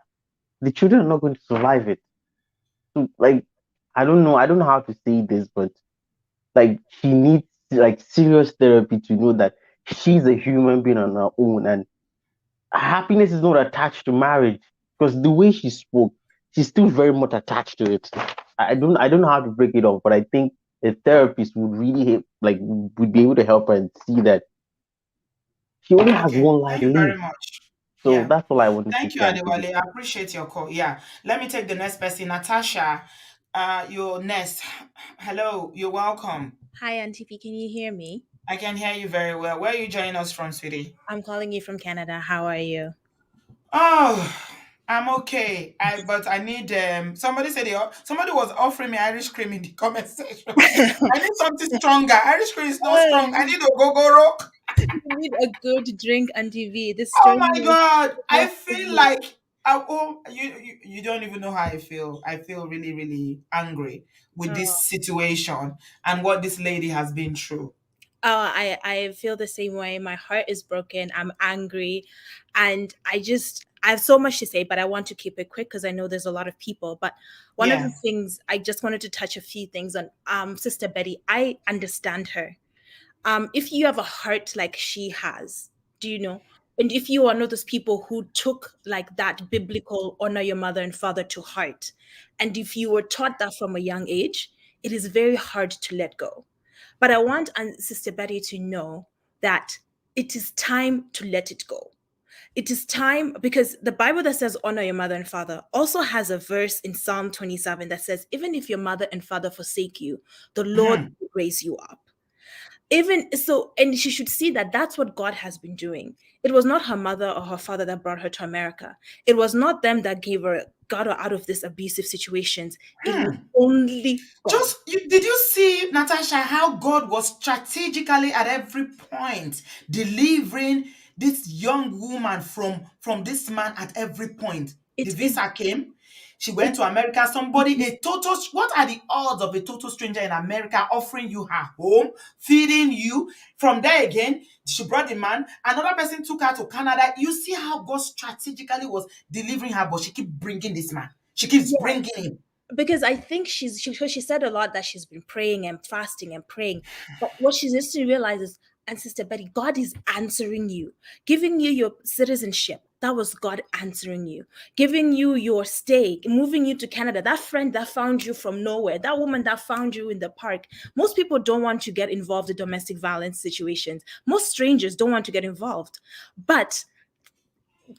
Speaker 4: The children are not going to survive it. So, like I don't know. I don't know how to say this, but like she needs like serious therapy to know that she's a human being on her own and happiness is not attached to marriage because the way she spoke she's still very much attached to it. I don't know how to break it off, but I think a therapist would really help, like would be able to help her and see that she only has
Speaker 1: Okay.
Speaker 4: one life
Speaker 1: Thank
Speaker 4: to
Speaker 1: you very
Speaker 4: live.
Speaker 1: much.
Speaker 4: So
Speaker 1: Yeah.
Speaker 4: that's all I wanted to
Speaker 1: Thank you,
Speaker 4: say, Auntie B.
Speaker 1: Adewale. I appreciate your call. Yeah. Let me take the next person. Natasha, you're next. Hello. You're welcome.
Speaker 5: Hi, Auntie P. Can you hear me?
Speaker 1: I can hear you very well. Where are you joining us from, sweetie?
Speaker 5: I'm calling you from Canada. How are you?
Speaker 1: Oh, I'm okay. But I need somebody said somebody was offering me Irish cream in the comment section. I need something stronger. Irish cream is not strong. I
Speaker 5: Oh,
Speaker 1: need a go-go.
Speaker 5: you need a good drink, Auntie V. This
Speaker 1: Oh
Speaker 5: story
Speaker 1: my
Speaker 5: is
Speaker 1: God. I
Speaker 5: just for
Speaker 1: feel
Speaker 5: you.
Speaker 1: like you don't even know how I feel. I feel really, really angry with this
Speaker 5: Oh,
Speaker 1: situation and what this lady has been through.
Speaker 5: I feel the same way. My heart is broken. I'm angry, and I have so much to say, but I want to keep it quick because I know there's a lot of people. But one of
Speaker 1: Yeah.
Speaker 5: the things I just wanted to touch a few things on. Sister Betty, I understand her. If you have a heart like she has, do you know? And if you are one of those people who took like that biblical honor your mother and father to heart, and if you were taught that from a young age, it is very hard to let go. But I want Sister Betty to know that it is time to let it go. It is time because the Bible that says honor your mother and father also has a verse in Psalm 27 that says, even if your mother and father forsake you, the Lord
Speaker 1: Mhm.
Speaker 5: will raise you up. Even so, and she should see that that's what God has been doing. It was not her mother or her father that brought her to America. It was not them that got her out of these abusive situations. It was
Speaker 1: Hmm.
Speaker 5: only God.
Speaker 1: Did you see, Natasha, how God was strategically at every point delivering this young woman from this man at every point? The
Speaker 5: It's
Speaker 1: visa came. She went
Speaker 5: it's
Speaker 1: to America. Somebody, a total, what are the odds of a total stranger in America offering you her home, feeding you? From there again, she brought the man. Another person took her to Canada. You see how God strategically was delivering her, but she keep bringing this man. She keeps
Speaker 5: yeah,
Speaker 1: bringing him.
Speaker 5: because I think she said a lot that she's been praying and fasting and praying. But what she needs to realize is, and Sister Betty, God is answering you, giving you your citizenship. That was God answering you, giving you your stay, moving you to Canada. That friend that found you from nowhere, that woman that found you in the park. Most people don't want to get involved in domestic violence situations. Most strangers don't want to get involved. But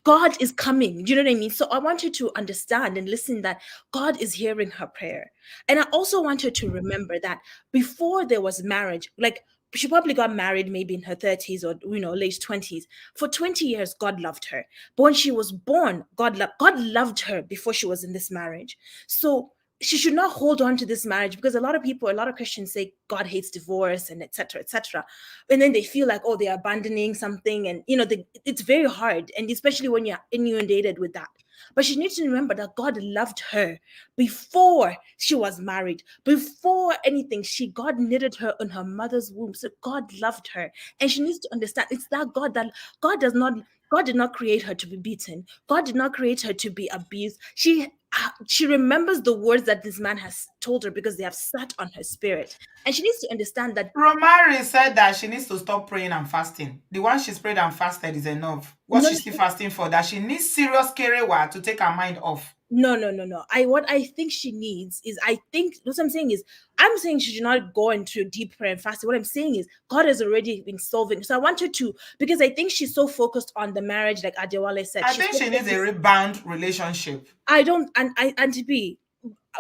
Speaker 5: God is coming. Do you know what I mean? So I want her to understand and listen that God is hearing her prayer. And I also want her to remember that before there was marriage, like she probably got married maybe in her 30s or late 20s. For 20 years, God loved her. But when she was born, God loved her before she was in this marriage. So she should not hold on to this marriage because a lot of Christians say God hates divorce and etc. etc. And then they feel like, oh, they're abandoning something, and it's very hard, and especially when you're inundated with that. But she needs to remember that God loved her before she was married, before anything. God knitted her in her mother's womb, so God loved her. And she needs to understand it's that God does not God did not create her to be beaten. God did not create her to be abused. She remembers the words that this man has told her because they have sat on her spirit. And she needs to understand that
Speaker 1: Romari said that she needs to stop praying and fasting. The one she's prayed and fasted is enough. What
Speaker 5: no,
Speaker 1: she's still fasting for, that she needs serious kerewa to take her mind off.
Speaker 5: no. What I think she needs is, I think what I'm saying is, I'm saying she should not go into deep prayer and fasting. What I'm saying is God has already been solving. So I want her to, because I think she's so focused on the marriage, like Adewale said.
Speaker 1: I
Speaker 5: She's
Speaker 1: think
Speaker 5: so
Speaker 1: she needs a
Speaker 5: focused.
Speaker 1: rebound relationship.
Speaker 5: I don't and to be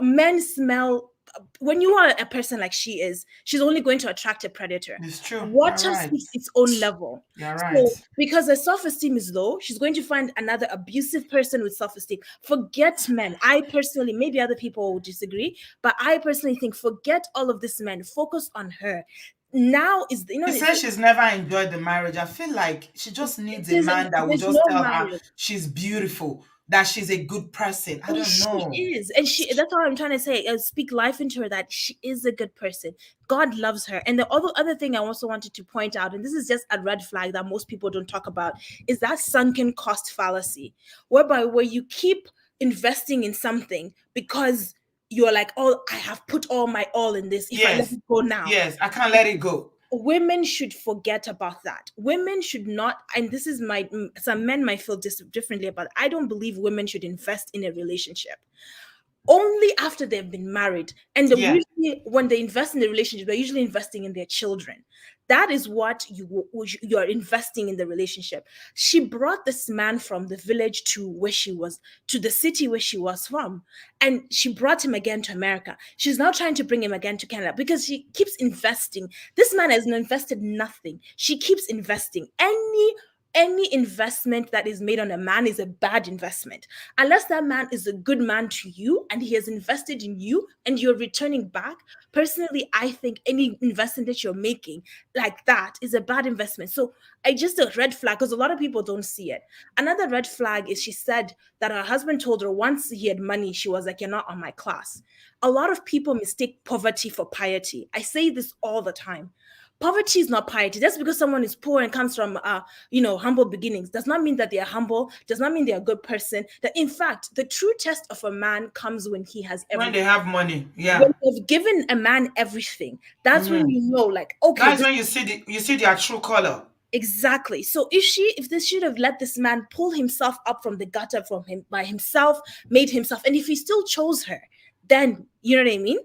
Speaker 5: men smell. When you are a person like she is, she's only going to attract a predator.
Speaker 1: It's true. You're
Speaker 5: Water
Speaker 1: right.
Speaker 5: seeks its own level.
Speaker 1: You're right.
Speaker 5: So because her self-esteem is low, she's going to find another abusive person with self-esteem. Forget men. I personally, maybe other people will disagree, but I personally think forget all of this men. Focus on her. Now is
Speaker 1: She says she's never enjoyed the marriage. I feel like she just needs a man that will
Speaker 5: there's
Speaker 1: just
Speaker 5: no
Speaker 1: tell her
Speaker 5: marriage.
Speaker 1: she's beautiful, that she's a good person. I
Speaker 5: And
Speaker 1: don't
Speaker 5: she
Speaker 1: know.
Speaker 5: is, and that's all I'm trying to say. Speak life into her that she is a good person. God loves her. And the other thing I also wanted to point out, and this is just a red flag that most people don't talk about, is that sunken cost fallacy, whereby where you keep investing in something because you're like, oh, I have put all my all in this. If I let
Speaker 1: Yes.
Speaker 5: it go now,
Speaker 1: Yes. I can't let it go.
Speaker 5: women should forget about that. Women should not, and this is some men might feel differently about it. I don't believe women should invest in a relationship only after they've been married. And
Speaker 1: Yeah.
Speaker 5: usually, when they invest in the relationship, they're usually investing in their children. That is what you are investing in the relationship. She brought this man from the village to where she was, to the city where she was from, and she brought him again to America. She's now trying to bring him again to Canada because she keeps investing. This man has invested nothing. She keeps investing. Any investment that is made on a man is a bad investment unless that man is a good man to you and he has invested in you and you're returning back. Personally, I think any investment that you're making like that is a bad investment. So I just a red flag because a lot of people don't see it. Another red flag is she said that her husband told her once he had money, she was like, you're not on my class. A lot of people mistake poverty for piety. I say this all the time. Poverty is not piety. Just because someone is poor and comes from humble beginnings does not mean that they are humble, does not mean they are a good person. That in fact, the true test of a man comes when he has
Speaker 1: When
Speaker 5: everything.
Speaker 1: they have money,
Speaker 5: When
Speaker 1: yeah.
Speaker 5: they've given a man everything, that's when
Speaker 1: Hmm.
Speaker 5: you know, like, okay,
Speaker 1: That's
Speaker 5: this.
Speaker 1: when you see their true color.
Speaker 5: Exactly. So if this should have let this man pull himself up from the gutter from him by himself, made himself, and if he still chose her, then you know what I mean?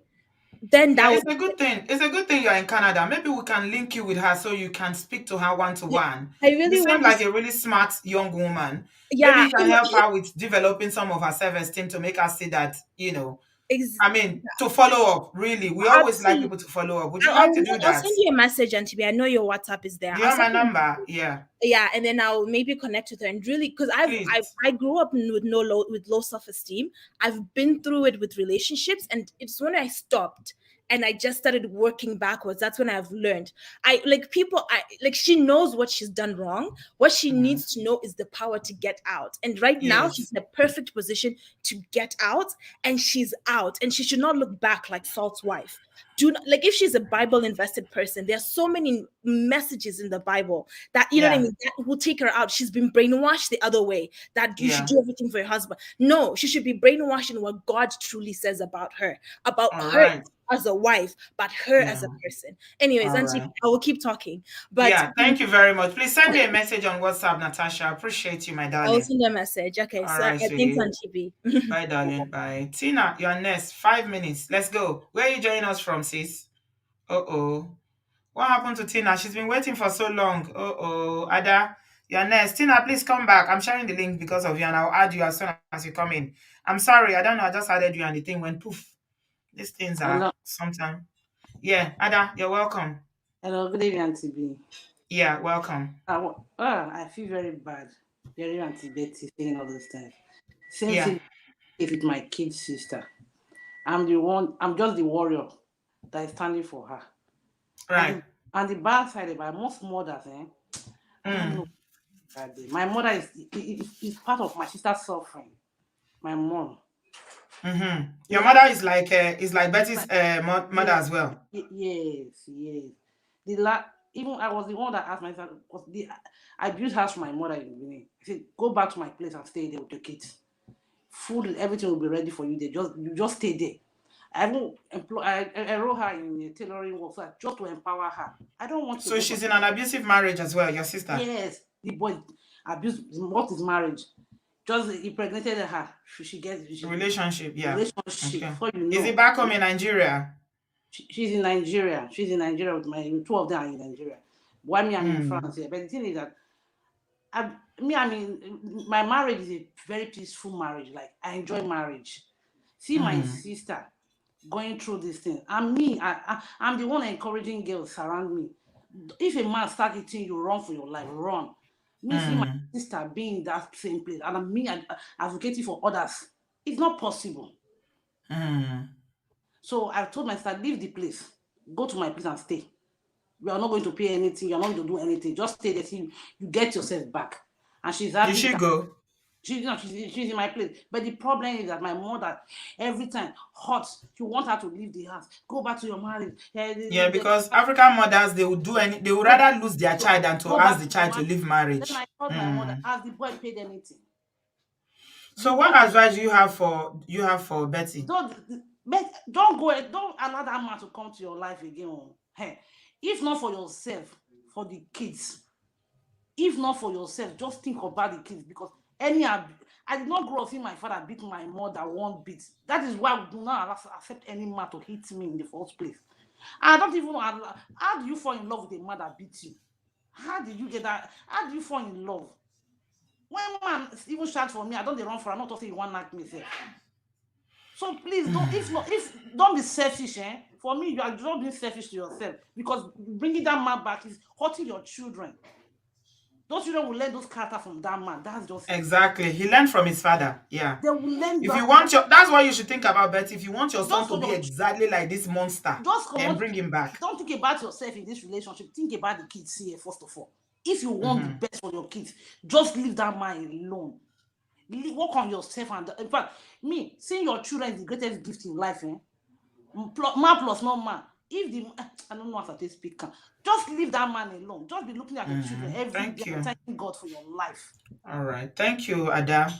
Speaker 5: Then
Speaker 1: Yeah,
Speaker 5: that would
Speaker 1: it's a good thing. It's a good thing you're in Canada. Maybe we can link you with her so you can speak to her one to one.
Speaker 5: I
Speaker 1: You
Speaker 5: really
Speaker 1: seem
Speaker 5: want to.
Speaker 1: like a really smart young woman. Maybe
Speaker 5: Yeah,
Speaker 1: you can help her with developing some of her self-esteem to make her see that,
Speaker 5: ex-
Speaker 1: I mean, to follow up, really. We always like
Speaker 5: absolutely.
Speaker 1: people to follow up. Would you like to do
Speaker 5: I'll
Speaker 1: that?
Speaker 5: send you a message, and to be, I know your WhatsApp is there.
Speaker 1: Do you
Speaker 5: I'll
Speaker 1: have
Speaker 5: send
Speaker 1: my
Speaker 5: you.
Speaker 1: number? Yeah.
Speaker 5: Yeah, and then I'll maybe connect with her and really, because
Speaker 1: Please.
Speaker 5: I grew up with low self-esteem. I've been through it with relationships, and it's when I stopped and I just started working backwards. That's when I've learned. I like people. I like She knows what she's done wrong. What she
Speaker 1: Mhm.
Speaker 5: needs to know is the power to get out. And right now, she's
Speaker 1: Yes.
Speaker 5: in a perfect position to get out, and she's out, and she should not look back like Saul's wife. Do not, like, if she's a Bible invested person, there's so many messages in the Bible that, you know what I
Speaker 1: Yeah.
Speaker 5: mean, that will take her out. She's been brainwashed the other way, that you should
Speaker 1: Yeah.
Speaker 5: do everything for your husband. No, she should be brainwashed in what God truly says about her, about
Speaker 1: All
Speaker 5: her
Speaker 1: right.
Speaker 5: as a wife, but her as
Speaker 1: Yeah.
Speaker 5: a person. Anyways,
Speaker 1: All
Speaker 5: Auntie,
Speaker 1: right.
Speaker 5: I will keep talking, but
Speaker 1: Yeah. Thank you very much. Please send me a message on WhatsApp, Natasha. I appreciate you, my
Speaker 5: I will
Speaker 1: darling.
Speaker 5: send a message. Okay,
Speaker 1: All
Speaker 5: so
Speaker 1: right,
Speaker 5: thanks,
Speaker 1: sweetie.
Speaker 5: Auntie B.
Speaker 1: Bye, darling. Bye. Tina, you're next. 5 minutes. Let's go. Where are you joining us from, sis? Uh-oh. What happened to Tina? She's been waiting for so long. Uh-oh. Ada, you're next. Tina, please come back. I'm sharing the link because of you, and I'll add you as soon as you come in. I'm sorry. I don't know. I just added you, and the thing went poof. These things are
Speaker 6: Hello,
Speaker 1: sometimes. Yeah, Ada, you're welcome.
Speaker 6: hello, good evening, Auntie B.
Speaker 1: Yeah, welcome.
Speaker 6: I feel very bad. Very Auntie Betty saying all this time. Since
Speaker 1: Yeah,
Speaker 6: it is with my kid sister, I'm just the warrior that is standing for her. And
Speaker 1: right.
Speaker 6: the and the bad side about most mothers, I don't know
Speaker 1: Mm.
Speaker 6: that day. My mother is part of my sister's suffering. My mom.
Speaker 1: Mm-hmm. Your
Speaker 6: Yeah,
Speaker 1: mother is like Betty's mother
Speaker 6: yeah,
Speaker 1: as well.
Speaker 6: yes, yes. The la Even I was the one that asked myself because I built house for my mother in the beginning. I said, go back to my place and stay there with your kids. Food, everything will be ready for you. You just stay there. I won't employ. I enroll her in a tailoring work so just to empower her. I don't want to
Speaker 1: So
Speaker 6: go back.
Speaker 1: she's in an abusive marriage as well, your sister.
Speaker 6: Yes, the boy abused. What is marriage? Just impregnated her. She gets
Speaker 1: Relationship, yeah.
Speaker 6: relationship.
Speaker 1: Okay.
Speaker 6: Before you
Speaker 1: Is it
Speaker 6: know,
Speaker 1: back home in Nigeria?
Speaker 6: she's in Nigeria. She's in Nigeria with my two of them are in Nigeria. Why me? I'm in
Speaker 1: Mm.
Speaker 6: France here. But the thing is that I mean, my marriage is a very peaceful marriage. Like I enjoy marriage. See my
Speaker 1: Mm.
Speaker 6: sister going through this thing, and me, I'm the one encouraging girls around me. If a man start eating you, run for your life, run. Me see my
Speaker 1: Mm.
Speaker 6: sister being in that same place, and me advocating for others. It's not possible.
Speaker 1: Mm.
Speaker 6: So I told my sister, leave the place, go to my place and stay. You are not going to pay anything. You are not going to do anything. Just stay there till you get yourself back. And she's
Speaker 1: Did
Speaker 6: happy
Speaker 1: she
Speaker 6: with her.
Speaker 1: go?
Speaker 6: She's in my place. But the problem is that my mother, every time, hot, you want her to leave the house. Go back to your marriage.
Speaker 1: Yeah, because African mothers they would
Speaker 6: Go,
Speaker 1: rather lose their
Speaker 6: go,
Speaker 1: child than to
Speaker 6: go
Speaker 1: ask
Speaker 6: back
Speaker 1: the
Speaker 6: to your
Speaker 1: child to
Speaker 6: marriage.
Speaker 1: leave
Speaker 6: Then I
Speaker 1: marriage.
Speaker 6: told my mother,
Speaker 1: Mm.
Speaker 6: has the boy paid anything? The
Speaker 1: So what
Speaker 6: boy
Speaker 1: advice do you have for Betty?
Speaker 6: don't don't go, don't allow that man to come to your life again. Hey, if not for yourself, for the kids. If not for yourself, just think about the kids because I did not grow up seeing my father beat my mother one beat. That is why we do not accept any man to hit me in the first place. I don't even know how do you fall in love with a man that beats you? How did you get that? How do you fall in love? When man even shout for me, I don't dey run for. I'm not talking you want knock me sef. So please don't. If don't be selfish. For me, you are just being selfish to yourself because bringing that man back is hurting your children. Those children will learn those character from that man. That's just it.
Speaker 1: Exactly. He learned from his father. Yeah.
Speaker 6: They will learn
Speaker 1: If you
Speaker 6: that
Speaker 1: want that's what you should think about Betty. If you want your son
Speaker 6: just
Speaker 1: to
Speaker 6: for
Speaker 1: be
Speaker 6: your
Speaker 1: exactly like this monster,
Speaker 6: just come
Speaker 1: then
Speaker 6: on.
Speaker 1: bring him back.
Speaker 6: Don't think about yourself in this relationship. Think about the kids here first of all. If you want the
Speaker 1: Mm-hmm.
Speaker 6: best for your kids, just leave that man alone. Work on yourself, and in fact, me seeing your children is the greatest gift in life. Man plus no man. if the I don't know how to speak, just leave that man alone. Just be looking at your children every day
Speaker 1: Thank
Speaker 6: and
Speaker 1: you.
Speaker 6: thanking God for your life.
Speaker 1: All right. Thank you, Ada.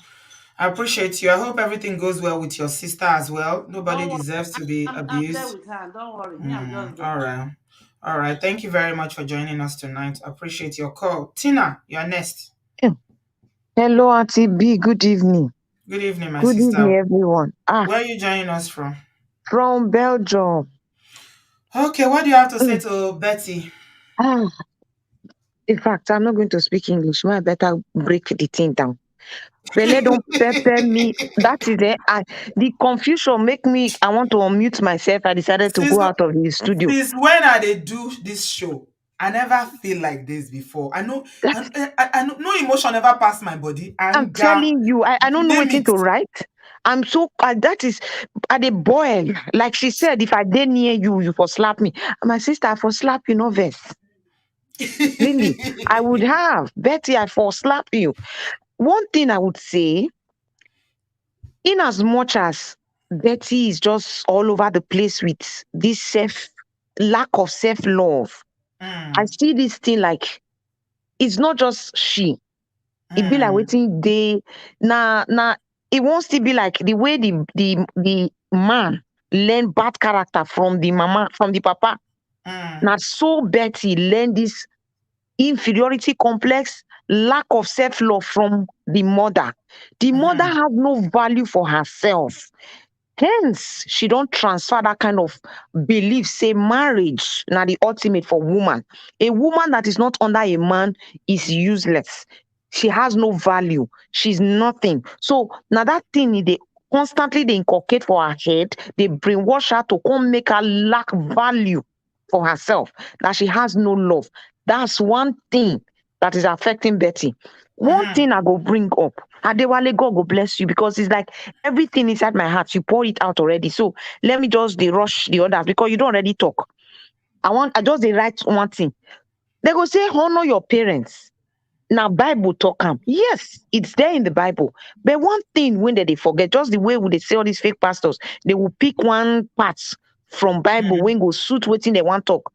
Speaker 1: I appreciate you. I hope everything goes well with your sister as well. Nobody
Speaker 6: Don't worry.
Speaker 1: deserves to be
Speaker 6: I'm there
Speaker 1: abused.
Speaker 6: with her. Don't worry. Me, I'm just there.
Speaker 1: All right. All right. Thank you very much for joining us tonight. I appreciate your call. Tina, you're next.
Speaker 7: Hello, Auntie B. Good evening.
Speaker 1: Good evening, my
Speaker 7: Good evening,
Speaker 1: sister.
Speaker 7: everyone.
Speaker 1: Where are you joining us from?
Speaker 7: From Belgium.
Speaker 1: Okay, what do you have to say
Speaker 7: Mm.
Speaker 1: to Betty?
Speaker 7: Ah, in fact, I'm not going to speak English. I better break the thing down. Bele don't pepper me. That is it. The confusion make me. I want to unmute myself. I decided to
Speaker 1: Since,
Speaker 7: go out of the studio.
Speaker 1: since when I they do this show, I never feel like this before. I know,
Speaker 7: That
Speaker 1: I know, no emotion ever passed my body.
Speaker 7: I'm
Speaker 1: Anger,
Speaker 7: telling you, I don't know
Speaker 1: name
Speaker 7: what
Speaker 1: it.
Speaker 7: to write. I'm so that is at the boil. Like she said, if I did near you, you for slap me. My sister for slap you, no verse. Really, I would have. Betty, I for slap you. One thing I would say, in as much as Betty is just all over the place with this lack of self-love, I
Speaker 1: Mm,
Speaker 7: see this thing like it's not just she. It be like
Speaker 1: mm,
Speaker 7: waiting they now it won't still be like the way the man learn bad character from the mama, from the papa.
Speaker 1: mm,
Speaker 7: Now so Betty learn this inferiority complex, lack of self love from the mother. The mother
Speaker 1: mm,
Speaker 7: has no value for herself. Hence, she don't transfer that kind of belief. Say marriage, now the ultimate for woman. A woman that is not under a man is useless. She has no value. She's nothing. So now that thing they constantly they inculcate for her head. They brainwash her to come make her lack value for herself. That she has no love. That's one thing that is affecting Betty. One
Speaker 1: mm,
Speaker 7: thing I go bring up. Adewale, God go bless you because it's like everything inside my heart, you pour it out already. So let me just rush the others because you don't already talk. I just write one thing. They go say honor your parents. Now Bible talk am. Yes, it's there in the Bible. But one thing when they forget, just the way they say all these fake pastors, they will pick one part from Bible
Speaker 1: mm,
Speaker 7: when go suit waiting they want talk.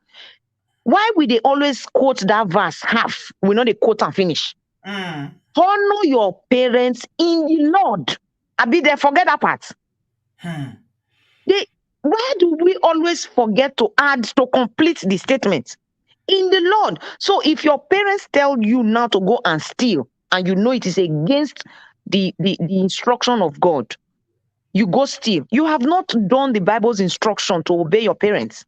Speaker 7: Why will they always quote that verse half? We know they quote and finish.
Speaker 1: mm,
Speaker 7: Honor your parents in the Lord. I be there, forget that part.
Speaker 1: mm,
Speaker 7: They, why do we always forget to add to complete the statement? In the Lord. So if your parents tell you now to go and steal, and you know it is against the instruction of God, you go steal. You have not done the Bible's instruction to obey your parents.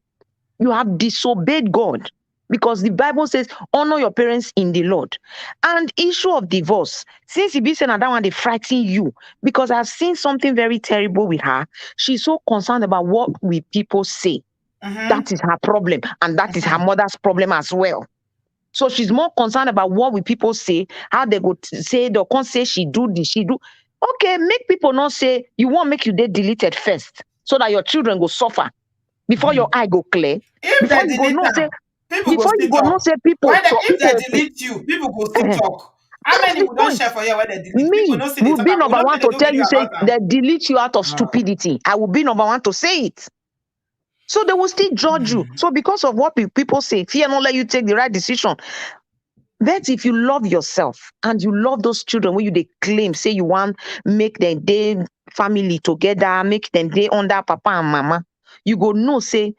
Speaker 7: You have disobeyed God because the Bible says, honor your parents in the Lord. And issue of divorce, since you be saying that one, they frighten you because I've seen something very terrible with her. She's so concerned about what will people say. That
Speaker 1: mm,
Speaker 7: is her problem, and that is her mother's problem as well. So she's more concerned about what will people say, how they go say, they can't say she do this, she do. Okay, make people not say you won't make you date deleted first so that your children go suffer before your
Speaker 1: mm.
Speaker 7: eye go clear,
Speaker 1: If
Speaker 7: before
Speaker 1: they
Speaker 7: you go
Speaker 1: delete
Speaker 7: know say,
Speaker 1: them, people go
Speaker 7: before you
Speaker 1: still
Speaker 7: go know
Speaker 1: talk.
Speaker 7: say people
Speaker 1: When they,
Speaker 7: talk,
Speaker 1: if they delete you, people go still talk. How
Speaker 7: that's
Speaker 1: many
Speaker 7: the
Speaker 1: will don't
Speaker 7: point.
Speaker 1: share for you when they delete? People
Speaker 7: Me
Speaker 1: don't see the
Speaker 7: will
Speaker 1: talk.
Speaker 7: be
Speaker 1: We
Speaker 7: number
Speaker 1: don't
Speaker 7: one
Speaker 1: say they
Speaker 7: to
Speaker 1: do
Speaker 7: tell you
Speaker 1: video
Speaker 7: say
Speaker 1: about them.
Speaker 7: they delete you out of
Speaker 1: Uh,
Speaker 7: stupidity. I will be number one to say it. So they will still judge you. So because of what people say, fear not let you take the right decision. But if you love yourself and you love those children when you they claim, say you want make them day family together, make them day under papa and mama, you go know say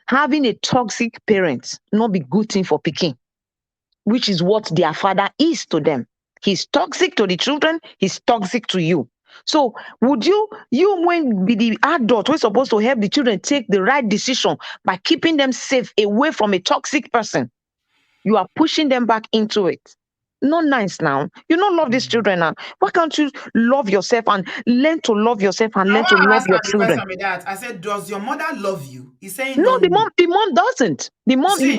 Speaker 7: having a toxic parent not be good thing for picking, which is what their father is to them. He's toxic to the children, he's toxic to you. So would you when be the adult we're supposed to help the children take the right decision by keeping them safe away from a toxic person? You are pushing them back into it. Not nice now. You don't love these children now. Why can't you love yourself and learn to love yourself and
Speaker 1: I
Speaker 7: learn to
Speaker 1: want to
Speaker 7: love
Speaker 1: ask
Speaker 7: your
Speaker 1: her the
Speaker 7: children?
Speaker 1: question with that. I said, does your mother love you? He's saying
Speaker 7: No,
Speaker 1: no.
Speaker 7: the mom doesn't. The mom,
Speaker 1: See,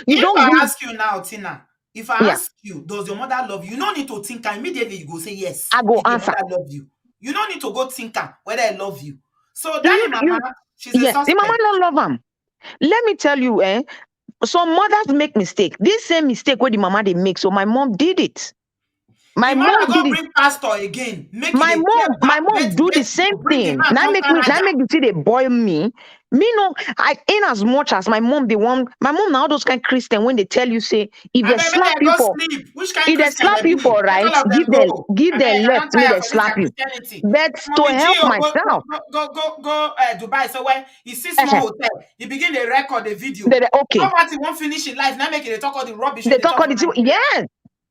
Speaker 7: you
Speaker 1: if
Speaker 7: don't
Speaker 1: I
Speaker 7: give,
Speaker 1: ask you now, Tina, if I
Speaker 7: yeah,
Speaker 1: ask you, does your mother love you? You don't need to think immediately. You go say yes.
Speaker 7: I go
Speaker 1: If your
Speaker 7: answer.
Speaker 1: mother love you, you don't need to go think whether I love you. So
Speaker 7: Do
Speaker 1: Danny Mama, she's a
Speaker 7: yeah, the mama
Speaker 1: suspect.
Speaker 7: don't love him. Let me tell you, some mothers make mistake. This same mistake where the mama they make, so my mom did it. My
Speaker 1: The man
Speaker 7: mom
Speaker 1: that
Speaker 7: did
Speaker 1: go
Speaker 7: it.
Speaker 1: bring pastor again, make it
Speaker 7: My
Speaker 1: a care
Speaker 7: mom,
Speaker 1: back,
Speaker 7: my mom do the
Speaker 1: bet
Speaker 7: same
Speaker 1: to bring the
Speaker 7: thing.
Speaker 1: man
Speaker 7: Now
Speaker 1: from Canada.
Speaker 7: make you see they boil me. Me no, I in as much as my mom, my mom now those kind Christian when they tell you say if
Speaker 1: I
Speaker 7: they
Speaker 1: beg, make
Speaker 7: slap
Speaker 1: them
Speaker 7: you
Speaker 1: go
Speaker 7: for
Speaker 1: sleep. Which kind
Speaker 7: if they
Speaker 1: Christian
Speaker 7: slap
Speaker 1: they
Speaker 7: you
Speaker 1: be?
Speaker 7: for
Speaker 1: Make
Speaker 7: right,
Speaker 1: all of them go.
Speaker 7: give
Speaker 1: I beg,
Speaker 7: them
Speaker 1: I don't
Speaker 7: left, me
Speaker 1: tire
Speaker 7: they
Speaker 1: for this
Speaker 7: slap you.
Speaker 1: Christianity.
Speaker 7: But to
Speaker 1: Mommy
Speaker 7: help
Speaker 1: Gio
Speaker 7: myself,
Speaker 1: go Dubai. So when he see small hotel, he begin to record the video.
Speaker 7: okay.
Speaker 1: How much he won't finish in life? Now make it they talk all the rubbish
Speaker 7: They
Speaker 1: when they
Speaker 7: talk
Speaker 1: talk
Speaker 7: all
Speaker 1: for
Speaker 7: the thing.
Speaker 1: Nigeria.
Speaker 7: Yes,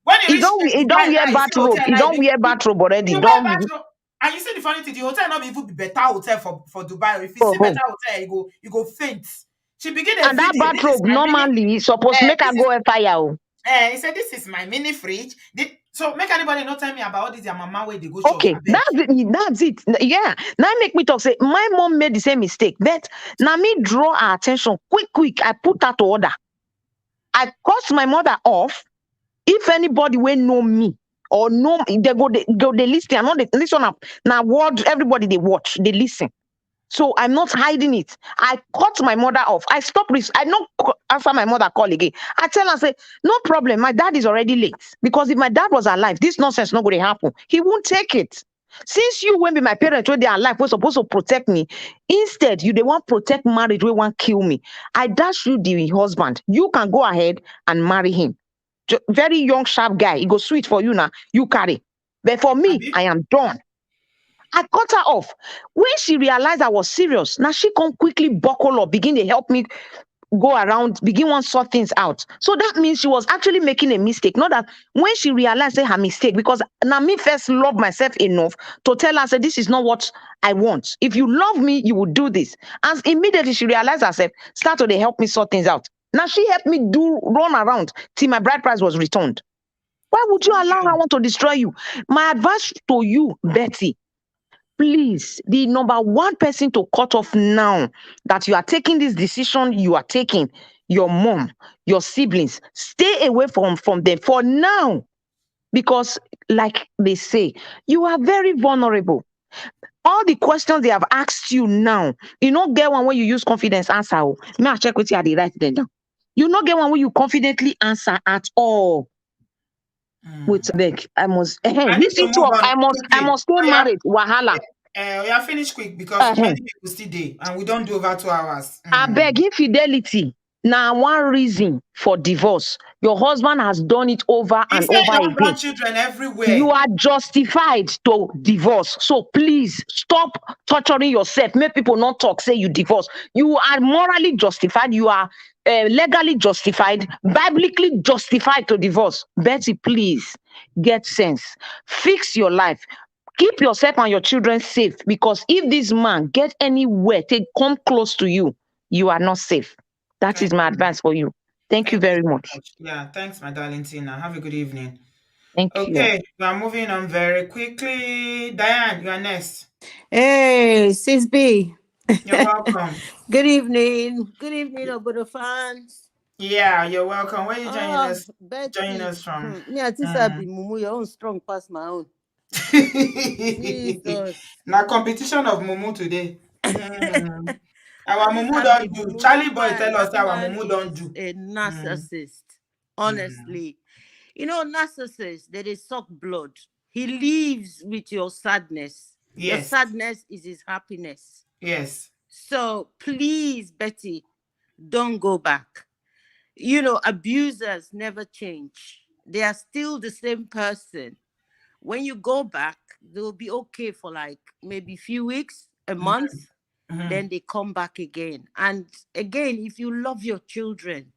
Speaker 1: When he reach
Speaker 7: he don't
Speaker 1: Dubai
Speaker 7: wear
Speaker 1: now, he see
Speaker 7: bathrobe.
Speaker 1: hotel
Speaker 7: He
Speaker 1: now.
Speaker 7: don't wear bathrobe already.
Speaker 1: You wear
Speaker 7: Don't
Speaker 1: bathrobe. And you see the funny thing, the hotel not even be better hotel for Dubai. If you
Speaker 7: oh,
Speaker 1: see
Speaker 7: oh.
Speaker 1: better hotel, you go faint. She begin a
Speaker 7: And that
Speaker 1: video. This is
Speaker 7: bathrobe
Speaker 1: my mini.
Speaker 7: normally supposed make her
Speaker 1: This is
Speaker 7: go a fire.
Speaker 1: he said, "This is my mini fridge." So make anybody not tell me about all this your mama where they go church.
Speaker 7: Okay,
Speaker 1: I beg.
Speaker 7: that's it. Yeah. Now make me talk. Say my mom made the same mistake. But now me draw her attention quick. I put her to order. I cut my mother off. If anybody will know me or know they listen. I know they listen up. Now what everybody they watch, they listen. So I'm not hiding it. I cut my mother off. I stop. I not answer my mother call again. I tell her, say, no problem. My dad is already late. Because if my dad was alive, this nonsense not going to happen. He won't take it. Since you won't be my parents when they are alive, we're supposed to protect me. Instead, you they want protect marriage, we want kill me. I dash you the husband. You can go ahead and marry him. Very young, sharp guy. He go sweet for you now. You carry. But for me,
Speaker 1: Abi?
Speaker 7: I am done. I cut her off. When she realized I was serious, now she come quickly buckle up, begin to help me go around, begin to sort things out. So that means she was actually making a mistake. Not that when she realized her mistake, because now me first love myself enough to tell her, say, this is not what I want. If you love me, you will do this. And immediately she realized herself, start to they help me sort things out. Now she helped me run around till my bride price was returned. Why would you allow her want to destroy you? My advice to you, Betty, please, the number one person to cut off now that you are taking this decision, you are taking your mom, your siblings. Stay away from them for now. Because, like they say, you are very vulnerable. All the questions they have asked you now, you not get one where you use confidence answer. Oh. May I check with you at the right then down. You not get one where you confidently answer at all. Wait, beg. I must.
Speaker 1: I need
Speaker 7: This
Speaker 1: to
Speaker 7: issue
Speaker 1: move
Speaker 7: of
Speaker 1: on
Speaker 7: I
Speaker 1: quickly.
Speaker 7: must stay
Speaker 1: Oh, yeah.
Speaker 7: married. Wahala.
Speaker 1: Yeah, finish quick because many people still day and we don't do over 2 hours.
Speaker 7: I beg infidelity. Now one reason for divorce. Your husband has done it over
Speaker 1: He
Speaker 7: and
Speaker 1: said
Speaker 7: over
Speaker 1: he don't
Speaker 7: again.
Speaker 1: born children
Speaker 7: You
Speaker 1: everywhere.
Speaker 7: are justified to divorce. So please stop torturing yourself. Make people not talk, say you divorce. You are morally justified. You are legally justified, biblically justified to divorce. Betty, please get sense. Fix your life. Keep yourself and your children safe because if this man get anywhere, take come close to you, you are not safe. That is
Speaker 1: Thank
Speaker 7: my
Speaker 1: you.
Speaker 7: advice for you. Thank you
Speaker 1: Thank you
Speaker 7: very
Speaker 1: so
Speaker 7: much.
Speaker 1: much. Yeah, thanks, my darling Tina. Have a good evening.
Speaker 7: Thank you.
Speaker 1: Okay, we are moving on very quickly. Diane, you are next.
Speaker 8: Hey, Sis B.
Speaker 1: You're welcome.
Speaker 8: Good evening. Good evening, Obodo fans.
Speaker 1: Yeah, you're welcome. Where are you
Speaker 8: Oh,
Speaker 1: joining
Speaker 8: Betty.
Speaker 1: us from?
Speaker 8: Me, I think I be Mumu, your own strong past my own. Jesus.
Speaker 1: Now competition of Mumu today. Hmm. Our
Speaker 8: I just
Speaker 1: Mumu
Speaker 8: have the
Speaker 1: don't do.
Speaker 8: Mumu.
Speaker 1: Charlie
Speaker 8: That
Speaker 1: boy tell us our
Speaker 8: man
Speaker 1: Mumu don't
Speaker 8: is
Speaker 1: do.
Speaker 8: a
Speaker 1: Hmm.
Speaker 8: narcissist.
Speaker 1: Hmm.
Speaker 8: Honestly. You know, narcissists, they suck blood. He lives with your sadness. Your
Speaker 1: Yes.
Speaker 8: sadness is his happiness.
Speaker 1: Yes.
Speaker 8: So please, Betty, don't go back. You know, abusers never change. They are still the same person. When you go back, they'll be okay for like maybe few weeks, a month,
Speaker 1: Mm-hmm.
Speaker 8: then they come back again. And again, if you love your children,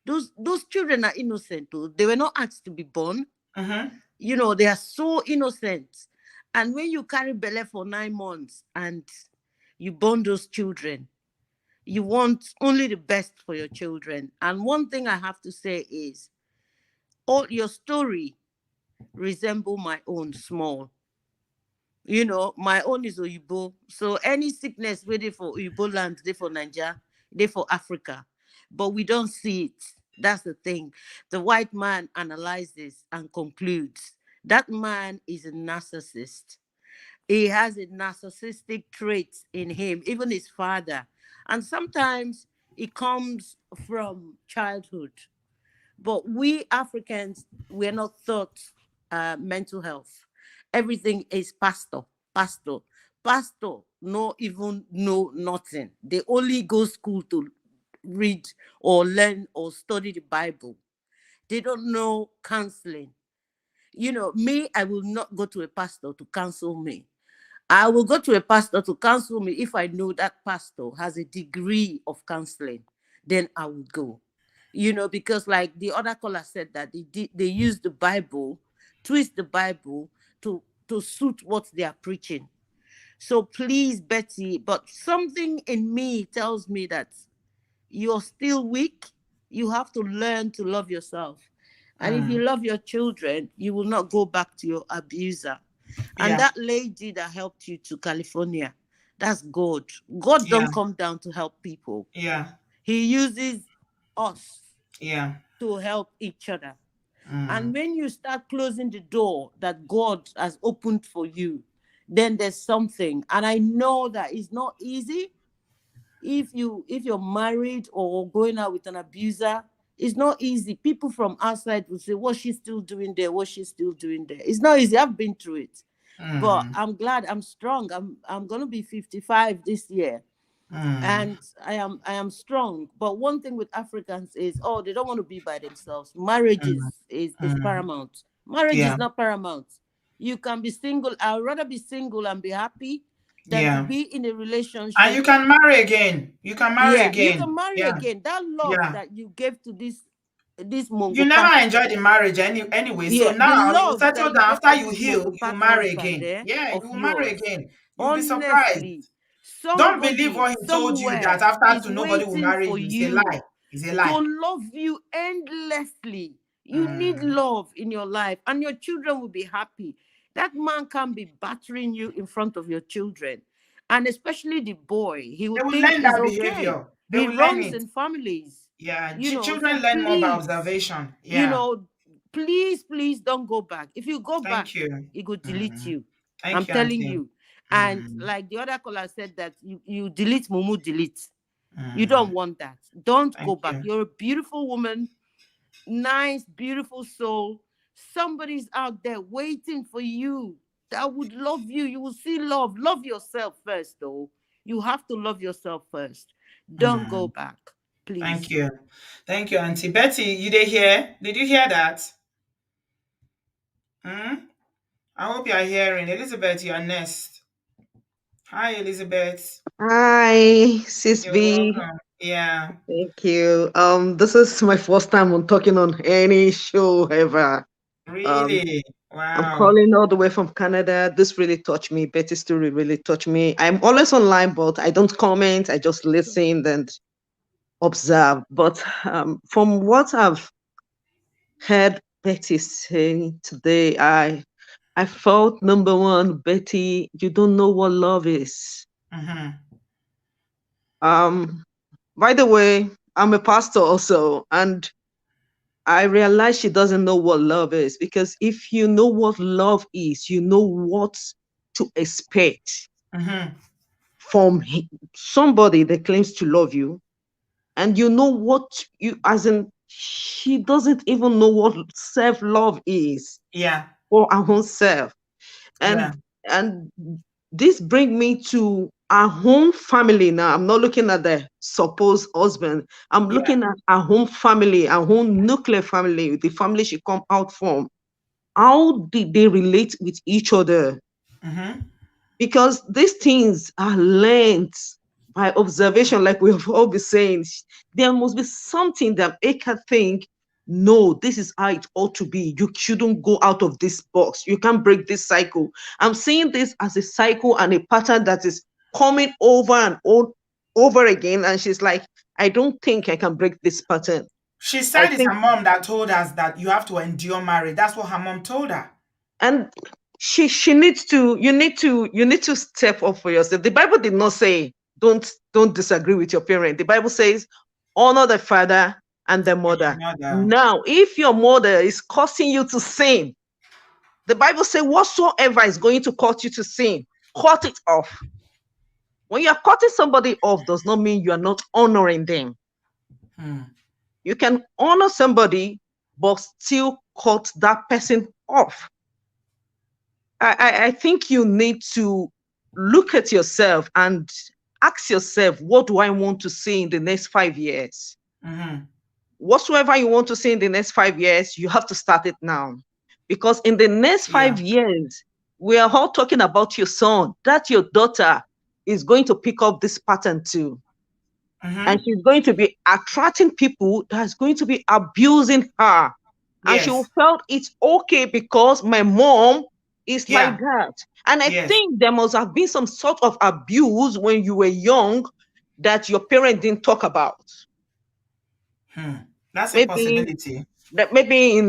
Speaker 8: those children are innocent too. They were not asked to be born.
Speaker 1: Mm-hmm.
Speaker 8: You know, they are so innocent. And when you carry belly for 9 months and you born those children, you want only the best for your children. And one thing I have to say is, all your story resemble my own small. You know, my own is Oyibo. So any sickness waiting for Oyibo land, they for Nigeria, they for Africa. But we don't see it. That's the thing. The white man analyzes and concludes that man is a narcissist. He has a narcissistic trait in him, even his father. And sometimes it comes from childhood. But we Africans, we're not taught mental health. Everything is pastor, pastor, pastor. No, even know nothing. They only go school to read or learn or study the Bible. They don't know counseling. Me, I will not go to a pastor to counsel me. I will go to a pastor to counsel me if I know that pastor has a degree of counseling. Then I will go. Because like the other caller said that they use the Bible, twist the Bible to suit what they are preaching. So please, Betty, but something in me tells me that you're still weak. You have to learn to love yourself. And if you
Speaker 1: Mm.
Speaker 8: love your children, you will not go back to your abuser. And
Speaker 1: Yeah.
Speaker 8: that lady that helped you to California, that's God. God
Speaker 1: Yeah.
Speaker 8: don't come down to help people.
Speaker 1: Yeah.
Speaker 8: He uses us
Speaker 1: Yeah.
Speaker 8: to help each other. And
Speaker 1: Mm.
Speaker 8: when you start closing the door that God has opened for you, then there's something. And I know that it's not easy. If you're married or going out with an abuser, it's not easy. People from outside will say, what's she still doing there? What's she still doing there? It's not easy. I've been through it. But
Speaker 1: Mm.
Speaker 8: I'm glad I'm strong. I'm gonna be 55 this year.
Speaker 1: Mm.
Speaker 8: And I am strong. But one thing with Africans is, oh, they don't want to be by themselves. Marriage
Speaker 1: Mm.
Speaker 8: is
Speaker 1: Mm.
Speaker 8: paramount. Marriage
Speaker 1: Yeah.
Speaker 8: is not paramount. You can be single. I'd rather be single and be happy than to
Speaker 1: Yeah.
Speaker 8: be in a
Speaker 1: And you
Speaker 8: relationship.
Speaker 1: can marry again. You can marry
Speaker 8: Yeah, you can
Speaker 1: again.
Speaker 8: marry
Speaker 1: Yeah.
Speaker 8: again. That love
Speaker 1: Yeah.
Speaker 8: that you gave to this
Speaker 1: You
Speaker 8: Mongo
Speaker 1: never
Speaker 8: pastor.
Speaker 1: enjoyed the marriage anyway. So
Speaker 8: Yeah, the
Speaker 1: now you
Speaker 8: love
Speaker 1: settle
Speaker 8: that you
Speaker 1: down.
Speaker 8: gave
Speaker 1: After
Speaker 8: to
Speaker 1: you
Speaker 8: this
Speaker 1: heal,
Speaker 8: Mongo
Speaker 1: you
Speaker 8: partner
Speaker 1: marry
Speaker 8: husband
Speaker 1: again.
Speaker 8: there
Speaker 1: Yeah,
Speaker 8: of
Speaker 1: you will marry
Speaker 8: yours.
Speaker 1: again. You'll be surprised.
Speaker 8: Honestly,
Speaker 1: Don't believe
Speaker 8: somebody
Speaker 1: what he told you that
Speaker 8: somewhere
Speaker 1: after
Speaker 8: is
Speaker 1: to nobody will
Speaker 8: waiting
Speaker 1: marry
Speaker 8: for
Speaker 1: you. It's a lie.
Speaker 8: you
Speaker 1: It's a
Speaker 8: to
Speaker 1: lie.
Speaker 8: love you endlessly. You need
Speaker 1: Mm.
Speaker 8: love in your life, and your children will be happy. That man can't be battering you in front of your children. And especially the boy, he
Speaker 1: They
Speaker 8: would
Speaker 1: will
Speaker 8: think
Speaker 1: learn
Speaker 8: is
Speaker 1: that
Speaker 8: okay.
Speaker 1: behavior. They
Speaker 8: He
Speaker 1: will learn
Speaker 8: runs
Speaker 1: it.
Speaker 8: in families,
Speaker 1: Yeah.
Speaker 8: so
Speaker 1: Children learn more by
Speaker 8: please,
Speaker 1: observation.
Speaker 8: you
Speaker 1: Yeah.
Speaker 8: know, please don't go back. If you go back,
Speaker 1: Thank you.
Speaker 8: it will delete
Speaker 1: Mm.
Speaker 8: you. I'm
Speaker 1: Thank you,
Speaker 8: telling
Speaker 1: Auntie.
Speaker 8: you. And
Speaker 1: Mm.
Speaker 8: like the other caller said that you delete Mumu, delete. You
Speaker 1: Mm.
Speaker 8: don't want that. Don't
Speaker 1: Thank
Speaker 8: go back.
Speaker 1: you.
Speaker 8: You're a beautiful woman, nice, beautiful soul. Somebody's out there waiting for you that would love you. You will see love. Love yourself first, though. You have to love yourself first. Don't go
Speaker 1: Mm.
Speaker 8: back,
Speaker 1: Thank
Speaker 8: please.
Speaker 1: you. Thank you, Auntie. Betty, you did hear? Did you hear that? Hmm? I hope you are hearing. Elizabeth, you are next. Hi, Elizabeth.
Speaker 9: Hi, Sis
Speaker 1: You're
Speaker 9: B.
Speaker 1: welcome. Yeah.
Speaker 9: Thank you. This is my first time on talking on any show ever. Um,
Speaker 1: Really?
Speaker 9: I'm
Speaker 1: Wow.
Speaker 9: calling all the way from Canada. This really touched me. Betty's story really touched me. I'm always online, but I don't comment. I just listen and observe. But from what I've heard Betty say today, I felt number one, Betty, you don't know what love is.
Speaker 1: Mm-hmm.
Speaker 9: Um, by the way, I'm a pastor also, and I realize she doesn't know what love is, because if you know what love is, you know what to expect
Speaker 1: Mm-hmm.
Speaker 9: from somebody that claims to love you, and you know what you, as in, she doesn't even know what self-love is
Speaker 1: Yeah.
Speaker 9: for her own self.
Speaker 1: Yeah.
Speaker 9: And this bring me to our home family. Now I'm not looking at the supposed husband, I'm
Speaker 1: Yeah.
Speaker 9: looking at our home family, our home nuclear family, the family she come out from. How did they relate with each other?
Speaker 1: Mm-hmm.
Speaker 9: Because these things are learned by observation, like we have all been saying. There must be something that make her think, no, this is how it ought to be. You shouldn't go out of this box. You can't break this cycle. I'm seeing this as a cycle and a pattern that is coming over and over again. And she's like, I don't think I can break this pattern.
Speaker 1: She
Speaker 9: I
Speaker 1: said it's
Speaker 9: think,
Speaker 1: her mom that told us that you have to endure marriage. That's what her mom told her.
Speaker 9: and she needs to, you need to step up for yourself. The Bible did not say don't disagree with your parent. The Bible says honor the father and the
Speaker 1: And your
Speaker 9: mother.
Speaker 1: mother.
Speaker 9: Now if your mother is causing you to sin, the Bible says whatsoever is going to cause you to sin, cut it off. When you're cutting somebody off, does not mean you are not honoring them.
Speaker 1: Hmm.
Speaker 9: You can honor somebody but still cut that person off. I think you need to look at yourself and ask yourself, what do I want to see in the next 5 years?
Speaker 1: Mm-hmm.
Speaker 9: Whatsoever you want to see in the next 5 years, you have to start it now. Because in the next
Speaker 1: Yeah.
Speaker 9: 5 years, we are all talking about your son, that your daughter is going to pick up this pattern too. And
Speaker 1: Mm-hmm.
Speaker 9: she's going to be attracting people that's going to be abusing her. And she will
Speaker 1: Yes.
Speaker 9: felt it's okay because my mom is like
Speaker 1: Yeah.
Speaker 9: that. And I
Speaker 1: Yes.
Speaker 9: think there must have been some sort of abuse when you were young that your parent didn't talk about.
Speaker 1: Hmm. That's a
Speaker 9: Maybe
Speaker 1: possibility.
Speaker 9: maybe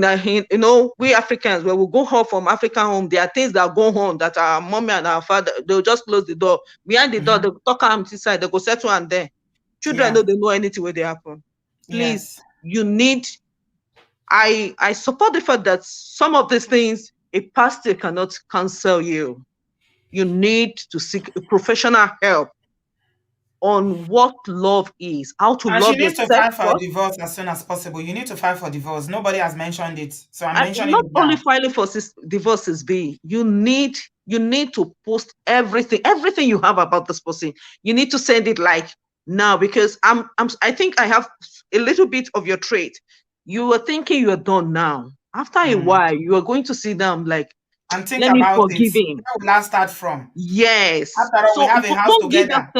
Speaker 9: we Africans, when we go home from African home, there are things that go on that our mommy and our father, they'll just close the door. Behind the door,
Speaker 1: Mm-hmm.
Speaker 9: they'll talk am inside, they go settle and there. Children
Speaker 1: Yeah.
Speaker 9: know they know anything where they happen. Please,
Speaker 1: Yes.
Speaker 9: you need, I support the fact that some of these things a pastor cannot counsel you. You need to seek professional help on what love is, how to
Speaker 1: And she
Speaker 9: love
Speaker 1: needs to
Speaker 9: yourself
Speaker 1: file for a
Speaker 9: first.
Speaker 1: divorce as soon as possible. You need to file for divorce. Nobody has mentioned it. So I'm
Speaker 9: And
Speaker 1: mentioning
Speaker 9: not
Speaker 1: it
Speaker 9: only
Speaker 1: now.
Speaker 9: filing for divorces, B, you need to post everything you have about this person. You need to send it like now, because I think I have a little bit of your trait. You are thinking you are done now. After a
Speaker 1: Mm.
Speaker 9: while, you are going to sit down like,
Speaker 1: And think
Speaker 9: let me
Speaker 1: about it.
Speaker 9: forgive him.
Speaker 1: Where will I start from?
Speaker 9: Yes.
Speaker 1: After all, we
Speaker 9: So
Speaker 1: have a house together.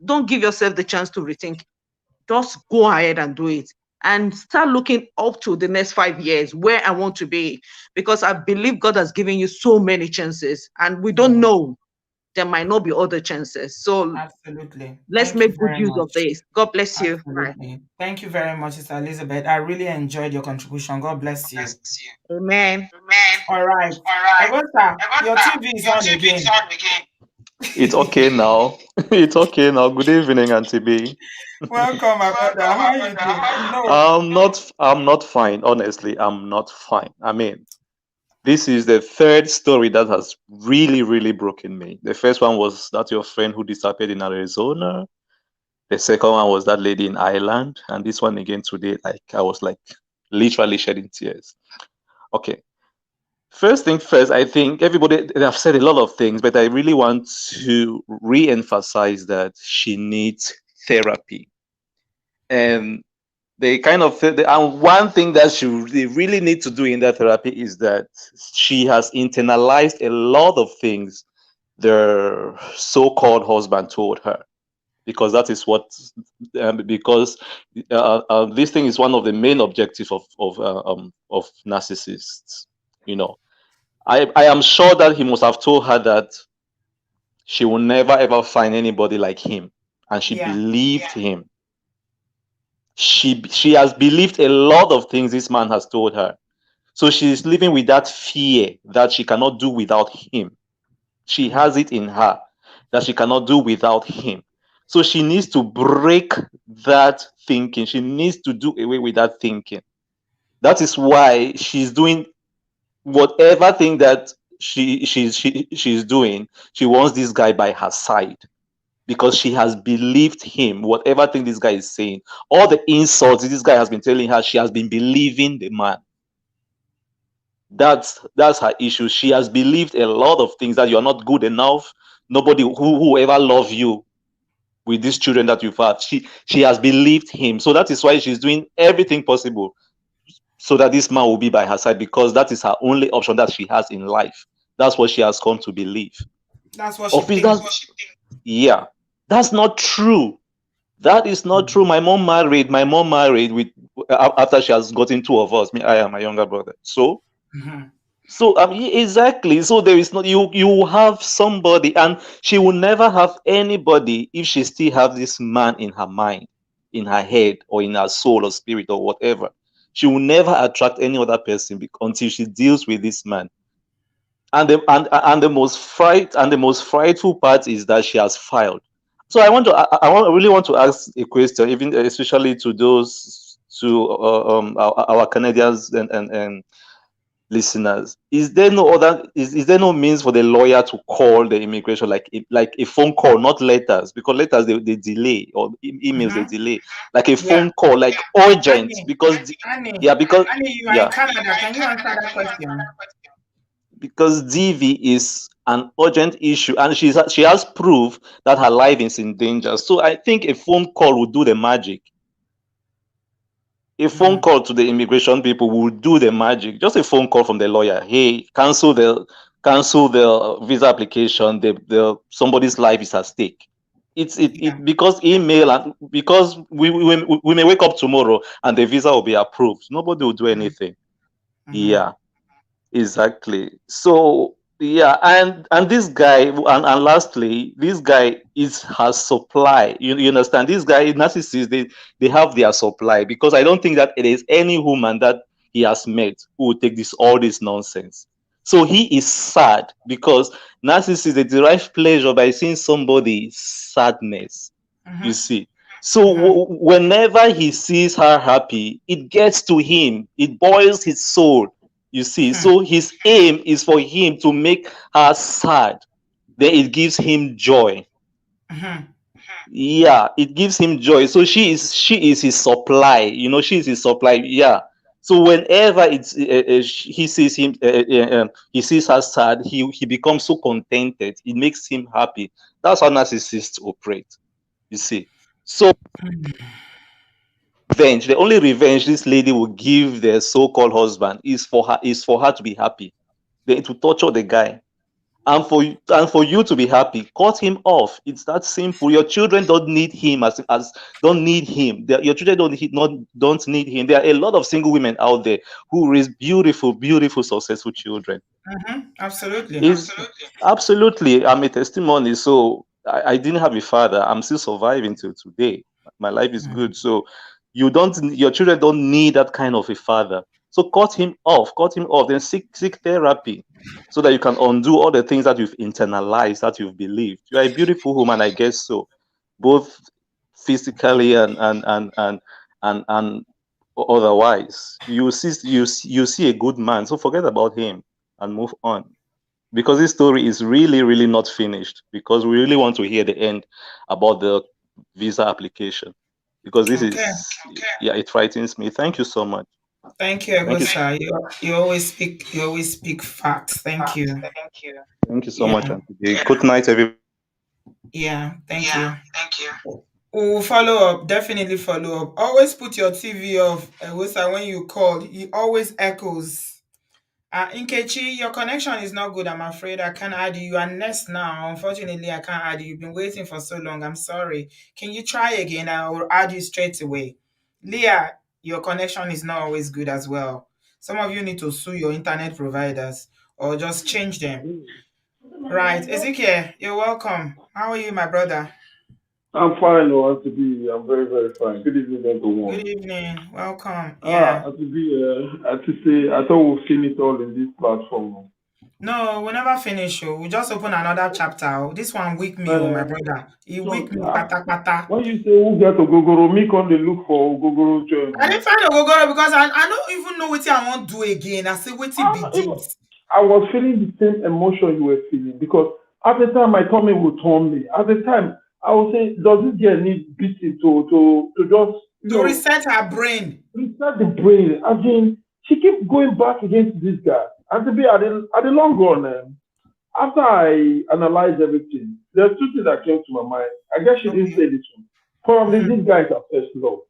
Speaker 9: don't give yourself the chance to rethink. Just go ahead and do it and start looking up to the next 5 years where I want to be, because I believe God has given you so many chances and we don't
Speaker 1: Yeah,
Speaker 9: know, there might not be other chances. So
Speaker 1: absolutely.
Speaker 9: let's
Speaker 1: Thank you
Speaker 9: make good
Speaker 1: very
Speaker 9: use of
Speaker 1: much.
Speaker 9: this. God bless you. Bye.
Speaker 1: Absolutely. Thank you very much, Sister Elizabeth. I really enjoyed your contribution. God bless you.
Speaker 9: Amen.
Speaker 1: All right. Augusta, your TV is on again.
Speaker 10: It's okay now. It's okay now. Good evening, Auntie B.
Speaker 1: Welcome, my brother. How are you doing? No.
Speaker 10: I'm not fine. Honestly, I'm not fine. I mean, this is the third story that has really, really broken me. The first one was that your friend who disappeared in Arizona. The second one was that lady in Ireland, and this one again today, like I was like literally shedding tears. Okay. First thing first, I think everybody they have said a lot of things, but I really want to re-emphasize that she needs therapy. And they kind of and one thing that they really need to do in that therapy is that she has internalized a lot of things the so-called husband told her, because that is what because this thing is one of the main objectives of narcissists. You know, I am sure that he must have told her that she will never ever find anybody like him, and she
Speaker 1: Yeah.
Speaker 10: believed him. She has believed a lot of things this man has told her. So she's living with that fear that she cannot do without him. She has it in her that she cannot do without him. So she needs to break that thinking. She needs to do away with that thinking. That is why she's doing whatever thing that she's doing. She wants this guy by her side because she has believed him. Whatever thing this guy is saying, all the insults this guy has been telling her, she has been believing the man. That's her issue. She has believed a lot of things, that you're not good enough. Nobody who ever love you with these children that you've had. She has believed him. So that is why she's doing everything possible so that this man will be by her side, because that is her only option that she has in life. That's what she has come to believe.
Speaker 1: That's what she
Speaker 10: Of it, that's
Speaker 1: thinks.
Speaker 10: yeah. That's not true. That is not true. My mom married with after she has gotten two of us. Me, I am my younger brother. So
Speaker 1: Mhm.
Speaker 10: exactly. So there is not you have somebody, and she will never have anybody if she still have this man in her mind, in her head, or in her soul or spirit or whatever. She will never attract any other person until she deals with this man. And the most frightful part is that she has filed. So I really want to ask a question, even especially to those to our Canadians and listeners. Is there no means for the lawyer to call the immigration, like a phone call, not letters, because letters they delay, or emails they
Speaker 1: Mhm.
Speaker 10: delay, like a
Speaker 1: Yeah.
Speaker 10: phone call, like urgent,
Speaker 1: Annie,
Speaker 10: because
Speaker 1: Annie,
Speaker 10: yeah, because
Speaker 1: Annie, you are in
Speaker 10: yeah.
Speaker 1: Canada. Can you answer that question?
Speaker 10: because DV is an urgent issue, and she has proof that her life is in danger. So I think a phone call would do the magic. A phone call to the immigration people will do the magic. Just a phone call from the lawyer. Hey, cancel the visa application. The somebody's life is at stake. It because email, and because we may wake up tomorrow and the visa will be approved. Nobody will do anything. Yeah, exactly. So yeah, and this guy, and lastly, this guy is her supply. You understand? This guy, narcissists, they have their supply, because I don't think that it is any woman that he has met who will take all this nonsense. So he is sad because narcissists, they derive pleasure by seeing somebody's sadness. You see. So whenever he sees her happy, it gets to him. It boils his soul. You see. So his aim is for him to make her sad. Then it gives him joy. Yeah, it gives him joy. So she is his supply. She is his supply. Yeah. So whenever he sees he sees her sad, he becomes so contented. It makes him happy. That's how narcissists operate. You see. So revenge, the only revenge this lady will give the so-called husband is for her to be happy. Then to torture the guy. And for you to be happy, cut him off. It's that simple. Your children don't need him as don't need him. Your children don't need him. There are a lot of single women out there who raise beautiful, beautiful, successful children.
Speaker 1: Absolutely.
Speaker 10: Absolutely. I'm a testimony. So I didn't have a father. I'm still surviving till today. My life is good. So your children don't need that kind of a father. So cut him off, then seek therapy so that you can undo all the things that you've internalized, that you've believed. You are a beautiful woman, I guess so, both physically and otherwise. You see a good man, so forget about him and move on. Because this story is really, really not finished, because we really want to hear the end about the visa application, because this is yeah, it frightens me. Thank you so much.
Speaker 1: Thank you, Agosa. You always speak facts. Thank you.
Speaker 10: Thank you so much, Auntie. Good night, everybody.
Speaker 1: Yeah, thank you. We'll follow up. Definitely follow up. Always put your TV off, Agosa, when you call. It always echoes. Nkechi, your connection is not good. I'm afraid I can't add you. You are next now. Unfortunately, I can't add you. You've been waiting for so long. I'm sorry. Can you try again? I will add you straight away. Leah, your connection is not always good as well. Some of you need to sue your internet providers or just change them. Right. Ezekiel, you're welcome. How are you, my brother?
Speaker 11: I'm fine, to be. I'm very, very fine. Good evening, everyone.
Speaker 1: Good evening. Welcome. Yeah.
Speaker 11: To say, I thought we've seen it all in this platform.
Speaker 1: No, we never finish. We just open another chapter. This one weak me, my brother. He weak me, pata pata.
Speaker 11: When you say who get Ogogoro, me come they look for Ogogoro join.
Speaker 1: I didn't find Ogogoro because I don't even know what I want to do again. I say, what it be this?
Speaker 11: I was feeling the same emotion you were feeling, because at the time my tummy would turn me. At the time, I would say, does this girl need beating to just
Speaker 1: to reset her brain?
Speaker 11: Reset the brain. I mean, she keeps going back against this guy. And to be at the long run, after I analyzed everything, there's two things that came to my mind. I guess she didn't say this one. Probably this guy is her first love.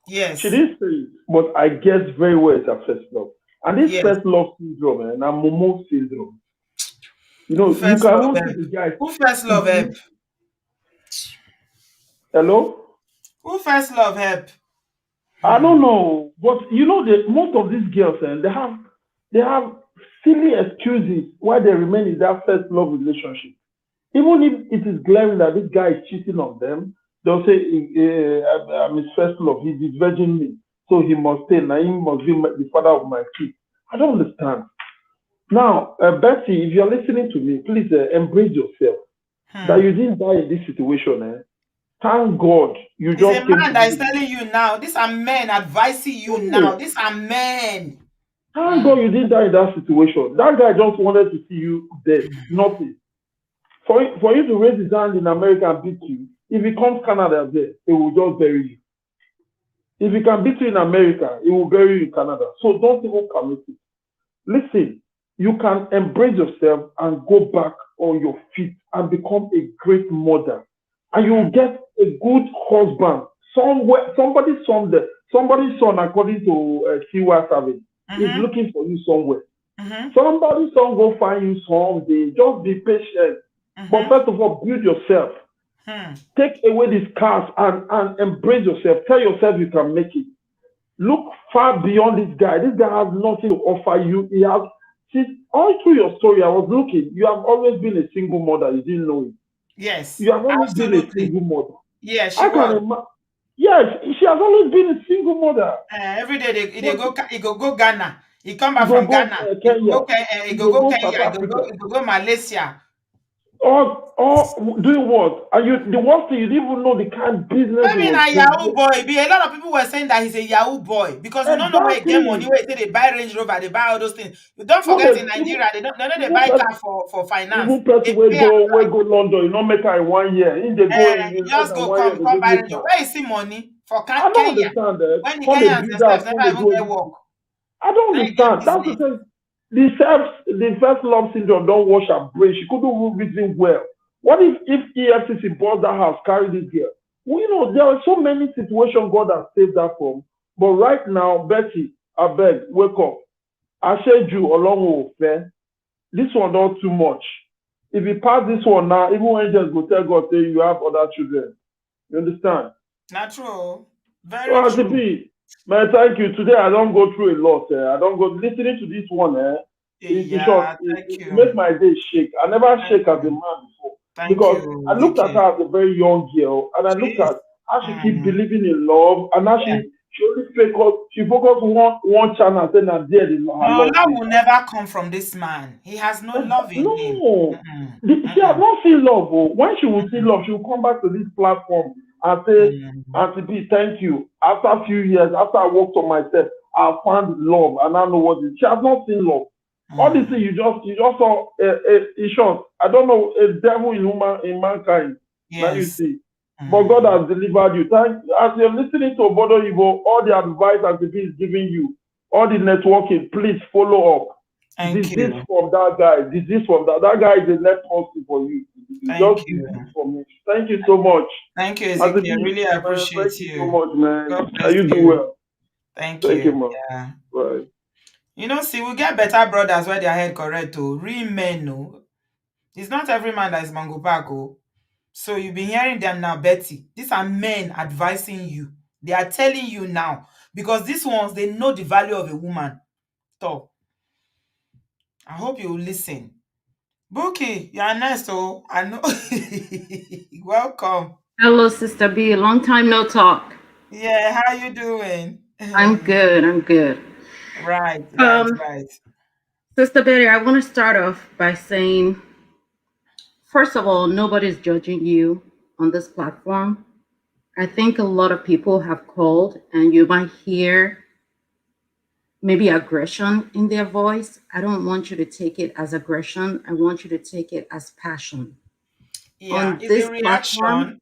Speaker 1: Yes.
Speaker 11: She didn't say it, but I guess very well it's her first love. And this first love syndrome, and Momo syndrome. You know, you can only see the guy.
Speaker 1: Who first love help?
Speaker 11: Hello?
Speaker 1: Who first love help?
Speaker 11: I don't know, but you know that most of these girls, they have silly excuses why they remain in that first love relationship. Even if it is glaring that this guy is cheating on them, they'll say, I'm his first love. He's disvirgin me, so he must stay. Now he must be the father of my kids. I don't understand. Now, Betty, if you're listening to me, please embrace yourself. That you didn't die in this situation. Thank God you just
Speaker 1: came. It's a man that is telling you now. These are men advising you now. These are men.
Speaker 11: Thank God you didn't die in that situation. That guy just wanted to see you dead. Nothing. For you to raise his hand in America and beat you, if he comes Canada there, he will just bury you. If he can beat you in America, he will bury you in Canada. So don't even commit it. Listen, you can embrace yourself and go back on your feet and become a great mother. And you will get a good husband. Somewhere, somebody's son, according to Kiwa Savage, is
Speaker 1: Mm-hmm.
Speaker 11: looking for you somewhere.
Speaker 1: Mm-hmm.
Speaker 11: Somebody's son go find you someday. Just be patient. But
Speaker 1: Mm-hmm.
Speaker 11: first of all, build yourself.
Speaker 1: Hmm.
Speaker 11: Take away these scars and embrace yourself. Tell yourself you can make it. Look far beyond this guy. This guy has nothing to offer you. He has, see, all through your story, I was looking. You have always been a single mother. You didn't know it.
Speaker 1: Yes,
Speaker 11: You have always been a
Speaker 1: absolutely.
Speaker 11: single mother.
Speaker 1: Yeah, she
Speaker 11: I can
Speaker 1: was.
Speaker 11: imagine. Yes, she has always been a single mother.
Speaker 1: Every day they
Speaker 11: But
Speaker 1: go he go Ghana. He come
Speaker 11: you
Speaker 1: back
Speaker 11: go
Speaker 1: from
Speaker 11: go
Speaker 1: Ghana. He go
Speaker 11: Kenya.
Speaker 1: He
Speaker 11: You
Speaker 1: go
Speaker 11: go
Speaker 1: go
Speaker 11: go
Speaker 1: Kenya.
Speaker 11: South Africa.
Speaker 1: He go go Malaysia.
Speaker 11: Or doing what? And you, the worst thing, you didn't even know the kind of business he
Speaker 1: Maybe
Speaker 11: was
Speaker 1: a Yahoo
Speaker 11: doing.
Speaker 1: boy. Be a lot of people were saying that he's a Yahoo boy because we don't know where he get money.
Speaker 11: Exactly.
Speaker 1: Where they buy Range Rover, they buy all those things. You don't
Speaker 11: Even
Speaker 1: forget in
Speaker 11: the
Speaker 1: Nigeria, they know they
Speaker 11: even
Speaker 1: buy
Speaker 11: person,
Speaker 1: car for finance.
Speaker 11: even person
Speaker 1: They
Speaker 11: wey
Speaker 1: pay
Speaker 11: go wey
Speaker 1: outright.
Speaker 11: go London, you no make her in 1 year. If they go in less
Speaker 1: Just
Speaker 11: than
Speaker 1: go
Speaker 11: 1 year, they
Speaker 1: come
Speaker 11: go
Speaker 1: buy
Speaker 11: make
Speaker 1: Range Rover.
Speaker 11: her.
Speaker 1: Where you see money for
Speaker 11: I don't
Speaker 1: Kenya
Speaker 11: understand.
Speaker 1: when the
Speaker 11: Come they
Speaker 1: Kenyans
Speaker 11: build house,
Speaker 1: themselves
Speaker 11: come
Speaker 1: never
Speaker 11: they
Speaker 1: even
Speaker 11: do
Speaker 1: get
Speaker 11: this
Speaker 1: work.
Speaker 11: thing. I don't
Speaker 1: Now you get
Speaker 11: understand. That's the
Speaker 1: business.
Speaker 11: thing. The first love syndrome don't wash her brain. She couldn't even reason well. What if EFCC bought that house, carry this girl? Well, there are so many situations God has saved her from. But right now, Betty, I beg, wake up. I said you along with fair. This one not too much. If you pass this one now, even when angels go tell God say you have other children. You understand?
Speaker 1: Not true.
Speaker 11: So
Speaker 1: Very
Speaker 11: Auntie
Speaker 1: true.
Speaker 11: B, man, thank you. Today I don't go through a lot. I don't go listening to this one. In short,
Speaker 1: Yeah, thank
Speaker 11: it
Speaker 1: you.
Speaker 11: make my day shake. I never
Speaker 1: Thank
Speaker 11: shake as a
Speaker 1: you.
Speaker 11: man before
Speaker 1: Thank
Speaker 11: because
Speaker 1: you,
Speaker 11: I looked at
Speaker 1: Vicky.
Speaker 11: her as a very young girl, and I looked
Speaker 1: Jeez.
Speaker 11: at how she keep
Speaker 1: Mm.
Speaker 11: believing in love, and now
Speaker 1: Yeah.
Speaker 11: she only focus one channel, saying that there is her
Speaker 1: No,
Speaker 11: love
Speaker 1: love
Speaker 11: day.
Speaker 1: will never come from this man. He has no love in him.
Speaker 11: No,
Speaker 1: Mm-mm.
Speaker 11: she has
Speaker 1: Mm-mm.
Speaker 11: not seen love. Oh. When she will see
Speaker 1: Mm-mm.
Speaker 11: love, she will come back to this platform and say,
Speaker 1: Mm.
Speaker 11: Auntie B, thank you. After a few years, after I worked on myself, I found love and I know what it is. She has not seen love. All this thing
Speaker 1: Mm.
Speaker 11: you just saw in short. I don't know a devil in mankind. Now you
Speaker 1: Yes.
Speaker 11: see. But God
Speaker 1: Mm.
Speaker 11: has delivered you. As you're listening to Obodo Ibo, all the advice Auntie B is giving you, all the networking, please follow up.
Speaker 1: Thank
Speaker 11: Disease
Speaker 1: you.
Speaker 11: from that guy, disease from that. That guy is a net positive for you.
Speaker 1: Thank
Speaker 11: Just
Speaker 1: you.
Speaker 11: disease from me. Thank you so much.
Speaker 1: Thank you,
Speaker 11: As a
Speaker 1: Ezekiel.
Speaker 11: B,
Speaker 1: Really
Speaker 11: man, thank
Speaker 1: appreciate
Speaker 11: you so
Speaker 1: you.
Speaker 11: much, man.
Speaker 1: God
Speaker 11: And
Speaker 1: bless
Speaker 11: you do
Speaker 1: you.
Speaker 11: well.
Speaker 1: Thank
Speaker 11: Thank you,
Speaker 1: you.
Speaker 11: man.
Speaker 1: Yeah.
Speaker 11: Bye.
Speaker 1: See, we get better brothers where their head correct. Oh, real men, no. It's not every man that is Mango Park. Oh. So you've been hearing them now, Betty. These are men advising you. They are telling you now. Because these ones, they know the value of a woman. So I hope you will listen. Buki, you are next, oh. I know. Welcome.
Speaker 12: Hello, Sister B. Long time no talk.
Speaker 1: Yeah, how you doing?
Speaker 12: I'm good. I'm good.
Speaker 1: Right, right,
Speaker 12: Um,
Speaker 1: right.
Speaker 12: Sister Betty, I want to start off by saying, first of all, nobody's judging you on this platform. I think a lot of people have called, and you might hear maybe aggression in their voice. I don't want you to take it as aggression. I want you to take it as passion.
Speaker 1: Yeah,
Speaker 12: On
Speaker 1: it's a
Speaker 12: this platform,
Speaker 1: reaction.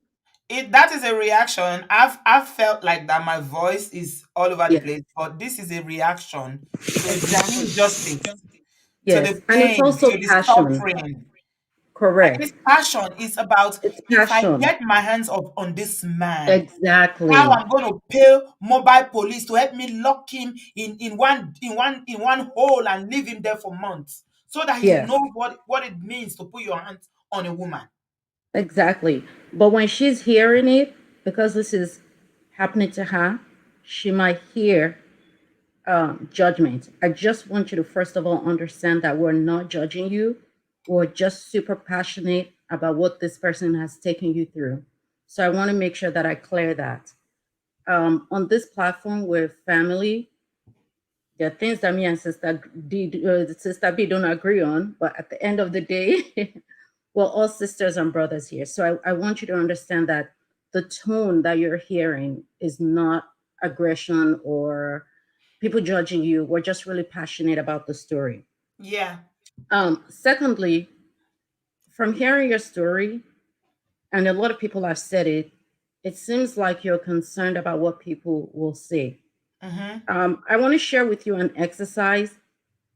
Speaker 1: That is a reaction. I've felt like that my voice is all over the
Speaker 12: yes,
Speaker 1: place, but this is a reaction to the
Speaker 12: exactly.
Speaker 1: injustice, to
Speaker 12: Yes,
Speaker 1: the
Speaker 12: and it's
Speaker 1: pain,
Speaker 12: also
Speaker 1: to the
Speaker 12: passion.
Speaker 1: suffering. And this
Speaker 12: Correct.
Speaker 1: passion is about
Speaker 12: It's
Speaker 1: if I
Speaker 12: passion.
Speaker 1: get my hands on this man, how
Speaker 12: Exactly.
Speaker 1: I'm going to pay mobile police to help me lock him in one hole and leave him there for months, so that he will
Speaker 12: Yes,
Speaker 1: know what it means to put your hands on a woman.
Speaker 12: exactly. But when she's hearing it, because this is happening to her, she might hear judgment. I just want you to first of all understand that we're not judging you. We're just super passionate about what this person has taken you through. So I want to make sure that I clear that. On this platform, we're family. There are things that me and Sister B don't agree on, but at the end of the day, we're all sisters and brothers here. So I want you to understand that the tone that you're hearing is not aggression or people judging you. We're just really passionate about the story.
Speaker 1: Yeah.
Speaker 12: Secondly, from hearing your story, and a lot of people have said it, it seems like you're concerned about what people will say.
Speaker 1: Mm-hmm.
Speaker 12: I want to share with you an exercise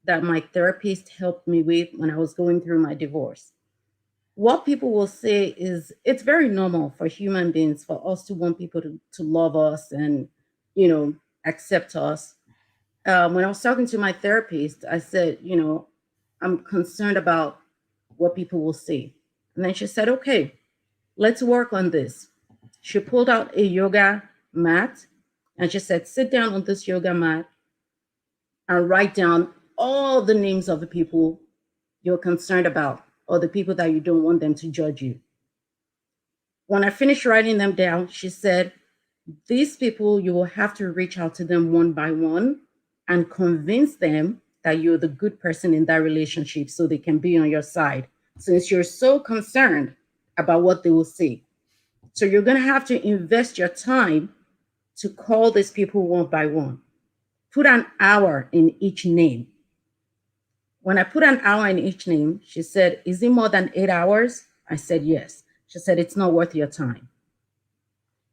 Speaker 12: that my therapist helped me with when I was going through my divorce. What people will say is it's very normal for human beings for us to want people to love us and, you know, accept us. When I was talking to my therapist, I said, you know, I'm concerned about what people will say. And then she said, okay, let's work on this. She pulled out a yoga mat and she said, sit down on this yoga mat and write down all the names of the people you're concerned about or the people that you don't want them to judge you. When I finished writing them down, she said, these people, you will have to reach out to them one by one and convince them that you're the good person in that relationship so they can be on your side, since you're so concerned about what they will say. So you're going to have to invest your time to call these people one by one. Put an hour in each name. When I put an hour in each name, she said, is it more than 8 hours? I said, yes. She said, it's not worth your time.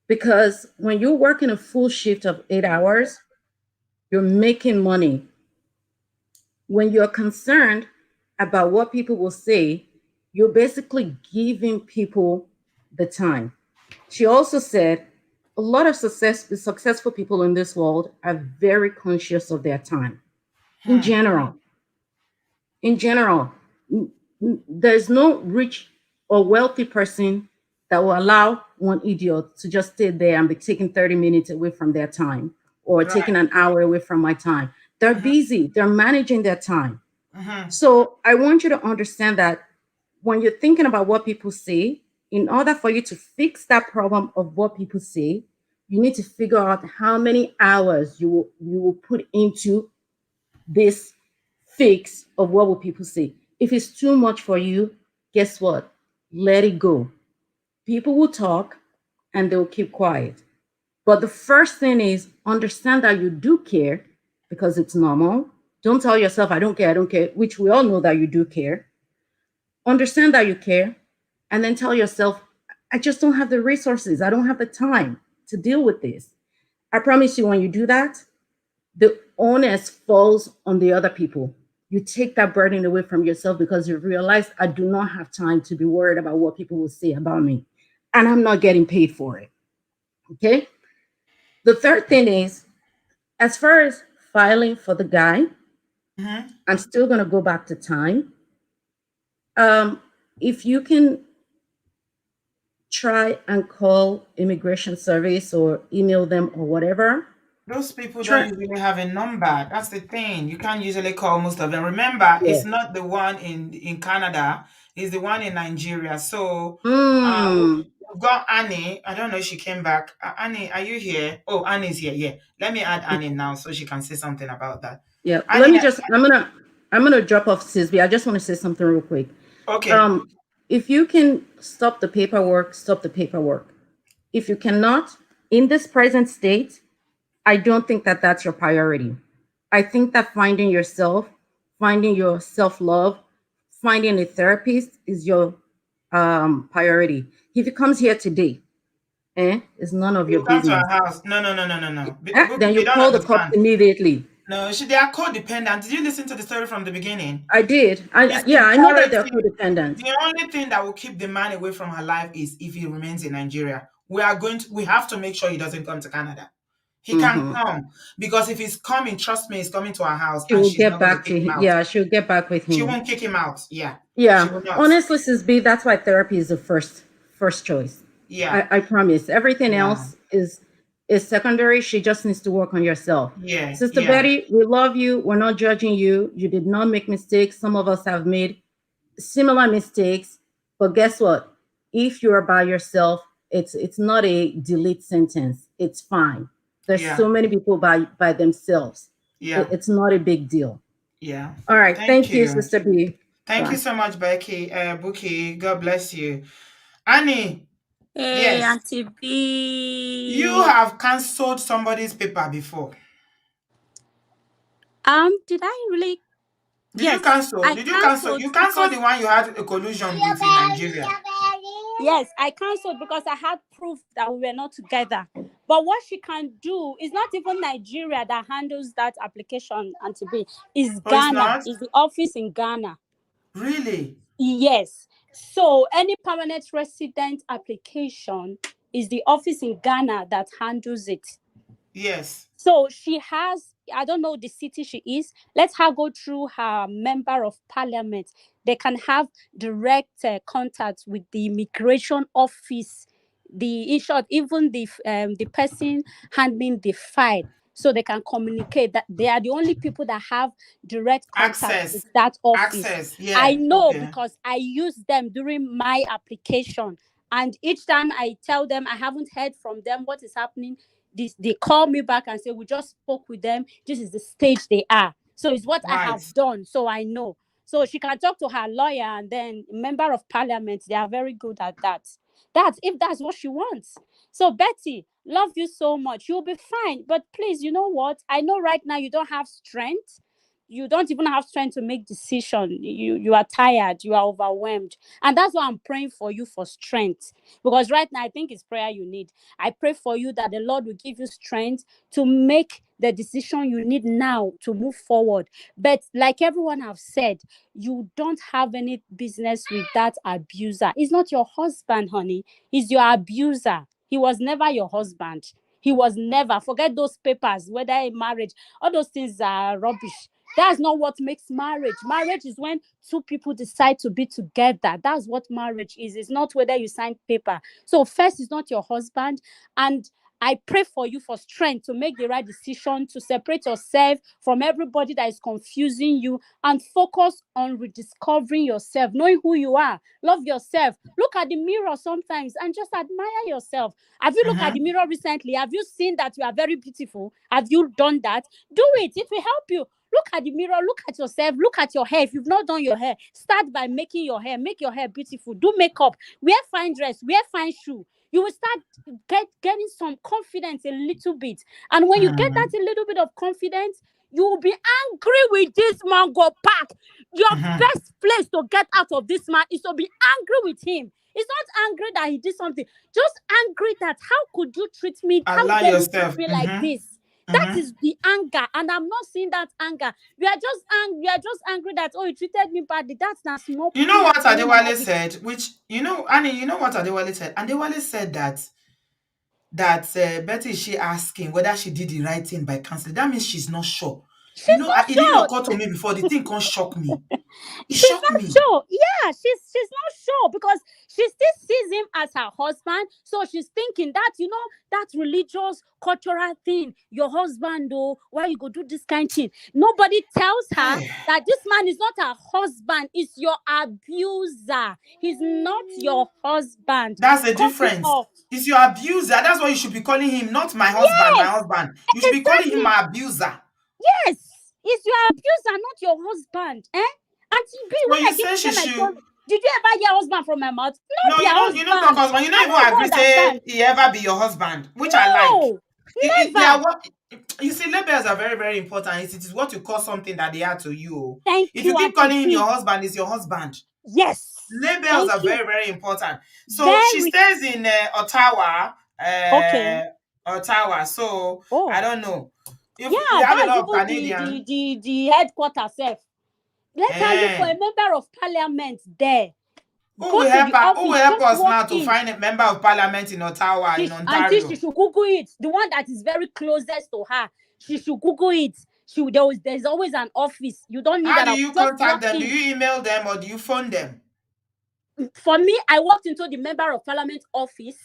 Speaker 12: Because when you're working a full shift of 8 hours, you're making money. When you're concerned about what people will say, you're basically giving people the time. She also said a lot of successful people in this world are very conscious of their time. In general, in general, there's no rich or wealthy person that will allow one idiot to just stay there and be taking 30 minutes away from their time or
Speaker 1: Right.
Speaker 12: taking an hour away from my time. They're busy, they're managing their time.
Speaker 1: Mm-hmm.
Speaker 12: So I want you to understand that when you're thinking about what people say, in order for you to fix that problem of what people say, you need to figure out how many hours you will put into this fix of what will people say. If it's too much for you, guess what? Let it go. People will talk and they'll keep quiet. But the first thing is understand that you do care because it's normal. Don't tell yourself, I don't care, which we all know that you do care. Understand that you care and then tell yourself, I just don't have the resources. I don't have the time to deal with this. I promise you, when you do that, the onus falls on the other people. You take that burden away from yourself because you realize I do not have time to be worried about what people will say about me. And I'm not getting paid for it. Okay. The third thing is, as far as filing for the guy, I'm still going to go back to time. If you can try and call immigration service or email them or whatever.
Speaker 1: Those people don't
Speaker 12: Try,
Speaker 1: usually have a number. That's the thing. You can't usually call most of them. Remember,
Speaker 12: yeah.
Speaker 1: it's not the one in Canada, it's the one in Nigeria. So
Speaker 12: Mm,
Speaker 1: we've got Annie. I don't know if she came back. Annie, are you here? Oh, Annie's here. Yeah. Let me add Annie now so she can say something about that.
Speaker 12: yeah. Let
Speaker 1: Annie,
Speaker 12: me just I'm gonna drop off Sisby. I just want to say something real quick.
Speaker 1: okay.
Speaker 12: Um, if you can stop the paperwork, stop the paperwork. If you cannot, in this present state, I don't think that that's your priority. I think that finding your self love, finding a therapist is your priority. If he comes here today, it's none of your
Speaker 1: You come to
Speaker 12: business.
Speaker 1: our house. No, no, no, no, no, no. Bookie,
Speaker 12: Then you
Speaker 1: you don't
Speaker 12: call the cops
Speaker 1: understand.
Speaker 12: immediately.
Speaker 1: No, they are codependent. Did you listen to the story from the beginning?
Speaker 12: I did.
Speaker 1: It's
Speaker 12: Yeah, I know that they're
Speaker 1: imperative.
Speaker 12: codependent.
Speaker 1: The only thing that will keep the man away from her life is if he remains in Nigeria. We have to make sure he doesn't come to Canada. He can
Speaker 12: Hmm.
Speaker 1: come because if he's coming, trust me, he's coming to our house
Speaker 12: She
Speaker 1: and
Speaker 12: will
Speaker 1: she's
Speaker 12: get
Speaker 1: not going to
Speaker 12: back
Speaker 1: kick
Speaker 12: to
Speaker 1: him
Speaker 12: him.
Speaker 1: out.
Speaker 12: Yeah, she'll get back with
Speaker 1: She
Speaker 12: him.
Speaker 1: won't kick him out. Yeah. She
Speaker 12: Yeah,
Speaker 1: will not.
Speaker 12: honestly, Sis B, that's why therapy is the first choice.
Speaker 1: Yeah.
Speaker 12: I promise. Everything
Speaker 1: Yeah.
Speaker 12: else is secondary. She just needs to work on yourself.
Speaker 1: Yeah.
Speaker 12: Sister
Speaker 1: Yeah.
Speaker 12: Betty, we love you. We're not judging you. You did not make mistakes. Some of us have made similar mistakes, but guess what? If you're by yourself, it's not a delete sentence. It's fine. There's
Speaker 1: Yeah.
Speaker 12: so many people by themselves.
Speaker 1: Yeah.
Speaker 12: It's not a big deal.
Speaker 1: Yeah.
Speaker 12: All right.
Speaker 1: Thank
Speaker 12: Thank you,
Speaker 1: you.
Speaker 12: Sister B.
Speaker 1: Thank you
Speaker 12: Bye.
Speaker 1: so much, Becky. Bookie. God bless you. Annie.
Speaker 2: Hey,
Speaker 1: Yes.
Speaker 2: Auntie
Speaker 1: You
Speaker 2: B.
Speaker 1: have cancelled somebody's paper before.
Speaker 2: Did I really?
Speaker 1: Did you
Speaker 2: Yes,
Speaker 1: cancel?
Speaker 2: I
Speaker 1: Did you cancel?
Speaker 2: cancelled
Speaker 1: You
Speaker 2: because
Speaker 1: canceled the one you had a collusion with in Nigeria.
Speaker 2: yes, I cancelled because I had proof that we were not together.
Speaker 13: But what she can do is not even Nigeria that handles that application, and to be is
Speaker 1: Oh, it's
Speaker 13: Ghana,
Speaker 1: not?
Speaker 13: is the office in Ghana.
Speaker 1: Really?
Speaker 13: Yes. So any permanent resident application is the office in Ghana that handles it.
Speaker 1: Yes.
Speaker 13: So she has, I don't know the city she is. Let her go through her member of parliament. They can have direct contact with the immigration office. In short, even the person handling the file, so they can communicate. That they are the only people that have direct contact with
Speaker 1: Access.
Speaker 13: that office.
Speaker 1: Access.
Speaker 13: I
Speaker 1: Yeah.
Speaker 13: know
Speaker 1: Okay.
Speaker 13: because I use them during my application, and each time I tell them I haven't heard from them, what is happening, they call me back and say we just spoke with them, this is the stage they are. So it's what I
Speaker 1: Right.
Speaker 13: have done, so I know. So she can talk to her lawyer, and then member of parliament, they are very good at that. That's if that's what she wants. So Betty, love you so much, you'll be fine. But please, you know what, I know right now you don't have strength, you don't even have strength to make decision. You are tired, you are overwhelmed, and that's why I'm praying for you for strength. Because right now I think it's prayer you need. I pray for you that the Lord will give you strength to make the decision you need now to move forward. But like everyone have said, you don't have any business with that abuser. He's not your husband, honey. He's your abuser. He was never your husband. He was never. Forget those papers, whether a marriage, all those things are rubbish. That's not what makes marriage. Marriage is when two people decide to be together. That's what marriage is. It's not whether you sign paper. So first, is not your husband. And I pray for you for strength to make the right decision, to separate yourself from everybody that is confusing you, and focus on rediscovering yourself, knowing who you are. Love yourself. Look at the mirror sometimes and just admire yourself. Have you looked at the
Speaker 1: Mm-hmm.
Speaker 13: mirror recently? Have you seen that you are very beautiful? Have you done that? Do it. It will help you. Look at the mirror, look at yourself, look at your hair. If you've not done your hair, start by making your hair, make your hair beautiful, do makeup, wear fine dress, wear fine shoe. You will start getting some confidence a little bit. And when you get that
Speaker 1: Mm-hmm.
Speaker 13: a little bit of confidence, you will be angry with this man. Go back. Your
Speaker 1: Mm-hmm.
Speaker 13: best place to get out of this man is to be angry with him. It's not angry that he did something, just angry that how could you treat me? How
Speaker 1: Allow
Speaker 13: dare you treat
Speaker 1: yourself.
Speaker 13: me like
Speaker 1: Mm-hmm.
Speaker 13: this? That
Speaker 1: Mm-hmm.
Speaker 13: is the anger, and I'm not seeing that anger. You are just angry. You are just angry that, oh, you treated me badly. That's not small
Speaker 1: You know
Speaker 13: picking
Speaker 1: what
Speaker 13: and carrying
Speaker 1: Adewale
Speaker 13: mouth.
Speaker 1: said? Which, Annie, you know what Adewale said? Adewale said that Betty is she asking whether she did the right thing by canceling. That means she's not sure.
Speaker 13: She's not
Speaker 1: It didn't
Speaker 13: sure.
Speaker 1: occur to me before. The thing can't shock me. It
Speaker 13: She's
Speaker 1: shocked
Speaker 13: not
Speaker 1: me.
Speaker 13: sure. Yeah, she's not sure because she still sees him as her husband. So she's thinking that, that religious cultural thing, your husband, though, why you go do this kind of thing? Nobody tells her
Speaker 1: Hey,
Speaker 13: that this man is not her husband, it's your abuser. He's not your husband.
Speaker 1: that's the
Speaker 13: Cut it
Speaker 1: difference.
Speaker 13: off.
Speaker 1: It's your abuser. That's what you should be calling him, not my husband, my
Speaker 13: Yes,
Speaker 1: husband. You should be calling him
Speaker 13: exactly.
Speaker 1: my abuser.
Speaker 13: Yes, it's your abuser, not your husband. Auntie B,
Speaker 1: So
Speaker 13: when
Speaker 1: you
Speaker 13: I give
Speaker 1: say she
Speaker 13: them my
Speaker 1: should.
Speaker 13: son, did you ever hear husband from my mouth? Not
Speaker 1: No,
Speaker 13: their
Speaker 1: you don't talk
Speaker 13: husband.
Speaker 1: husband. You
Speaker 13: I
Speaker 1: don't even
Speaker 13: don't
Speaker 1: agree
Speaker 13: even
Speaker 1: say
Speaker 13: understand.
Speaker 1: he ever be your husband, which I like.
Speaker 13: No,
Speaker 1: They are
Speaker 13: never.
Speaker 1: what you see. Labels are very, very important. It is what you call something that they are to you.
Speaker 13: Thank
Speaker 1: If you
Speaker 13: you,
Speaker 1: keep
Speaker 13: Auntie
Speaker 1: calling him your
Speaker 13: B.
Speaker 1: husband, it's your husband.
Speaker 13: Yes,
Speaker 1: Labels
Speaker 13: thank
Speaker 1: are
Speaker 13: you.
Speaker 1: very, very important. So she
Speaker 13: Very.
Speaker 1: stays in Ottawa.
Speaker 13: Okay.
Speaker 1: Ottawa. So I
Speaker 13: Oh,
Speaker 1: don't know if we
Speaker 13: yeah,
Speaker 1: have a
Speaker 13: that's
Speaker 1: lot of
Speaker 13: even
Speaker 1: Canadian.
Speaker 13: the headquarters self. Let her look for
Speaker 1: Eh,
Speaker 13: a member of parliament there.
Speaker 1: who
Speaker 13: Go
Speaker 1: will
Speaker 13: to
Speaker 1: help
Speaker 13: the
Speaker 1: her? Who will
Speaker 13: office,
Speaker 1: help
Speaker 13: just
Speaker 1: us
Speaker 13: walk
Speaker 1: now to
Speaker 13: in.
Speaker 1: find a member of parliament in Ottawa, in
Speaker 13: Auntie, she
Speaker 1: Ontario?
Speaker 13: should Google it. The one that is very closest to her. She should Google it. There's always an office. You don't need
Speaker 1: How
Speaker 13: that.
Speaker 1: do you
Speaker 13: Just
Speaker 1: contact
Speaker 13: walk
Speaker 1: them? Do
Speaker 13: in.
Speaker 1: you email them or do you phone them?
Speaker 13: For me, I walked into the member of parliament office.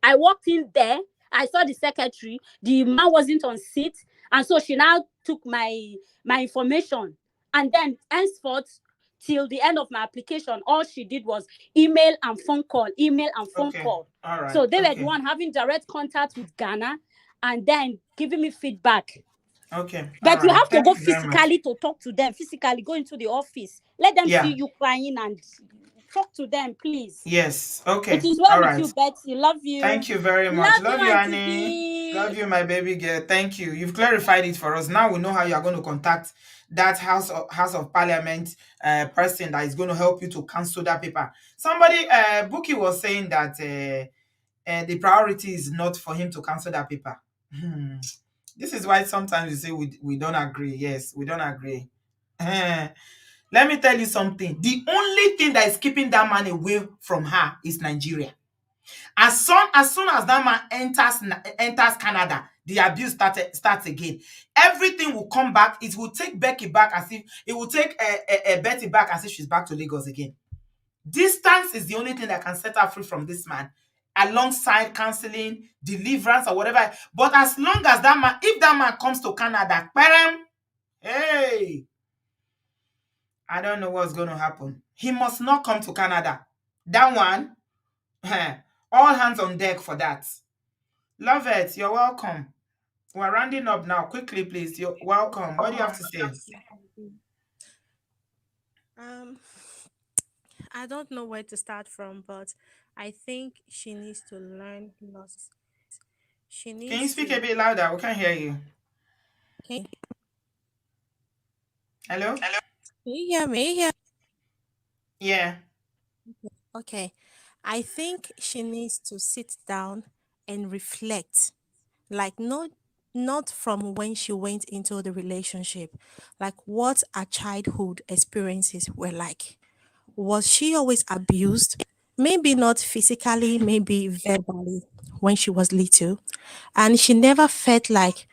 Speaker 13: I walked in there. I saw the secretary. The man wasn't on seat, and so she now took my information. And then henceforth, till the end of my application, all she did was email and phone call, email and phone
Speaker 1: Okay.
Speaker 13: call.
Speaker 1: All right.
Speaker 13: So they were the
Speaker 1: Okay.
Speaker 13: one having direct contact with Ghana, and then giving me feedback.
Speaker 1: Okay. All
Speaker 13: But you
Speaker 1: right.
Speaker 13: have to
Speaker 1: Thank
Speaker 13: go
Speaker 1: you very much.
Speaker 13: physically to talk to them. Physically go into the office. Let them see
Speaker 1: Yeah.
Speaker 13: you crying and talk to them, please.
Speaker 1: Yes.
Speaker 13: It
Speaker 1: Okay.
Speaker 13: is well
Speaker 1: All
Speaker 13: with
Speaker 1: right.
Speaker 13: you, Betty. Love you.
Speaker 1: Thank you very much.
Speaker 13: Love you,
Speaker 1: Love you,
Speaker 13: Auntie
Speaker 1: Annie.
Speaker 13: B.
Speaker 1: Love you, my baby girl. Thank you. You've clarified it for us. Now we know how you are going to contact that House of Parliament person that is going to help you to cancel that paper. Somebody, Buki was saying that the priority is not for him to cancel that paper. Hmm. This is why sometimes you say we don't agree. Yes, we don't agree. Let me tell you something. The only thing that is keeping that man away from her is Nigeria. As soon as that man enters Canada, the abuse starts again. Everything will come back. It will take Becky back as if it will take Betty back as if she's back to Lagos again. Distance is the only thing that can set her free from this man, alongside counseling, deliverance, or whatever. But as long as that man, if that man comes to Canada, hey, I don't know what's going to happen. He must not come to Canada. That one, all hands on deck for that. Love it. You're welcome. We're rounding up now. Quickly, please. You're welcome. What do you have to say?
Speaker 14: Um, I don't know where to start from, but I think she needs to learn losses. She
Speaker 1: Can you
Speaker 14: needs
Speaker 1: speak a
Speaker 14: to.
Speaker 1: bit louder? We can't hear you.
Speaker 14: Can
Speaker 1: Hello?
Speaker 14: you hear me?
Speaker 1: Yeah.
Speaker 14: Okay. I think she needs to sit down and reflect. Like not from when she went into the relationship, like what her childhood experiences were like. Was she always abused? Maybe not physically, maybe verbally when she was little. And she never felt like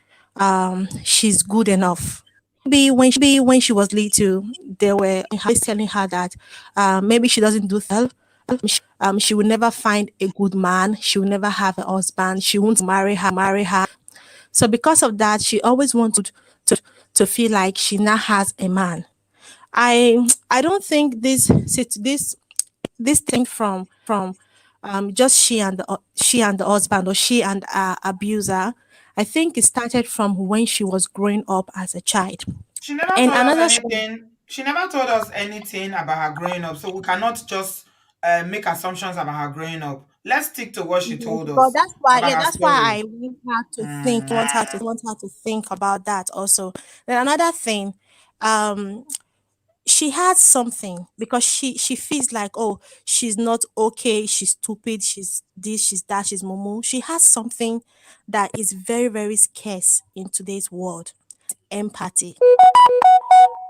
Speaker 14: she's good enough. Maybe when she was little, they were always telling her that maybe she doesn't do well. She will never find a good man. She will never have a husband. She won't marry her. So because of that, she always wanted to feel like she now has a man. I don't think this thing from just she and the husband, or she and abuser. I think it started from when she was growing up as a child.
Speaker 1: She never
Speaker 14: And
Speaker 1: told us
Speaker 14: another
Speaker 1: anything. She never told us anything about her growing up. So we cannot just make assumptions about her growing up. Let's stick to what she
Speaker 14: Yes,
Speaker 1: told
Speaker 14: but
Speaker 1: us about her
Speaker 14: that's why
Speaker 1: story.
Speaker 14: I want her to think.
Speaker 1: Mm.
Speaker 14: Want her to think about that also. Then another thing, um, she has something because she feels like, oh, she's not okay, she's stupid, she's this, she's that, she's mumu. She has something that is very very scarce in today's world. Empathy.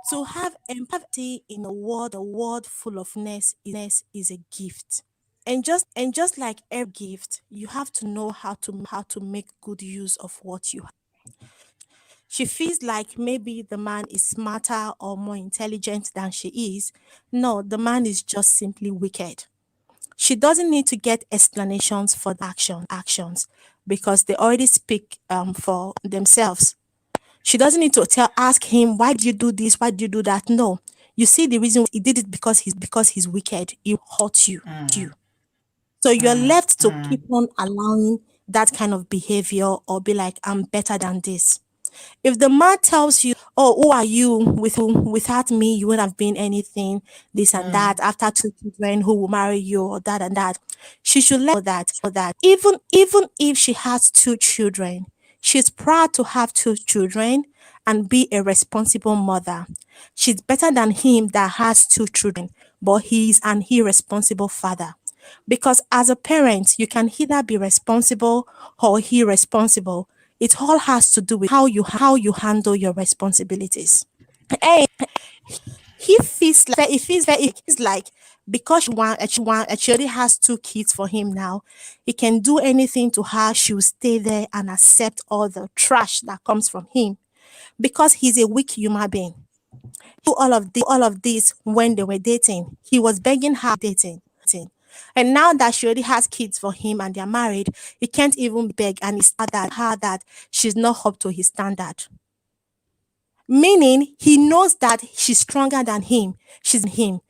Speaker 14: To have empathy in a world full of ness is a gift. And just like every gift, you have to know how to make good use of what you have. She feels like maybe the man is smarter or more intelligent than she is. No, the man is just simply wicked. She doesn't need to get explanations for the actions because they already speak for themselves. She doesn't need to ask him, why did you do this? Why did you do that? No. You see the reason he did it because he's wicked. He hurt you.
Speaker 1: Mm.
Speaker 14: So you're
Speaker 1: Mm.
Speaker 14: left to
Speaker 1: Mm.
Speaker 14: keep on allowing that kind of behavior or be like, I'm better than this. If the man tells you, "Oh, who are you? Without me, you wouldn't have been anything, this and that,
Speaker 1: Mm.
Speaker 14: after two children, who will marry you, or that and that," she should let that even if she has two children, she's proud to have two children and be a responsible mother. She's better than him that has two children, but he's an irresponsible father. Because as a parent, you can either be responsible or irresponsible. It all has to do with how you handle your responsibilities. And he feels like because she already has two kids for him now, he can do anything to her. She will stay there and accept all the trash that comes from him because he's a weak human being. All of this when they were dating. He was begging her dating. And now that she already has kids for him and they're married, he can't even beg and he's sad that her that she's not up to his standard. Meaning he knows that she's stronger than him. She's him.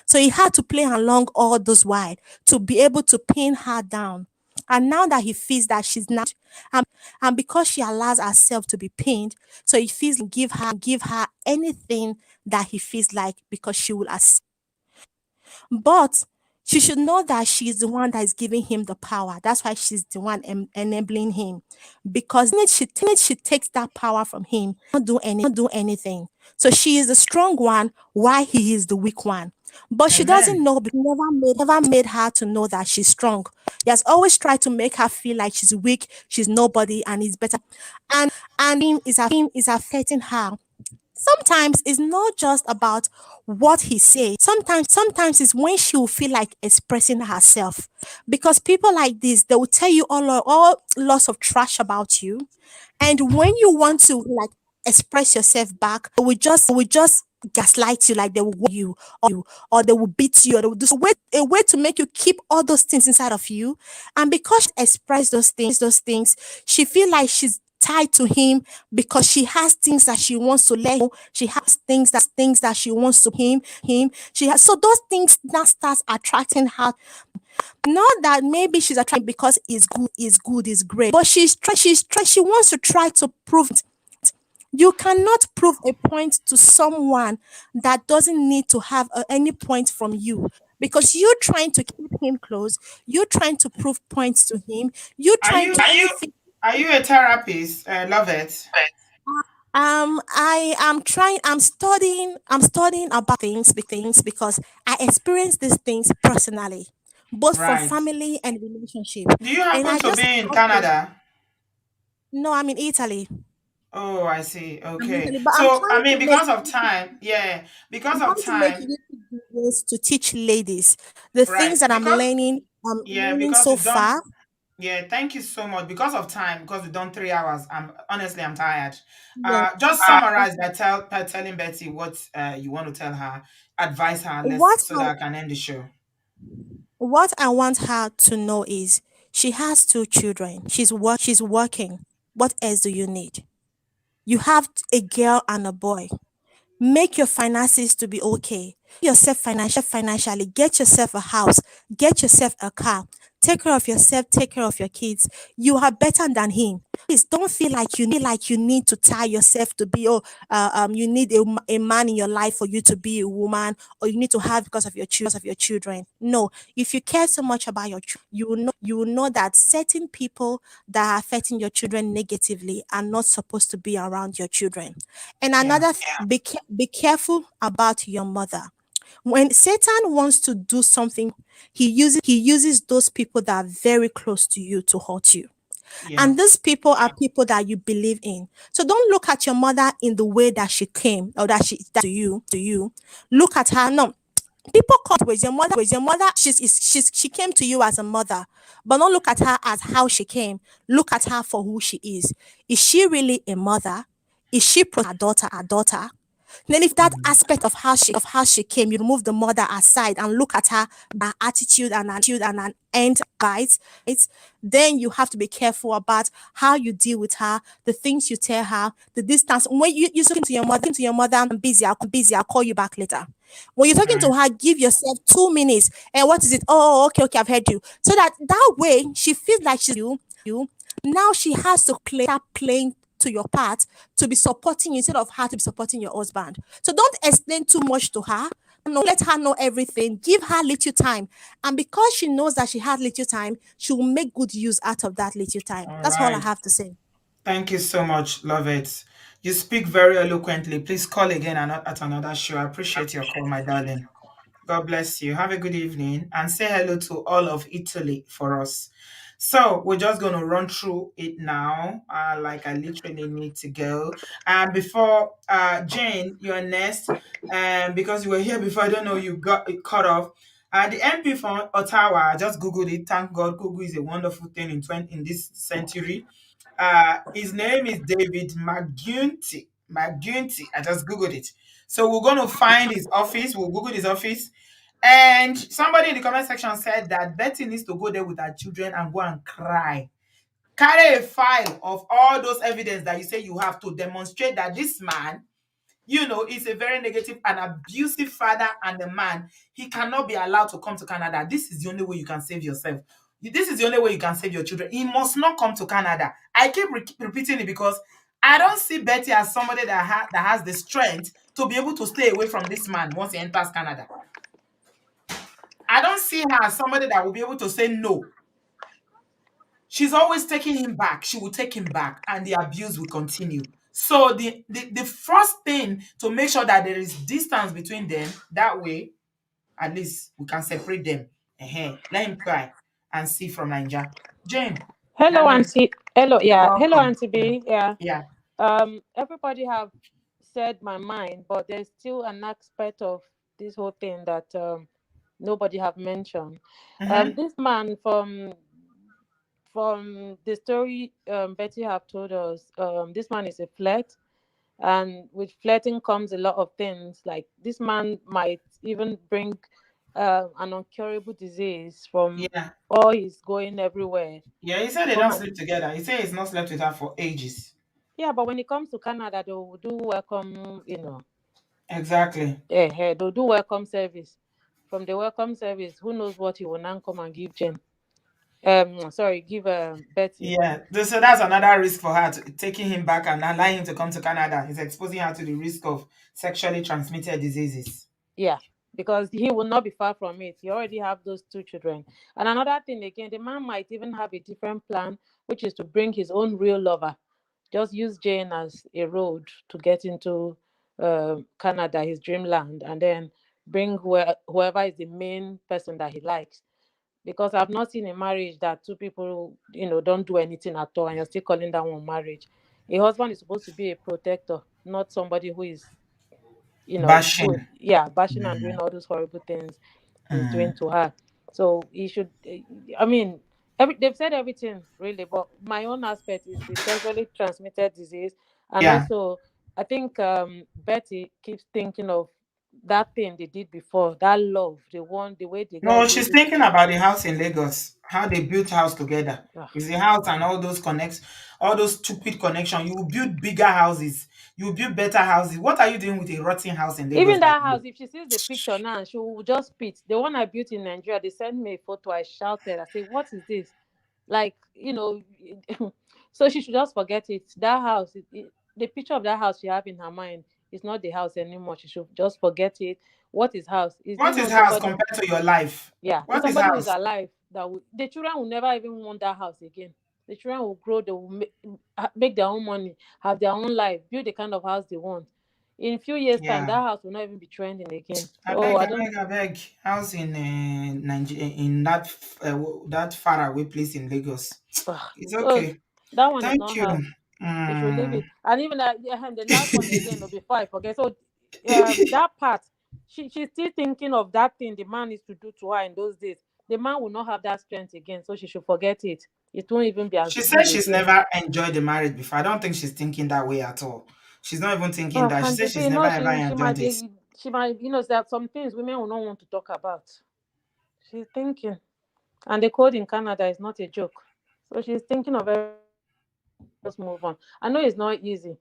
Speaker 14: So he had to play along all those while to be able to pin her down. And now that he feels that she's not, and, and because she allows herself to be pinned, so he feels give her anything that he feels like because she will accept. But she should know that she's the one that is giving him the power. That's why she's the one enabling him. Because she takes that power from him, not do anything. So she is the strong one, while he is the weak one. But she doesn't
Speaker 1: Amen.
Speaker 14: know because never made her to know that she's strong. He has always tried to make her feel like she's weak, she's nobody, and he's better. And him is affecting her. Sometimes it's not just about what he says. Sometimes it's when she will feel like expressing herself. Because people like this, they will tell you all lots of trash about you. And when you want to like express yourself back, they will just gaslight you, like they will or they will beat you, or they will do a way to make you keep all those things inside of you. And because she express those things, she feel like she's tied to him because she has things that she wants to let go. She has things that she wants to him. She has, so those things now starts attracting her. Not that maybe she's attracted because is great, but she wants to try to prove it. You cannot prove a point to someone that doesn't need to have any point from you, because you're trying to keep him close. You're trying to prove points to him. You're
Speaker 1: Are
Speaker 14: trying
Speaker 1: you
Speaker 14: to anything.
Speaker 1: are you a therapist? I love it.
Speaker 14: I am trying. I'm studying about things because I experience these things personally, both from
Speaker 1: Right.
Speaker 14: family and relationship.
Speaker 1: Do you
Speaker 14: And
Speaker 1: happen
Speaker 14: I
Speaker 1: to
Speaker 14: just
Speaker 1: be in
Speaker 14: have to.
Speaker 1: Canada?
Speaker 14: No, I'm in Italy.
Speaker 1: Oh, I see.
Speaker 14: I'm in
Speaker 1: Okay.
Speaker 14: Italy, but I'm
Speaker 1: So, I
Speaker 14: trying to
Speaker 1: mean,
Speaker 14: make
Speaker 1: because of time, yeah, because
Speaker 14: I'm
Speaker 1: of
Speaker 14: trying to make
Speaker 1: time,
Speaker 14: YouTube videos to teach ladies the things
Speaker 1: right?
Speaker 14: that I'm
Speaker 1: Because,
Speaker 14: learning. I'm
Speaker 1: yeah,
Speaker 14: learning
Speaker 1: because
Speaker 14: so
Speaker 1: we've done,
Speaker 14: far.
Speaker 1: yeah, thank you so much. Because of time, because we've done 3 hours, I'm tired.
Speaker 14: Yes.
Speaker 1: Just summarize by telling Betty what you want to tell her, advise her,
Speaker 14: What
Speaker 1: let's so
Speaker 14: I,
Speaker 1: that I can end the show.
Speaker 14: what I want her to know is she has two children. She's working. What else do you need? You have a girl and a boy. Make your finances to be okay. Yourself financially, get yourself a house, get yourself a car, take care of yourself, take care of your kids. You are better than him. Please don't feel like you need to tie yourself to be you need a man in your life for you to be a woman, or you need to have because of your children. No, if you care so much about your children, you will know that certain people that are affecting your children negatively are not supposed to be around your children. And
Speaker 1: Yeah.
Speaker 14: another, be careful about your mother. When Satan wants to do something, he uses those people that are very close to you to hurt you.
Speaker 1: Yeah.
Speaker 14: And these people are people that you believe in. So don't look at your mother in the way that she came, or that she to you. Look at her. No, people come with your mother. She came to you as a mother, but don't look at her as how she came. Look at her for who she is. Is she really a mother? Is she her daughter? Then if that
Speaker 1: Mm.
Speaker 14: aspect of how she came, you remove the mother aside and look at her attitude and an end guides, it's then you have to be careful about how you deal with her, the things you tell her, the distance. When you talking to your mother, I'm busy, I'll call you back later. When you're talking
Speaker 1: Right.
Speaker 14: to her, give yourself 2 minutes. And what is it? Oh, okay, I've heard you. So that way she feels like you. Now she has to start playing to your part to be supporting you instead of her to be supporting your husband. So don't explain too much to her. No, let her know everything. Give her little time. And because she knows that she has little time, she will make good use out of that little time.
Speaker 1: All
Speaker 14: That's all I
Speaker 1: right.
Speaker 14: have to say.
Speaker 1: Thank you so much. Love it. You speak very eloquently. Please call again and at another show. I appreciate your call, my darling. God bless you. Have a good evening and say hello to all of Italy for us. So we're just going to run through it now. Like I literally need to go. And before Jane, you're next. Because you were here before, I don't know, you got it cut off. The MP from Ottawa, I just Googled it. Thank God, Google is a wonderful thing in this century. His name is David McGuinty. McGuinty. I just Googled it. So we're going to find his office. We'll Google his office. And somebody in the comment section said that Betty needs to go there with her children and go and cry. Carry a file of all those evidence that you say you have to demonstrate that this man, is a very negative and abusive father and a man. He cannot be allowed to come to Canada. This is the only way you can save yourself. This is the only way you can save your children. He must not come to Canada. I keep repeating it because I don't see Betty as somebody that has the strength to be able to stay away from this man once he enters Canada. I don't see her as somebody that will be able to say no. She's always taking him back. She will take him back, and the abuse will continue. So the first thing to make sure that there is distance between them, that way, at least we can separate them. Let him cry. and C from Nigeria. Jane,
Speaker 15: Hello,
Speaker 1: hello,
Speaker 15: Auntie. Hello, yeah. Hello,
Speaker 1: welcome.
Speaker 15: Auntie
Speaker 1: Yeah,
Speaker 15: B. Yeah.
Speaker 1: yeah.
Speaker 15: Everybody have said my mind, but there's still an aspect of this whole thing that nobody have mentioned.
Speaker 1: Mm-hmm.
Speaker 15: This man from the story Betty have told us, this man is a flirt, and with flirting comes a lot of things. Like this man might even bring an incurable disease from
Speaker 1: Yeah,
Speaker 15: all he's going everywhere.
Speaker 1: yeah. He said they
Speaker 15: Come
Speaker 1: don't
Speaker 15: and
Speaker 1: sleep together. He said he's not slept with her for ages.
Speaker 15: yeah, but when it comes to Canada, they will do welcome,
Speaker 1: Exactly.
Speaker 15: they'll do welcome service. From the welcome service, who knows what he will now come and give Jen. Sorry, give Betty.
Speaker 1: Yeah, so that's another risk for her, taking him back and allowing him to come to Canada. He's exposing her to the risk of sexually transmitted diseases.
Speaker 15: Yeah, because he will not be far from it. He already have those two children. And another thing again, the man might even have a different plan, which is to bring his own real lover. Just use Jane as a road to get into Canada, his dreamland, and then bring whoever is the main person that he likes. Because I've not seen a marriage that two people, don't do anything at all, and you're still calling that one marriage. A husband is supposed to be a protector, not somebody who is,
Speaker 1: Bashing.
Speaker 15: bashing and doing
Speaker 1: Mm,
Speaker 15: all those horrible things he's doing
Speaker 1: mm.
Speaker 15: to her. So he should. I mean, they've said everything really, but my own aspect is the sexually transmitted disease, and
Speaker 1: Yeah.
Speaker 15: also I think Betty keeps thinking of that thing they did before, that love, the way the guy
Speaker 1: No,
Speaker 15: gave
Speaker 1: she's
Speaker 15: it
Speaker 1: thinking
Speaker 15: to.
Speaker 1: about the house in Lagos, how they built house together.
Speaker 15: Ugh.
Speaker 1: It's the house and all those connects, all those stupid connections. You will build bigger houses. You will build better houses. What are you doing with a rotten house in Lagos
Speaker 15: Even
Speaker 1: by
Speaker 15: that
Speaker 1: the way?
Speaker 15: house, if she sees the picture now, she will just spit. The one I built in Nigeria, they sent me a photo. I shouted. I said, "What is this?" Like, so she should just forget it. That house, the picture of that house she have in her mind is not the house anymore. She should just forget it. What is house? Is it
Speaker 1: What is
Speaker 15: not
Speaker 1: house
Speaker 15: somebody?
Speaker 1: compared to your life?
Speaker 15: Yeah, it's
Speaker 1: What is
Speaker 15: somebody who is
Speaker 1: house?
Speaker 15: alive that the children will never even want that house again. The children will grow, they will make their own money, have their own life, build the kind of house they want. In a few years' time,
Speaker 1: Yeah.
Speaker 15: that house will not even be trending again.
Speaker 1: I
Speaker 15: So
Speaker 1: beg,
Speaker 15: I
Speaker 1: I
Speaker 15: don't.
Speaker 1: beg, I beg. House in Nigeria, in that far away place in Lagos. It's
Speaker 15: So
Speaker 1: okay.
Speaker 15: that one is
Speaker 1: Thank
Speaker 15: not her.
Speaker 1: you.
Speaker 15: They should leave
Speaker 1: Mm.
Speaker 15: it. And even that, the last one again, no, before I forget. So that part, she's still thinking of that thing the man needs to do to her in those days. The man will not have that strength again, so she should forget it. It won't even be as
Speaker 1: She said
Speaker 15: good
Speaker 1: she's
Speaker 15: again.
Speaker 1: never enjoyed the marriage before. I don't think she's thinking that way at all. She's not even thinking that. She
Speaker 15: And
Speaker 1: said she's
Speaker 15: you
Speaker 1: never
Speaker 15: know,
Speaker 1: ever
Speaker 15: she
Speaker 1: enjoyed
Speaker 15: might
Speaker 1: it.
Speaker 15: be, she might, there are some things women will not want to talk about. She's thinking, and the code in Canada is not a joke. So she's thinking of everything. Just move on. I know it's not easy.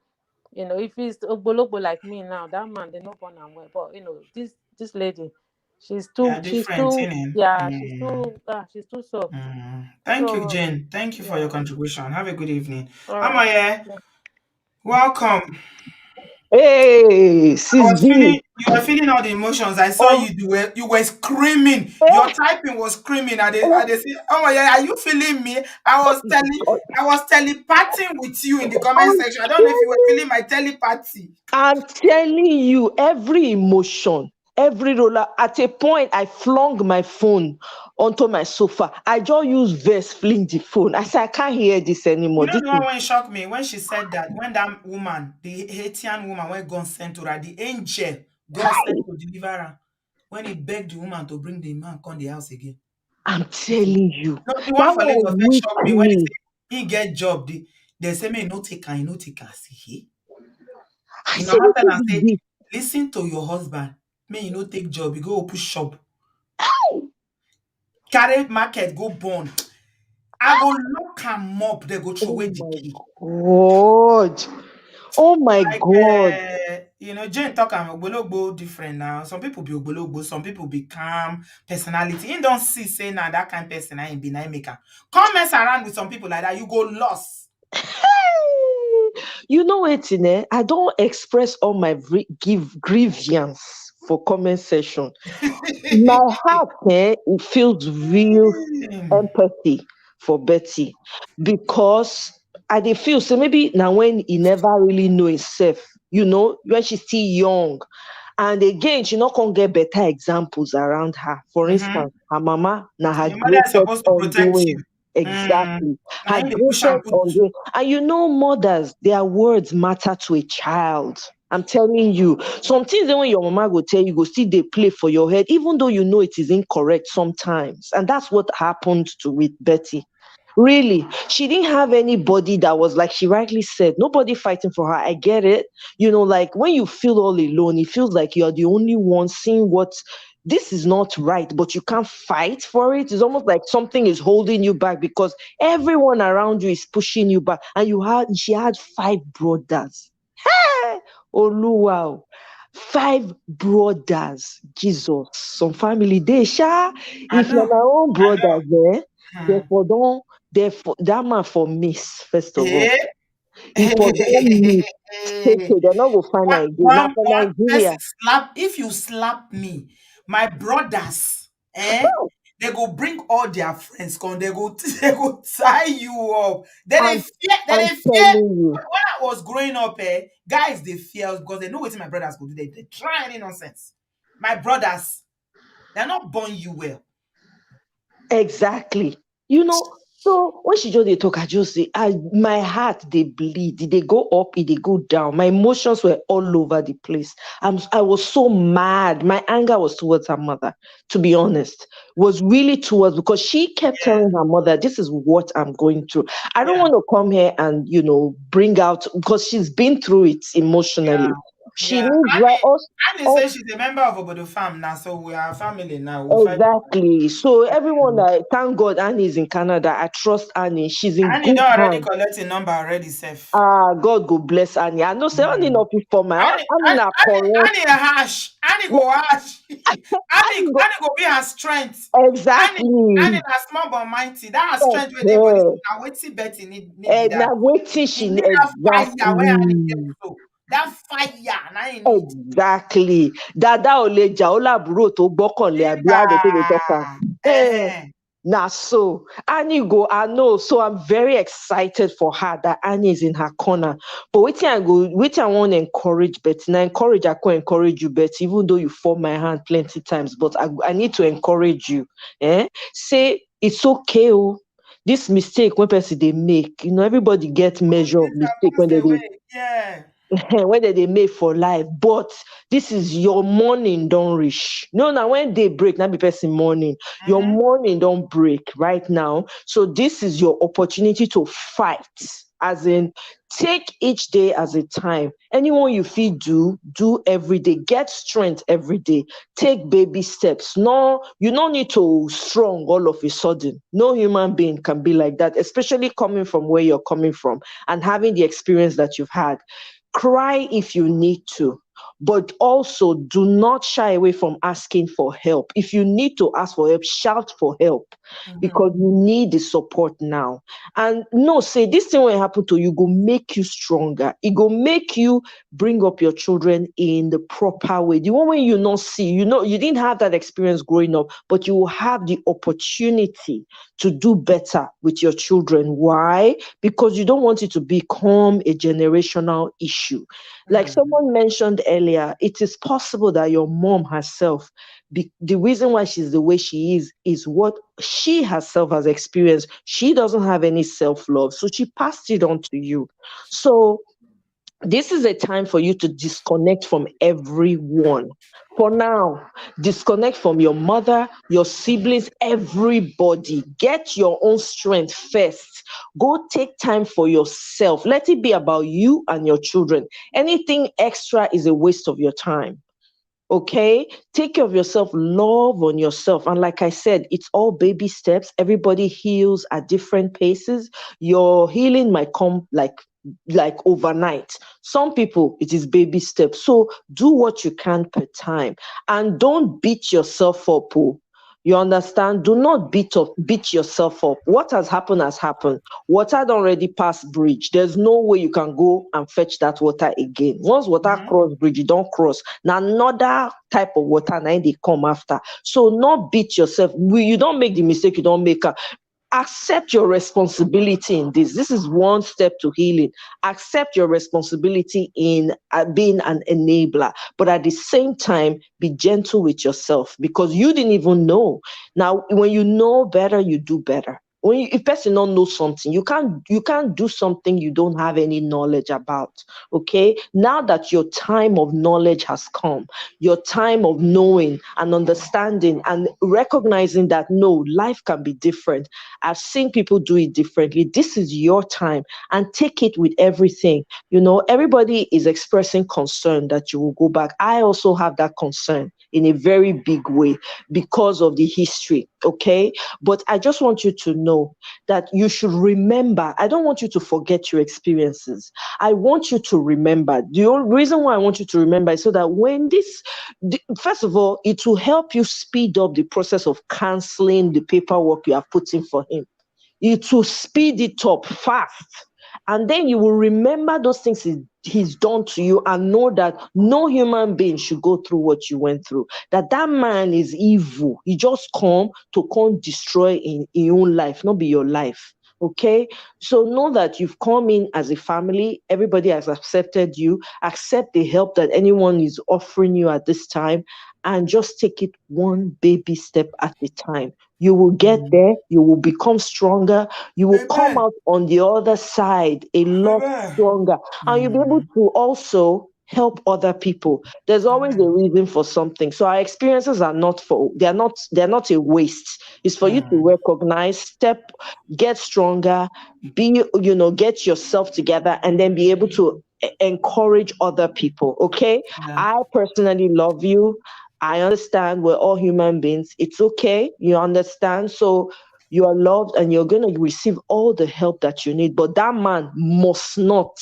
Speaker 15: If he's ogbolobo like me now, that man, they no born and well. But this lady,
Speaker 1: Yeah, different, innit?
Speaker 15: yeah,
Speaker 1: Mm,
Speaker 15: she's too soft.
Speaker 1: mm. Thank you,
Speaker 15: So
Speaker 1: Jane. Thank you for your
Speaker 15: yeah,
Speaker 1: contribution. Have a good evening.
Speaker 15: all right.
Speaker 1: Amoye, welcome.
Speaker 7: Hey,
Speaker 1: I
Speaker 7: sis
Speaker 1: was
Speaker 7: B.
Speaker 1: feeling you were feeling all the emotions. I saw
Speaker 7: Oh,
Speaker 1: you. You were screaming. Your
Speaker 7: eh,
Speaker 1: typing was screaming.
Speaker 7: oh,
Speaker 1: They say, "Oh my God, are you feeling me?"
Speaker 7: God.
Speaker 1: I was telepathing with you in the comment
Speaker 7: I'm
Speaker 1: section. I don't know if you were
Speaker 7: telling,
Speaker 1: feeling my telepathy.
Speaker 7: I'm telling you, every emotion, every roller. At a point, I flung my phone onto my sofa. I just used verse fling the phone. I said, I can't hear this
Speaker 1: You
Speaker 7: anymore.
Speaker 1: know
Speaker 7: This
Speaker 1: the
Speaker 7: is
Speaker 1: one when shocked me when she said that when that woman, the Haitian woman, when God sent to her, the angel God sent to deliver her, when he begged the woman to bring the man come the house again.
Speaker 7: I'm telling you.
Speaker 1: No, the one
Speaker 7: That
Speaker 1: for
Speaker 7: one
Speaker 1: Lagos that shocked
Speaker 7: weak
Speaker 1: me when
Speaker 7: me.
Speaker 1: he get job. They say me no take her, he no take her. See,
Speaker 7: I
Speaker 1: he
Speaker 7: said,
Speaker 1: mama tell
Speaker 7: what
Speaker 1: am
Speaker 7: is
Speaker 1: say,
Speaker 7: this?
Speaker 1: listen to your husband. Me you no take job, you go open shop, carry market, go burn. I go lock am up, they go throw
Speaker 7: Oh
Speaker 1: away the
Speaker 7: my
Speaker 1: key.
Speaker 7: God. Oh my
Speaker 1: Like
Speaker 7: God.
Speaker 1: Jane talk am ogbologbo different now. Some people be ogbologbo, some people be calm personality. He don't see say now that kind of person I be na maker. Come mess around with some people like that, you go lost.
Speaker 7: You know what, I don't express all my grievance for comment section. My heart, it feels real empathy for Betty because I dey feel so maybe now when he never really know himself, when she's still young And again, she not gonna get better examples around her. For instance, her mama, now her
Speaker 1: Your mother is
Speaker 7: greatest
Speaker 1: supposed to protect you.
Speaker 7: undoing.
Speaker 1: Mm.
Speaker 7: Exactly.
Speaker 1: Now
Speaker 7: Her
Speaker 1: in the push and
Speaker 7: greatest
Speaker 1: put.
Speaker 7: undoing. And you know, mothers, their words matter to a child. I'm telling you, some things that when your mama go tell you, go see they play for your head, even though you know it is incorrect sometimes. And that's what happened to with Betty. Really, she didn't have anybody that was like she rightly said, nobody fighting for her. I get it. You know, like when you feel all alone, it feels like you're the only one seeing what this is not right, but you can't fight for it. It's almost like something is holding you back because everyone around you is pushing you back. And she had 5 brothers. Hey, Oluwa. 5 brothers. Jesus. Some family they sha.
Speaker 1: I
Speaker 7: If you're
Speaker 1: know.
Speaker 7: my own
Speaker 1: I know.
Speaker 7: brothers, eh?
Speaker 1: Hmm.
Speaker 7: Therefore, don't therefore that man for miss, first of all.
Speaker 1: Eh?
Speaker 7: He for don't miss. Okay, they're not gonna find
Speaker 1: one,
Speaker 7: her again. Now
Speaker 1: one,
Speaker 7: for
Speaker 1: one person
Speaker 7: Nigeria.
Speaker 1: slap. If you slap me, my brothers, they go bring all their friends. Come, they go, they go tie you up. Then they
Speaker 7: I'm
Speaker 1: fear. Then
Speaker 7: I'm
Speaker 1: they fear.
Speaker 7: telling you.
Speaker 1: When I was growing up, guys, they fear us because they know what my brothers go do. They try any nonsense. My brothers, they're not born you well.
Speaker 7: Exactly. You know, so when she just dey talk, I just say, my heart they bleed. They go up, they go down. My emotions were all over the place. I was so mad. My anger was towards her mother, to be honest. Was really towards because she kept
Speaker 1: Yeah,
Speaker 7: telling her mother, this is what I'm going through. I don't
Speaker 1: yeah,
Speaker 7: want to come here and, bring out because she's been through it emotionally. She
Speaker 1: yeah.
Speaker 7: needs right
Speaker 1: Annie says she's a member of Obodo Fam now, so we are family now. We fight.
Speaker 7: exactly. So everyone, thank God Annie is in Canada. I trust Annie. She's in
Speaker 1: Annie
Speaker 7: good
Speaker 1: don't already
Speaker 7: hands.
Speaker 1: collect a number already, safe.
Speaker 7: Ah, God go bless Annie. I know say Annie not fit for my
Speaker 1: Annie,
Speaker 7: Annie
Speaker 1: Annie,
Speaker 7: na
Speaker 1: Annie,
Speaker 7: correct.
Speaker 1: Annie a hash. Annie go hash.
Speaker 7: Annie go
Speaker 1: Annie go be her strength. Annie
Speaker 7: exactly.
Speaker 1: na small but mighty. That her strength where they body
Speaker 7: Okay.
Speaker 1: now waiting Betty need be that.
Speaker 7: Now waiting
Speaker 1: He
Speaker 7: she
Speaker 1: need that fire where Annie get
Speaker 7: exactly.
Speaker 1: so. That fire now he need.
Speaker 7: Exactly. Dada Oleja Olaburo to gbọ́kànlé àbí how they say they talk am.
Speaker 1: Iba.
Speaker 7: Eh. Now, so Annie go, I know. So I'm very excited for her that Annie is in her corner. But waiting, I want to encourage Betty. Now, I can encourage you, Betty, even though you fall my hand plenty times. But I need to encourage you. Say it's okay. Oh, this mistake when person they make, everybody get measure of
Speaker 1: Things are
Speaker 7: mistake when
Speaker 1: supposed
Speaker 7: they
Speaker 1: to
Speaker 7: dey
Speaker 1: wait. Yeah.
Speaker 7: whether they made for life, but this is your morning don't reach. No, now when they break, not be person morning, your
Speaker 1: Mm-hmm.
Speaker 7: morning don't break right now. So this is your opportunity to fight, as in take each day as a time. Anyone you feel do every day. Get strength every day. Take baby steps. No, you don't need to strong all of a sudden. No human being can be like that, especially coming from where you're coming from and having the experience that you've had. Cry if you need to, but also do not shy away from asking for help. If you need to ask for help, shout for help
Speaker 1: Mm-hmm.
Speaker 7: because you need the support now. And no, say this thing will happen to you, go make you stronger. It go make you bring up your children in the proper way. The one way you not see, you didn't have that experience growing up, but you will have the opportunity to do better with your children. Why? Because you don't want it to become a generational issue. Like someone mentioned earlier, it is possible that your mom herself, the reason why she's the way she is what she herself has experienced. She doesn't have any self love, so she passed it on to you. So this is a time for you to disconnect from everyone. For now, disconnect from your mother, your siblings, everybody. Get your own strength first. Go take time for yourself. Let it be about you and your children. Anything extra is a waste of your time. Okay, take care of yourself, love on yourself. And like I said, it's all baby steps. Everybody heals at different paces. Your healing might come like overnight. Some people it is baby steps. So do what you can per time and don't beat yourself up. Oh. You understand? Do not beat yourself up. What has happened has happened. Water don't already pass bridge. There's no way you can go and fetch that water again. Once water cross bridge, you don't cross. Now another type of water now they come after. So not beat yourself. You don't make the mistake, you don't make her. accept your responsibility in this. This is one step to healing. Accept your responsibility in being an enabler, but at the same time, be gentle with yourself because you didn't even know. Now, when you know better, you do better. When you, if person don't know something, you can't do something you don't have any knowledge about. Okay, now that your time of knowledge has come, your time of knowing and understanding and recognizing that no, life can be different. I've seen people do it differently. This is your time and take it with everything. Everybody is expressing concern that you will go back. I also have that concern in a very big way because of the history. Okay. But I just want you to know that you should remember. I don't want you to forget your experiences. I want you to remember. The only reason why I want you to remember is so that first of all, it will help you speed up the process of canceling the paperwork you are putting for him. It will speed it up fast. And then you will remember those things he's done to you and know that no human being should go through what you went through. That man is evil. He just come destroy in your own life, not be your life. Okay, so know that you've come in as a family. Everybody has accepted you. Accept the help that anyone is offering you at this time, and just take it one baby step at a time. You will get there. You will become stronger. You will come
Speaker 1: Amen.
Speaker 7: out on the other side a lot
Speaker 1: Amen.
Speaker 7: stronger, and you'll be able to also help other people. There's always a
Speaker 1: Amen.
Speaker 7: reason for something. So our experiences are not they're not a waste. It's for you to recognize, get stronger, get yourself together, and then be able to encourage other people. Okay.
Speaker 1: Yeah.
Speaker 7: I personally love you. I understand we're all human beings. It's okay. You understand? So you are loved and you're going to receive all the help that you need. But that man must not,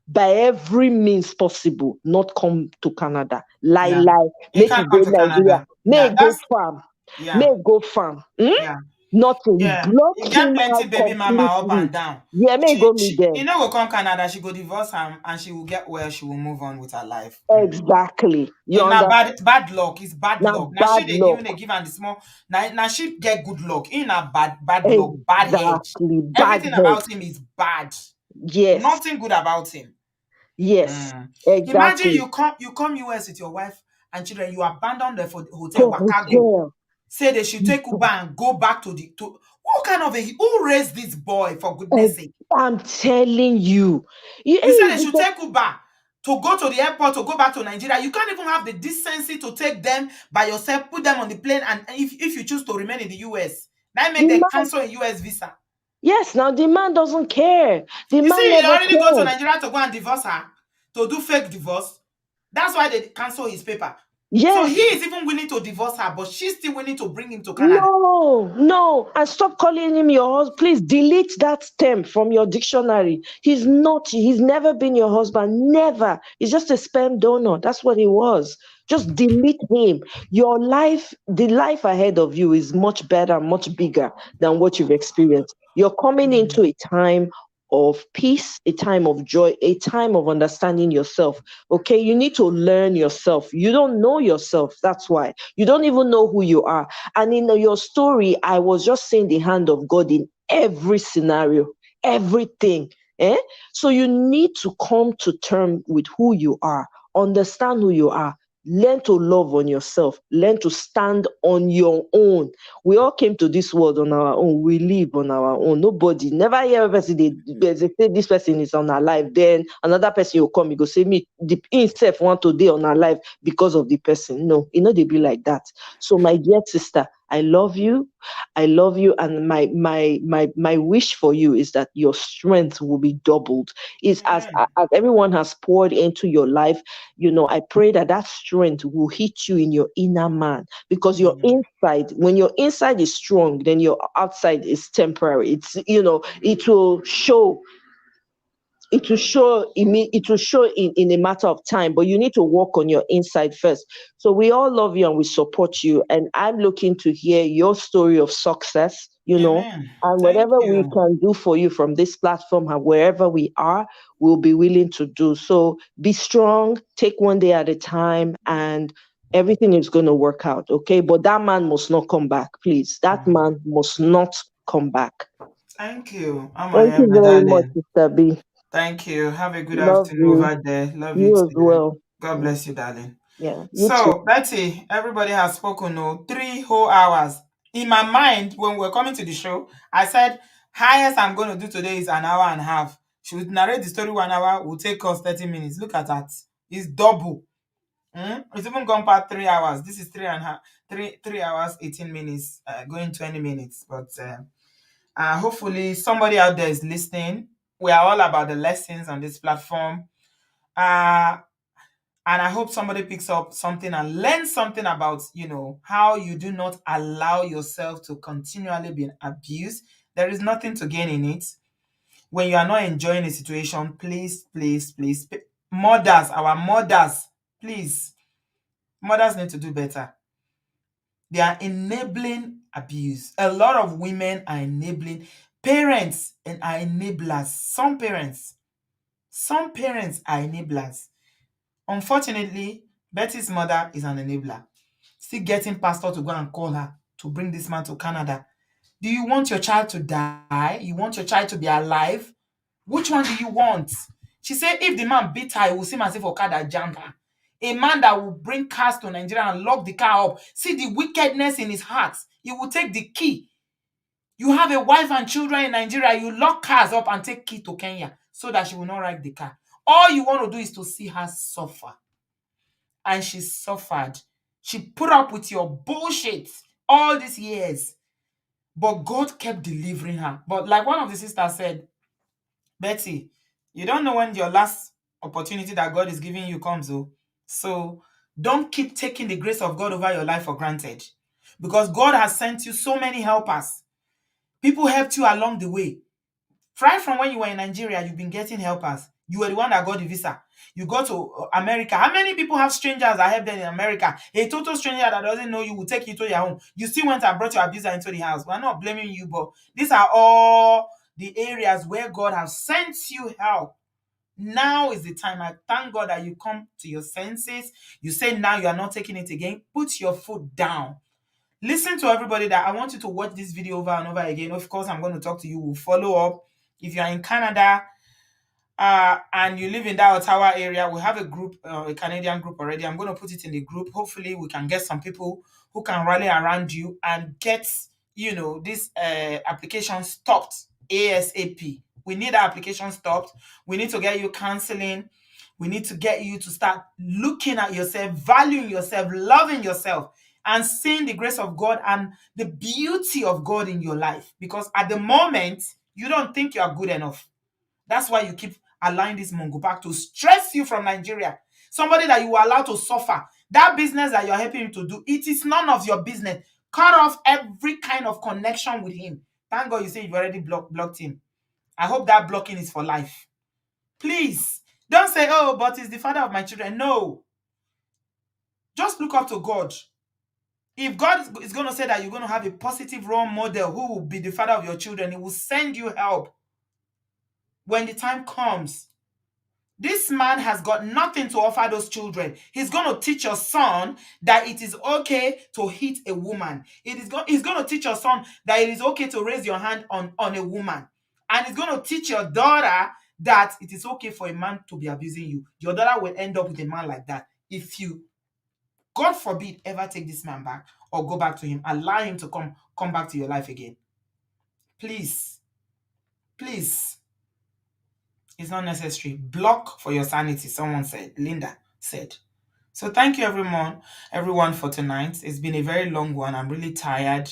Speaker 7: by every means possible, not come to Canada.
Speaker 1: Yeah.
Speaker 7: Lie.
Speaker 1: He
Speaker 7: Make
Speaker 1: can't
Speaker 7: it go
Speaker 1: come to
Speaker 7: Nigeria.
Speaker 1: Canada.
Speaker 7: May
Speaker 1: Yeah.
Speaker 7: it go
Speaker 1: That's
Speaker 7: farm. May
Speaker 1: yeah.
Speaker 7: it go farm.
Speaker 1: Yeah.
Speaker 7: Nothing.
Speaker 1: Yeah.
Speaker 7: Block
Speaker 1: He get
Speaker 7: him
Speaker 1: plenty
Speaker 7: out
Speaker 1: baby mama up
Speaker 7: completely.
Speaker 1: and down.
Speaker 7: Yeah, may it go meet
Speaker 1: You
Speaker 7: them.
Speaker 1: know will come Canada, she go divorce him and she will get well, she will move on with her life.
Speaker 7: Exactly. You
Speaker 1: And now
Speaker 7: understand?
Speaker 1: bad luck is bad
Speaker 7: Now,
Speaker 1: luck. Now
Speaker 7: bad
Speaker 1: she they
Speaker 7: luck.
Speaker 1: even they give her the small now she get good luck. In a bad luck, bad head.
Speaker 7: Exactly. Bad
Speaker 1: Everything
Speaker 7: head.
Speaker 1: about him is bad.
Speaker 7: Yes.
Speaker 1: Nothing good about him.
Speaker 7: Yes.
Speaker 1: Mm. Imagine
Speaker 7: Exactly.
Speaker 1: you come US with your wife and children, you abandon the hotel
Speaker 7: For
Speaker 1: Wakago.
Speaker 7: hotel.
Speaker 1: Say they should take Uber and go back to what kind of who raised this boy for
Speaker 7: Eh,
Speaker 1: goodness sake?
Speaker 7: I'm telling you.
Speaker 1: You said they should
Speaker 7: Because
Speaker 1: take Uber to go to the airport to go back to Nigeria. You can't even have the decency to take them by yourself, put them on the plane, and if you choose to remain in the US, that make
Speaker 7: the
Speaker 1: them
Speaker 7: man,
Speaker 1: cancel a US visa.
Speaker 7: yes, now the man doesn't care. The
Speaker 1: You
Speaker 7: man
Speaker 1: see, he
Speaker 7: never
Speaker 1: already go to
Speaker 7: cared.
Speaker 1: Nigeria to go and divorce her, to do fake divorce. That's why they cancel his paper. So he
Speaker 7: Yes.
Speaker 1: is even willing to divorce her, but she's still willing to bring him to Canada.
Speaker 7: No, no. And stop calling him your husband. Please delete that term from your dictionary. He's never been your husband. Never. He's just a sperm donor. That's what he was. Just delete him. Your life, the life ahead of you is much better, much bigger than what you've experienced. You're coming into a time of peace, a time of joy, a time of understanding yourself. Okay, you need to learn yourself. You don't know yourself. That's why you don't even know who you are. And in your story, I was just seeing the hand of God in every scenario, everything. Eh? So you need to come to terms with who you are, understand who you are, learn to love on yourself, learn to stand on your own. We all came to this world on our own. We live on our own. Nobody never hear a person they say this person is on our life. Then another person will come, you go say me the himself want to be on our life because of the person. No, they be like that. So my dear sister, I love you. I love you, and my wish for you is that your strength will be doubled. Is
Speaker 1: Amen.
Speaker 7: as everyone has poured into your life, I pray that that strength will hit you in your inner man, because your inside, when your inside is strong, then your outside is temporary. It will show in a matter of time, but you need to work on your inside first. So we all love you and we support you, and I'm looking to hear your story of success,
Speaker 1: Amen.
Speaker 7: and
Speaker 1: Thank
Speaker 7: whatever we
Speaker 1: you.
Speaker 7: can do for you from this platform and wherever we are, we'll be willing to do. So be strong, take one day at a time, and everything is going to work out. Okay, but that man must not come back, please. That man must not come back.
Speaker 1: Thank you.
Speaker 7: Thank
Speaker 1: Amaya,
Speaker 7: you
Speaker 1: my
Speaker 7: very much,
Speaker 1: darling.
Speaker 7: Sister B.
Speaker 1: Thank you. Have a good
Speaker 7: Love
Speaker 1: afternoon
Speaker 7: you.
Speaker 1: over there. Love you
Speaker 7: You as
Speaker 1: too.
Speaker 7: well.
Speaker 1: God
Speaker 7: Mm,
Speaker 1: bless you, darling.
Speaker 7: yeah, you too.
Speaker 1: So, Betty, everybody has spoken. No, 3 whole hours. In my mind, when we're coming to the show, I said, highest I'm going to do today is an hour and a half. She would narrate the story 1 hour, will take us 30 minutes. Look at that. It's double. It's even gone past 3 hours. This is 3 and a half, 3 hours, 18 minutes, going 20 minutes. But hopefully somebody out there is listening. We are all about the lessons on this platform. Uh, and I hope somebody picks up something and learns something about, how you do not allow yourself to continually be abused. There is nothing to gain in it. When you are not enjoying a situation, please, please, please, mothers, our mothers, please, mothers need to do better. They are enabling abuse. A lot of women are enabling parents and are enablers. Some parents are enablers. Unfortunately, Betty's mother is an enabler. Still getting pastor to go and call her to bring this man to Canada. Do you want your child to die? You want your child to be alive? Which one do you want? She said if the man beat her, it will seem as if Okada jammed her. A man that will bring cars to Nigeria and lock the car up. See the wickedness in his heart. He will take the key. You have a wife and children in Nigeria. You lock cars up and take key to Kenya so that she will not ride the car. All you want to do is to see her suffer. And she suffered. She put up with your bullshit all these years. But God kept delivering her. But like one of the sisters said, Betty, you don't know when your last opportunity that God is giving you comes. Oh. So don't keep taking the grace of God over your life for granted. Because God has sent you so many helpers. People helped you along the way. Right from when you were in Nigeria, you've been getting helpers. You were the one that got the visa. You go to America. How many people have strangers that help them in America? A total stranger that doesn't know you will take you to your home. You still went and brought your abuser into the house. We're not blaming you, but these are all the areas where God has sent you help. Now is the time. I thank God that you come to your senses. You say now you are not taking it again. Put your foot down. Listen to everybody that I want you to watch this video over and over again. Of course, I'm going to talk to you. We'll follow up. If you're in Canada and you live in that Ottawa area, we have a group, a Canadian group already. I'm going to put it in the group. Hopefully, we can get some people who can rally around you and get, this application stopped ASAP. We need that application stopped. We need to get you counseling. We need to get you to start looking at yourself, valuing yourself, loving yourself, and seeing the grace of God and the beauty of God in your life. Because at the moment, you don't think you are good enough. That's why you keep allowing this Mongo back to stress you from Nigeria. Somebody that you allow to suffer. That business that you're helping him to do, it is none of your business. Cut off every kind of connection with him. Thank God you say you've already blocked him. I hope that blocking is for life. Please, don't say, oh, but he's the father of my children. No. Just look up to God. If God is going to say that you're going to have a positive role model who will be the father of your children, he will send you help when the time comes. This man has got nothing to offer those children. He's going to teach your son that it is okay to hit a woman. He's going to teach your son that it is okay to raise your hand on a woman. And he's going to teach your daughter that it is okay for a man to be abusing you. Your daughter will end up with a man like that if you, God forbid, ever take this man back or go back to him. Allow him to come back to your life again. Please. Please. It's not necessary. Block for your sanity, someone said. Linda said. So thank you everyone for tonight. It's been a very long one. I'm really tired.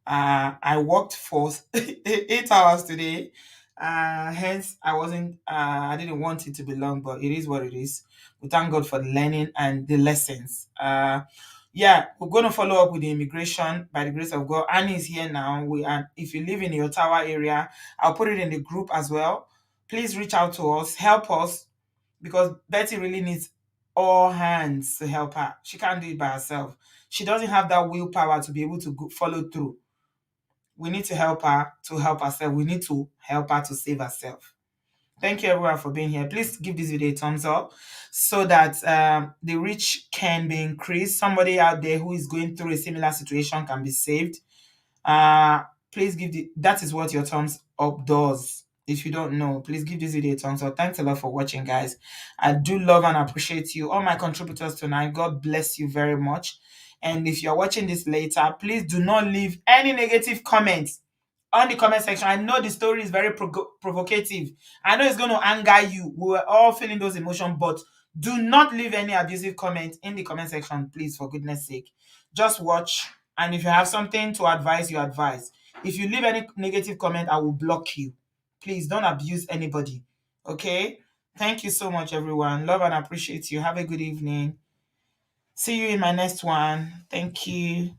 Speaker 1: I worked for 8 hours today. Hence I didn't want it to be long, but it is what it is. We thank God for the learning and the lessons. Yeah, we're going to follow up with the immigration by the grace of God. Annie is here now. If you live in the Ottawa area, I'll put it in the group as well. Please reach out to us, help us, because Betty really needs all hands to help her. She can't do it by herself. She doesn't have that willpower to be able to follow through. We need to help her to help herself. We need to help her to save herself. Thank you everyone for being here. Please give this video a thumbs up so that the reach can be increased. Somebody out there who is going through a similar situation can be saved. please that is what your thumbs up does. If you don't know, please give this video a thumbs up. Thanks a lot for watching, guys. I do love and appreciate you, all my contributors tonight. God bless you very much. And if you're watching this later, please do not leave any negative comments on the comment section. I know the story is very provocative. I know it's going to anger you. We were all feeling those emotions, but do not leave any abusive comment in the comment section, please, for goodness sake. Just watch, and if you have something to advise, you advise. If you leave any negative comment, I will block you. Please don't abuse anybody. Okay? Thank you so much, everyone. Love and appreciate you. Have a good evening. See you in my next one. Thank you.